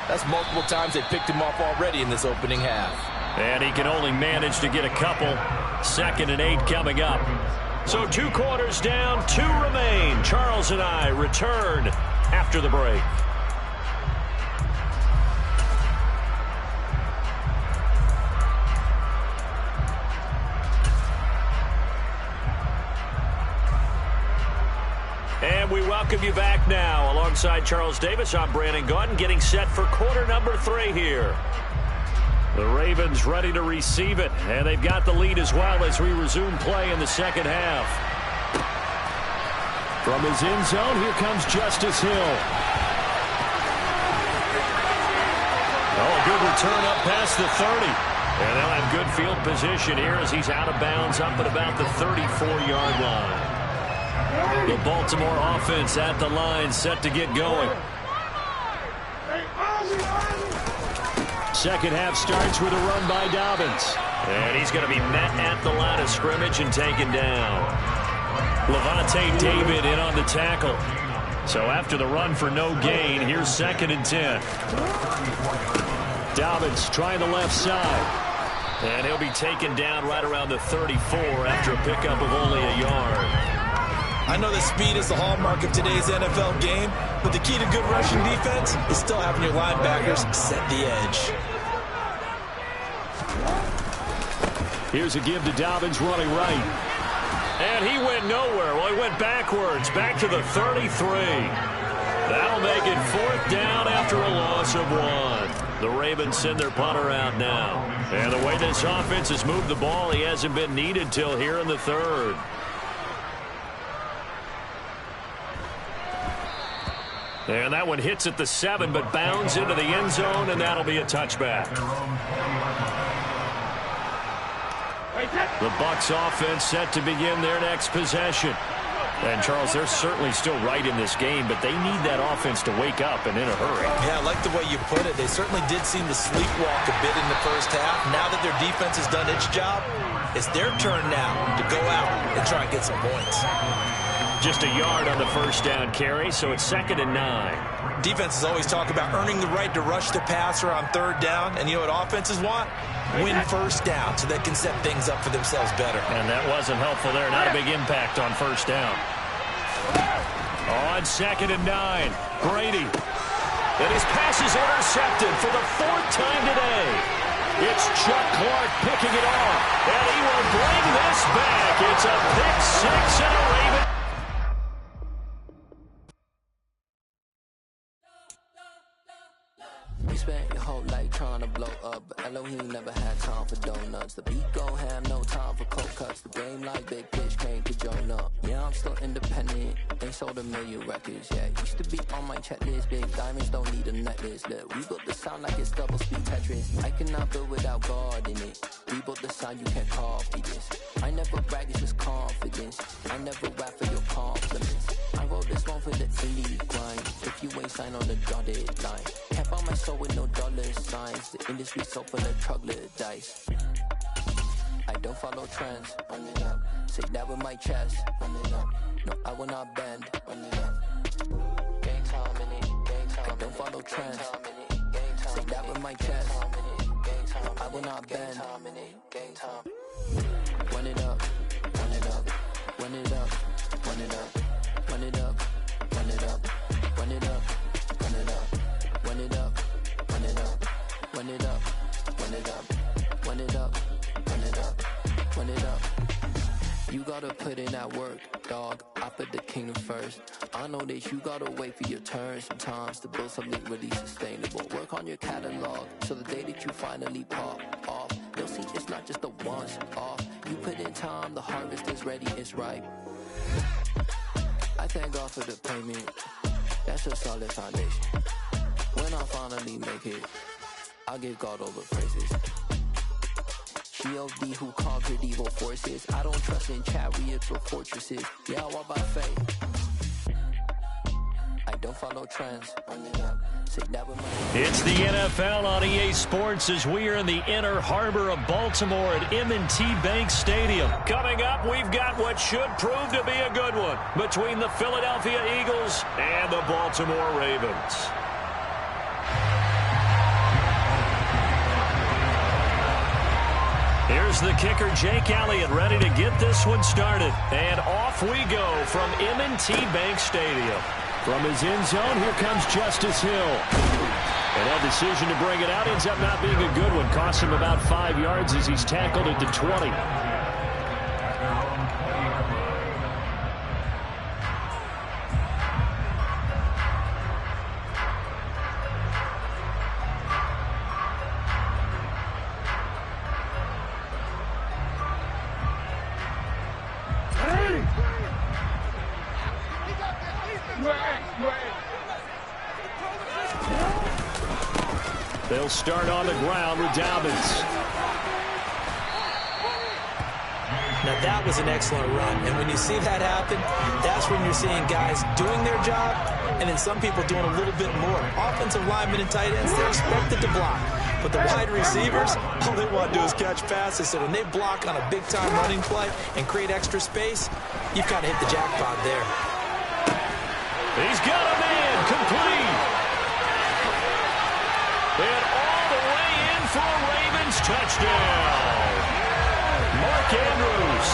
that's multiple times they picked him off already in this opening half. And he can only manage to get a couple. 2nd and 8 coming up. So 2 quarters down, 2 remain. Charles and I return after the break. And we welcome you back now. Alongside Charles Davis, I'm Brandon Gaudin, getting set for quarter number 3 here. The Ravens ready to receive it, and they've got the lead as well as we resume play in the second half. From his end zone, here comes Justice Hill. Oh, a good return up past the 30. And they'll have good field position here as he's out of bounds up at about the 34-yard line. The Baltimore offense at the line, set to get going. Second half starts with a run by Dobbins. And he's going to be met at the line of scrimmage and taken down. Levante David in on the tackle. So after the run for no gain, here's 2nd and 10. Dobbins trying the left side. And he'll be taken down right around the 34 after a pickup of only a yard. I know that speed is the hallmark of today's NFL game, but the key to good rushing defense is still having your linebackers set the edge. Here's a give to Dobbins running right. And he went nowhere. Well, he went backwards, back to the 33. That'll make it 4th down after a loss of 1. The Ravens send their punter out now. And the way this offense has moved the ball, he hasn't been needed till here in the 3rd. And that one hits at the 7, but bounds into the end zone, and that'll be a touchback. The Bucs offense set to begin their next possession. And, Charles, they're certainly still right in this game, but they need that offense to wake up and in a hurry. Yeah, I like the way you put it. They certainly did seem to sleepwalk a bit in the first half. Now that their defense has done its job, it's their turn now to go out and try and get some points. Just a yard on the first down carry, so it's 2nd and 9. Defenses always talk about earning the right to rush the passer on 3rd down, and you know what offenses want? Win first down so they can set things up for themselves better. And that wasn't helpful there. Not a big impact on first down. On 2nd and 9, Brady. And his pass is intercepted for the 4th time today. It's Chuck Clark picking it off, and he will bring this back. It's a pick 6 and a Raven. You spent your whole life trying to blow up, but Elohim never had time for donuts. The beat gon' have no time for cold cuts. The game like Big Pitch came to join up. Yeah, I'm still independent. They sold 1 million records, yeah. Used to be on my checklist. Big diamonds don't need a necklace. Look, we built the sound like it's double speed Tetris. I cannot build without God in it. We built the sound, you can't copy this. I never brag, it's just confidence. I never rap for your compliments. I wrote this one for the indie grind. If you ain't signed on the dotted line, can't buy my soul with no dollar signs. The industry so full of troglodytes. I don't follow trends. Run it up. Say that with my chest. Run it up. No, I will not bend. Run it up. Gang time in it. Gang time. I don't follow trends. Say that with my chest. No, I will not bend. Gang time. Run it up. Run it up. Run it up. Run it up. Run it up. Run it up. Run it up. Run it up. Run it up. Run it up. Run it up. Run it up. Run it up. Run it up. Run it up. You gotta put in that work, dog. I put the kingdom first. I know that you gotta wait for your turn sometimes to build something really sustainable. Work on your catalog so the day that you finally pop off, you'll see it's not just a once off. You put in time, the harvest is ready, it's ripe. I thank God for the payment. That's a solid foundation. When I finally make it, I'll give God all the praises. G.O.D. who conquered evil forces. I don't trust in chariots or fortresses. Yeah, I walk by faith. I don't follow trends. It's the NFL on EA Sports as we are in the inner harbor of Baltimore at M&T Bank Stadium. Coming up, we've got what should prove to be a good one between the Philadelphia Eagles and the Baltimore Ravens. Here's Here's the kicker, Jake Elliott, ready to get this one started. And off we go from M&T Bank Stadium. From his end zone, here comes Justice Hill. And that decision to bring it out ends up not being a good one. Costs him about 5 yards as he's tackled at the 20. They'll start on the ground with Dobbins. Now that was an excellent run, and when you see that happen, that's when you're seeing guys doing their job, and then some people doing a little bit more. Offensive linemen and tight ends, they're expected to block. But the wide receivers, all they want to do is catch passes. So when they block on a big-time running play and create extra space, you've kind of hit the jackpot there. He's got a man, complete. And all the way in for a Ravens touchdown. Mark Andrews,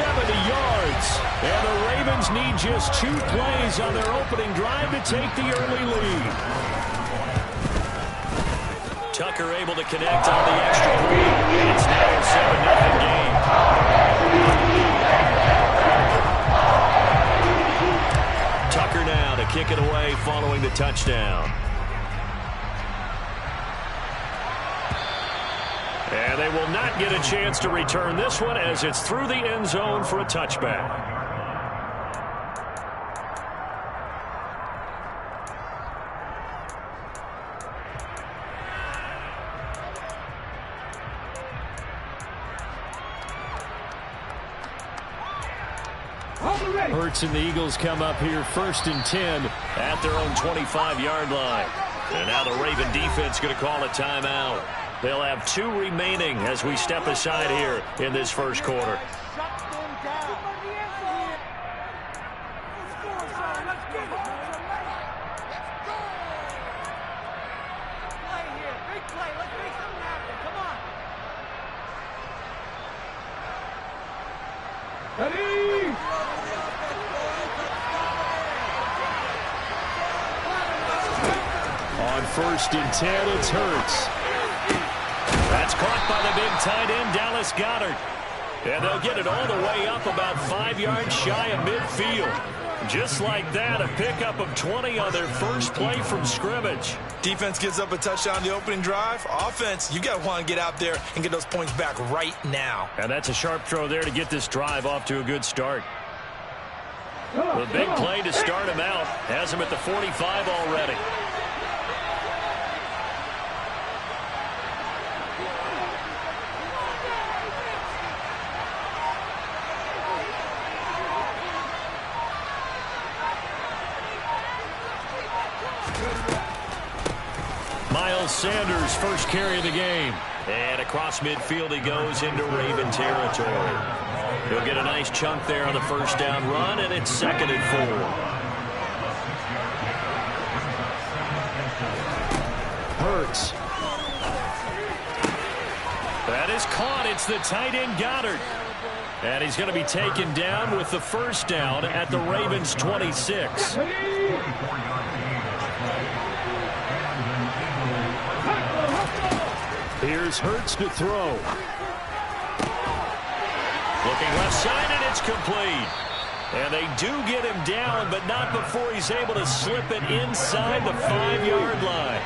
70 yards. And the Ravens need just 2 plays on their opening drive to take the early lead. Tucker able to connect on the extra point. And it's now a 7-0 game. Tucker now to kick it away following the touchdown. And they will not get a chance to return this one as it's through the end zone for a touchback. Hurts and the Eagles come up here 1st and 10 at their own 25-yard line. And now the Raven defense going to call a timeout. They'll have 2 remaining as we step aside here in this first quarter. On 1st and 10, it's Hurts. That's caught by the big tight end, Dallas Goedert. And they'll get it all the way up about 5 yards shy of midfield. Just like that, a pickup of 20 on their first play from scrimmage. Defense gives up a touchdown the opening drive. Offense, you got to want to get out there and get those points back right now. And that's a sharp throw there to get this drive off to a good start. The big play to start him out. Has him at the 45 already. Miles Sanders, first carry of the game. And across midfield he goes into Raven territory. He'll get a nice chunk there on the first down run, and it's 2nd and 4. Hurts. That is caught. It's the tight end Goedert. And he's going to be taken down with the first down at the Ravens 26. Here's Hurts to throw. Looking left side, and it's complete. And they do get him down, but not before he's able to slip it inside the 5-yard line.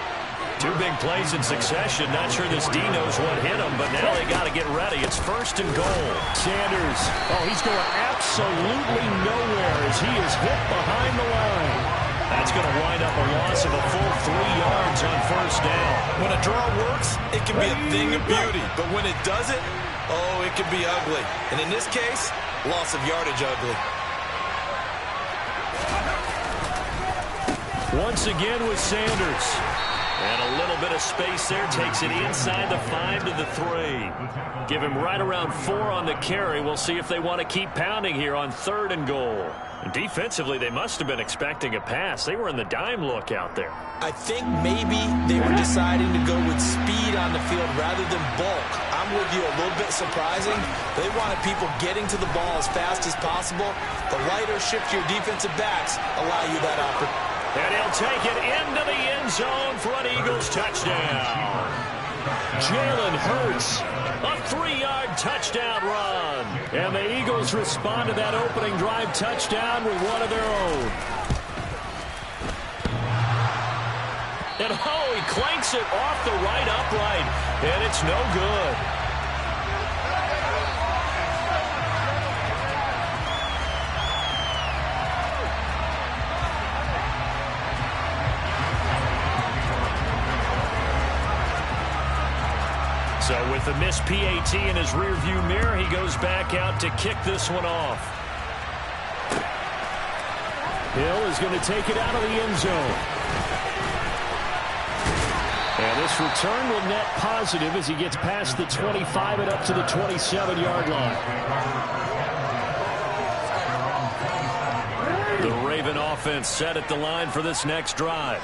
2 big plays in succession. Not sure this D knows what hit him, but now they got to get ready. It's 1st and goal. Sanders, he's going absolutely nowhere as he is hit behind the line. That's going to wind up a loss of a full 3 yards on first down. When a draw works, it can be a thing of beauty. But when it doesn't, it can be ugly. And in this case, loss of yardage ugly. Once again with Sanders. And a little bit of space there. Takes it inside the 5 to the 3. Give him right around 4 on the carry. We'll see if they want to keep pounding here on 3rd and goal. And defensively, they must have been expecting a pass. They were in the dime look out there. I think maybe they were deciding to go with speed on the field rather than bulk. I'm with you, a little bit surprising. They wanted people getting to the ball as fast as possible. The lighter, shiftier defensive backs allow you that opportunity. And he'll take it into the end zone for an Eagles touchdown. Jalen Hurts, a 3-yard touchdown run. And the Eagles respond to that opening drive touchdown with one of their own. And he clanks it off the right upright. And it's no good. So with the missed PAT in his rearview mirror, he goes back out to kick this one off. Hill is going to take it out of the end zone. And this return will net positive as he gets past the 25 and up to the 27-yard line. The Raven offense set at the line for this next drive.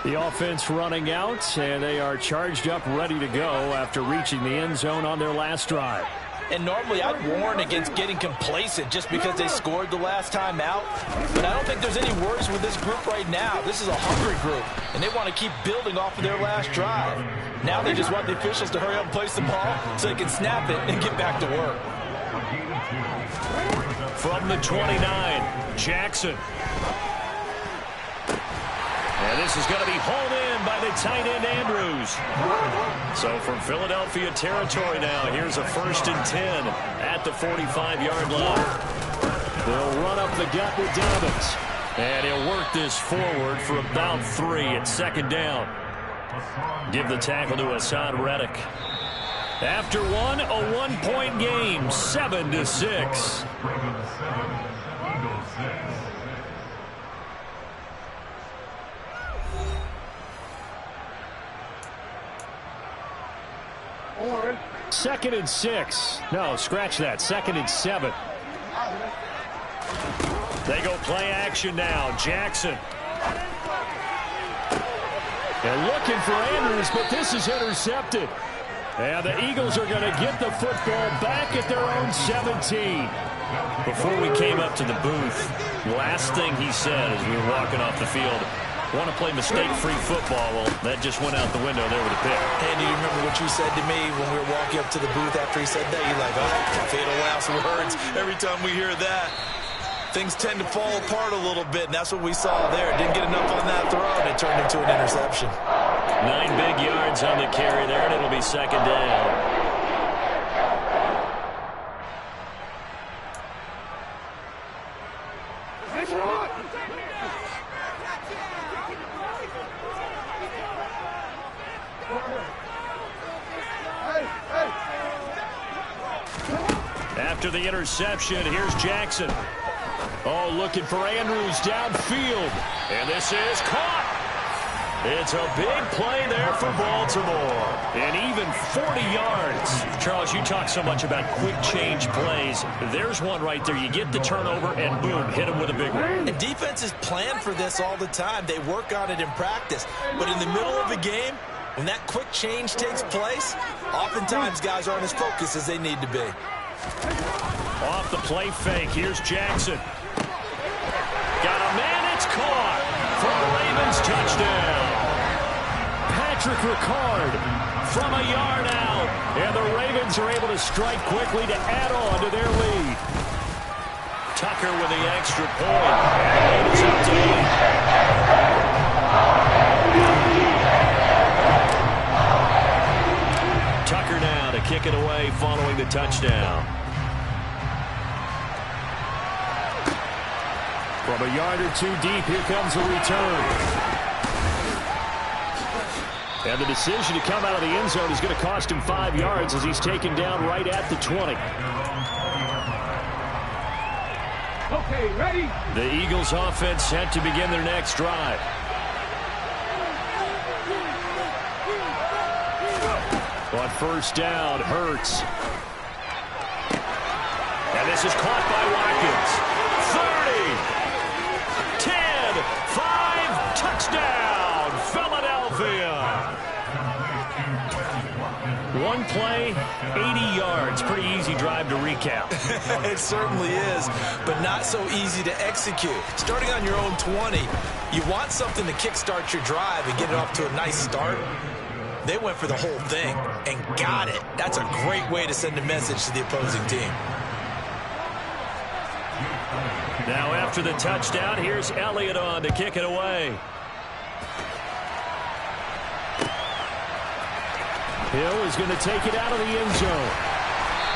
The offense running out, and they are charged up, ready to go after reaching the end zone on their last drive. And normally I'd warn against getting complacent just because they scored the last time out. But I don't think there's any worries with this group right now. This is a hungry group, and they want to keep building off of their last drive. Now they just want the officials to hurry up and place the ball so they can snap it and get back to work. From the 29, Jackson. And this is going to be hauled in by the tight end, Andrews. So from Philadelphia territory now, here's a 1st and 10 at the 45-yard line. They'll run up the gut with Dobbins. And he'll work this forward for about 3 at 2nd down. Give the tackle to Hassan Reddick. After one, a 1-point game, 7-6. Second and 6. No, scratch that. 2nd and 7. They go play action now. Jackson. And looking for Andrews, but this is intercepted. And the Eagles are going to get the football back at their own 17. Before we came up to the booth, last thing he said as we were walking off the field, want to play mistake-free football. Well, that just went out the window there with a pick. Andy, you remember what you said to me when we were walking up to the booth after he said that? You're like, oh, fatal last words. Every time we hear that, things tend to fall apart a little bit, and that's what we saw there. Didn't get enough on that throw, and it turned into an interception. 9 big yards on the carry there, and it'll be 2nd down. After the interception, here's Jackson. Oh, looking for Andrews downfield. And this is caught. It's a big play there for Baltimore. And even 40 yards. Charles, you talk so much about quick change plays. There's one right there. You get the turnover, and boom, hit him with a big one. And defenses plan for this all the time. They work on it in practice. But in the middle of a game, when that quick change takes place, oftentimes guys aren't as focused as they need to be. Off the play fake, here's Jackson. Got a man, it's caught for a Ravens touchdown. Patrick Ricard from a yard out. And the Ravens are able to strike quickly to add on to their lead. Tucker with the extra point. And it's up to 8. Tucker now to kick it away following the touchdown. From a yard or 2 deep, here comes a return. And the decision to come out of the end zone is going to cost him 5 yards as he's taken down right at the 20. Okay, ready? The Eagles offense set to begin their next drive. on first down. Hurts. And this is caught by Watkins. 30, 10, 5, touchdown, Philadelphia. One play, 80 yards. Pretty easy drive to recap. It certainly is, but not so easy to execute. Starting on your own 20, you want something to kickstart your drive and get it off to a nice start. They went for the whole thing and got it. That's a great way to send a message to the opposing team. Now after the touchdown, here's Elliott on to kick it away. Hill is going to take it out of the end zone.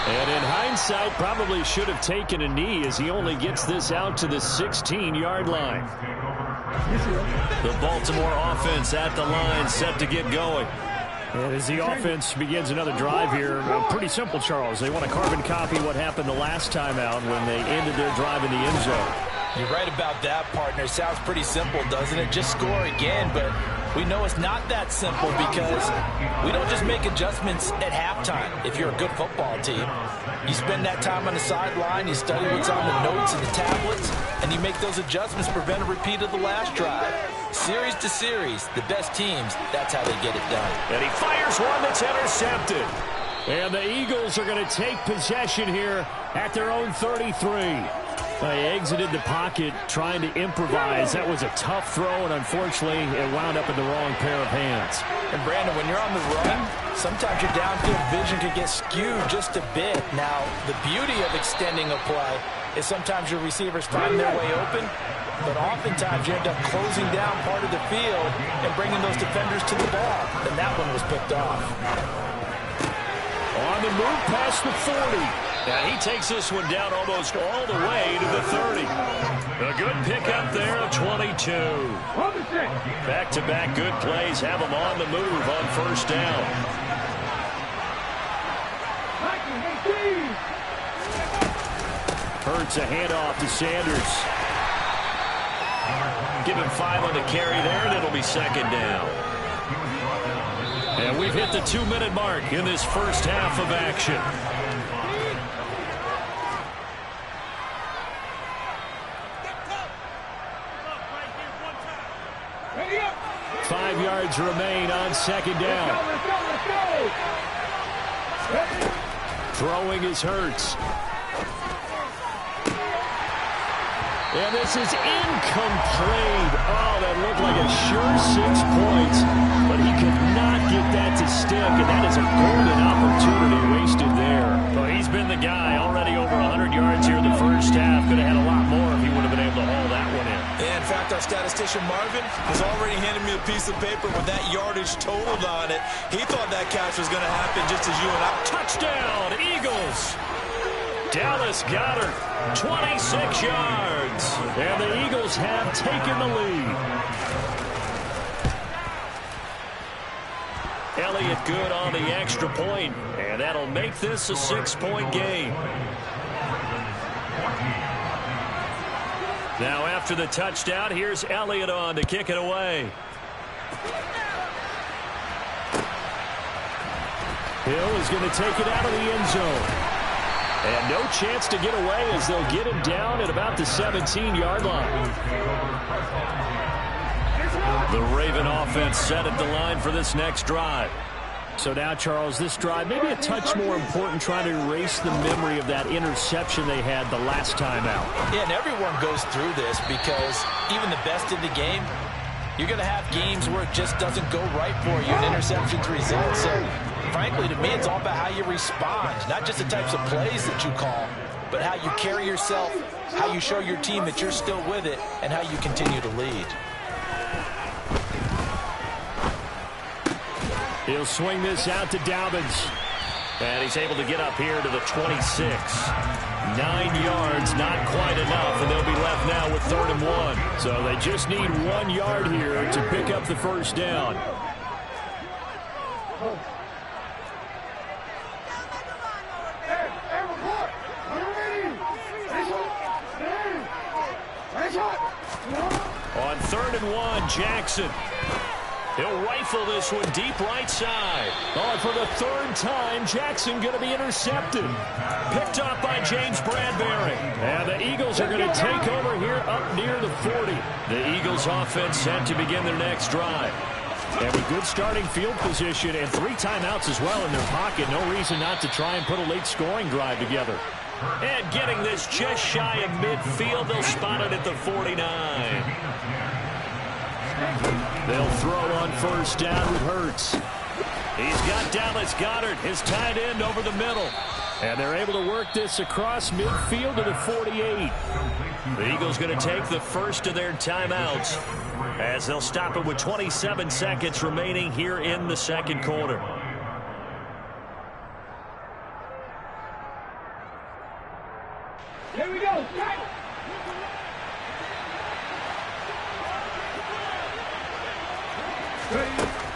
And in hindsight, probably should have taken a knee as he only gets this out to the 16-yard line. The Baltimore offense at the line, set to get going. And as the offense begins another drive here, pretty simple, Charles. They want to carbon copy what happened the last time out when they ended their drive in the end zone. You're right about that, partner. Sounds pretty simple, doesn't it? Just score again, but we know it's not that simple because we don't just make adjustments at halftime if you're a good football team. You spend that time on the sideline, you study what's on the notes and the tablets, and you make those adjustments to prevent a repeat of the last drive. Series to series, the best teams, that's how they get it done. And he fires one that's intercepted. And the Eagles are going to take possession here at their own 33. They exited the pocket trying to improvise. That was a tough throw, and unfortunately, it wound up in the wrong pair of hands. And Brandon, when you're on the run, sometimes your downfield vision can get skewed just a bit. Now, the beauty of extending a play is sometimes your receivers find their way open, but oftentimes you end up closing down part of the field and bringing those defenders to the ball. And that one was picked off. On the move past the 40. Now he takes this one down almost all the way to the 30. A good pickup there of 22. Back-to-back good plays have him on the move on first down. Hurts a handoff to Sanders. Give him 5 on the carry there, and it'll be second down. And we've hit the 2-minute mark in this first half of action. Ready up. 5 yards remain on second down. Throwing is Hurts. And this is incomplete. Oh, that looked like a sure 6 points, but he could not get that to stick, and that is a golden opportunity wasted there. Well, he's been the guy. Already over 100 yards here in the first half. Could have had a lot more if he would have been able to haul that one in. Yeah, in fact, our statistician Marvin has already handed me a piece of paper with that yardage totaled on it. He thought that catch was going to happen just as you and I. Touchdown, Eagles! Dallas Goedert, 26 yards. And the Eagles have taken the lead. Elliott good on the extra point, and that'll make this a 6-point game. Now after the touchdown, here's Elliott on to kick it away. Hill is going to take it out of the end zone. And no chance to get away as they'll get him down at about the 17-yard line. The Raven offense set at the line for this next drive. So now, Charles, this drive maybe a touch more important, trying to erase the memory of that interception they had the last time out. Yeah, and everyone goes through this because even the best in the game, you're going to have games where it just doesn't go right for you and interceptions result. So, frankly, to me, it's all about how you respond, not just the types of plays that you call, but how you carry yourself, how you show your team that you're still with it, and how you continue to lead. He'll swing this out to Dobbins. And he's able to get up here to the 26. 9 yards, not quite enough, and they'll be left now with 3rd and 1. So they just need 1 yard here to pick up the first down. On 3rd and 1, Jackson. He'll rifle this one deep right side. Oh, and for the third time, Jackson going to be intercepted. Picked off by James Bradbury. And the Eagles are going to take over here up near the 40. The Eagles offense set to begin their next drive. And with good starting field position and 3 timeouts as well in their pocket, no reason not to try and put a late scoring drive together. And getting this just shy of midfield, they'll spot it at the 49. They'll throw on first down with Hurts. He's got Dallas Goedert, his tight end, over the middle. And they're able to work this across midfield to the 48. The Eagles going to take the first of their timeouts as they'll stop it with 27 seconds remaining here in the second quarter. Here we go.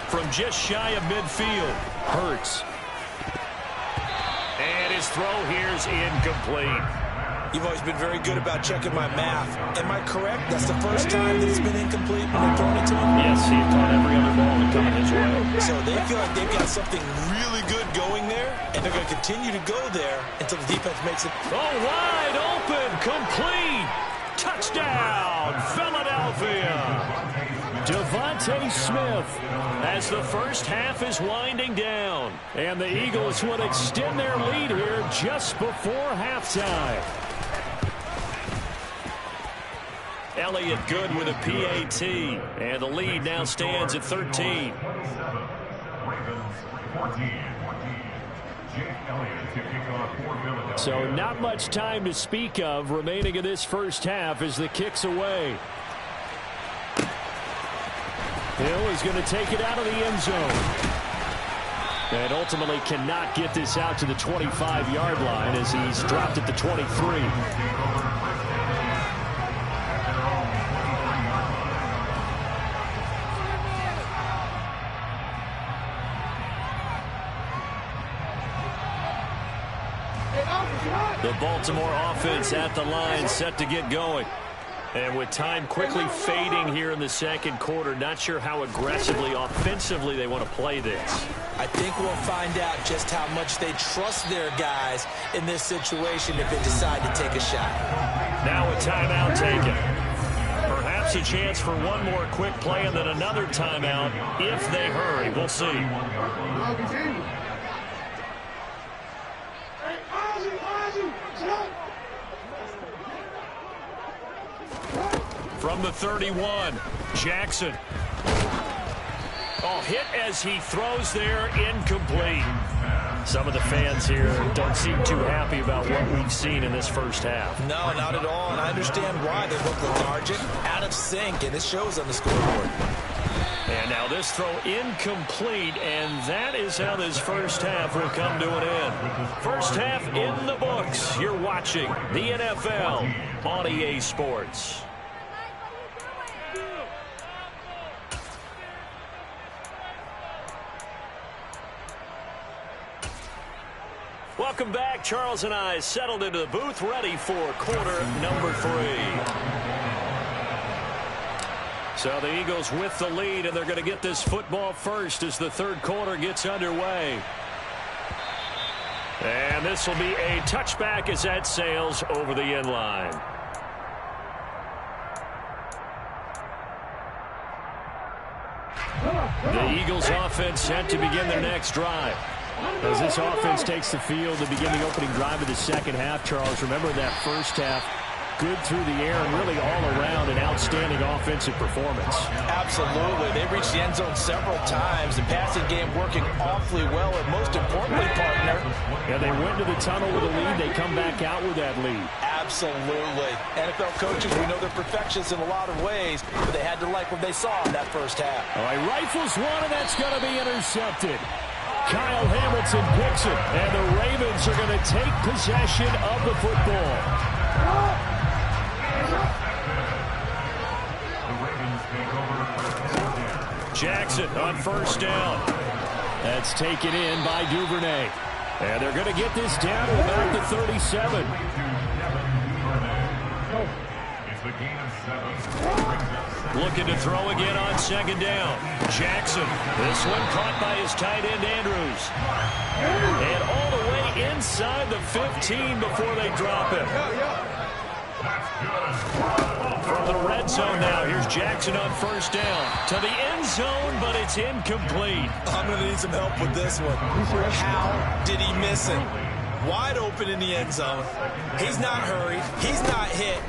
From just shy of midfield, Hurts. And his throw here's incomplete. You've always been very good about checking my math. Am I correct? That's the first time that it's been incomplete when they're throwing it to him? Yes, he caught every other ball that coming his way. So they feel like they've got something really good going there, and they're going to continue to go there until the defense makes it. Oh, wide open, complete. Touchdown, Philadelphia. Devontae Smith as the first half is winding down. And the Eagles would extend their lead here just before halftime. Elliott good with a PAT. And the lead now stands at 13. So not much time to speak of remaining in this first half as the kick's away. Hill is going to take it out of the end zone. And ultimately cannot get this out to the 25-yard line as he's dropped at the 23. The Baltimore offense at the line set to get going. And with time quickly fading here in the second quarter, not sure how aggressively, offensively they want to play this. I think we'll find out just how much they trust their guys in this situation if they decide to take a shot. Now a timeout taken. Perhaps a chance for one more quick play and then another timeout if they hurry. We'll see. From the 31, Jackson. Oh, hit as he throws there, incomplete. Some of the fans here don't seem too happy about what we've seen in this first half. No, not at all, and I understand why. They look lethargic, out of sync, and it shows on the scoreboard. And now this throw incomplete, and that is how this first half will come to an end. First half in the books. You're watching the NFL on EA Sports. Welcome back. Charles and I settled into the booth, ready for quarter number 3. So the Eagles with the lead, and they're going to get this football first as the third quarter gets underway. And this will be a touchback as that sails over the end line. The Eagles offense set to begin their next drive. As this offense takes the field to begin the opening drive of the second half, Charles, remember that first half, good through the air and really all around an outstanding offensive performance. Absolutely. They reached the end zone several times. The passing game working awfully well, and most importantly, partner. Yeah, they went to the tunnel with a lead. They come back out with that lead. Absolutely. NFL coaches, we know they're perfectionists in a lot of ways, but they had to like what they saw in that first half. All right, rifles one, and that's going to be intercepted. Kyle Hamilton picks it, and the Ravens are going to take possession of the football. Jackson on first down. That's taken in by Duvernay. And they're going to get this down to about the 37. It's the gain of 7. Looking to throw again on second down. Jackson. This one caught by his tight end, Andrews. And all the way inside the 15 before they drop it. From the red zone now, here's Jackson on first down. To the end zone, but it's incomplete. I'm going to need some help with this one. How did he miss it? Wide open in the end zone. He's not hurried. He's not hit.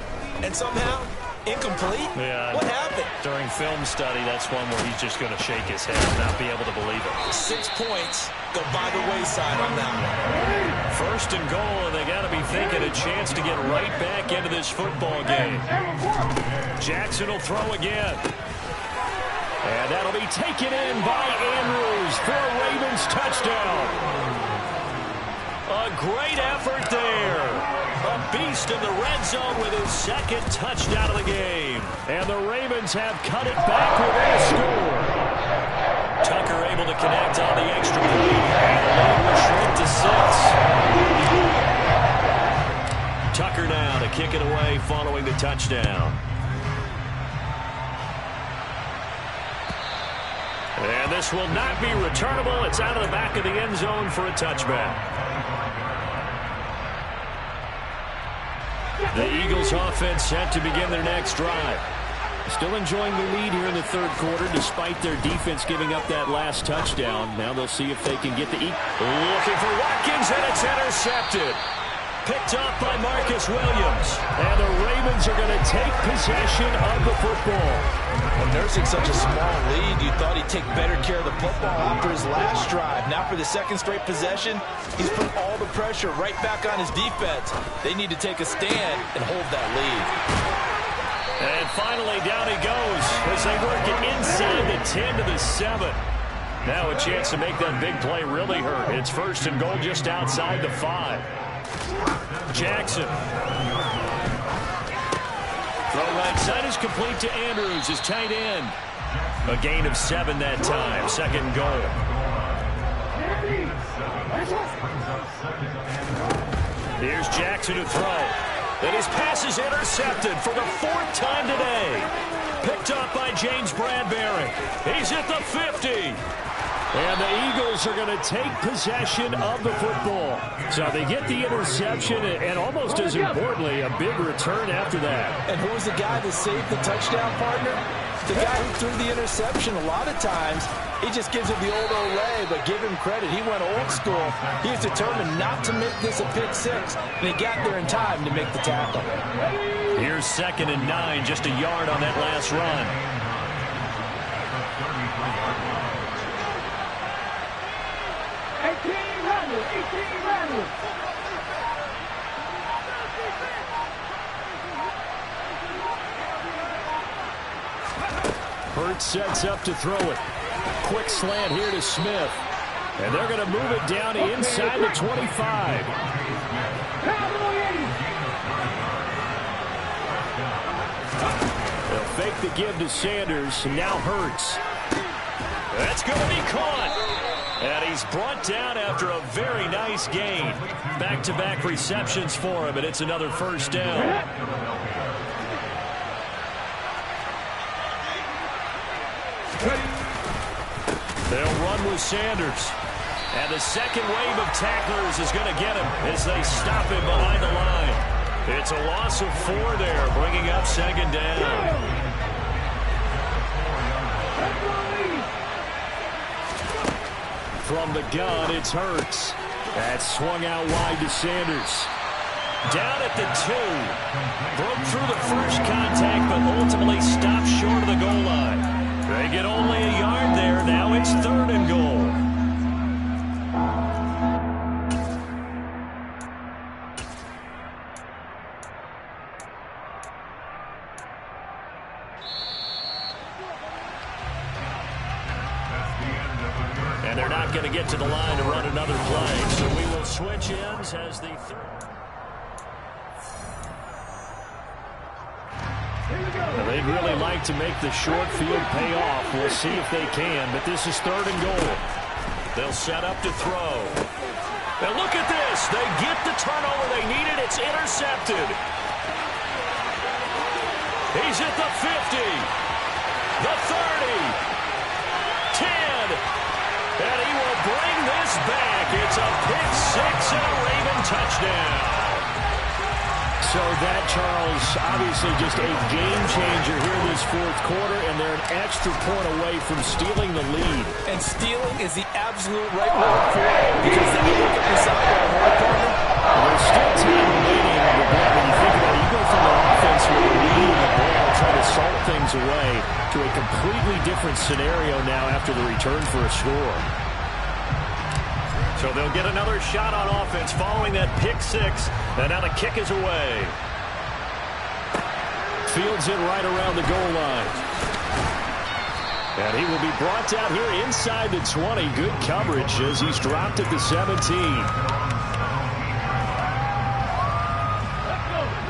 And somehow, incomplete? Yeah. What happened? During film study, that's one where he's just going to shake his head and not be able to believe it. 6 points go by the wayside on that one. First and goal, and they got to be thinking a chance to get right back into this football game. Jackson will throw again. And that'll be taken in by Andrews for a Ravens touchdown. A great effort there. A beast in the red zone with his second touchdown of the game. And the Ravens have cut it back within a score. Tucker able to connect on the extra point. And the lead will shrink to 6. Tucker now to kick it away following the touchdown. And this will not be returnable. It's out of the back of the end zone for a touchback. The Eagles offense set to begin their next drive. Still enjoying the lead here in the third quarter despite their defense giving up that last touchdown. Now they'll see if they can get the looking for Watkins, and it's intercepted. Picked up by Marcus Williams. And the Ravens are going to take possession of the football. When nursing such a small lead, you thought he'd take better care of the football after his last drive. Now for the second straight possession, he's put all the pressure right back on his defense. They need to take a stand and hold that lead. And finally, down he goes as they work it inside the 10 to the 7. Now a chance to make that big play really hurt. It's first and goal just outside the 5. Jackson. Throw right side is complete to Andrews, his tight end. A gain of 7 that time. Second and goal. Here's Jackson to throw. And his pass is intercepted for the 4th time today. Picked up by James Bradbury. He's at the 50. And the Eagles are going to take possession of the football. So they get the interception and almost as importantly, a big return after that. And who was the guy that saved the touchdown, partner? The guy who threw the interception. A lot of times, he just gives it the old Olay, but give him credit. He went old school. He was determined not to make this a pick 6, and he got there in time to make the tackle. Here's 2nd and 9, just a yard on that last run. Hurts sets up to throw it. Quick slant here to Smith. And they're going to move it down inside the 25. They'll fake the give to Sanders, and now Hurts. That's going to be caught. And he's brought down after a very nice gain. Back-to-back receptions for him, and it's another first down. They'll run with Sanders. And the second wave of tacklers is going to get him as they stop him behind the line. It's a loss of 4 there, bringing up second down. From the gun, it's Hurts. That's swung out wide to Sanders. Down at the 2. Broke through the first contact, but ultimately stopped short of the goal line. They get only a yard there. Now it's 3rd and goal. And they're not going to get to the line to run another play. So we will switch ends as the they'd really like to make the short field pay off. We'll see if they can, but this is 3rd and goal. They'll set up to throw. Now look at this. They get the turnover they needed. It's intercepted. He's at the 50. The 30. 10. And he will bring this back. It's a pick six and a Raven touchdown. So that, Charles, obviously just a game changer here this fourth quarter, and they're an extra point away from stealing the lead. And stealing is the absolute right word for it, because then you look at the side of the partner. There's still time remaining on the ball. When you think about it, you go from an offense with a lead in the ball, try to salt things away, to a completely different scenario now after the return for a score. So they'll get another shot on offense following that pick six. And now the kick is away. Fields it right around the goal line. And he will be brought down here inside the 20. Good coverage as he's dropped at the 17.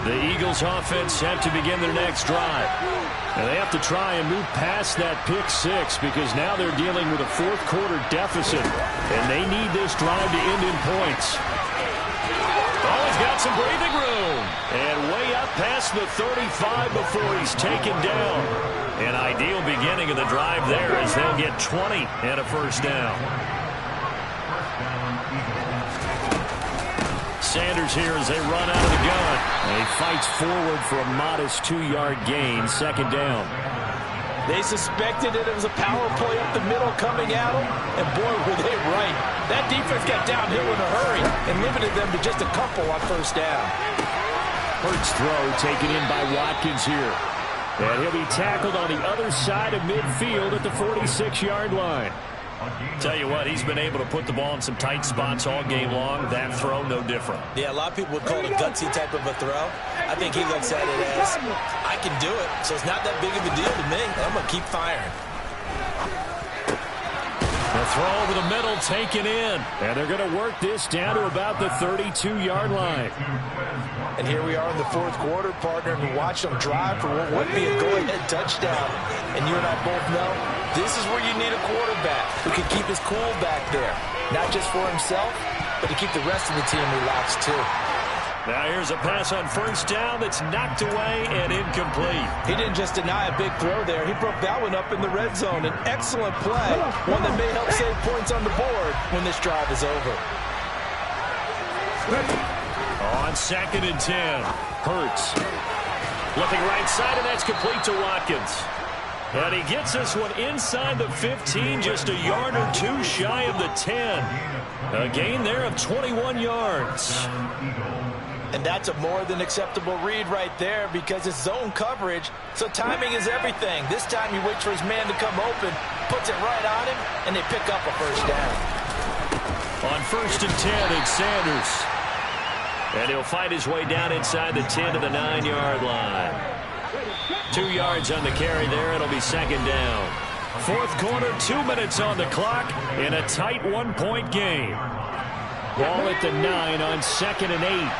The Eagles offense set to begin their next drive. And they have to try and move past that pick six because now they're dealing with a fourth quarter deficit. And they need this drive to end in points. Oh, he's got some breathing room. And way up past the 35 before he's taken down. An ideal beginning of the drive there as they'll get 20 and a first down. Sanders here as they run out of the gun. And he fights forward for a modest 2-yard gain, second down. They suspected it was a power play up the middle coming at them, and boy, were they right. That defense got downhill in a hurry and limited them to just a couple on first down. Hurts throw taken in by Watkins here. And he'll be tackled on the other side of midfield at the 46-yard line. Tell you what, he's been able to put the ball in some tight spots all game long. That throw, no different. Yeah, a lot of people would call it a gutsy type of a throw. I think he looks at it as, I can do it, so it's not that big of a deal to me. I'm going to keep firing. The throw over the middle taken in. And they're going to work this down to about the 32-yard line. And here we are in the fourth quarter, partner, and we watch them drive for what would be a go-ahead touchdown. And you and I both know this is where you need a quarterback who can keep his cool back there. Not just for himself, but to keep the rest of the team relaxed too. Now here's a pass on first down that's knocked away and incomplete. He didn't just deny a big throw there. He broke that one up in the red zone. An excellent play, one that may help save points on the board when this drive is over. On second and 10, Hurts. Looking right side, and that's complete to Watkins. And he gets this one inside the 15, just a yard or two shy of the 10. A gain there of 21 yards. And that's a more than acceptable read right there because it's zone coverage, so timing is everything. This time he waits for his man to come open, puts it right on him, and they pick up a first down. On first and 10, it's Sanders. And he'll fight his way down inside the 10 to the 9-yard line. 2 yards on the carry there. It'll be second down. Fourth quarter, 2 minutes on the clock in a tight 1-point game. Ball at the 9 on second and 8.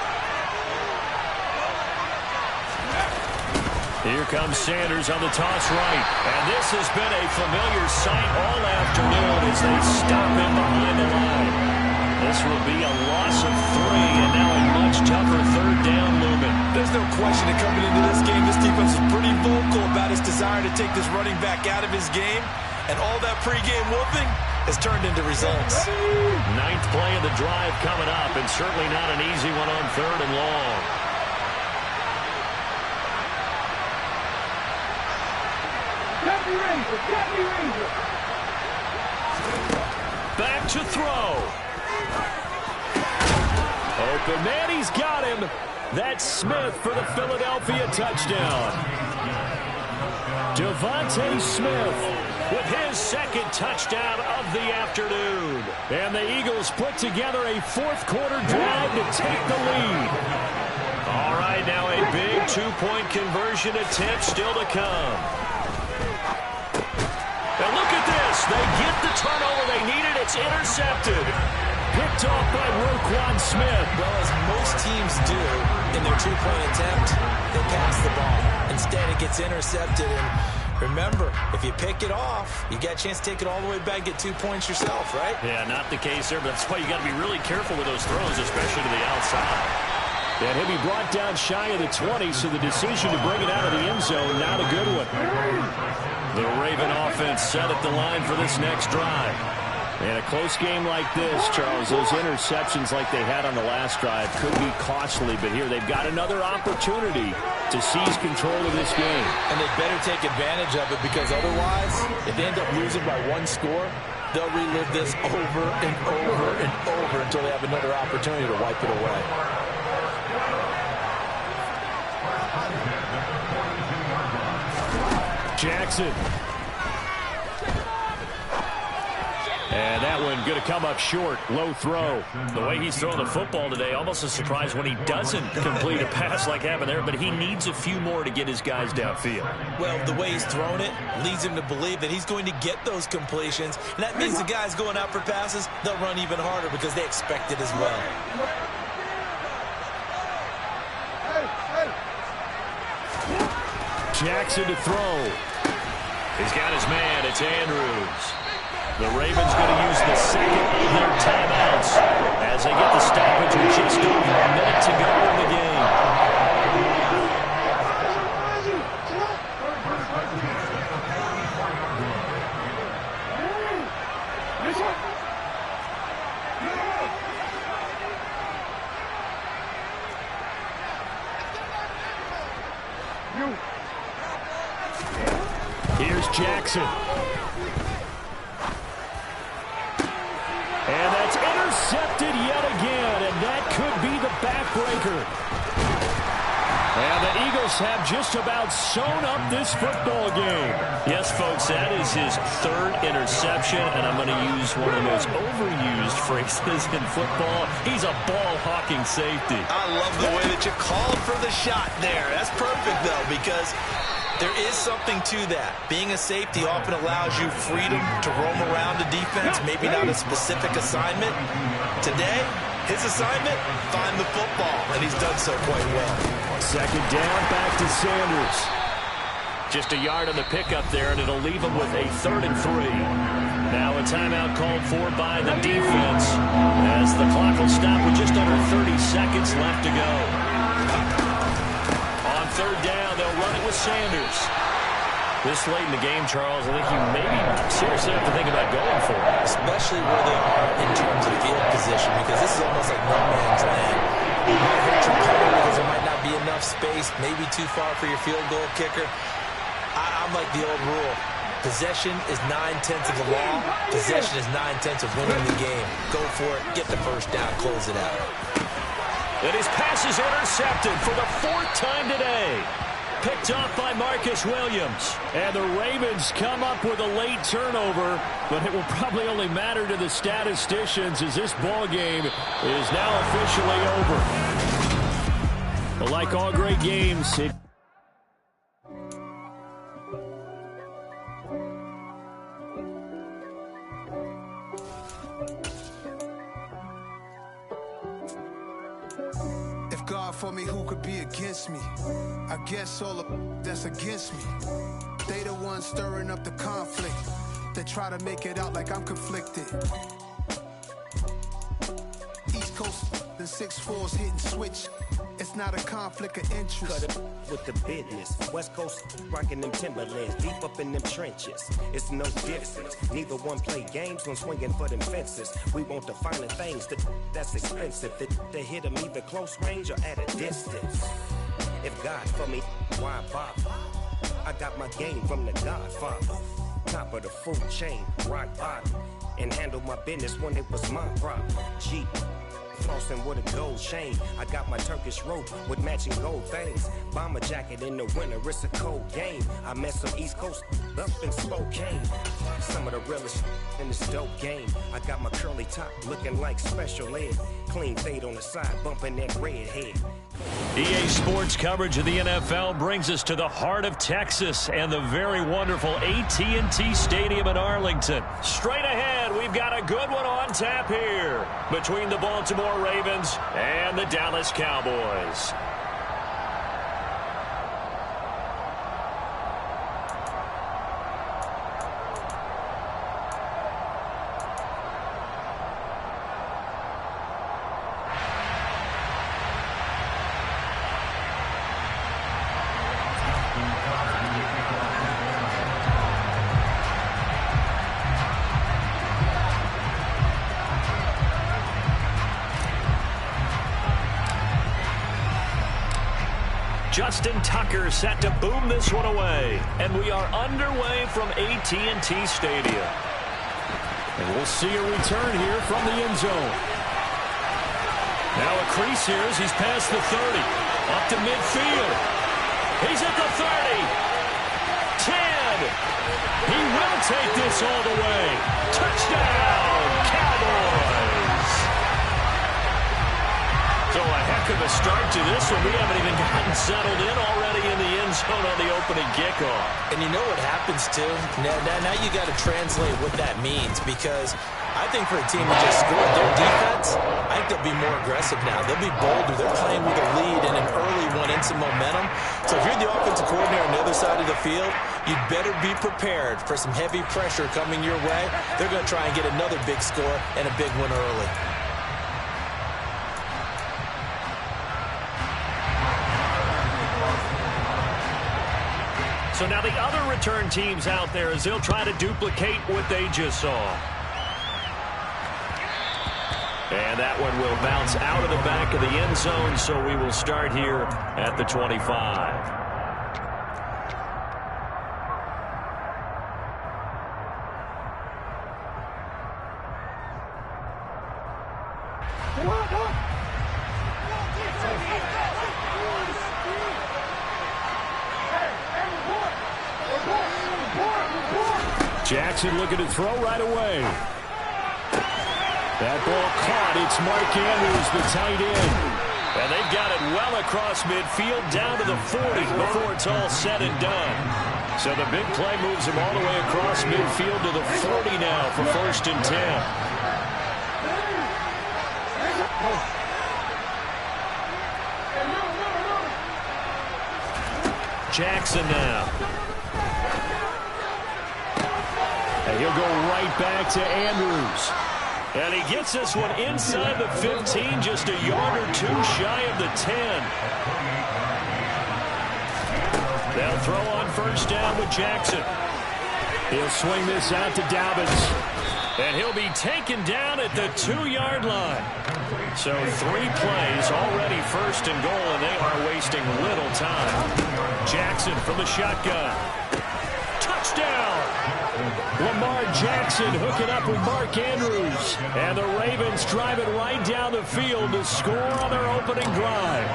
Here comes Sanders on the toss right. And this has been a familiar sight all afternoon as they stop him behind the line. This will be a loss of 3 and now a much tougher third down looming. There's no question that coming into this game, this defense is pretty vocal about its desire to take this running back out of his game. And all that pregame whooping has turned into results. 9th play of the drive coming up, and certainly not an easy one on third and long. Back to throw. Open man, he's got him. That's Smith for the Philadelphia touchdown. Devontae Smith with his second touchdown of the afternoon. And the Eagles put together a fourth quarter drive to take the lead. All right, now a big 2-point conversion attempt still to come. And look at this. They get the turnover they needed. It's intercepted. Picked off by Roquan Smith. Well, as most teams do in their 2-point attempt, they pass the ball. Instead, it gets intercepted. And remember, if you pick it off, you got a chance to take it all the way back, get 2 points yourself, right? Yeah, not the case there, but that's why you got to be really careful with those throws, especially to the outside. And he'll be brought down shy of the 20, so the decision to bring it out of the end zone, not a good one. The Raven offense set at the line for this next drive. In a close game like this, Charles, those interceptions like they had on the last drive could be costly, but here they've got another opportunity to seize control of this game. And they better take advantage of it, because otherwise, if they end up losing by one score, they'll relive this over and over and over until they have another opportunity to wipe it away. Jackson. And that one going to come up short. Low throw. The way he's throwing the football today, almost a surprise when he doesn't complete a pass like happened there, but he needs a few more to get his guys downfield. Well, the way he's thrown it leads him to believe that he's going to get those completions, and that means the guys going out for passes, they'll run even harder because they expect it as well. Jackson to throw. He's got his man. It's Andrews. The Ravens going to use the second of their timeouts as they get the stoppage with just over a minute to go in the game. Here's Jackson. And that's intercepted yet again, and that could be the backbreaker. And the Eagles have just about sewn up this football game. Yes, folks, that is his third interception, and I'm going to use one of the most overused phrases in football. He's a ball-hawking safety. I love the way that you called for the shot there. That's perfect, though, because there is something to that. Being a safety often allows you freedom to roam around the defense, maybe not a specific assignment. Today, his assignment, find the football, and he's done so quite well. Second down, back to Sanders. Just a yard on the pickup there, and it'll leave him with a 3rd and 3. Now a timeout called for by the defense as the clock will stop with just under 30 seconds left to go. On 3rd down, they'll run it with Sanders. This late in the game, Charles, I think you maybe seriously have to think about going for it. Especially where they are in terms of field position, because this is almost like no man's land. You might hurt your player because there might not be enough space, maybe too far for your field goal kicker. I'm like the old rule. Possession is 9/10 of the law. Possession is 9/10 of winning the game. Go for it, get the first down, close it out. And his pass is intercepted for the 4th time today. Picked off by Marcus Williams. And the Ravens come up with a late turnover, but it will probably only matter to the statisticians as this ball game is now officially over. But like all great games, For me, who could be against me? I guess all of that's against me. They the ones stirring up the conflict. They try to make it out like I'm conflicted. East Coast, the 6'4s hitting switch. It's not a conflict of interest. Cut it with the business. West Coast rocking them Timberlands, deep up in them trenches. It's no difference. Neither one play games when swinging for them fences. We want the finer things that's expensive. They hit them either close range or at a distance. If God for me, why bother? I got my game from the Godfather. Top of the food chain, rock bottom. And handle my business when it was my problem. G. Flossing with a gold chain. I got my Turkish rope with matching gold things. Bomber jacket in the winter, it's a cold game. I met some East Coast up in Spokane. Some of the realest in this dope game. I got my curly top looking like special ed. Clean fade on the side, bumping that red head. EA Sports coverage of the NFL brings us to the heart of Texas and the very wonderful AT&T Stadium in Arlington. Straight ahead, we've got a good one on tap here between the Baltimore Ravens and the Dallas Cowboys. Justin Tucker set to boom this one away. And we are underway from AT&T Stadium. And we'll see a return here from the end zone. Now a crease here as he's past the 30. Up to midfield. He's at the 30. 10. He will take this all the way. Touchdown, Cowboys. So a heck of a start to this one. We haven't even gotten settled in already in the end zone on the opening kickoff. And you know what happens, too? Now you got to translate what that means, because I think for a team that just scored their defense, I think they'll be more aggressive now. They'll be bolder. They're playing with a lead and an early one and some momentum. So if you're the offensive coordinator on the other side of the field, you'd better be prepared for some heavy pressure coming your way. They're going to try and get another big score and a big one early. So now the other return teams out there as they'll try to duplicate what they just saw. And that one will bounce out of the back of the end zone, so we will start here at the 25. Jackson looking to throw right away. That ball caught. It's Mark Andrews, the tight end. And they've got it well across midfield down to the 40 before it's all said and done. So the big play moves him all the way across midfield to the 40 now for 1st and 10. Jackson now. And he'll go right back to Andrews. And he gets this one inside the 15, just a yard or two shy of the 10. They'll throw on 1st down with Jackson. He'll swing this out to Dobbins. And he'll be taken down at the 2-yard line. So 3 plays, already 1st and goal, and they are wasting little time. Jackson from the shotgun. Touchdown! Lamar Jackson hooking up with Mark Andrews. And the Ravens drive it right down the field to score on their opening drive.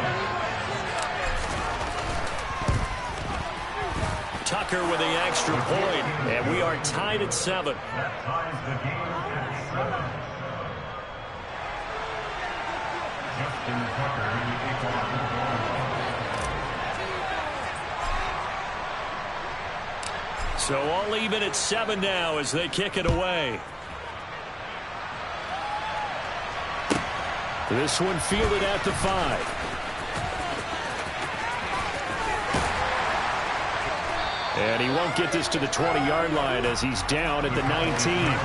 Tucker with the extra point, and we are tied at 7. So all even at 7 now as they kick it away. This one fielded at the 5. And he won't get this to the 20-yard line as he's down at the 19.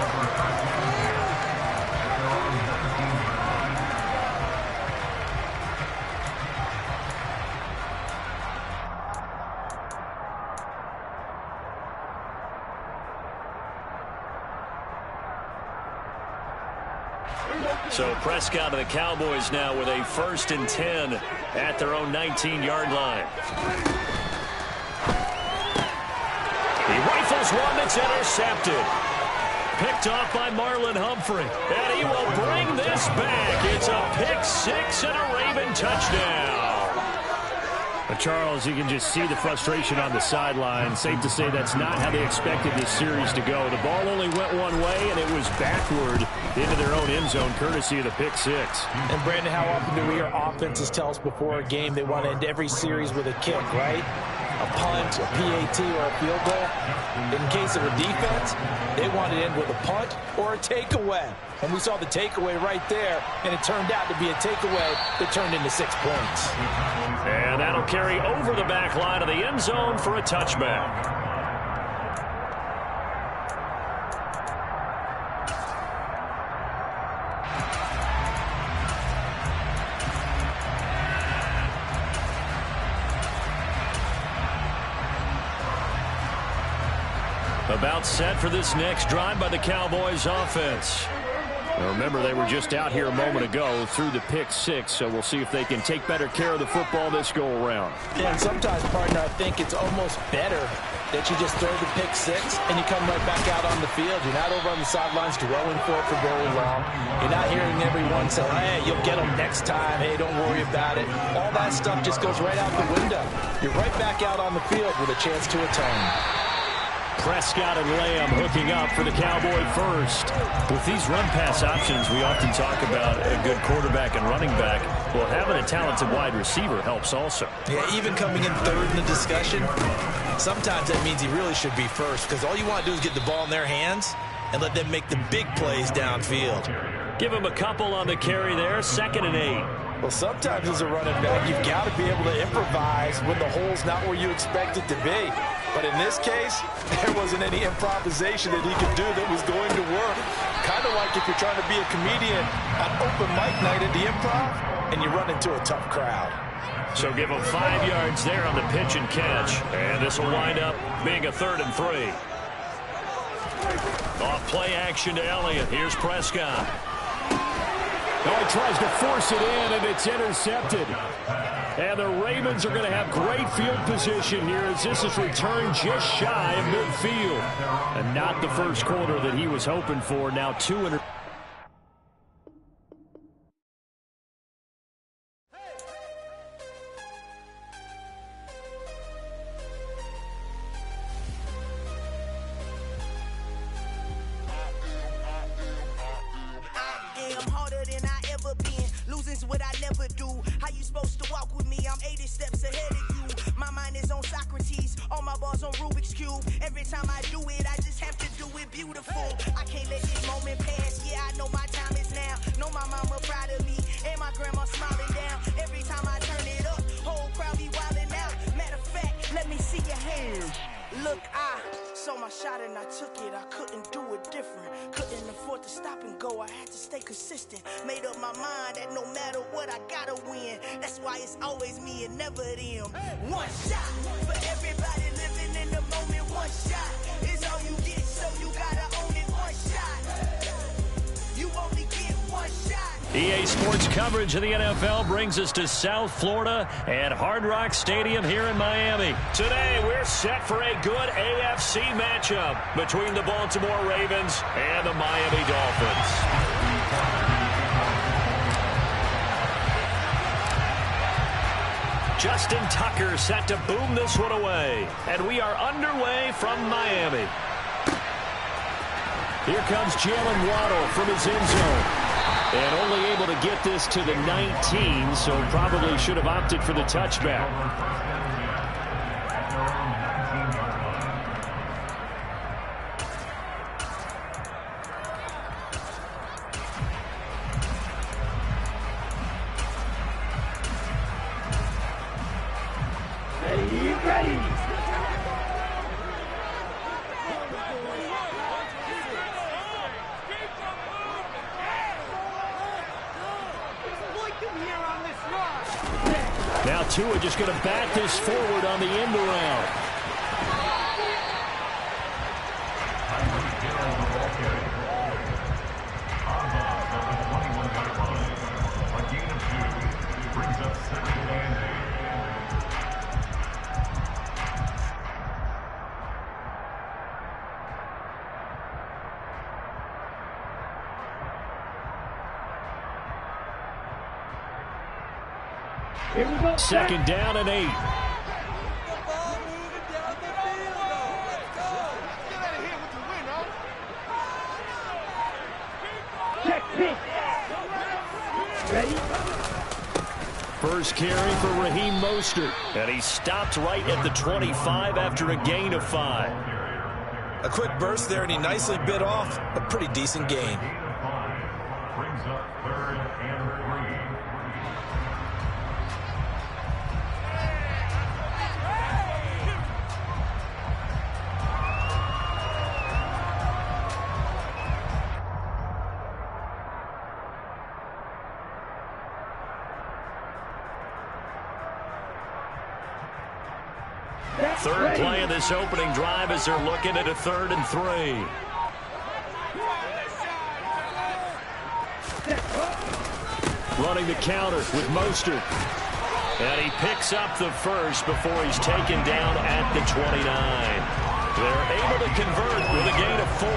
So Prescott and the Cowboys now with a 1st and 10 at their own 19-yard line. He rifles one that's intercepted. Picked off by Marlon Humphrey. And he will bring this back. It's a pick 6 and a Raven touchdown. Charles, you can just see the frustration on the sideline. Safe to say that's not how they expected this series to go. The ball only went one way, and it was backward into their own end zone, courtesy of the pick 6. And, Brandon, how often do we hear offenses tell us before a game they want to end every series with a kick, right? A punt, a PAT, or a field goal. In case of a defense, they want to end with a punt or a takeaway. And we saw the takeaway right there, and it turned out to be a takeaway that turned into 6 points. And that'll carry over the back line of the end zone for a touchback. About set for this next drive by the Cowboys offense. Now remember, they were just out here a moment ago through the pick six, so we'll see if they can take better care of the football this go-around. Yeah, and sometimes, partner, I think it's almost better that you just throw the pick six and you come right back out on the field. You're not over on the sidelines dwelling for it for very long. You're not hearing everyone say, hey, you'll get them next time. Hey, don't worry about it. All that stuff just goes right out the window. You're right back out on the field with a chance to atone. Prescott and Lamb hooking up for the Cowboy first. With these run-pass options, we often talk about a good quarterback and running back. Well, having a talented wide receiver helps also. Yeah, even coming in third in the discussion, sometimes that means he really should be first, because all you want to do is get the ball in their hands and let them make the big plays downfield. Give him a couple on the carry there, 2nd and 8. Well, sometimes as a running back, you've got to be able to improvise when the hole's not where you expect it to be. But in this case, there wasn't any improvisation that he could do that was going to work. Kind of like if you're trying to be a comedian on open mic night at the Improv and you run into a tough crowd. So give him 5 yards there on the pitch and catch. And this will wind up being a 3rd and 3. Off play action to Elliott. Here's Prescott. Oh, he tries to force it in, and it's intercepted. And the Ravens are going to have great field position here as this is returned just shy of midfield. And not the first quarter that he was hoping for. Now 2 what I never do. How you supposed to walk with me? I'm 80 steps ahead of you. My mind is on Socrates, all my bars on Rubik's Cube. Every time I do it, I just have to do it beautiful. I can't let this moment pass. Yeah, I know my time is now. Know my mama proud of me, and my grandma smiling down. Every time I turn it up, whole crowd be wilding out. Matter of fact, let me see your hands. Look, I saw my shot and I took it. I couldn't do it different. Couldn't afford to stop and go. I had to stay consistent. Made up my mind that no matter what, I gotta win. That's why it's always me and never them. One shot for everybody living in the moment. One shot is all you get, so you gotta own it. One shot. You only get one shot. EA Sports coverage of the NFL brings us to South Florida and Hard Rock Stadium here in Miami. Today, we're set for a good AFC matchup between the Baltimore Ravens and the Miami Dolphins. Justin Tucker set to boom this one away. And we are underway from Miami. Here comes Jalen Waddle from his end zone. And only able to get this to the 19, so probably should have opted for the touchback. Ready. Now Tua just going to back this forward on the end around. Second down and 8. First carry for Raheem Mostert. And he stopped right at the 25 after a gain of 5. A quick burst there, and he nicely bit off a pretty decent gain. Brings up 3rd and 3. Third play of this opening drive as they're looking at a 3rd and 3. running the counter with Mostert. And he picks up the first before he's taken down at the 29. They're able to convert with a gain of 4.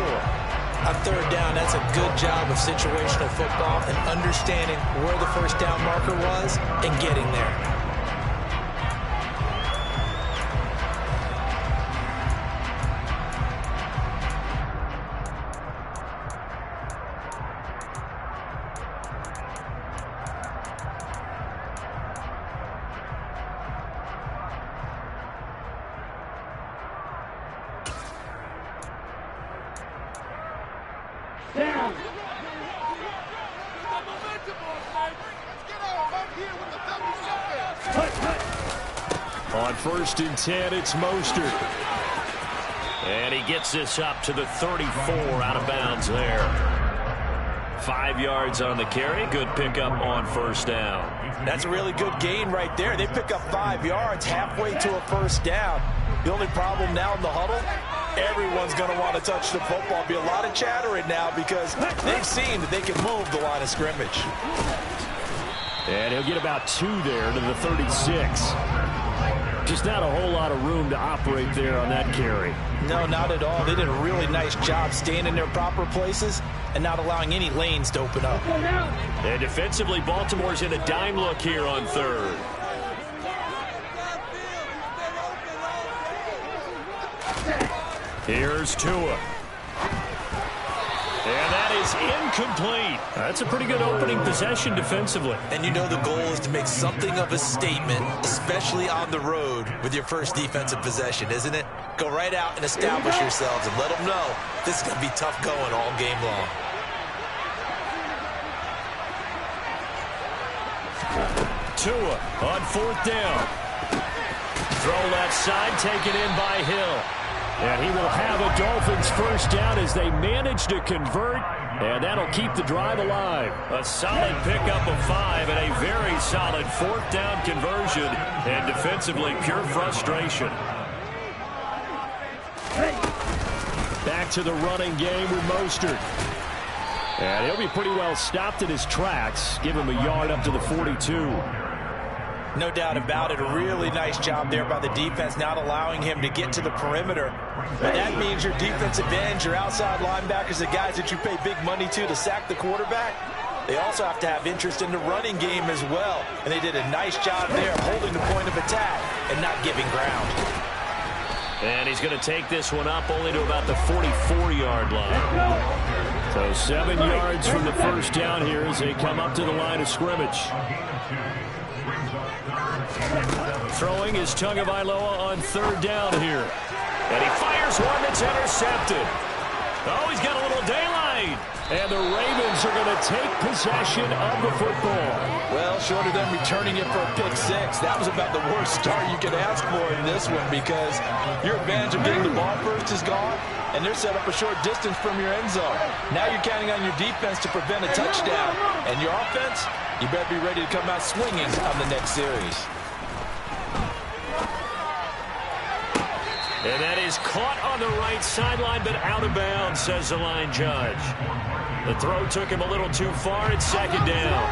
On third down, that's a good job of situational football and understanding where the first down marker was and getting there. Down. On 1st and 10, it's Mostert. And he gets this up to the 34, out of bounds there. 5 yards on the carry. Good pickup on first down. That's a really good gain right there. They pick up 5 yards halfway to a first down. The only problem now in the huddle, everyone's going to want to touch the football. Be a lot of chattering now because they've seen that they can move the line of scrimmage. And he'll get about 2 there to the 36. Just not a whole lot of room to operate there on that carry. No, not at all. They did a really nice job staying in their proper places and not allowing any lanes to open up. And defensively, Baltimore's in a dime look here on third. Here's Tua. And that is incomplete. That's a pretty good opening possession defensively. And you know the goal is to make something of a statement, especially on the road with your first defensive possession, isn't it? Go right out and establish yourselves and let them know this is going to be tough going all game long. Tua on 4th down. Throw left side, taken in by Hill. And he will have a Dolphins first down as they manage to convert, and that'll keep the drive alive. A solid pickup of 5 and a very solid 4th down conversion, and defensively pure frustration. Back to the running game with Mostert. And he'll be pretty well stopped in his tracks. Give him a yard up to the 42. No doubt about it. A really nice job there by the defense, not allowing him to get to the perimeter. But that means your defensive ends, your outside linebackers, the guys that you pay big money to sack the quarterback, they also have to have interest in the running game as well. And they did a nice job there holding the point of attack and not giving ground. And he's going to take this one up only to about the 44-yard line. So 7 yards from the first down here as they come up to the line of scrimmage. Throwing is Tagovailoa on 3rd down here. And he fires one that's intercepted. Oh, he's got a little daylight. And the Ravens are going to take possession of the football. Well, short of them returning it for a pick 6, that was about the worst start you could ask for in this one because your advantage of getting the ball first is gone, and they're set up a short distance from your end zone. Now you're counting on your defense to prevent a touchdown, and your offense, you better be ready to come out swinging on the next series. And that is caught on the right sideline, but out of bounds, says the line judge. The throw took him a little too far at 2nd down.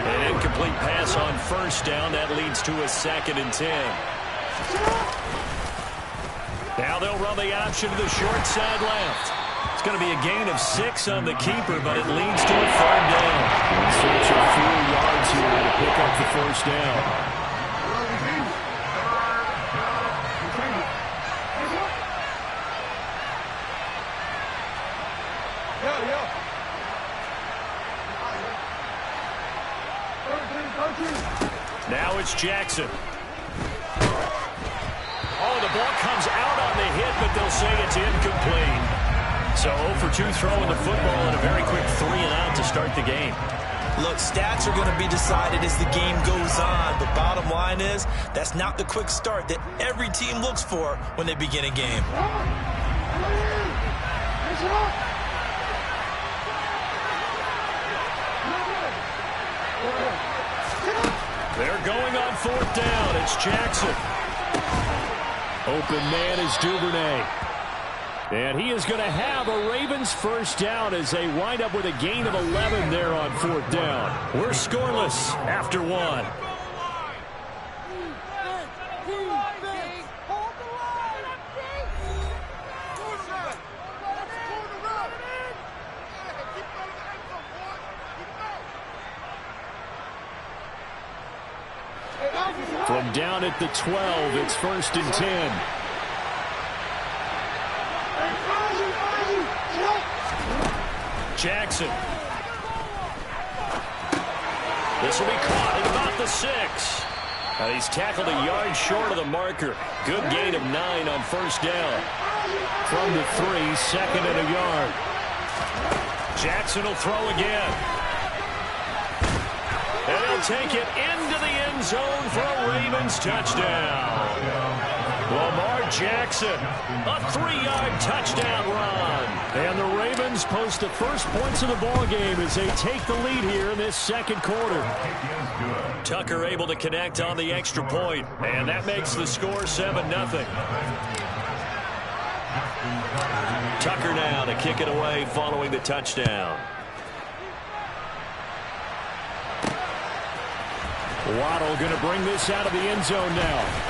An incomplete pass on 1st down. That leads to a 2nd and 10. Now they'll run the option to the short side left. It's going to be a gain of 6 on the keeper, but it leads to a 3rd down. In search of 4 yards here to pick up the first down. Now it's Jackson. Oh, the ball comes out on the hit, but they'll say it's incomplete. So 0 for 2 throwing the football and a very quick 3 and out to start the game. Look, stats are going to be decided as the game goes on, but bottom line is that's not the quick start that every team looks for when they begin a game. They're going on 4th down. It's Jackson. Open man is Duvernay. And he is going to have a Ravens first down as they wind up with a gain of 11 there on 4th down. We're scoreless after 1. From down at the 12, it's 1st and 10. Jackson. This will be caught at about the 6. He's tackled a yard short of the marker. Good gain of 9 on 1st down. From the 3, 2nd and a yard. Jackson will throw again. And he'll take it into the end zone for a Ravens touchdown. Lamar Jackson, a 3-yard touchdown run. And the Ravens post the first points of the ballgame as they take the lead here in this 2nd quarter. Tucker able to connect on the extra point, and that makes the score 7-0. Tucker now to kick it away following the touchdown. Waddle going to bring this out of the end zone now.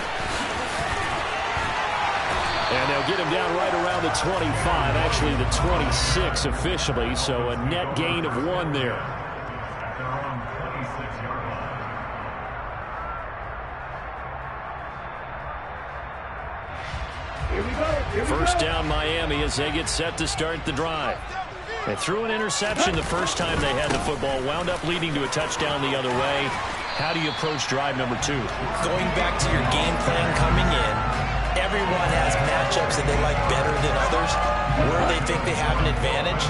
And they'll get him down right around the 25, actually the 26 officially, so a net gain of 1 there. First down Miami as they get set to start the drive. They threw an interception the first time they had the football, wound up leading to a touchdown the other way. How do you approach drive number 2? Going back to your game plan coming in, everyone has matchups that they like better than others. Where they think they have an advantage,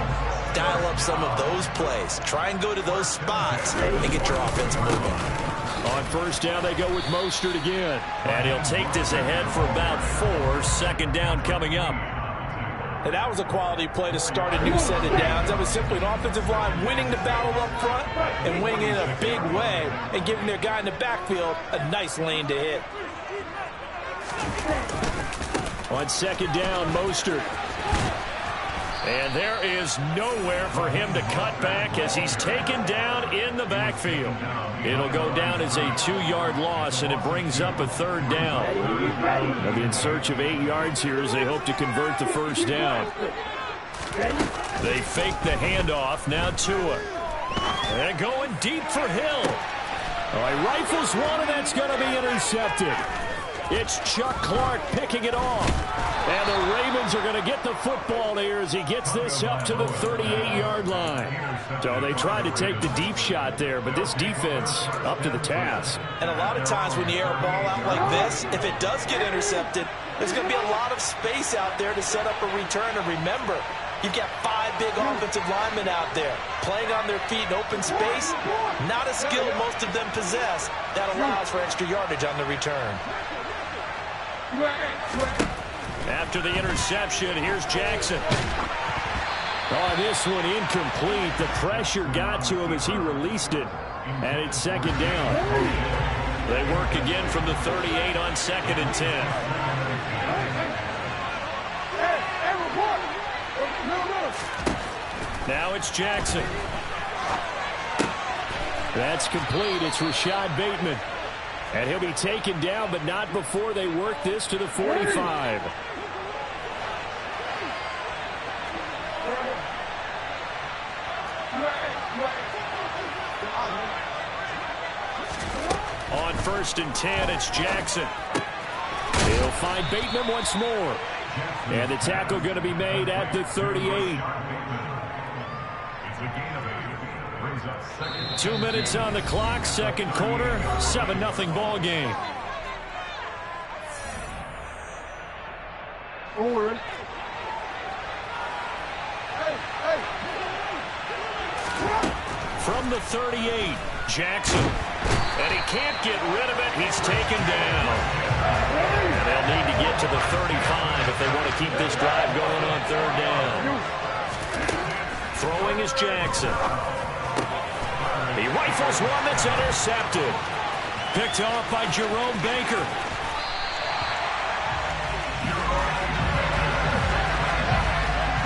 dial up some of those plays. Try and go to those spots and get your offense moving. On first down, they go with Mostert again. And he'll take this ahead for about 4. 2nd down coming up. And that was a quality play to start a new set of downs. That was simply an offensive line winning the battle up front and winning in a big way and giving their guy in the backfield a nice lane to hit. On 2nd down, Mostert. And there is nowhere for him to cut back as he's taken down in the backfield. It'll go down as a 2-yard loss, and it brings up a 3rd down. They'll be in search of 8 yards here as they hope to convert the first down. They fake the handoff. Now Tua. And going deep for Hill. Oh, he rifles one, and that's going to be intercepted. It's Chuck Clark picking it off. And the Ravens are going to get the football here as he gets this up to the 38-yard line. So they tried to take the deep shot there, but this defense up to the task. And a lot of times when you air a ball out like this, if it does get intercepted, there's going to be a lot of space out there to set up a return. And remember, you've got 5 big offensive linemen out there playing on their feet in open space. Not a skill most of them possess that allows for extra yardage on the return. After the interception, here's Jackson. Oh, this one incomplete. The pressure got to him as he released it. And it's 2nd down. They work again from the 38 on 2nd and 10. Now it's Jackson. That's complete. It's Rashad Bateman. And he'll be taken down, but not before they work this to the 45. On 1st and 10, it's Jackson. He'll find Bateman once more. And the tackle going to be made at the 38. 2 minutes on the clock, 2nd quarter, 7-0 ball game. Forward. From the 38, Jackson. And he can't get rid of it. He's taken down. And they'll need to get to the 35 if they want to keep this drive going on 3rd down. Throwing is Jackson. He rifles one that's intercepted. Picked off by Jerome Baker.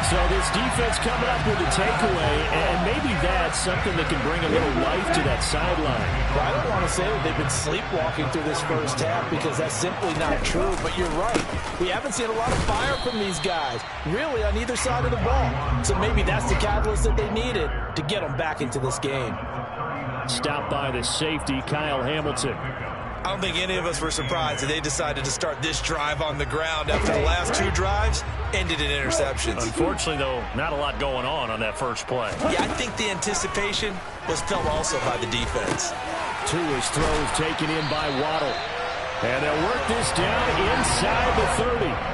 So this defense coming up with a takeaway, and maybe that's something that can bring a little life to that sideline. Well, I don't want to say that they've been sleepwalking through this first half because that's simply not true, but you're right. We haven't seen a lot of fire from these guys, really, on either side of the ball. So maybe that's the catalyst that they needed to get them back into this game. Stopped by the safety, Kyle Hamilton. I don't think any of us were surprised that they decided to start this drive on the ground after the last two drives ended in interceptions. Unfortunately, though, not a lot going on that first play. Yeah, I think the anticipation was felt also by the defense. Tua's throws taken in by Waddle. And they'll work this down inside the 30.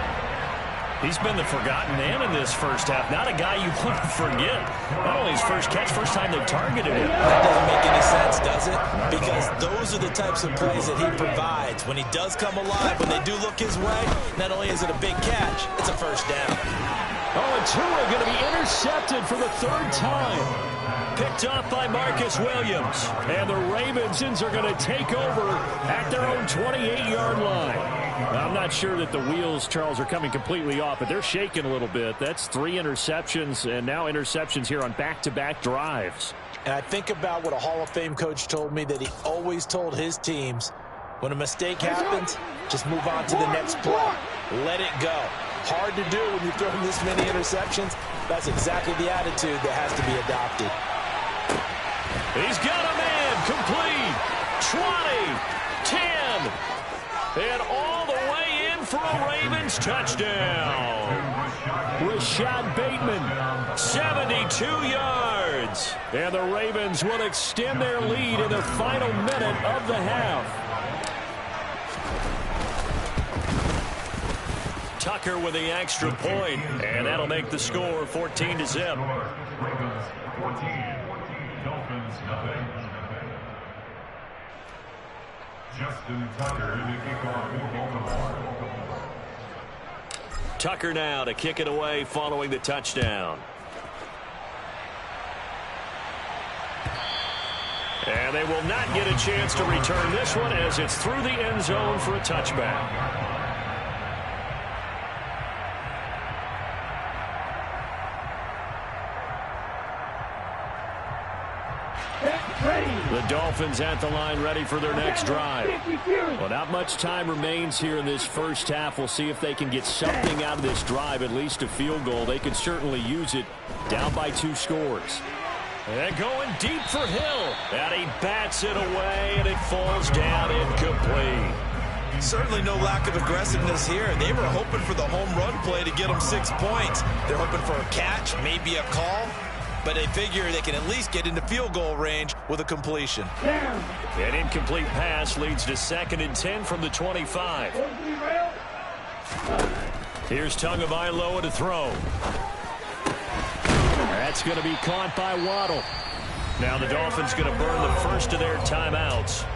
He's been the forgotten man in this first half. Not a guy you want to forget. Not only his first catch, first time they've targeted him. That doesn't make any sense, does it? Because those are the types of plays that he provides. When he does come alive, when they do look his way, not only is it a big catch, it's a first down. Oh, and Tua going to be intercepted for the third time. Picked off by Marcus Williams. And the Ravens are going to take over at their own 28-yard line. I'm not sure that the wheels, Charles, are coming completely off, but they're shaking a little bit. That's 3 interceptions, and now interceptions here on back-to-back drives. And I think about what a Hall of Fame coach told me that he always told his teams, when a mistake happens, just move on to the next play. Let it go. Hard to do when you're throwing this many interceptions. That's exactly the attitude that has to be adopted. He's got a man complete. 20, 10, and all the way in for a Ravens touchdown. Rashad Bateman, 72 yards. And the Ravens will extend their lead in the final minute of the half. Tucker with the extra point, and that'll make the score 14-0. Ravens 14, Dolphins nothing. Justin Tucker to kick off for Baltimore. Tucker now to kick it away following the touchdown. And they will not get a chance to return this one as it's through the end zone for a touchback. The Dolphins at the line ready for their next drive. Well, not much time remains here in this first half. We'll see if they can get something out of this drive, at least a field goal. They could certainly use it down by 2 scores. And going deep for Hill. And he bats it away, and it falls down incomplete. Certainly no lack of aggressiveness here. They were hoping for the home run play to get them 6 points. They're hoping for a catch, maybe a call. But they figure they can at least get into field goal range with a completion. An incomplete pass leads to 2nd and 10 from the 25. Here's Tagovailoa to throw. That's going to be caught by Waddle. Now the Dolphins going to burn the first of their timeouts,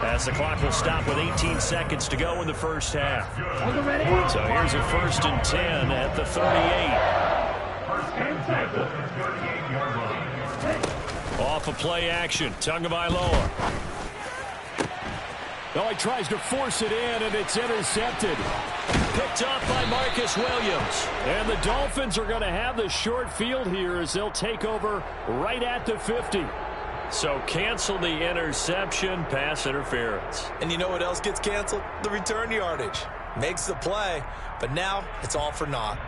as the clock will stop with 18 seconds to go in the first half. So here's a 1st and 10 at the 38. Off of play action, Tagovailoa. Oh, he tries to force it in, and it's intercepted. Picked off by Marcus Williams. And the Dolphins are going to have the short field here as they'll take over right at the 50. So cancel the interception, pass interference. And you know what else gets canceled? The return yardage. Makes the play, but now it's all for naught.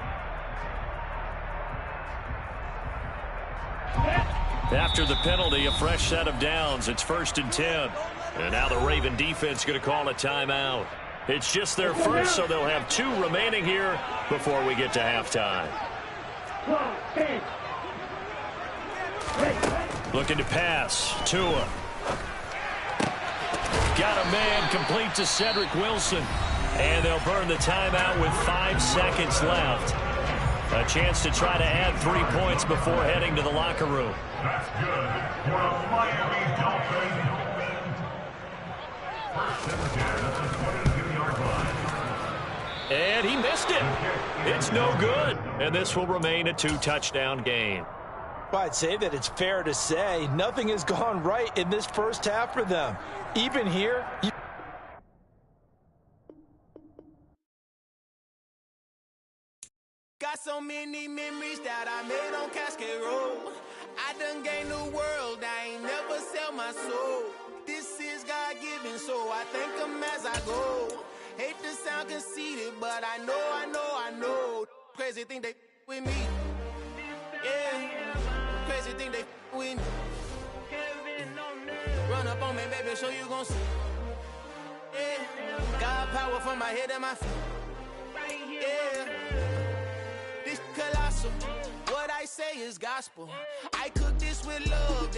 After the penalty, a fresh set of downs. It's 1st and 10. And now the Raven defense going to call a timeout. It's just their first, so they'll have 2 remaining here before we get to halftime. Looking to pass. Tua. Got a man complete to Cedric Wilson. And they'll burn the timeout with 5 seconds left. A chance to try to add 3 points before heading to the locker room. That's good for the Miami Dolphins. 1st and 10 at the 22-yard line. And he missed it. It's no good. And this will remain a 2-touchdown game. Well, I'd say that it's fair to say nothing has gone right in this first half for them. Even here, Got so so many memories that I made on Cascade Road. I done gained the world, I ain't never sell my soul. This is God-given, so I thank him as I go. Hate to sound conceited, but I know. Crazy thing they with me. Yeah, crazy thing they with me. Run up on me, baby, show you gon' see. Yeah, God power from my head and my feet. Yeah, this colossal. What I say is gospel. I cook this with love.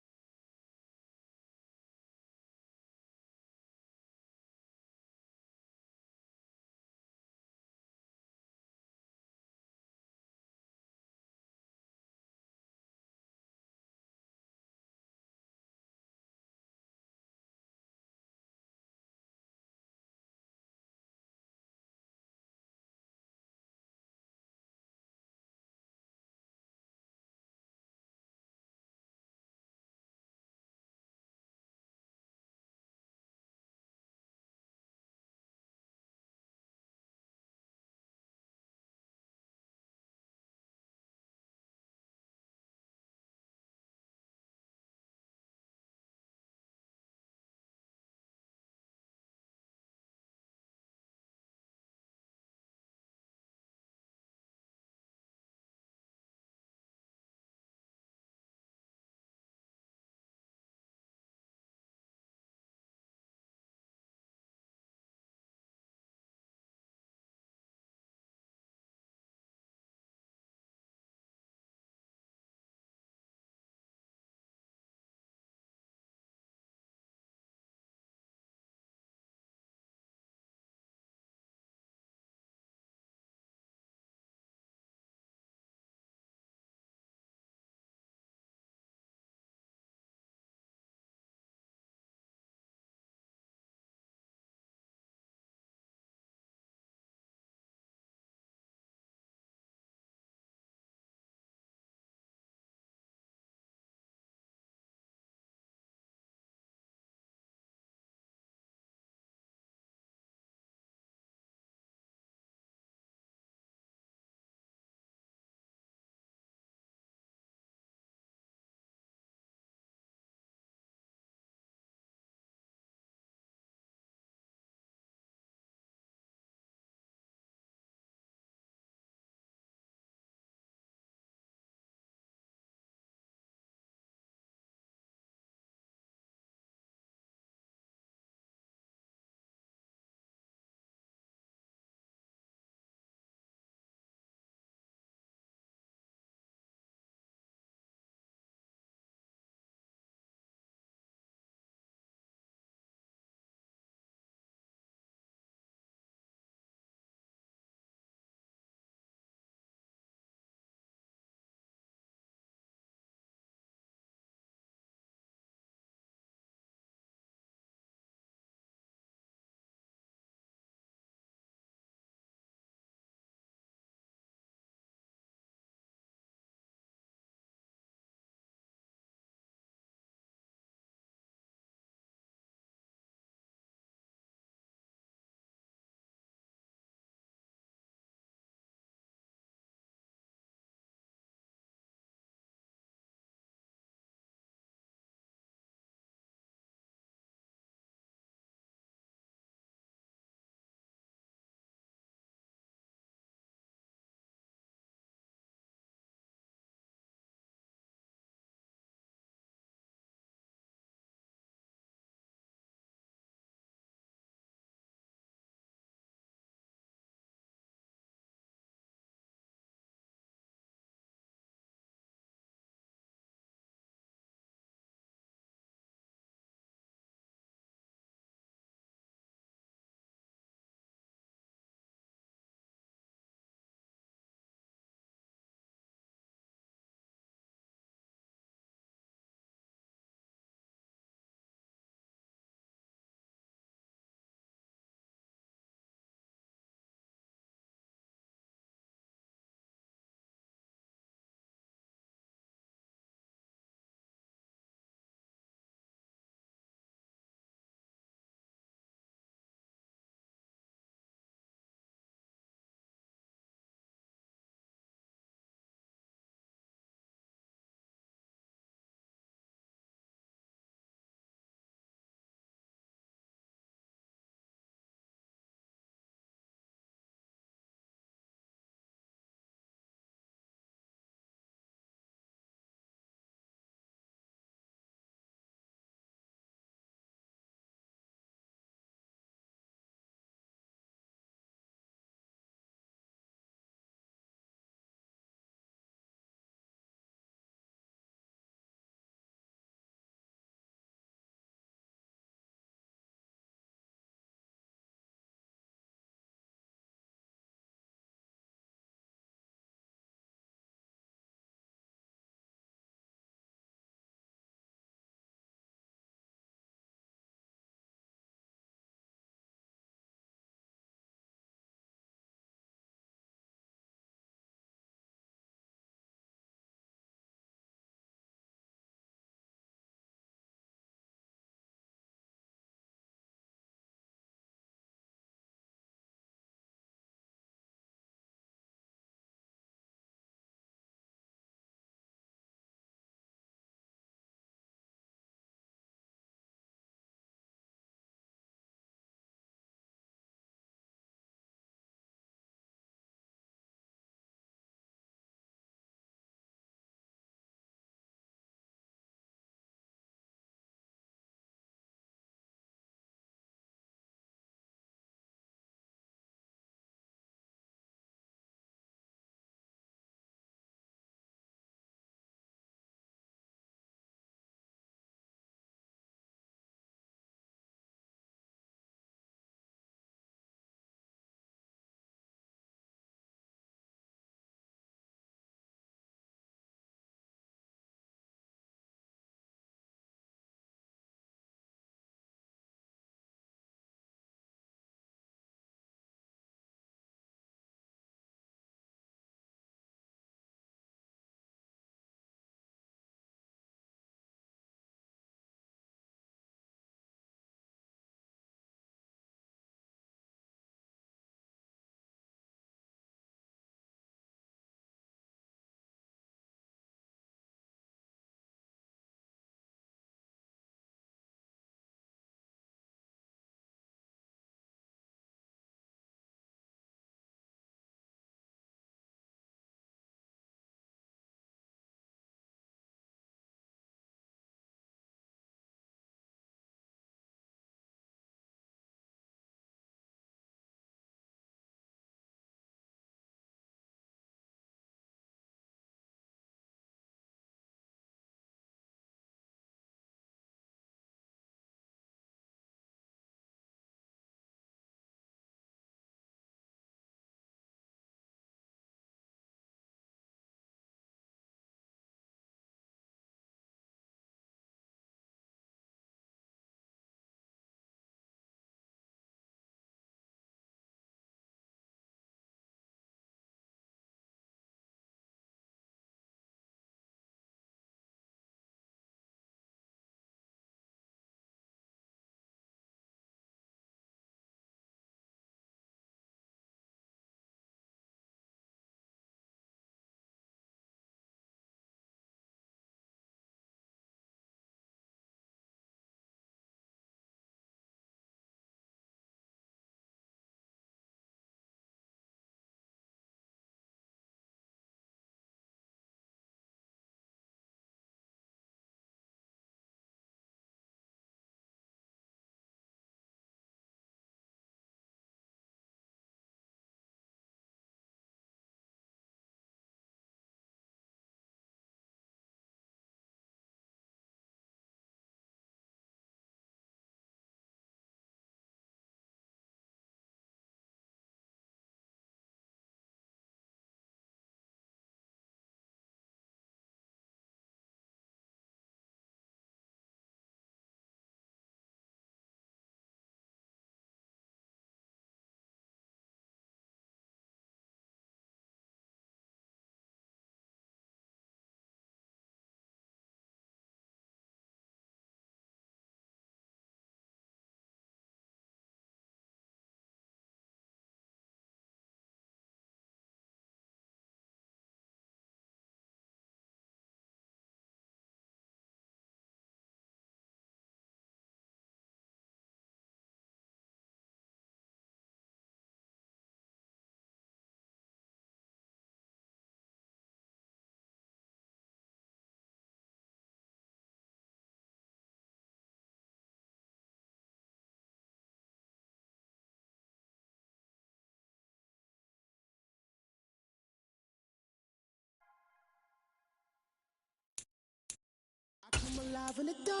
alive in the dark,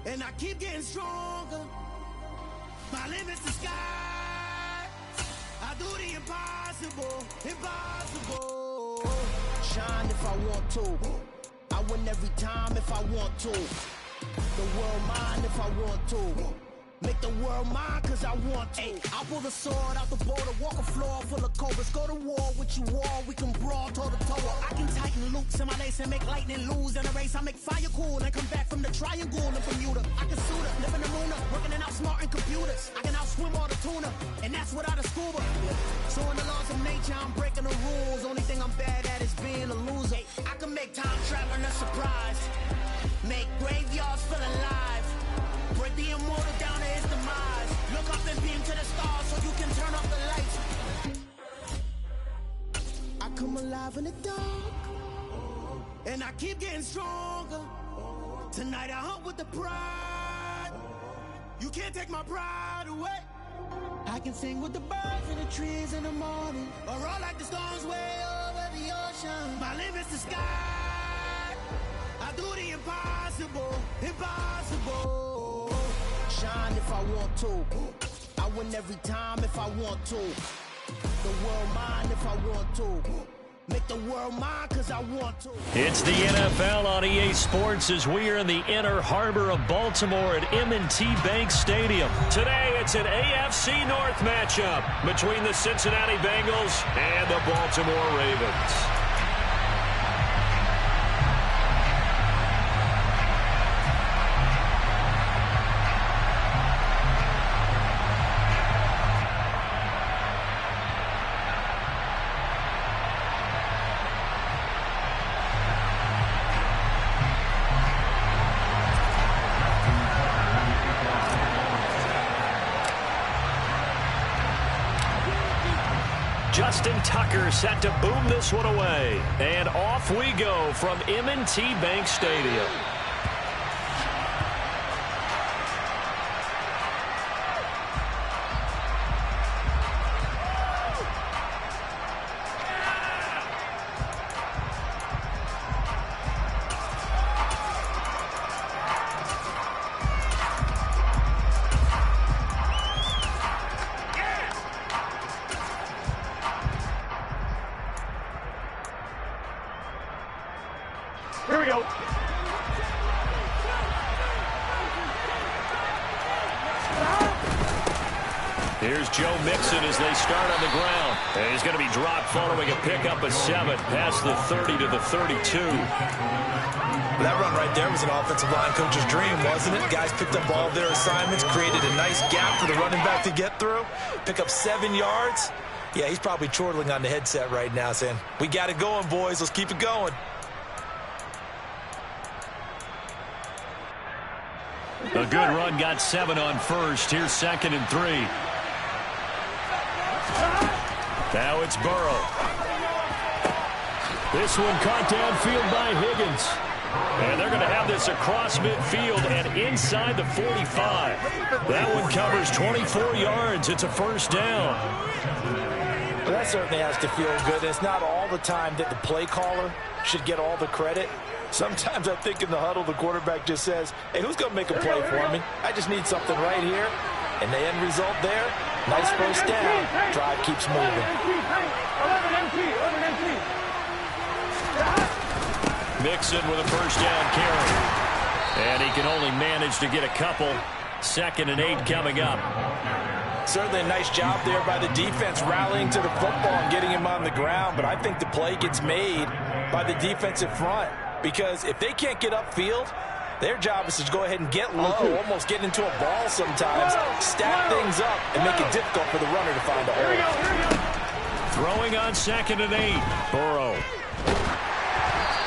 and I keep getting stronger. My limit's the sky. I do the impossible, impossible. Shine if I want to. I win every time if I want to. The world mine if I want to. Make the world mine cause I want to. I pull the sword out the border, walk a floor full of cobras. Go to war with you all, we can brawl toe to toe. I can tighten loops in my lace and make lightning lose in a race. I make fire cool and come back from the triangle in Bermuda. I can suit up, live in the moon up, working and outsmarting computers. I can outswim all the tuna, and that's without a scuba. So in the laws of nature, I'm breaking the rules. Only thing I'm bad at is being a loser. I can make time traveling a surprise, make graveyards feel alive. Break the immortal down to his demise. Look up and beam to the stars so you can turn off the lights. I come alive in the dark, and I keep getting stronger. Tonight I hunt with the pride. You can't take my pride away. I can sing with the birds and the trees in the morning, or roll like the storms way over the ocean. My limit's the sky. I do the impossible, impossible. Shine if I want to. I win every time if I want to. The world mine if I want to. Make the world mine cause I want to. It's the NFL on EA Sports as we are in the inner harbor of Baltimore at M&T Bank Stadium. Today it's an AFC North matchup between the Cincinnati Bengals and the Baltimore Ravens. Justin Tucker set to boom this one away. And off we go from M&T Bank Stadium. Here we go. Here's Joe Mixon as they start on the ground. And he's going to be dropped following a pickup of 7 past the 30 to the 32. That run right there was an offensive line coach's dream, wasn't it? Guys picked up all their assignments, created a nice gap for the running back to get through, pick up 7 yards. Yeah, he's probably chortling on the headset right now saying, we got it going, boys. Let's keep it going. A good run got 7 on first. Here's 2nd and 3. Now it's Burrow. This one caught downfield by Higgins. And they're going to have this across midfield and inside the 45. That one covers 24 yards. It's a first down. Well, that certainly has to feel good. It's not all the time that the play caller should get all the credit. Sometimes I think in the huddle, the quarterback just says, hey, who's going to make a play for me? I just need something right here. And the end result there, nice first down. Drive keeps moving. Mixon with a first down carry. And he can only manage to get a couple. 2nd and 8 coming up. Certainly a nice job there by the defense rallying to the football and getting him on the ground. But I think the play gets made by the defensive front. Because if they can't get upfield, their job is to go ahead and get low, almost get into a ball sometimes, stack things up, and make it difficult for the runner to find a hole. Throwing on 2nd and 8. Burrow.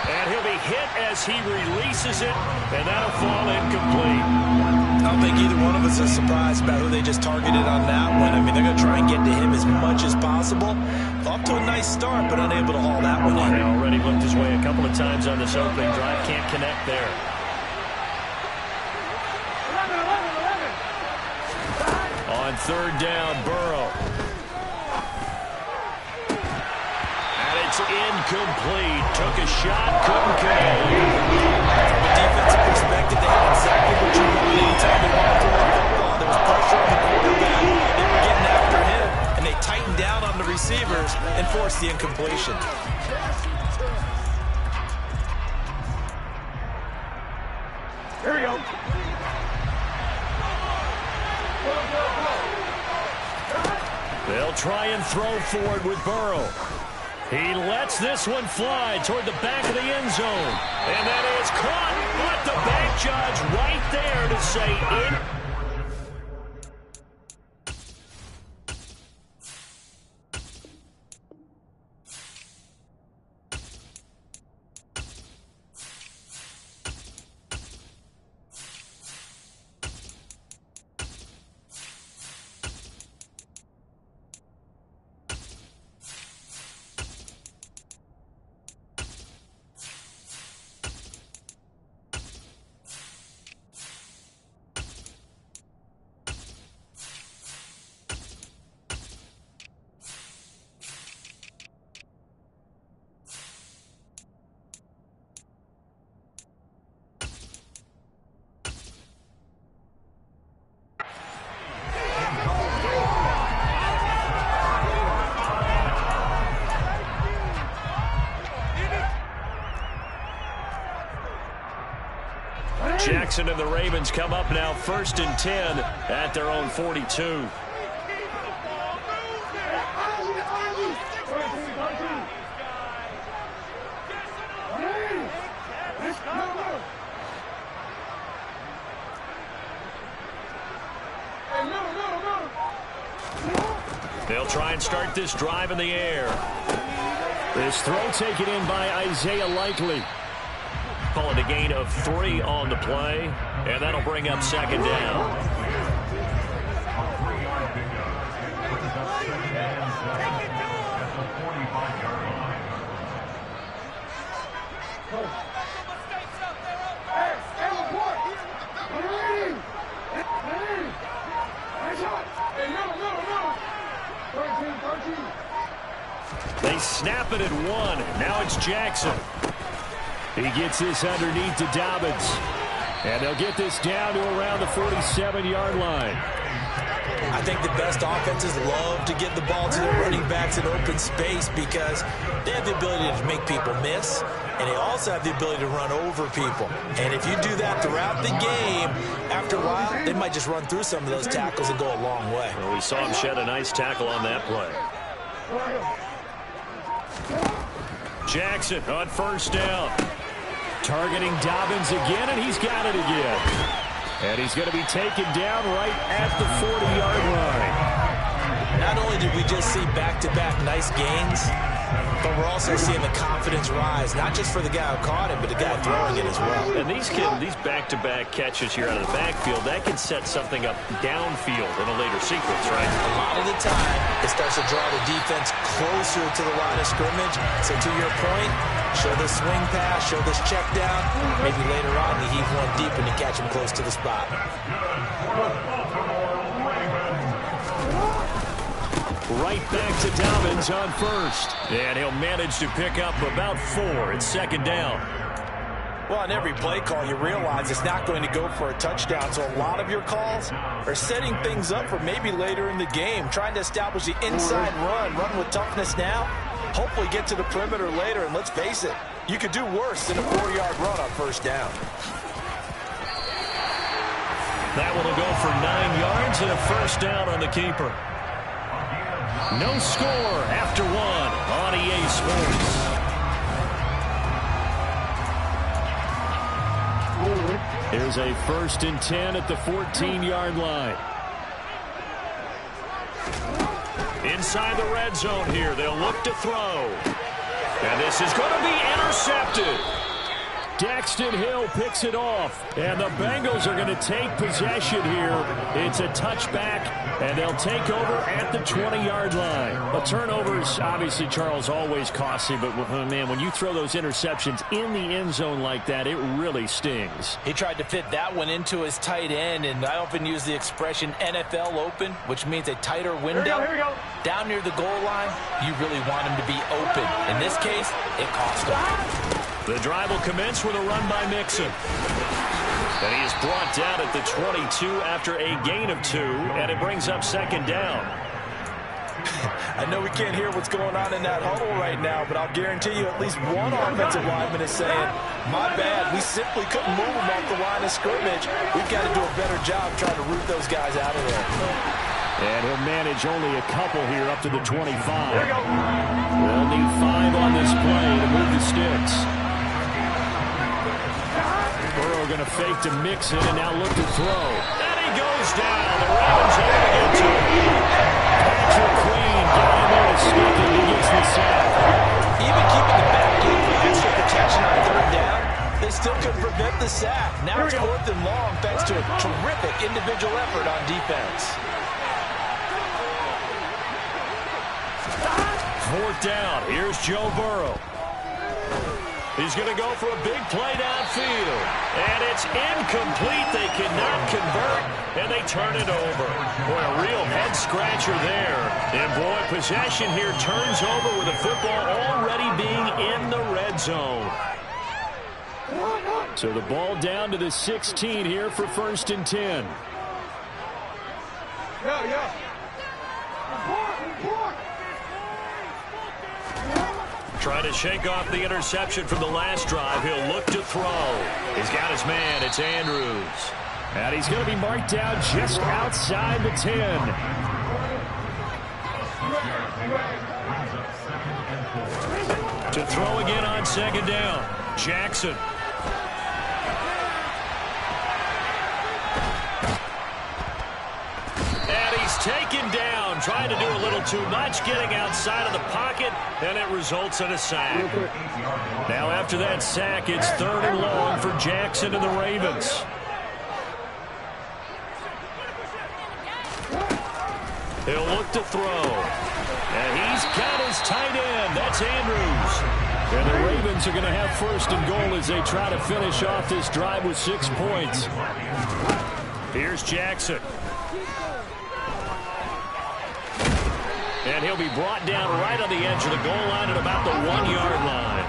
And he'll be hit as he releases it, and that'll fall incomplete. I don't think either one of us is surprised about who they just targeted on that one. I mean, they're going to try and get to him as much as possible. Off to a nice start, but unable to haul that one in. He already looked his way a couple of times on this opening drive. Can't connect there. On 3rd down, Burrow. And it's incomplete. Took a shot, couldn't connect. gets the incompletion. Here we go. They'll try and throw forward with Burrow. He lets this one fly toward the back of the end zone. And that is caught, but the back judge right there to say in. Jackson and the Ravens come up now 1st and 10 at their own 42. They'll try and start this drive in the air. This throw taken in by Isaiah Likely. Calling a gain of 3 on the play, and that'll bring up 2nd down. They snap it at 1. Now it's Jackson. He gets this underneath to Dobbins. And they'll get this down to around the 47-yard line. I think the best offenses love to get the ball to their running backs in open space because they have the ability to make people miss, and they also have the ability to run over people. And if you do that throughout the game, after a while, they might just run through some of those tackles and go a long way. Well, we saw him shed a nice tackle on that play. Jackson on 1st down. Targeting Dobbins again, and he's got it again. And he's going to be taken down right at the 40-yard line. Not only did we just see back-to-back nice gains, but we're also seeing the confidence rise, not just for the guy who caught it, but the guy throwing it as well. And these back-to-back catches here out of the backfield, that can set something up downfield in a later sequence, right? A lot of the time, it starts to draw the defense closer to the line of scrimmage. So to your point, show this swing pass, show this check down. Maybe later on, you heave one deep and you catch him close to the spot. Right back to Dobbins on 1st. And he'll manage to pick up about 4. It's 2nd down. Well, on every play call, you realize it's not going to go for a touchdown. So a lot of your calls are setting things up for maybe later in the game, trying to establish the inside run with toughness now. Hopefully get to the perimeter later, and let's face it, you could do worse than a 4-yard run on 1st down. That one will go for 9 yards and a 1st down on the keeper. No score after 1 on EA Sports. Here's a 1st and 10 at the 14-yard line. Inside the red zone here, they'll look to throw. And this is going to be intercepted. Daxton Hill picks it off, and the Bengals are going to take possession here. It's a touchback, and they'll take over at the 20-yard line. A turnovers, obviously, Charles, always costly, but, man, when you throw those interceptions in the end zone like that, it really stings. He tried to fit that one into his tight end, and I often use the expression NFL open, which means a tighter window. Here we go. Down near the goal line, you really want him to be open. In this case, it cost him. The drive will commence with a run by Mixon. And he is brought down at the 22 after a gain of 2, and it brings up 2nd down. I know we can't hear what's going on in that huddle right now, but I'll guarantee you at least one offensive lineman is saying, my bad, we simply couldn't move them off the line of scrimmage. We've got to do a better job trying to root those guys out of there. And he'll manage only a couple here up to the 25. They'll need 5 on this play to move the sticks. Burrow going to fake to mix it and now look to throw. And he goes down. The Ravens are going to get to it. Patrick Queen got in there to stick it. He gets the sack. Even keeping the back in for extra protection on 3rd down, they still couldn't prevent the sack. Now it's 4th and long thanks to a terrific individual effort on defense. 4th down. Here's Joe Burrow. He's going to go for a big play downfield. And it's incomplete. They cannot convert, and they turn it over. Boy, a real head-scratcher there. And, boy, possession here turns over with the football already being in the red zone. So the ball down to the 16 here for 1st and 10. Trying to shake off the interception from the last drive. He'll look to throw. He's got his man. It's Andrews. And he's going to be marked down just outside the 10. To throw again on 2nd down. Jackson. And he's taken down, trying to do a little too much, getting outside of the pocket, and it results in a sack. Now after that sack, it's 3rd and long for Jackson and the Ravens. He'll look to throw. And he's got his tight end. That's Andrews. And the Ravens are going to have 1st and goal as they try to finish off this drive with 6 points. Here's Jackson. And he'll be brought down right on the edge of the goal line at about the 1-yard line.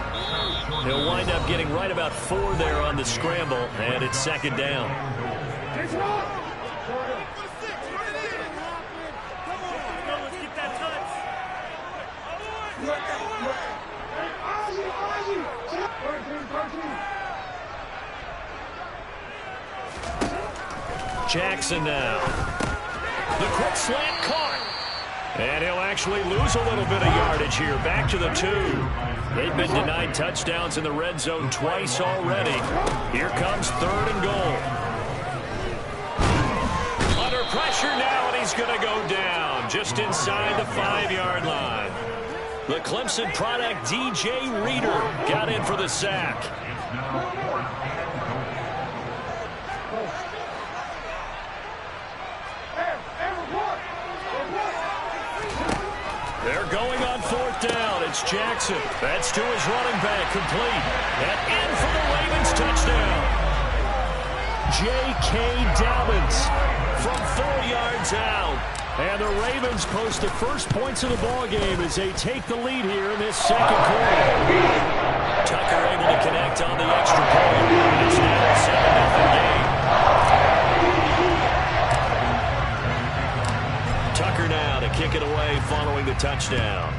He'll wind up getting right about 4 there on the scramble, and it's 2nd down. Jackson now. The quick slant caught. And he'll actually lose a little bit of yardage here. Back to the 2. They've been denied touchdowns in the red zone twice already. Here comes 3rd and goal. Under pressure now, and he's going to go down just inside the 5-yard line. The Clemson product, DJ Reader, got in for the sack. They're going on 4th down. It's Jackson. That's to his running back, complete. And in for the Ravens touchdown. J.K. Dobbins from 4 yards out. And the Ravens post the first points of the ball game as they take the lead here in this 2nd quarter. Tucker able to connect on the extra point. It's now a 7-0 game. Tucker now to kick it away following the touchdown.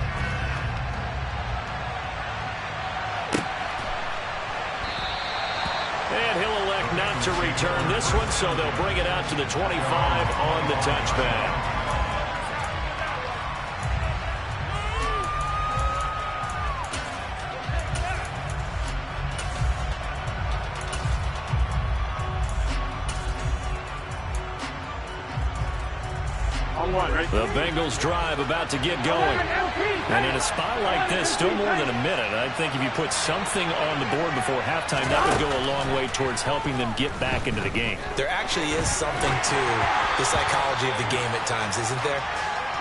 And he'll elect not to return this one, so they'll bring it out to the 25 on the touchback. The Bengals drive about to get going. And in a spot like this, still more than a minute, I think if you put something on the board before halftime, that would go a long way towards helping them get back into the game. There actually is something to the psychology of the game at times, isn't there?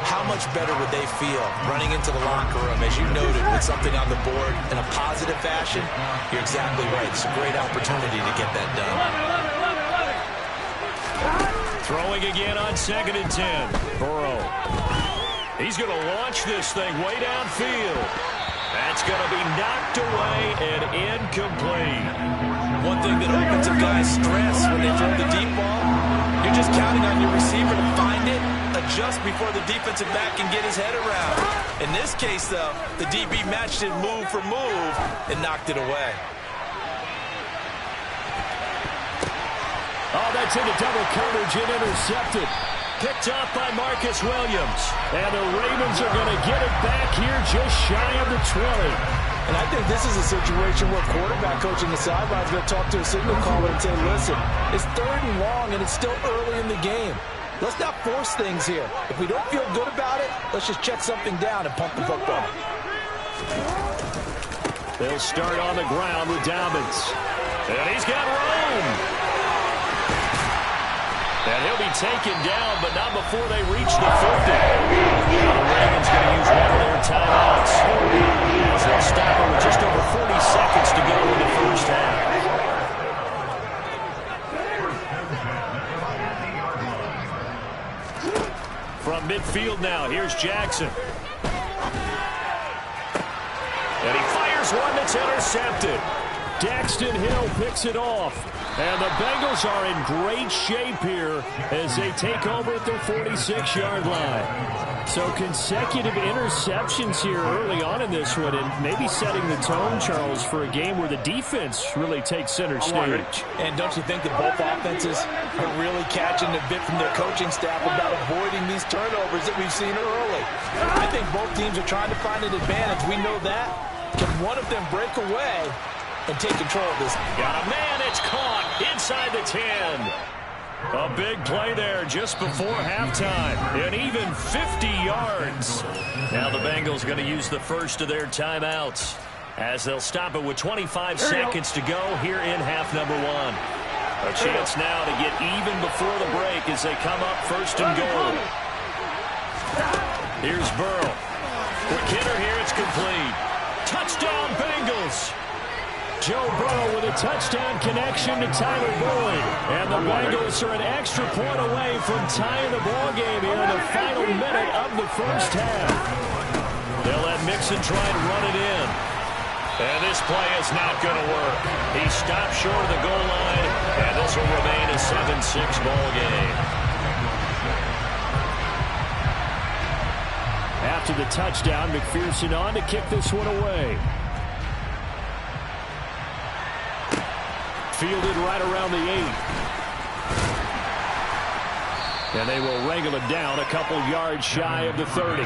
How much better would they feel running into the locker room, as you noted, with something on the board in a positive fashion? You're exactly right. It's a great opportunity to get that done. Throwing again on 2nd and 10. Burrow. He's going to launch this thing way downfield. That's going to be knocked away and incomplete. One thing that opens a guy's stress when they throw the deep ball, you're just counting on your receiver to find it, just before the defensive back can get his head around. In this case, though, the DB matched it move for move and knocked it away. Oh, that's into double coverage and intercepted. Picked off by Marcus Williams. And the Ravens are going to get it back here just shy of the 20. And I think this is a situation where quarterback coach in the sideline is going to talk to a signal caller and say, listen, it's 3rd and long and it's still early in the game. Let's not force things here. If we don't feel good about it, let's just check something down and pump the football. They'll start on the ground with Dobbins. And he's got room. And he'll be taken down, but not before they reach the 50. Now the Ravens going to use one of their timeouts. As they'll stop him with just over 40 seconds to go in the first half. From midfield now, here's Jackson. And he fires one that's intercepted. Daxton Hill picks it off. And the Bengals are in great shape here as they take over at their 46-yard line. So consecutive interceptions here early on in this one, and maybe setting the tone, Charles, for a game where the defense really takes center stage. And don't you think that both offenses are really catching a bit from their coaching staff about avoiding these turnovers that we've seen early? I think both teams are trying to find an advantage. We know that. Can one of them break away and take control of this? Got a man, it's caught inside the 10. A big play there just before halftime. And even 50 yards. Now the Bengals going to use the first of their timeouts as they'll stop it with 25 seconds to go here in half number 1. A chance now to get even before the break as they come up 1st and goal. Here's Burrow. Quick hitter here, it's complete. Touchdown Bengals. Joe Burrow with a touchdown connection to Tyler Boyd. And the Bengals are an extra point away from tying the ball game here in the final minute of the first half. They'll let Mixon try and run it in. And this play is not going to work. He stopped short of the goal line, and this will remain a 7-6 ball game. After the touchdown, McPherson on to kick this one away. Fielded right around the 8. And they will wrangle it down a couple yards shy of the 30.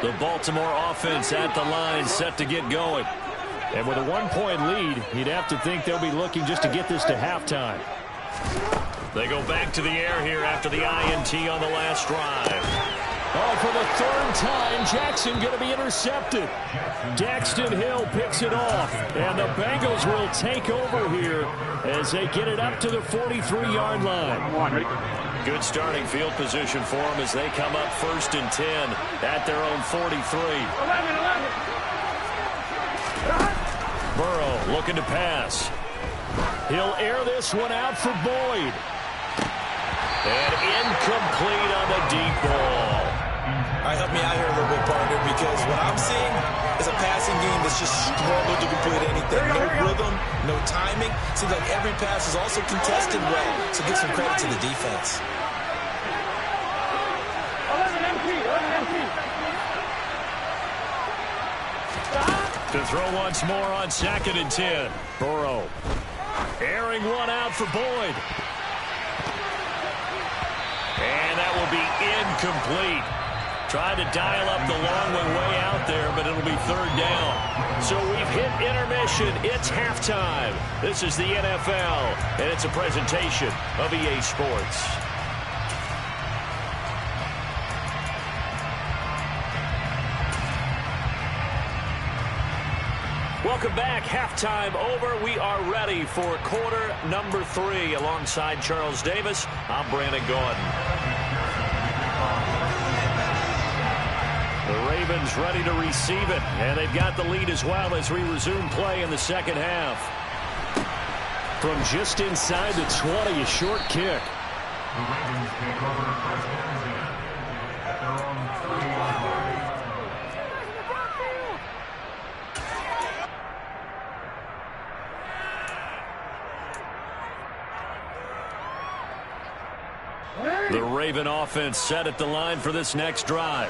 The Baltimore offense at the line, set to get going. And with a 1-point lead, you'd have to think they'll be looking just to get this to halftime. They go back to the air here after the INT on the last drive. Oh, for the 3rd time, Jackson going to be intercepted. Daxton Hill picks it off. And the Bengals will take over here as they get it up to the 43-yard line. Good starting field position for them as they come up 1st and 10 at their own 43. Burrow looking to pass. He'll air this one out for Boyd. And incomplete on the deep ball. All right, help me out here a little bit, partner, because what I'm seeing is a passing game that's just struggled to complete anything. No rhythm, no timing. Seems like every pass is also contested well, so give some credit to the defense. To throw once more on 2nd and 10. Burrow airing one out for Boyd. And that will be incomplete. Trying to dial up the long way out there, but it'll be 3rd down. So we've hit intermission. It's halftime. This is the NFL, and it's a presentation of EA Sports. Welcome back. Halftime over. We are ready for quarter number 3. Alongside Charles Davis, I'm Brandon Gordon. The Ravens ready to receive it, and they've got the lead as well as we resume play in the second half. From just inside the 20, a short kick. The Ravens take over 1st and 10 at their own 41. Raven offense set at the line for this next drive.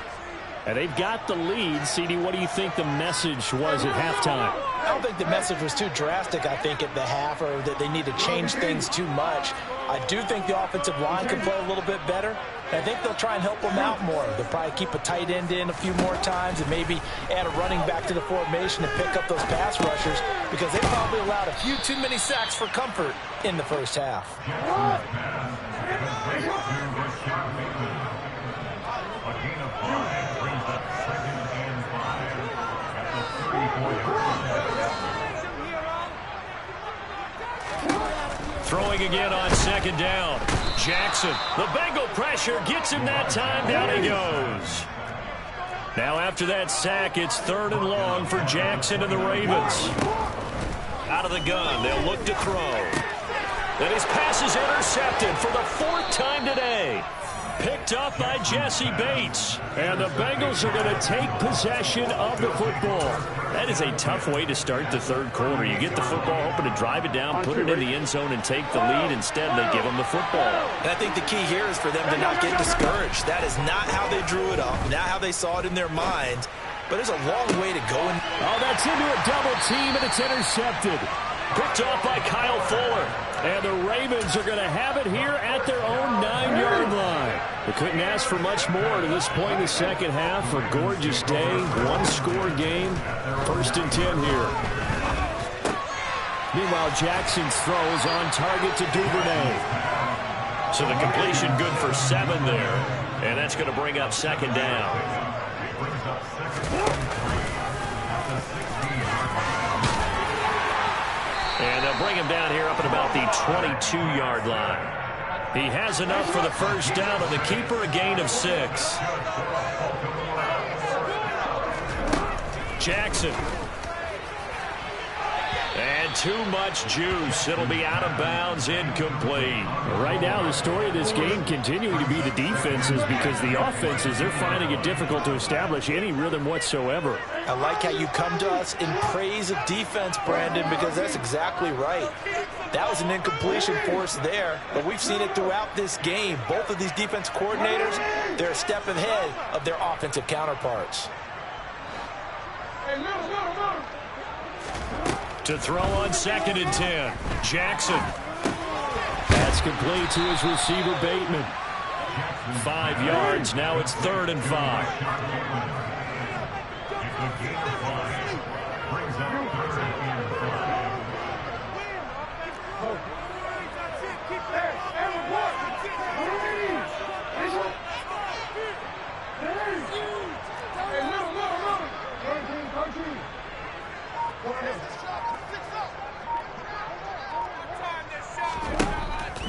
And they've got the lead. CD, what do you think the message was at halftime? I don't think the message was too drastic, I think, at the half, or that they need to change things too much. I do think the offensive line can play a little bit better. And I think they'll try and help them out more. They'll probably keep a tight end in a few more times and maybe add a running back to the formation to pick up those pass rushers, because they probably allowed a few too many sacks for comfort in the first half. Throwing again on second down. Jackson, the Bengal pressure gets him that time. Down he goes. Now after that sack, it's 3rd and long for Jackson and the Ravens. Out of the gun, they'll look to throw. And his pass is intercepted for the 4th time today. Picked up by Jesse Bates. And the Bengals are going to take possession of the football. That is a tough way to start the 3rd quarter. You get the football, hoping to drive it down, put it in the end zone, and take the lead. Instead, they give them the football. And I think the key here is for them to not get discouraged. That is not how they drew it up, not how they saw it in their minds. But there's a long way to go. Oh, that's into a double team, and it's intercepted. Picked off by Kyle Fuller. And the Ravens are going to have it here at their own 9-yard line. They couldn't ask for much more to this point in the second half. A gorgeous day, 1-score game. 1st and 10 here. Meanwhile, Jackson's throw is on target to Duvernay. So the completion good for 7 there. And that's going to bring up 2nd down. And they'll bring him down here up at about the 22-yard line. He has enough for the first down, and the keeper a gain of 6. Jackson. And too much juice. It'll be out of bounds, incomplete. Right now, the story of this game continuing to be the defenses, because the offenses, they're finding it difficult to establish any rhythm whatsoever. I like how you come to us in praise of defense, Brandon, because that's exactly right. That was an incompletion force there, but we've seen it throughout this game. Both of these defense coordinators, they're a step ahead of their offensive counterparts. To throw on 2nd and 10. Jackson. That's complete to his receiver, Bateman. 5 yards. Now it's 3rd and 5.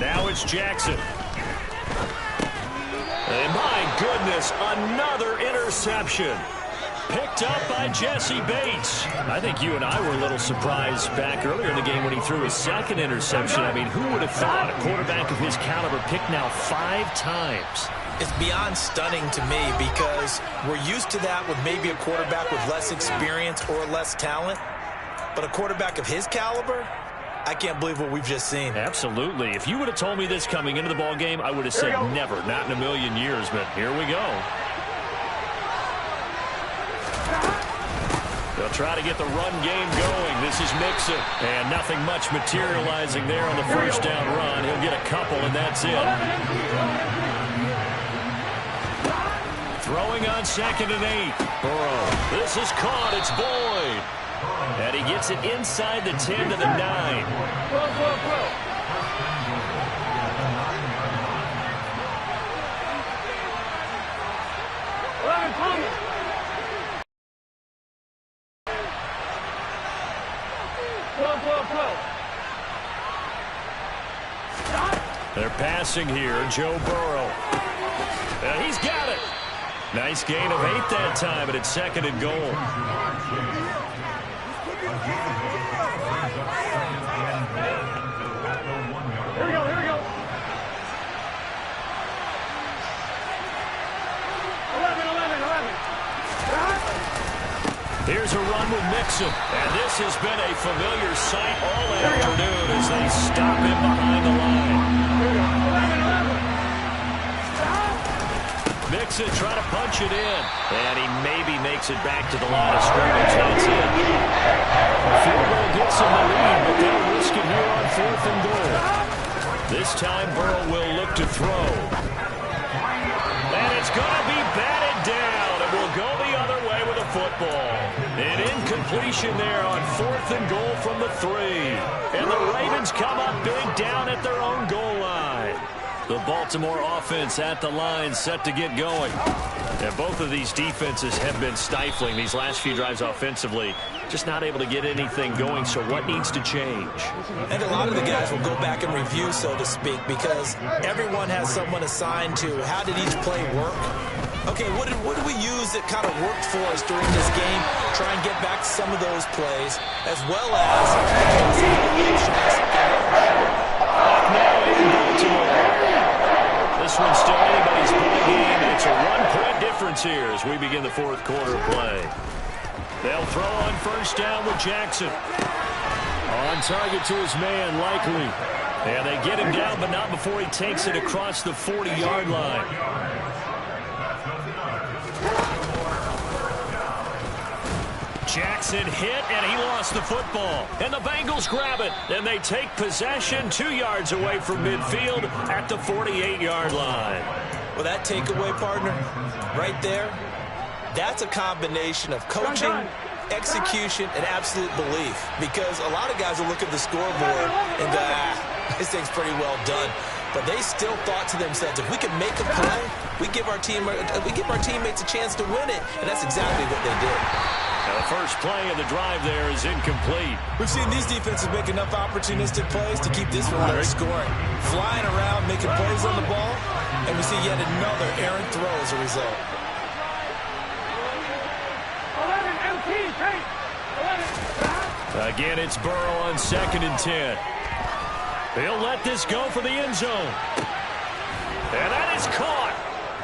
Now it's Jackson. And my goodness, another interception. Picked up by Jesse Bates. I think you and I were a little surprised back earlier in the game when he threw his 2nd interception. I mean, who would have thought a quarterback of his caliber picked now 5 times? It's beyond stunning to me, because we're used to that with maybe a quarterback with less experience or less talent. But a quarterback of his caliber, I can't believe what we've just seen. Absolutely. If you would have told me this coming into the ball game, I would have said never, not in a million years. But here we go. They'll try to get the run game going. This is Mixon. And nothing much materializing there on the first down run. He'll get a couple, and that's it. Throwing on 2nd and 8. Burrow. This is caught. It's Boyd. And he gets it inside the 10 to the 9. They're passing here. Joe Burrow. And he's got it. Nice gain of 8 that time, but it's 2nd and goal. Here we go. Here's a run with Mixon. And this has been a familiar sight all afternoon as they stop him behind the line. flicks it, trying to punch it in. And he maybe makes it back to the line of scrimmage. That's it. A field goal gets him the lead, but they'll risk it here on 4th and goal. This time Burrow will look to throw. And it's going to be batted down. It will go the other way with a football. An incompletion there on 4th and goal from the 3. And the Ravens come up big down at their own goal line. The Baltimore offense at the line, set to get going. And both of these defenses have been stifling these last few drives offensively. Just not able to get anything going, so what needs to change? I think a lot of the guys will go back and review, so to speak, because everyone has someone assigned to how did each play work. Okay, what did we use that kind of worked for us during this game? Try and get back to some of those plays, as well as now in Baltimore. This one's still anybody's ball game. It's a 1-point difference here as we begin the 4th quarter play. They'll throw on 1st down with Jackson. On target to his man, Likely. And they get him down, but not before he takes it across the 40-yard line. Jackson hit, and he lost the football. And the Bengals grab it, and they take possession 2 yards away from midfield at the 48-yard line. Well, that takeaway, partner, right there, that's a combination of coaching, execution, and absolute belief. Because a lot of guys will look at the scoreboard and go, this thing's pretty well done. But they still thought to themselves, if we can make a play, we give our teammates a chance to win it. And that's exactly what they did. Now the first play of the drive there is incomplete. We've seen these defenses make enough opportunistic plays to keep this one scoring. Flying around, making plays on the ball, and we see yet another errant throw as a result. Again, it's Burrow on 2nd and 10. He'll let this go for the end zone. And that is caught.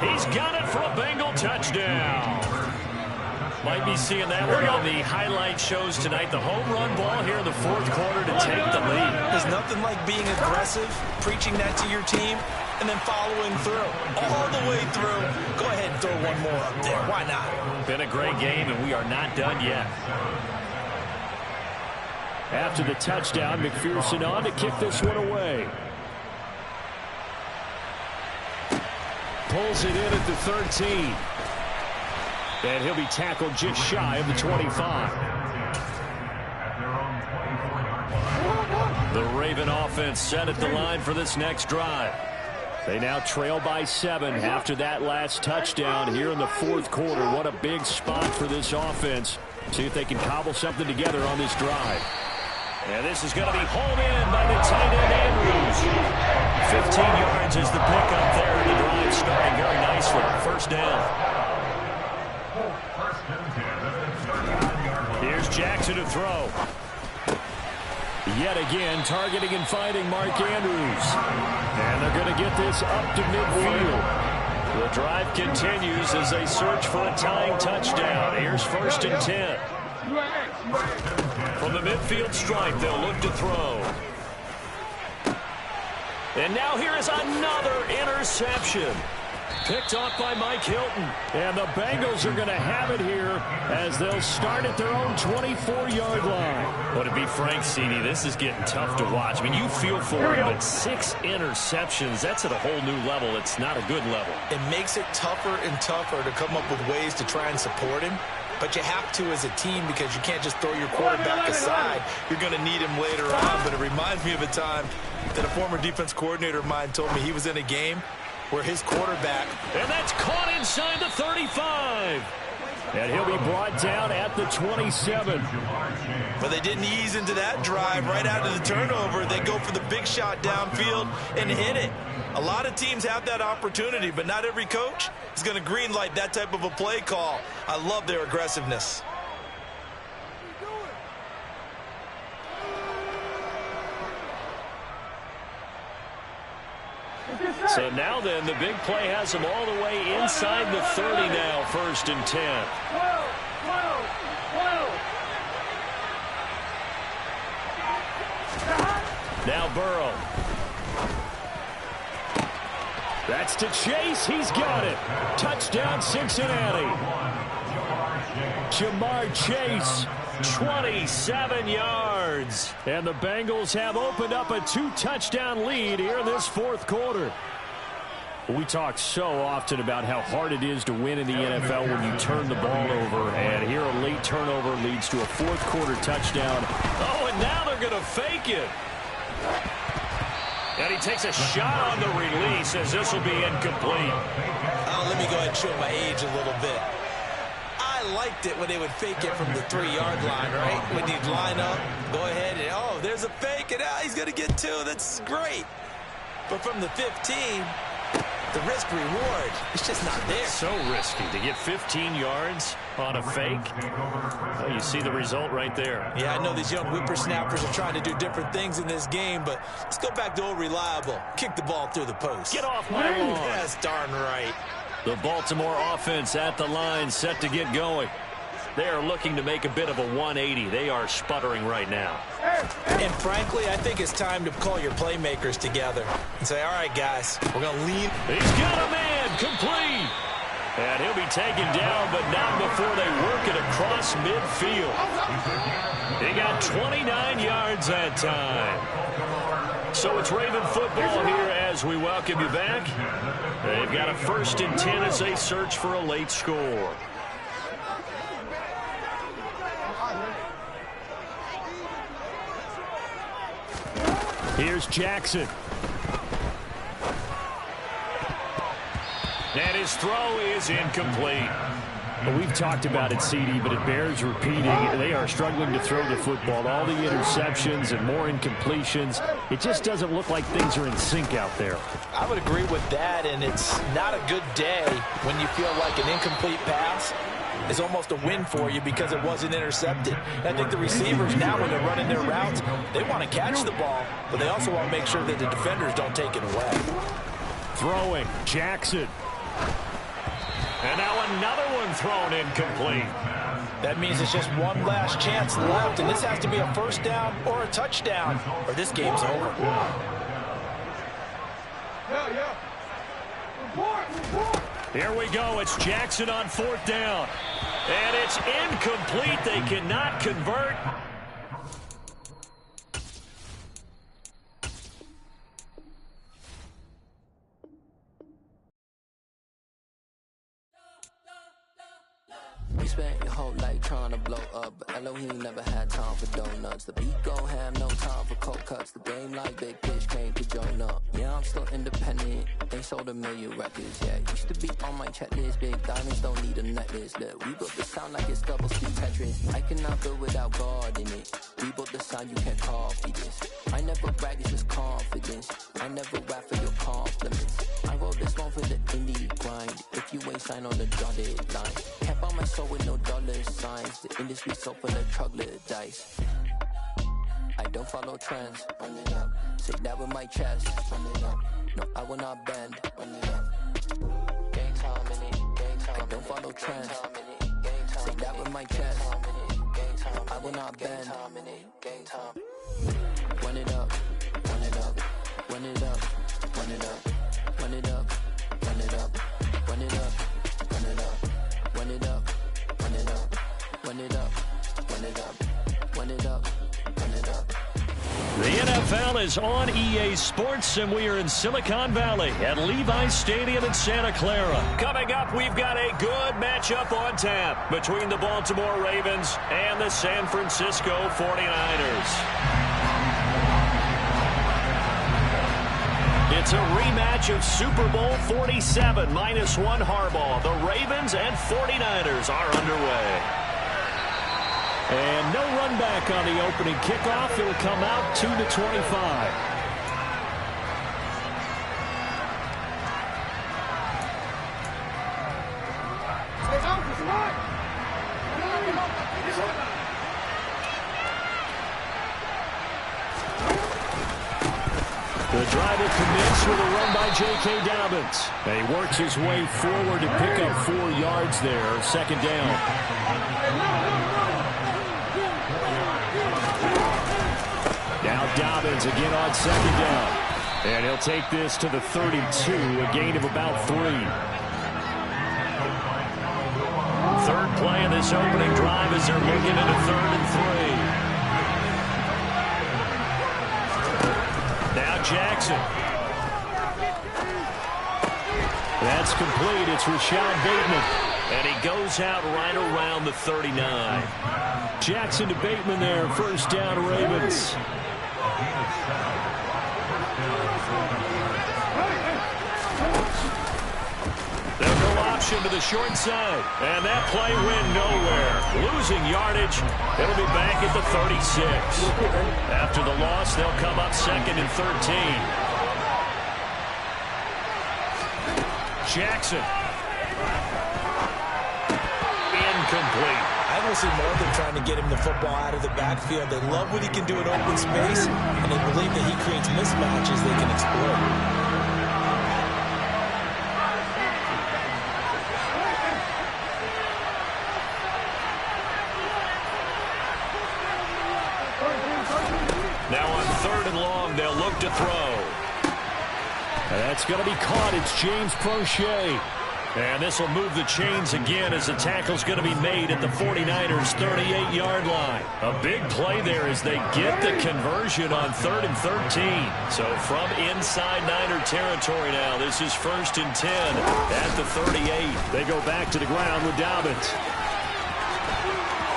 He's got it for a Bengal touchdown. Might be seeing that one on the highlight shows tonight. The home run ball here in the 4th quarter to take the lead. There's nothing like being aggressive, preaching that to your team, and then following through. All the way through. Go ahead and throw one more up there. Why not? Been a great game, and we are not done yet. After the touchdown, McPherson on to kick this one away. Pulls it in at the 13. And he'll be tackled just shy of the 25. The Raven offense set at the line for this next drive. They now trail by 7 after that last touchdown here in the 4th quarter. What a big spot for this offense. See if they can cobble something together on this drive. And this is going to be hauled in by the tight end Andrews. 15 yards is the pickup there. The drive starting very nicely. 1st down. Here's Jackson to throw. Yet again, targeting and finding Mark Andrews. And they're going to get this up to midfield. The drive continues as they search for a tying touchdown. Here's 1st and 10. From the midfield stripe, they'll look to throw. And now here is another interception. Picked off by Mike Hilton. And the Bengals are going to have it here as they'll start at their own 24-yard line. Well, to be frank, CD, this is getting tough to watch. I mean, you feel for him, but 6 interceptions, that's at a whole new level. It's not a good level. It makes it tougher and tougher to come up with ways to try and support him. But you have to as a team because you can't just throw your quarterback aside. You're going to need him later on. But it reminds me of a time that a former defense coordinator of mine told me he was in a game where his quarterback... And that's caught inside the 35. And he'll be brought down at the 27. But they didn't ease into that drive right out of the turnover. They go for the big shot downfield and hit it. A lot of teams have that opportunity, but not every coach is going to greenlight that type of a play call. I love their aggressiveness. So now then, the big play has them all the way inside the 30 now, 1st and 10. Now Burrow. That's to Chase. He's got it. Touchdown, Cincinnati. Jamar Chase, 27 yards. And the Bengals have opened up a 2-touchdown lead here in this fourth quarter. We talk so often about how hard it is to win in the NFL when you turn the ball over. And here a late turnover leads to a fourth quarter touchdown. Oh, and now they're going to fake it. And he takes a shot on the release as this will be incomplete. Oh, let me go ahead and show my age a little bit. I liked it when they would fake it from the 3-yard line, right? When you'd line up, go ahead and, oh, there's a fake, and he's going to get 2. That's great. But from the 15, the risk reward, it's just not there. So risky to get 15 yards on a fake. Well, you see the result right there. Yeah, I know these young whippersnappers are trying to do different things in this game, but let's go back to old reliable. Kick the ball through the post. Get off my lawn. That's darn right. The Baltimore offense at the line, set to get going. They are looking to make a bit of a 180. They are sputtering right now. And frankly, I think it's time to call your playmakers together and say, all right, guys, we're going to lean. He's got a man, complete. And he'll be taken down, but not before they work it across midfield. He got 29 yards that time. So it's Raven football here as we welcome you back. They've got a 1st and 10 as they search for a late score. Here's Jackson. And his throw is incomplete. Well, we've talked about it, CD, but it bears repeating. They are struggling to throw the football. All the interceptions and more incompletions. It just doesn't look like things are in sync out there. I would agree with that, and it's not a good day when you feel like an incomplete pass is almost a win for you because it wasn't intercepted. And I think the receivers now, when they're running their routes, they want to catch the ball, but they also want to make sure that the defenders don't take it away. Throwing, Jackson. And now another one thrown incomplete. That means it's just one last chance left, and this has to be a 1st down or a touchdown, or this game's over. Here we go. It's Jackson on 4th down. And it's incomplete. They cannot convert. We spent your whole life trying to blow up, but Elohim never had time for donuts. The beat gon' have no time for cold cuts. The game like Big Fish came to join up. Yeah, I'm still independent. They sold 1 million records. Yeah, used to be on my checklist. Big diamonds don't need a necklace. Look, we built the sound like it's double speed Tetris. I cannot build without God in it. We built the sound, you can't copy this. I never brag, it's just confidence. I never rap for your compliments. I wrote this one for the indie grind. If you ain't signed on the dotted line, can't buy my soul with no dollar signs. The industry so full of troglodytes. I don't follow trends. Run it up. Say that with my chest. Run it up. No, I will not bend. Run it up. Gang time in it. Gang time. I don't follow trends. Say that with my chest. I will not bend. Gang time. Run it up. Run it up. Run it up. Run it up. Run it up. Run it up. Run it up. Run it up. Run it up. Run it up. Run it up. Run it up. Run it up. Run it up. The NFL is on EA Sports, and we are in Silicon Valley at Levi's Stadium in Santa Clara. Coming up, we've got a good matchup on tap between the Baltimore Ravens and the San Francisco 49ers. It's a rematch of Super Bowl 47 -1 Harbaugh. The Ravens and 49ers are underway. And no run back on the opening kickoff. It'll come out 2-25. The drive will commence with a run by J.K. Dobbins. And he works his way forward to pick up 4 yards there. 2nd down. Now Dobbins again on 2nd down. And he'll take this to the 32, a gain of about 3. Third play in this opening drive as they're looking at a 3rd and 3. Now Jackson. That's complete. It's Rashad Bateman. And he goes out right around the 39. Jackson to Bateman there. First down, Ravens. They'll go option to the short side. And that play went nowhere. Losing yardage. It'll be back at the 36. After the loss, they'll come up 2nd and 13. Jackson. Incomplete. I don't see more than trying to get him the football out of the backfield. They love what he can do in open space, and they believe that he creates mismatches they can exploit. Now on 3rd and long, they'll look to throw. That's going to be caught. It's James Prochet. And this will move the chains again as the tackle's going to be made at the 49ers' 38-yard line. A big play there as they get the conversion on 3rd and 13. So from inside Niner territory now, this is 1st and 10 at the 38. They go back to the ground with Dobbins.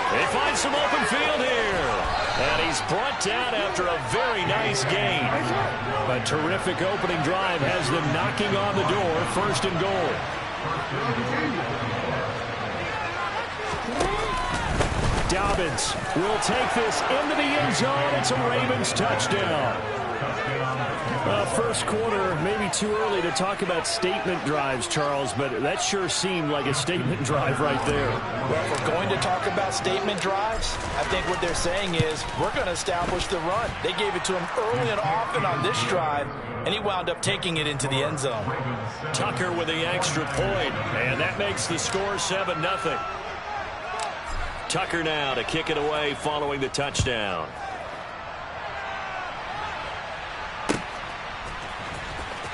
They find some open field here. And he's brought down after a very nice gain. A terrific opening drive has them knocking on the door. 1st and goal. Dobbins will take this into the end zone. It's a Ravens touchdown. First quarter, maybe too early to talk about statement drives, Charles, but that sure seemed like a statement drive right there. Well, if we're going to talk about statement drives, I think what they're saying is we're going to establish the run. They gave it to him early and often on this drive, and he wound up taking it into the end zone. Tucker with the extra point, and that makes the score 7-0. Tucker now to kick it away following the touchdown.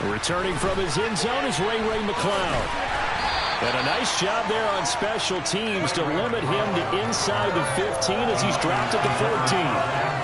Returning from his end zone is Ray McCloud. And a nice job there on special teams to limit him to inside the 15 as he's dropped at the 14.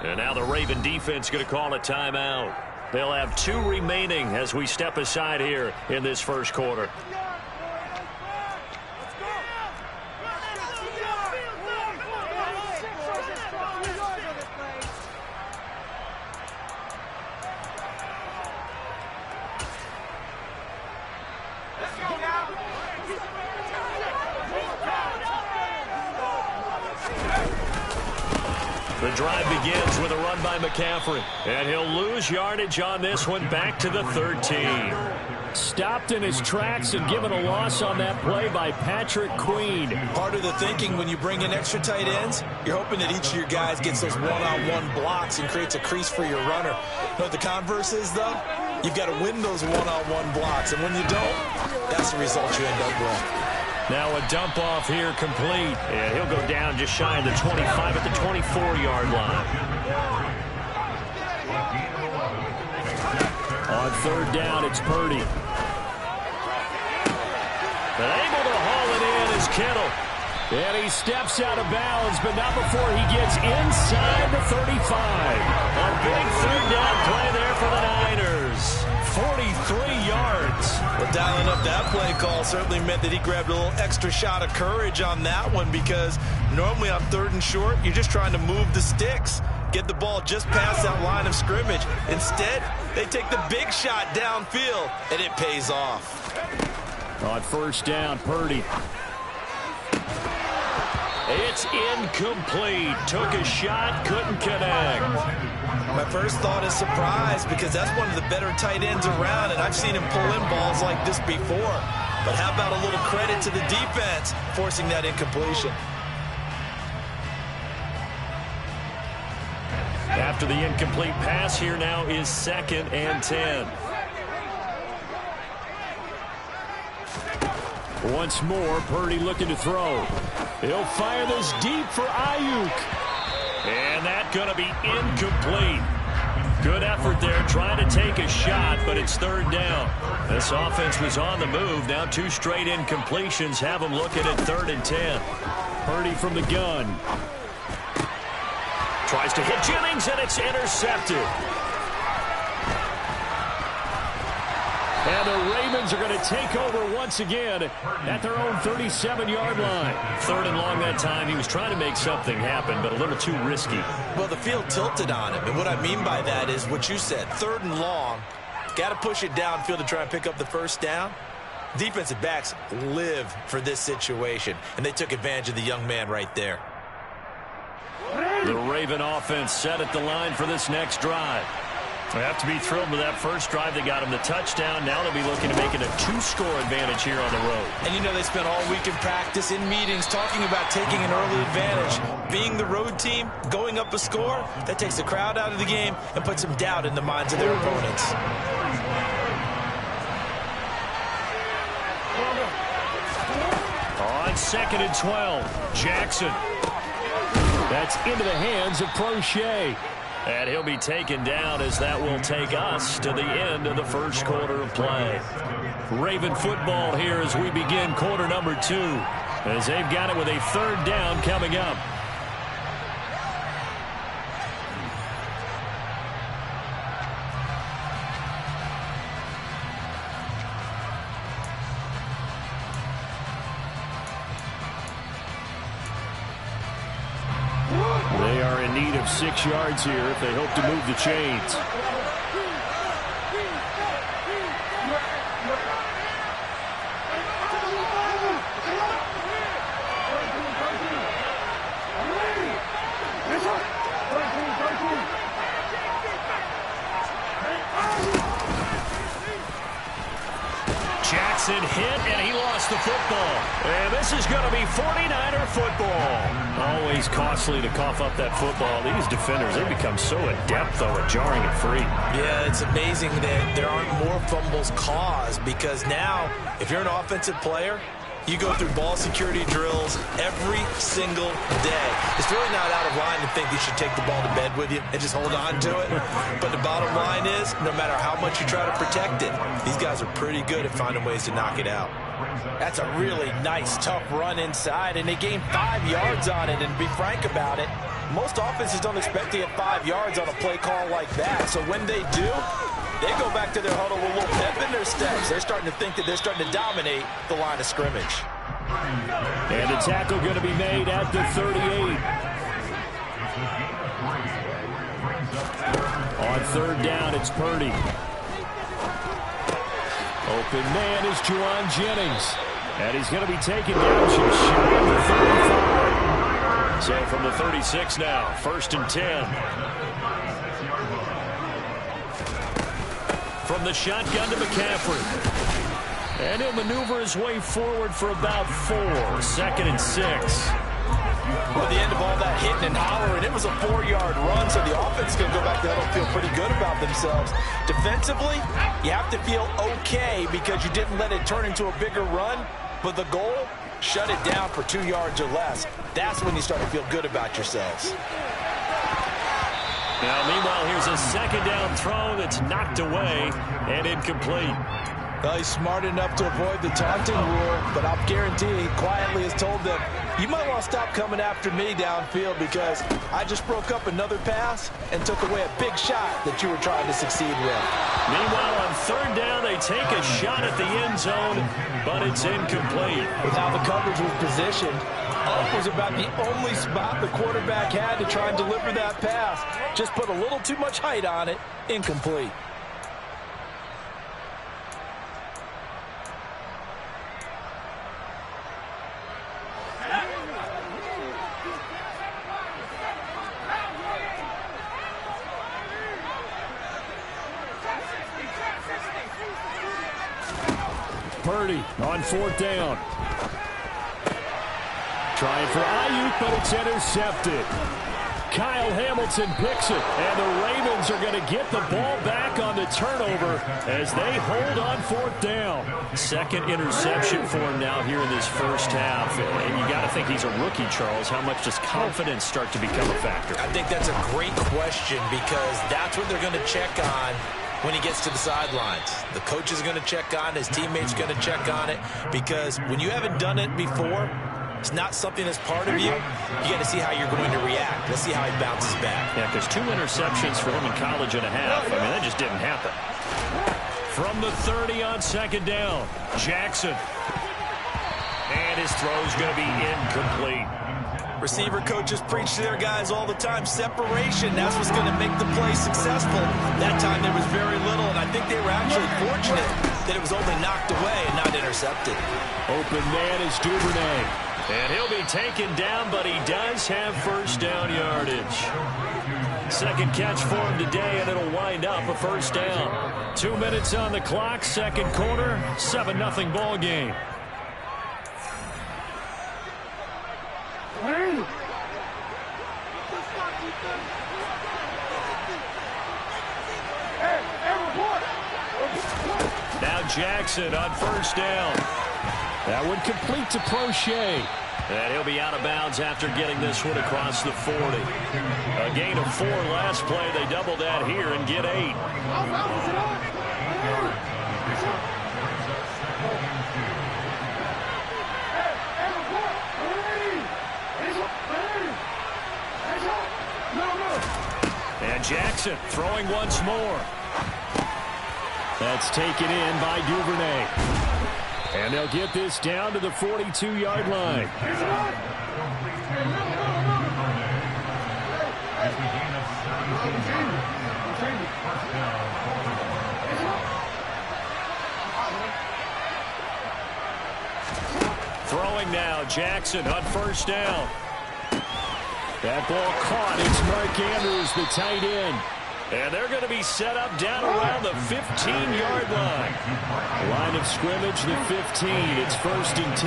And now the Raven defense going to call a timeout. They'll have 2 remaining as we step aside here in this first quarter. The drive begins with a run by McCaffrey. And he'll lose yardage on this one back to the 13. Stopped in his tracks and given a loss on that play by Patrick Queen. Part of the thinking when you bring in extra tight ends, you're hoping that each of your guys gets those one-on-one blocks and creates a crease for your runner. You know what the converse is, though? You've got to win those one-on-one blocks. And when you don't, that's the result you end up with. Now a dump off here complete. And he'll go down just shy of the 25 at the 24-yard line. On 3rd down, it's Purdy. But able to haul it in is Kittle. And he steps out of bounds, but not before he gets inside the 35. A big 3rd down play there for the Niners. 43 yards. Well, dialing up that play call certainly meant that he grabbed a little extra shot of courage on that one, because normally on 3rd and short, you're just trying to move the sticks, get the ball just past that line of scrimmage. Instead, they take the big shot downfield, and it pays off. On 1st down, Purdy. It's incomplete. Took a shot, couldn't connect. My first thought is surprise, because that's one of the better tight ends around, and I've seen him pull in balls like this before. But how about a little credit to the defense forcing that incompletion? After the incomplete pass, here now is 2nd and 10. Once more, Purdy looking to throw. He'll fire this deep for Ayuk. And that's going to be incomplete. Good effort there trying to take a shot, but it's 3rd down. This offense was on the move. Now 2 straight incompletions have them looking at 3rd and 10. Purdy from the gun. Tries to hit Jennings, and it's intercepted. And the Ravens are going to take over once again at their own 37-yard line. 3rd and long that time. He was trying to make something happen, but a little too risky. Well, the field tilted on him, and what I mean by that is what you said. 3rd and long, got to push it downfield to try and pick up the 1st down. Defensive backs live for this situation, and they took advantage of the young man right there. The Raven offense set at the line for this next drive. They have to be thrilled with that first drive. They got him the touchdown. Now they'll be looking to make it a 2-score advantage here on the road. And you know they spent all week in practice, in meetings, talking about taking an early advantage. Being the road team, going up a score, that takes the crowd out of the game and puts some doubt in the minds of their opponents. On 2nd and 12, Jackson. That's into the hands of Prochet. And he'll be taken down as that will take us to the end of the first quarter of play. Raven football here as we begin quarter number 2. As they've got it with a 3rd down coming up. They are in need of 6 yards here if they hope to move the chains. Jackson hit, and he lost the football. And this is going to be 49er football. Always costly to cough up that football. These defenders, they become so adept, though, at jarring it free. Yeah, it's amazing that there aren't more fumbles caused, because now, if you're an offensive player, you go through ball security drills every single day. It's really not out of line to think you should take the ball to bed with you and just hold on to it. But the bottom line is, no matter how much you try to protect it, these guys are pretty good at finding ways to knock it out. That's a really nice, tough run inside, and they gained 5 yards on it. And to be frank about it, most offenses don't expect to get 5 yards on a play call like that. So when they do, they go back to their huddle with a little pep in their steps. They're starting to think that they're starting to dominate the line of scrimmage. And the tackle going to be made at the 38. On 3rd down, it's Purdy. Open man is Juwan Jennings. And he's going to be taken down just shy of the 35. So from the 36 now, 1st and 10. From the shotgun to McCaffrey. And he'll maneuver his way forward for about 4. 2nd and 6. Well, the end of all that hitting and hollering, it was a 4-yard run, so the offense is going to go back there and feel pretty good about themselves. Defensively, you have to feel okay because you didn't let it turn into a bigger run, but the goal, shut it down for 2 yards or less. That's when you start to feel good about yourselves. Now, meanwhile, here's a 2nd down throw that's knocked away and incomplete. Well, he's smart enough to avoid the taunting rule, but I'll guarantee he quietly has told them, you might want to stop coming after me downfield because I just broke up another pass and took away a big shot that you were trying to succeed with. Meanwhile, on 3rd down, they take a shot at the end zone, but it's incomplete. With how the coverage was positioned, up was about the only spot the quarterback had to try and deliver that pass. Just put a little too much height on it. Incomplete. Purdy on 4th down. Trying for Ayuk, but it's intercepted. Kyle Hamilton picks it, and the Ravens are going to get the ball back on the turnover as they hold on 4th down. Second interception for him now here in this first half. And you got to think he's a rookie, Charles. How much does confidence start to become a factor? I think that's a great question because that's what they're going to check on when he gets to the sidelines. The coach is going to check on it. His teammates are going to check on it because when you haven't done it before, it's not something that's part of you. You got to see how you're going to react. Let's see how he bounces back. Yeah, because 2 interceptions for him in college and a half. I mean, that just didn't happen. From the 30 on 2nd down, Jackson. And his throw's going to be incomplete. Receiver coaches preach to their guys all the time. Separation, that's what's going to make the play successful. That time there was very little, and I think they were actually fortunate that it was only knocked away and not intercepted. Open man is Duvernay. And he'll be taken down, but he does have first down yardage. Second catch for him today, and it'll wind up a first down. 2 minutes on the clock, second quarter, 7-0 ball game. Now Jackson on first down. That one complete to Crochet. And he'll be out of bounds after getting this one across the 40. A gain of 4 last play. They double that here and get 8. And Jackson throwing once more. That's taken in by Duvernay. And they'll get this down to the 42-yard line. Throwing now, Jackson on first down. That ball caught. It's Mark Andrews, the tight end. And they're going to be set up down around the 15-yard line. Line of scrimmage, the 15. It's 1st and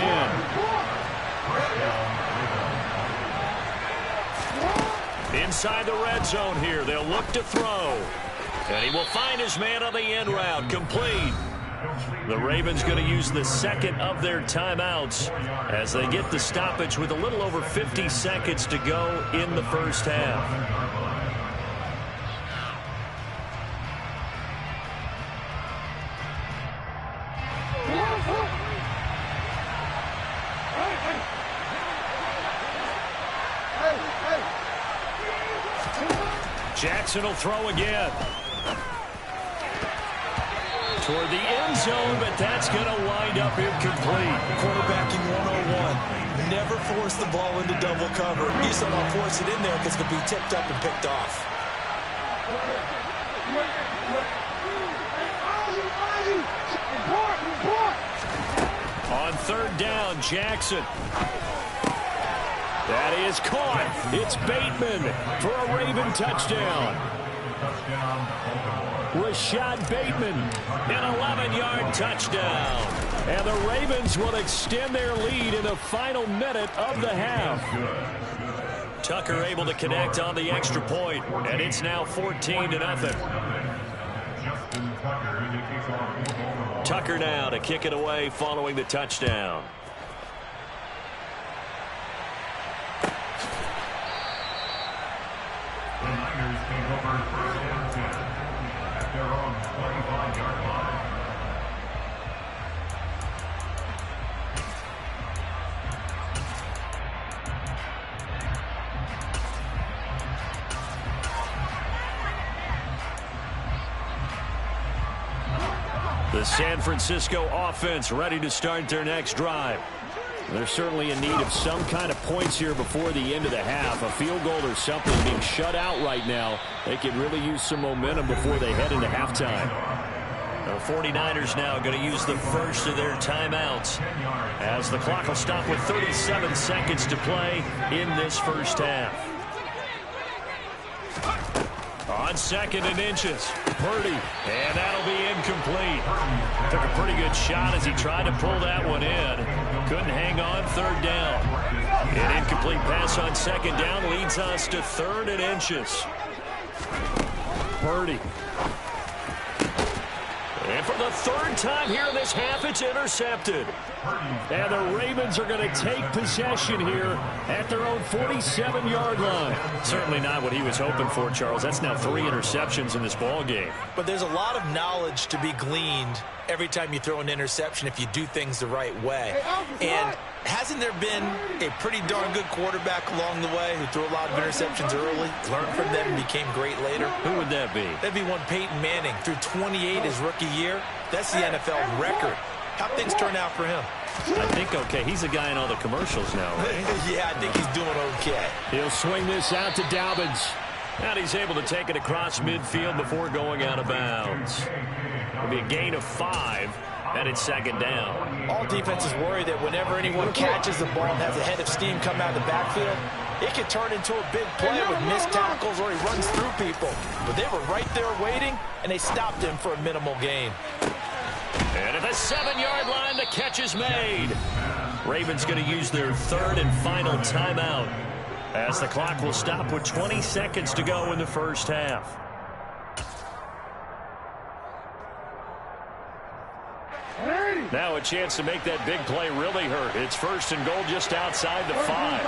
10. Inside the red zone here. They'll look to throw. And he will find his man on the end route. Complete. The Ravens going to use the second of their timeouts as they get the stoppage with a little over 50 seconds to go in the first half. Jackson will throw again. Toward the end zone, but that's going to wind up incomplete. Quarterbacking 101. Never force the ball into double cover. You still want to force it in there because it could be tipped up and picked off. On 3rd down, Jackson. That is caught. It's Bateman for a Raven touchdown. Rashad Bateman, an 11-yard touchdown. And the Ravens will extend their lead in the final minute of the half. Tucker able to connect on the extra point, and it's now 14-0. Tucker now to kick it away following the touchdown. The Niners take over 1st and 10 at their own 25-yard line. The San Francisco offense ready to start their next drive. They're certainly in need of some kind of points here before the end of the half. A field goal or something, being shut out right now. They could really use some momentum before they head into halftime. The 49ers now going to use the first of their timeouts as the clock will stop with 37 seconds to play in this first half. On 2nd and inches, Purdy, and that'll be incomplete. Took a pretty good shot as he tried to pull that one in. Couldn't hang on, third down. An incomplete pass on second down leads us to third and inches. Purdy. And for the third time here in this half, it's intercepted. And the Ravens are going to take possession here at their own 47-yard line. Certainly not what he was hoping for, Charles. That's now 3 interceptions in this ball game. But there's a lot of knowledge to be gleaned every time you throw an interception if you do things the right way. And hasn't there been a pretty darn good quarterback along the way who threw a lot of interceptions early, learned from them, and became great later? Who would that be? That'd be one Peyton Manning. Threw 28 his rookie year. That's the NFL record. How'd things turn out for him? I think okay. He's a guy in all the commercials now, right? Yeah, I think he's doing okay. He'll swing this out to Dobbins. And he's able to take it across midfield before going out of bounds. It'll be a gain of 5, and it's second down. All defenses worry that whenever anyone catches the ball and has a head of steam come out of the backfield, it can turn into a big play with missed tackles or he runs through people. But they were right there waiting, and they stopped him for a minimal gain. And at the 7-yard line, the catch is made. Ravens going to use their third and final timeout as the clock will stop with 20 seconds to go in the first half. Now a chance to make that big play really hurt. It's first and goal just outside the 5.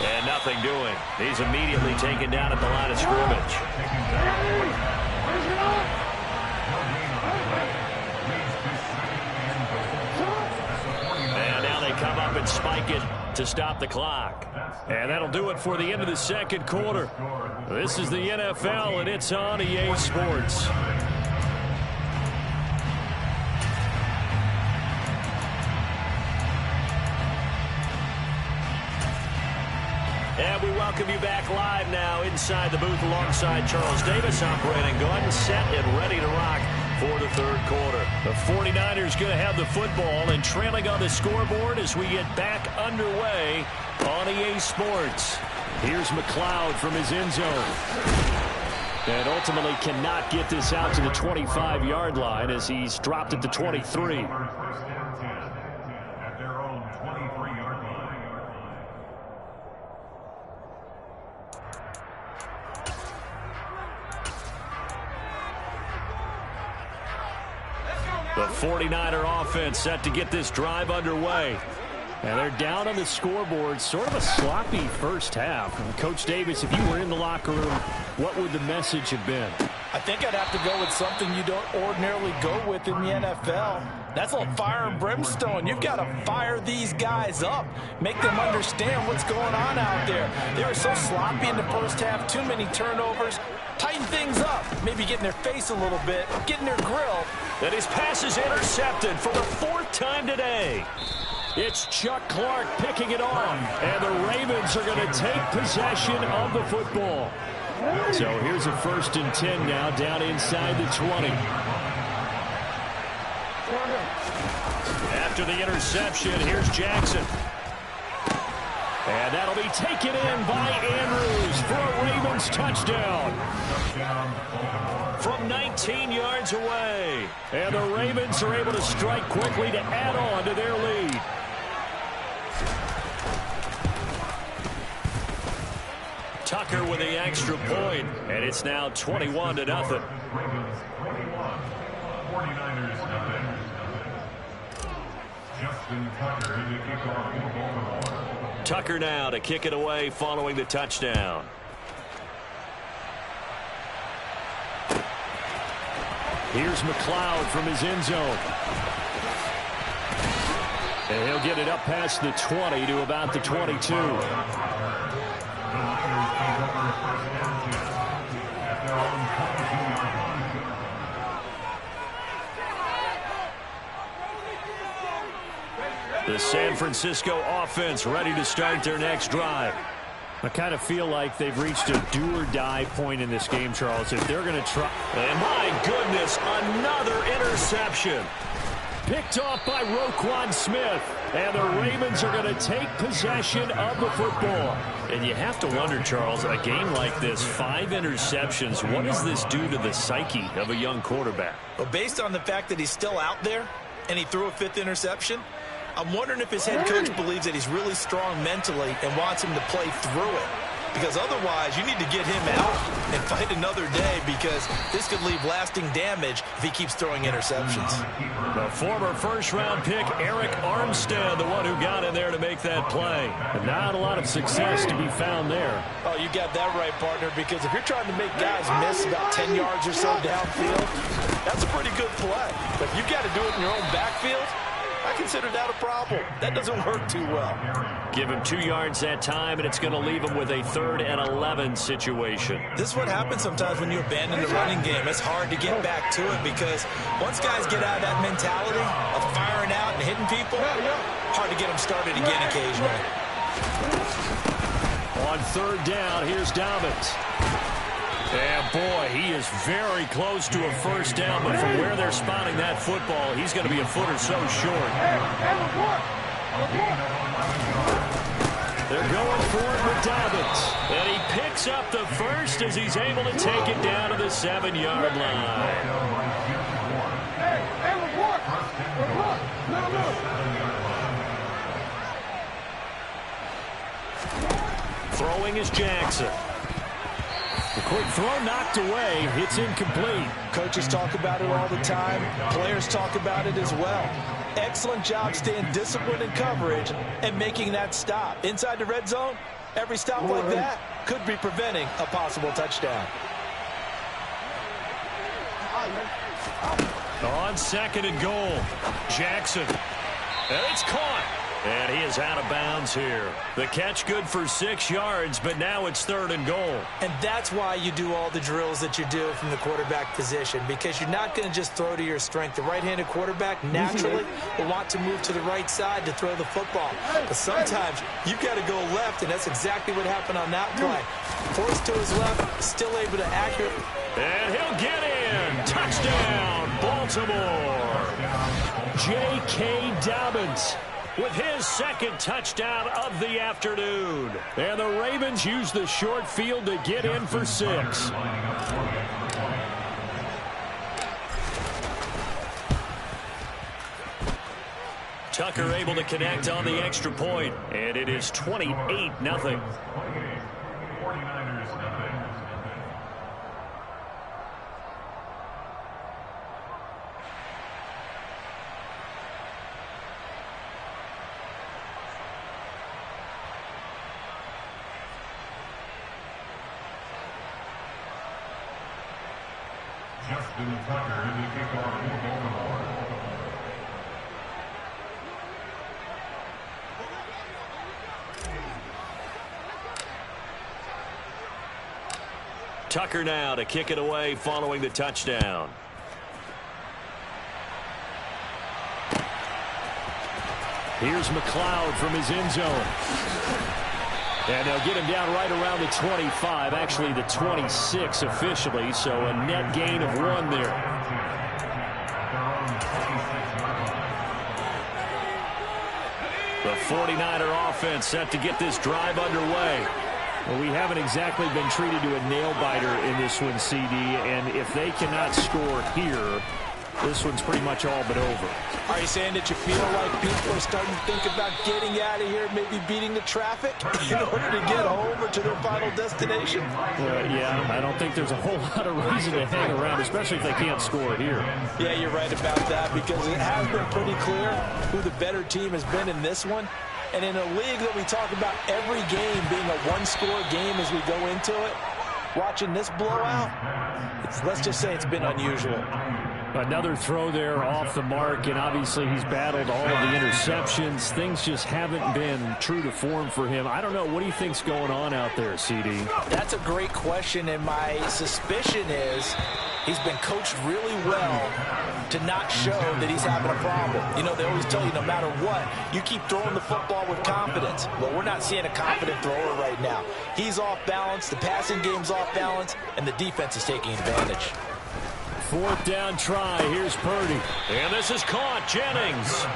And nothing doing. He's immediately taken down at the line of scrimmage. And now they come up and spike it to stop the clock. And that'll do it for the end of the second quarter. This is the NFL, and it's on EA Sports. And we welcome you back live now inside the booth alongside Charles Davis, operating gun, set, and ready to rock for the third quarter. The 49ers going to have the football and trailing on the scoreboard as we get back underway on EA Sports. Here's McLeod from his end zone. And ultimately cannot get this out to the 25-yard line as he's dropped at the 23. The 49er offense set to get this drive underway. And they're down on the scoreboard. Sort of a sloppy first half. Coach Davis, if you were in the locker room, what would the message have been? I think I'd have to go with something you don't ordinarily go with in the NFL. That's a little fire and brimstone. You've got to fire these guys up. Make them understand what's going on out there. They were so sloppy in the first half. Too many turnovers. Tighten things up. Maybe get in their face a little bit. Get in their grill. And his pass is intercepted for the 4th time today. It's Chuck Clark picking it off. And the Ravens are going to take possession of the football. So here's a 1st and 10 now down inside the 20. After the interception, here's Jackson. And that'll be taken in by Andrews for a Ravens touchdown. From 19 yards away. And the Ravens are able to strike quickly to add on to their lead. Tucker with the extra point, and it's now 21-0. Tucker now to kick it away following the touchdown. Here's McLeod from his end zone. And he'll get it up past the 20 to about the 22. The San Francisco offense ready to start their next drive. I kind of feel like they've reached a do-or-die point in this game, Charles. If they're going to try... And my goodness, another interception. Picked off by Roquan Smith. And the Ravens are going to take possession of the football. And you have to wonder, Charles, a game like this, 5 interceptions, what does this do to the psyche of a young quarterback? Well, based on the fact that he's still out there and he threw a 5th interception, I'm wondering if his head coach believes that he's really strong mentally and wants him to play through it. Because otherwise, you need to get him out and fight another day, because this could leave lasting damage if he keeps throwing interceptions. The former first-round pick, Eric Armstead, the one who got in there to make that play. And not a lot of success to be found there. Oh, you got that right, partner, because if you're trying to make guys miss about 10 yards or so downfield, that's a pretty good play. But if you've got to do it in your own backfield, I consider that a problem. That doesn't work too well. Give him 2 yards that time, and it's going to leave him with a 3rd and 11 situation. This is what happens sometimes when you abandon the running game. It's hard to get back to it, because once guys get out of that mentality of firing out and hitting people, hard to get them started again occasionally. On 3rd down, here's Dobbins. And boy, he is very close to a first down, but from where they're spotting that football, he's going to be a foot or so short. They're going for it with Dobbins. And he picks up the first as he's able to take it down to the 7-yard line. Throwing is Jackson. The quick throw knocked away. It's incomplete. Coaches talk about it all the time. Players talk about it as well. Excellent job staying disciplined in coverage and making that stop. Inside the red zone, every stop like that could be preventing a possible touchdown. On 2nd and goal, Jackson. And it's caught. And he is out of bounds here. The catch good for 6 yards, but now it's 3rd and goal. And that's why you do all the drills that you do from the quarterback position, because you're not going to just throw to your strength. The right-handed quarterback naturally will want to move to the right side to throw the football. But sometimes you've got to go left, and that's exactly what happened on that play. Forced to his left, still able to accurately. And he'll get in. Touchdown, Baltimore. J.K. Dobbins with his 2nd touchdown of the afternoon. And the Ravens use the short field to get in for 6. Tucker able to connect on the extra point, and it is 28-0. Justin Tucker in the kickoff for Baltimore. Tucker now to kick it away following the touchdown. Here's McLeod from his end zone. And they'll get him down right around the 25, actually the 26 officially, so a net gain of 1 there. The 49er offense set to get this drive underway. Well, we haven't exactly been treated to a nail-biter in this one, CD, and if they cannot score here, this one's pretty much all but over. Are you saying that you feel like people are starting to think about getting out of here, maybe beating the traffic in order to get home or to their final destination? Yeah, I don't think there's a whole lot of reason to hang around, especially if they can't score here. Yeah, you're right about that, because it has been pretty clear who the better team has been in this one. And in a league that we talk about every game being a one-score game as we go into it, watching this blowout, let's just say it's been unusual. Another throw there off the mark, and obviously he's battled all of the interceptions. Things just haven't been true to form for him. I don't know. What do you think's going on out there, CD? That's a great question, and my suspicion is he's been coached really well to not show that he's having a problem. You know, they always tell you no matter what, you keep throwing the football with confidence. Well, we're not seeing a confident thrower right now. He's off balance, the passing game's off balance, and the defense is taking advantage. 4th down try. Here's Purdy. And this is caught. Jennings.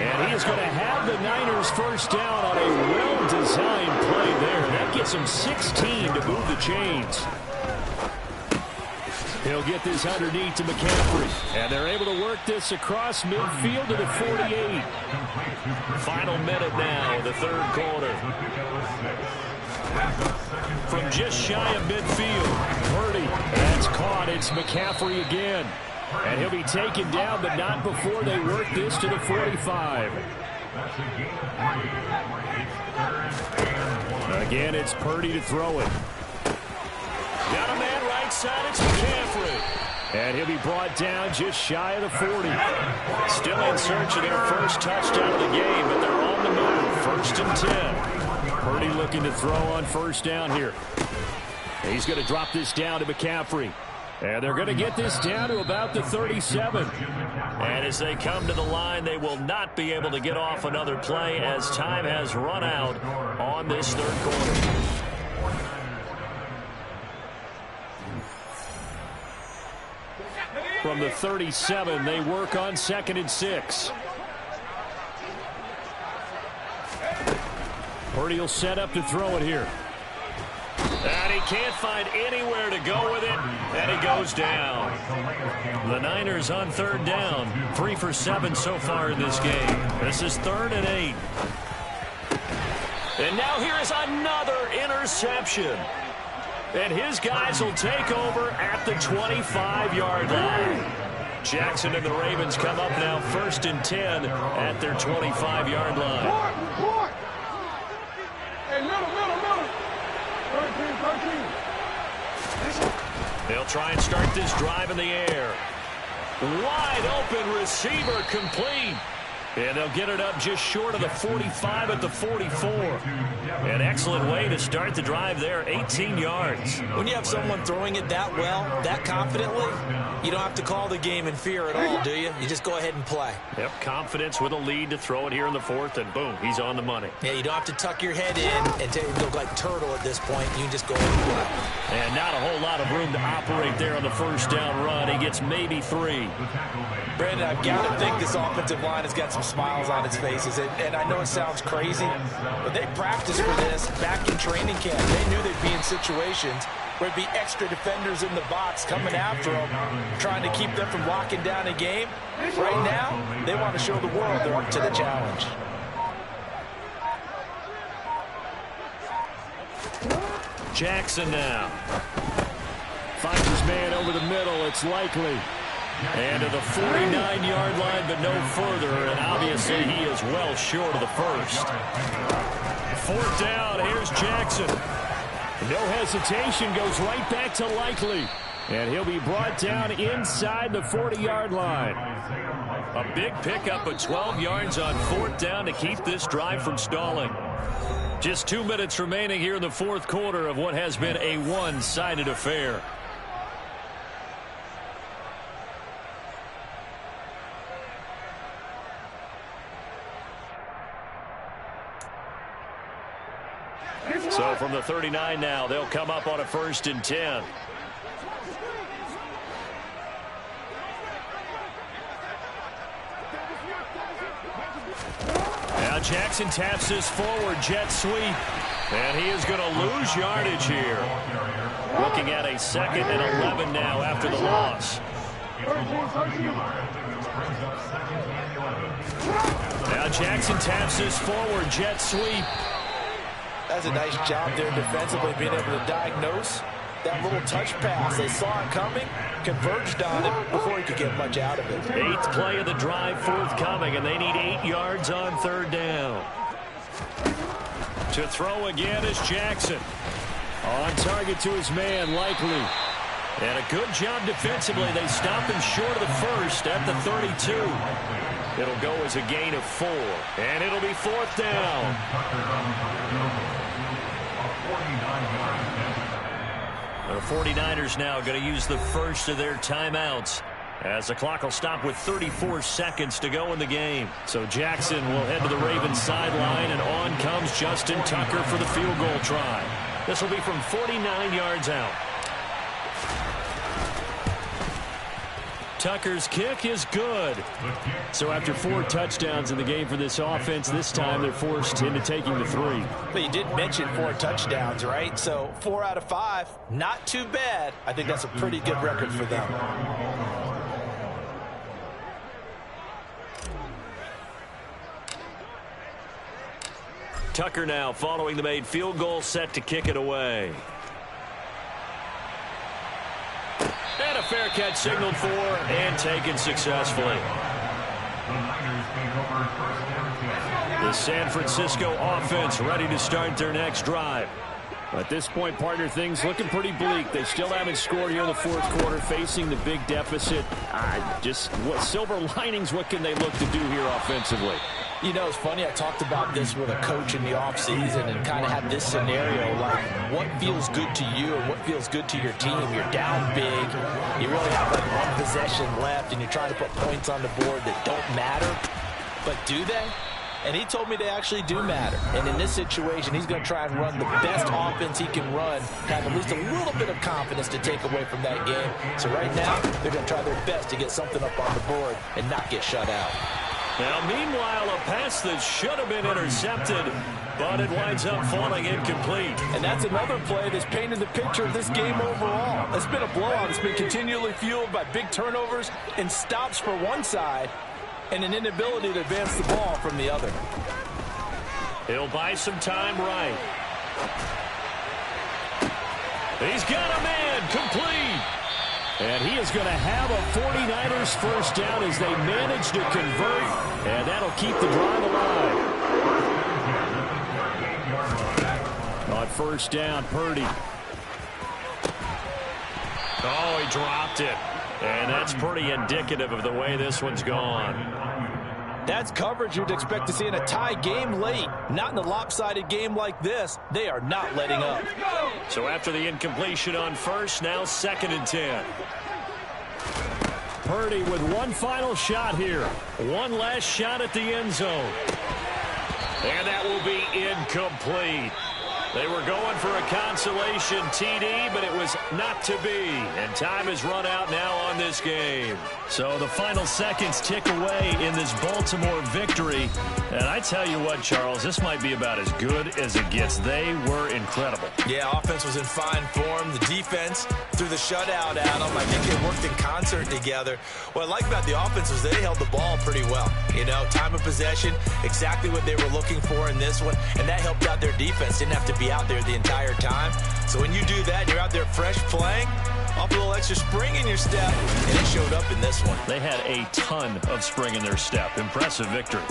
And he is going to have the Niners first down on a well-designed play there. That gets him 16 to move the chains. He'll get this underneath to McCaffrey. And they're able to work this across midfield to the 48. Final minute now of the 3rd quarter. From just shy of midfield, Purdy. That's caught. It's McCaffrey again. And he'll be taken down, but not before they work this to the 45. Again, it's Purdy to throw it. Got a man right side. It's McCaffrey. And he'll be brought down just shy of the 40. Still in search of their first touchdown of the game, but they're on the move. 1st and 10. Purdy looking to throw on 1st down here. He's going to drop this down to McCaffrey. And they're going to get this down to about the 37. And as they come to the line, they will not be able to get off another play as time has run out on this 3rd quarter. From the 37, they work on 2nd and 6. Purdy will set up to throw it here. And he can't find anywhere to go with it, and he goes down. The Niners on 3rd down, 3 for 7 so far in this game. This is 3rd and 8. And now here is another interception. And his guys will take over at the 25-yard line. Jackson and the Ravens come up now 1st and 10 at their 25-yard line. Hey, middle. 13. They'll try and start this drive in the air. Wide open receiver complete. And they'll get it up just short of the 45 at the 44. An excellent way to start the drive there, 18 yards. When you have someone throwing it that well, that confidently, you don't have to call the game in fear at all, do you? You just go ahead and play. Yep, confidence with a lead to throw it here in the 4th, and boom, he's on the money. Yeah, you don't have to tuck your head in and look like turtle at this point. You can just go ahead and play. And not a whole lot of room to operate there on the 1st down run. He gets maybe 3. Brandon, I've got to think this offensive line has got some smiles on its faces. And I know it sounds crazy, but they practiced for this back in training camp. They knew they'd be in situations where there'd be extra defenders in the box coming after them, trying to keep them from locking down a game. Right now, they want to show the world they're up to the challenge. Jackson now. Finds his man over the middle. It's Likely. And to the 49-yard line, but no further. And obviously, he is well short of the 1st. 4th down. Here's Jackson. No hesitation. Goes right back to Likely. And he'll be brought down inside the 40-yard line. A big pickup of 12 yards on 4th down to keep this drive from stalling. Just 2 minutes remaining here in the 4th quarter of what has been a one-sided affair. So from the 39 now, they'll come up on a 1st and 10. Now Jackson taps this forward jet sweep. And he is going to lose yardage here. Looking at a 2nd and 11 now after the loss. Now Jackson taps this forward jet sweep. That's a nice job there defensively, being able to diagnose that little touch pass. They saw it coming, converged on it before he could get much out of it. 8th play of the drive forthcoming, and they need 8 yards on 3rd down. To throw again is Jackson. On target to his man, Likely. And a good job defensively. They stop him short of the 1st at the 32. It'll go as a gain of 4. And it'll be 4th down. The 49ers now going to use the first of their timeouts, as the clock will stop with 34 seconds to go in the game. So Jackson will head to the Ravens sideline, and on comes Justin Tucker for the field goal try. This will be from 49 yards out. Tucker's kick is good. So after 4 touchdowns in the game for this offense, this time they're forced into taking the 3. But you did mention 4 touchdowns, right? So 4 out of 5, not too bad. I think that's a pretty good record for them. Tucker now following the made field goal, set to kick it away. And a fair catch signaled for and taken successfully. The San Francisco offense ready to start their next drive. At this point, partner, things looking pretty bleak. They still haven't scored here in the 4th quarter, facing the big deficit. Just what silver linings, what can they look to do here offensively? You know, it's funny, I talked about this with a coach in the offseason and kind of had this scenario, like what feels good to you and what feels good to your team. You're down big, you really have like 1 possession left, and you're trying to put points on the board that don't matter. But do they? And he told me they actually do matter. And in this situation, he's going to try and run the best offense he can run, have at least a little bit of confidence to take away from that game. So right now, they're going to try their best to get something up on the board and not get shut out. Now, meanwhile, a pass that should have been intercepted, but it winds up falling incomplete. And that's another play that's painted the picture of this game overall. It's been a blowout. It's been continually fueled by big turnovers and stops for one side and an inability to advance the ball from the other. He'll buy some time right. He's got a man, complete. And he is going to have a 49ers first down as they manage to convert, and that'll keep the drive alive. On first down, Purdy. Oh, he dropped it. And that's pretty indicative of the way this one's gone. That's coverage you'd expect to see in a tie game late. Not in a lopsided game like this. They are not letting up. So after the incompletion on first, now 2nd and 10. Purdy with one final shot here. One last shot at the end zone. And that will be incomplete. They were going for a consolation TD, but it was not to be. And time has run out now on this game. So the final seconds tick away in this Baltimore victory. And I tell you what, Charles, this might be about as good as it gets. They were incredible. Yeah, offense was in fine form. The defense threw the shutout at them. I think they worked in concert together. What I like about the offense was they held the ball pretty well. You know, time of possession, exactly what they were looking for in this one. And that helped out their defense. Didn't have to be out there the entire time. So when you do that and you're out there fresh playing, off a little extra spring in your step, and it showed up in this one. They had a ton of spring in their step. Impressive victory.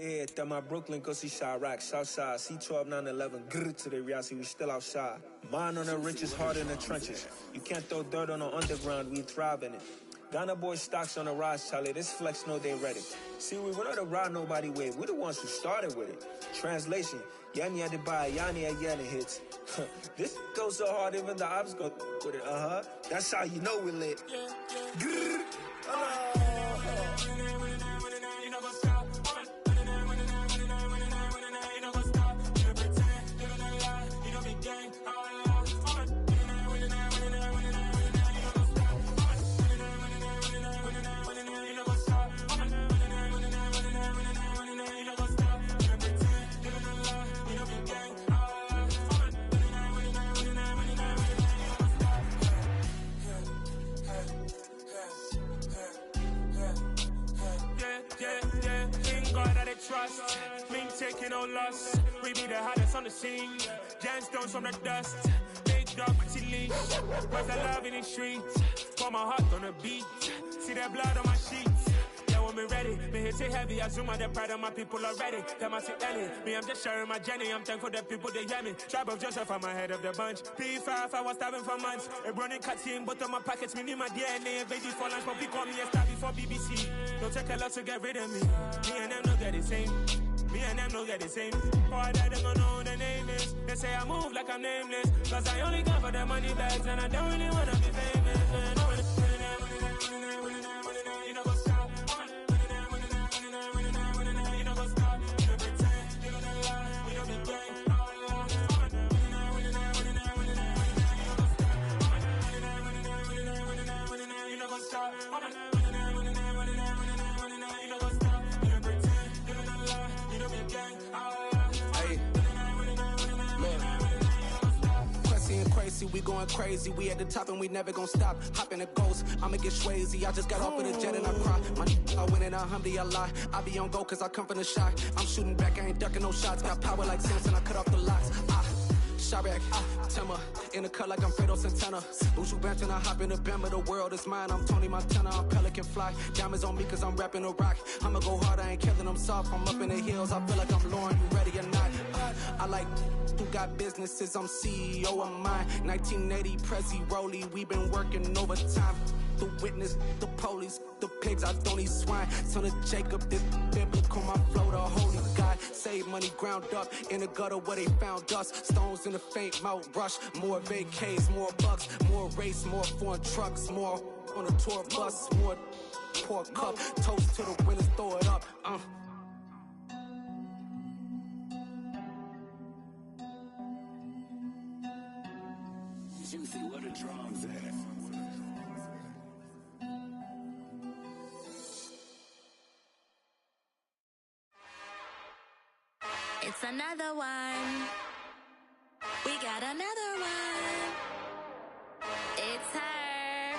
Yeah, that my Brooklyn, go see Chirac, Southside, C12, 911, grrr to the reality, we still outside. Mine on the richest, heart in the trenches. You can't throw dirt on the underground, we thrive in it. Ghana boy stocks on the rise, Charlie, this flex know they ready. See, we were not to ride nobody with, we the ones who started with it. Translation, Yanni had to buy, Yanni had Yanni hits. This goes so hard, even the ops go with it, That's how you know we lit. Grrr, trust, me taking no loss. We be the hottest on the scene. Gemstones from the dust. Big dog, pretty leash. Where's the love in the streets? Pour my heart on the beat. See that blood on my sheets. Yeah, when me ready, me hit it heavy. I zoom out the pride of my people already. Them I see Ellie. Me, I'm just sharing my journey. I'm thankful that people they hear me. Tribe of Joseph, I'm ahead of the bunch. P5, I was starving for months. A running cutscene, but on my pockets, me need my DNA. Baby for lunch, but we call me a star before BBC. Don't take a lot to get rid of me. Me and them know that the same. Me and them know that the same. For I die, they gon' know who the name is. They say I move like I'm nameless. Cause I only got for the money bags. And I don't really wanna be famous. You know what's up? You know what's up? You don't pretend. You don't lie. We don't be gang. You know what's up? We going crazy, we at the top and we never gon' stop. Hop in a ghost, I'ma get swayzy. I just got off of the jet and I cry. My I win in a Humvee, I lie. I be on go cause I come from the shot. I'm shooting back, I ain't ducking no shots. Got power like Samson, I cut off the locks. Chirac, Timmer, in the cut like I'm Fredo Santana. Buju Banton, I hop in the Bama, the world is mine. I'm Tony Montana, I'm Pelican Fly. Diamonds on me cause I'm rapping a rock. I'ma go hard, I ain't killing them soft. I'm up in the hills, I feel like I'm Lauren, you ready or not? I like who got businesses, I'm CEO of mine. 1980, Prezi Rolly, we been working overtime. The witness, the police, the pigs, I don't eat swine. Son of Jacob, this biblical, my flow, the holy God. Save money ground up in the gutter where they found us. Stones in the faint mouth rush. More vacays, more bucks, more race, more foreign trucks, more on a tour bus, more pour cup. Toast to the winners, throw it up. Juicy, what the drums at? It's another one. We got another one. It's her.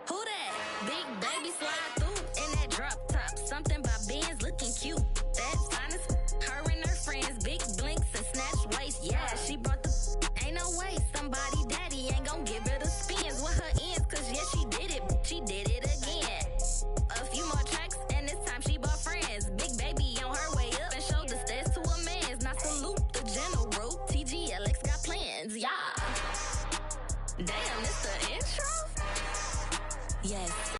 Who that? Big baby slide through in that drop top. Something by Benz looking cute. That's honest. Her and her friends, big blinks and snatch waist. Yeah, she brought the. Ain't no way somebody daddy ain't gon' give her the spins with her ends. Cause yeah, she did it. She did it again. A few more tracks and this time she bought friends. Big baby on her way up and showed the stairs to a man's. Now salute the general. TGLX got plans, yeah. Damn, it's the intro? Yes.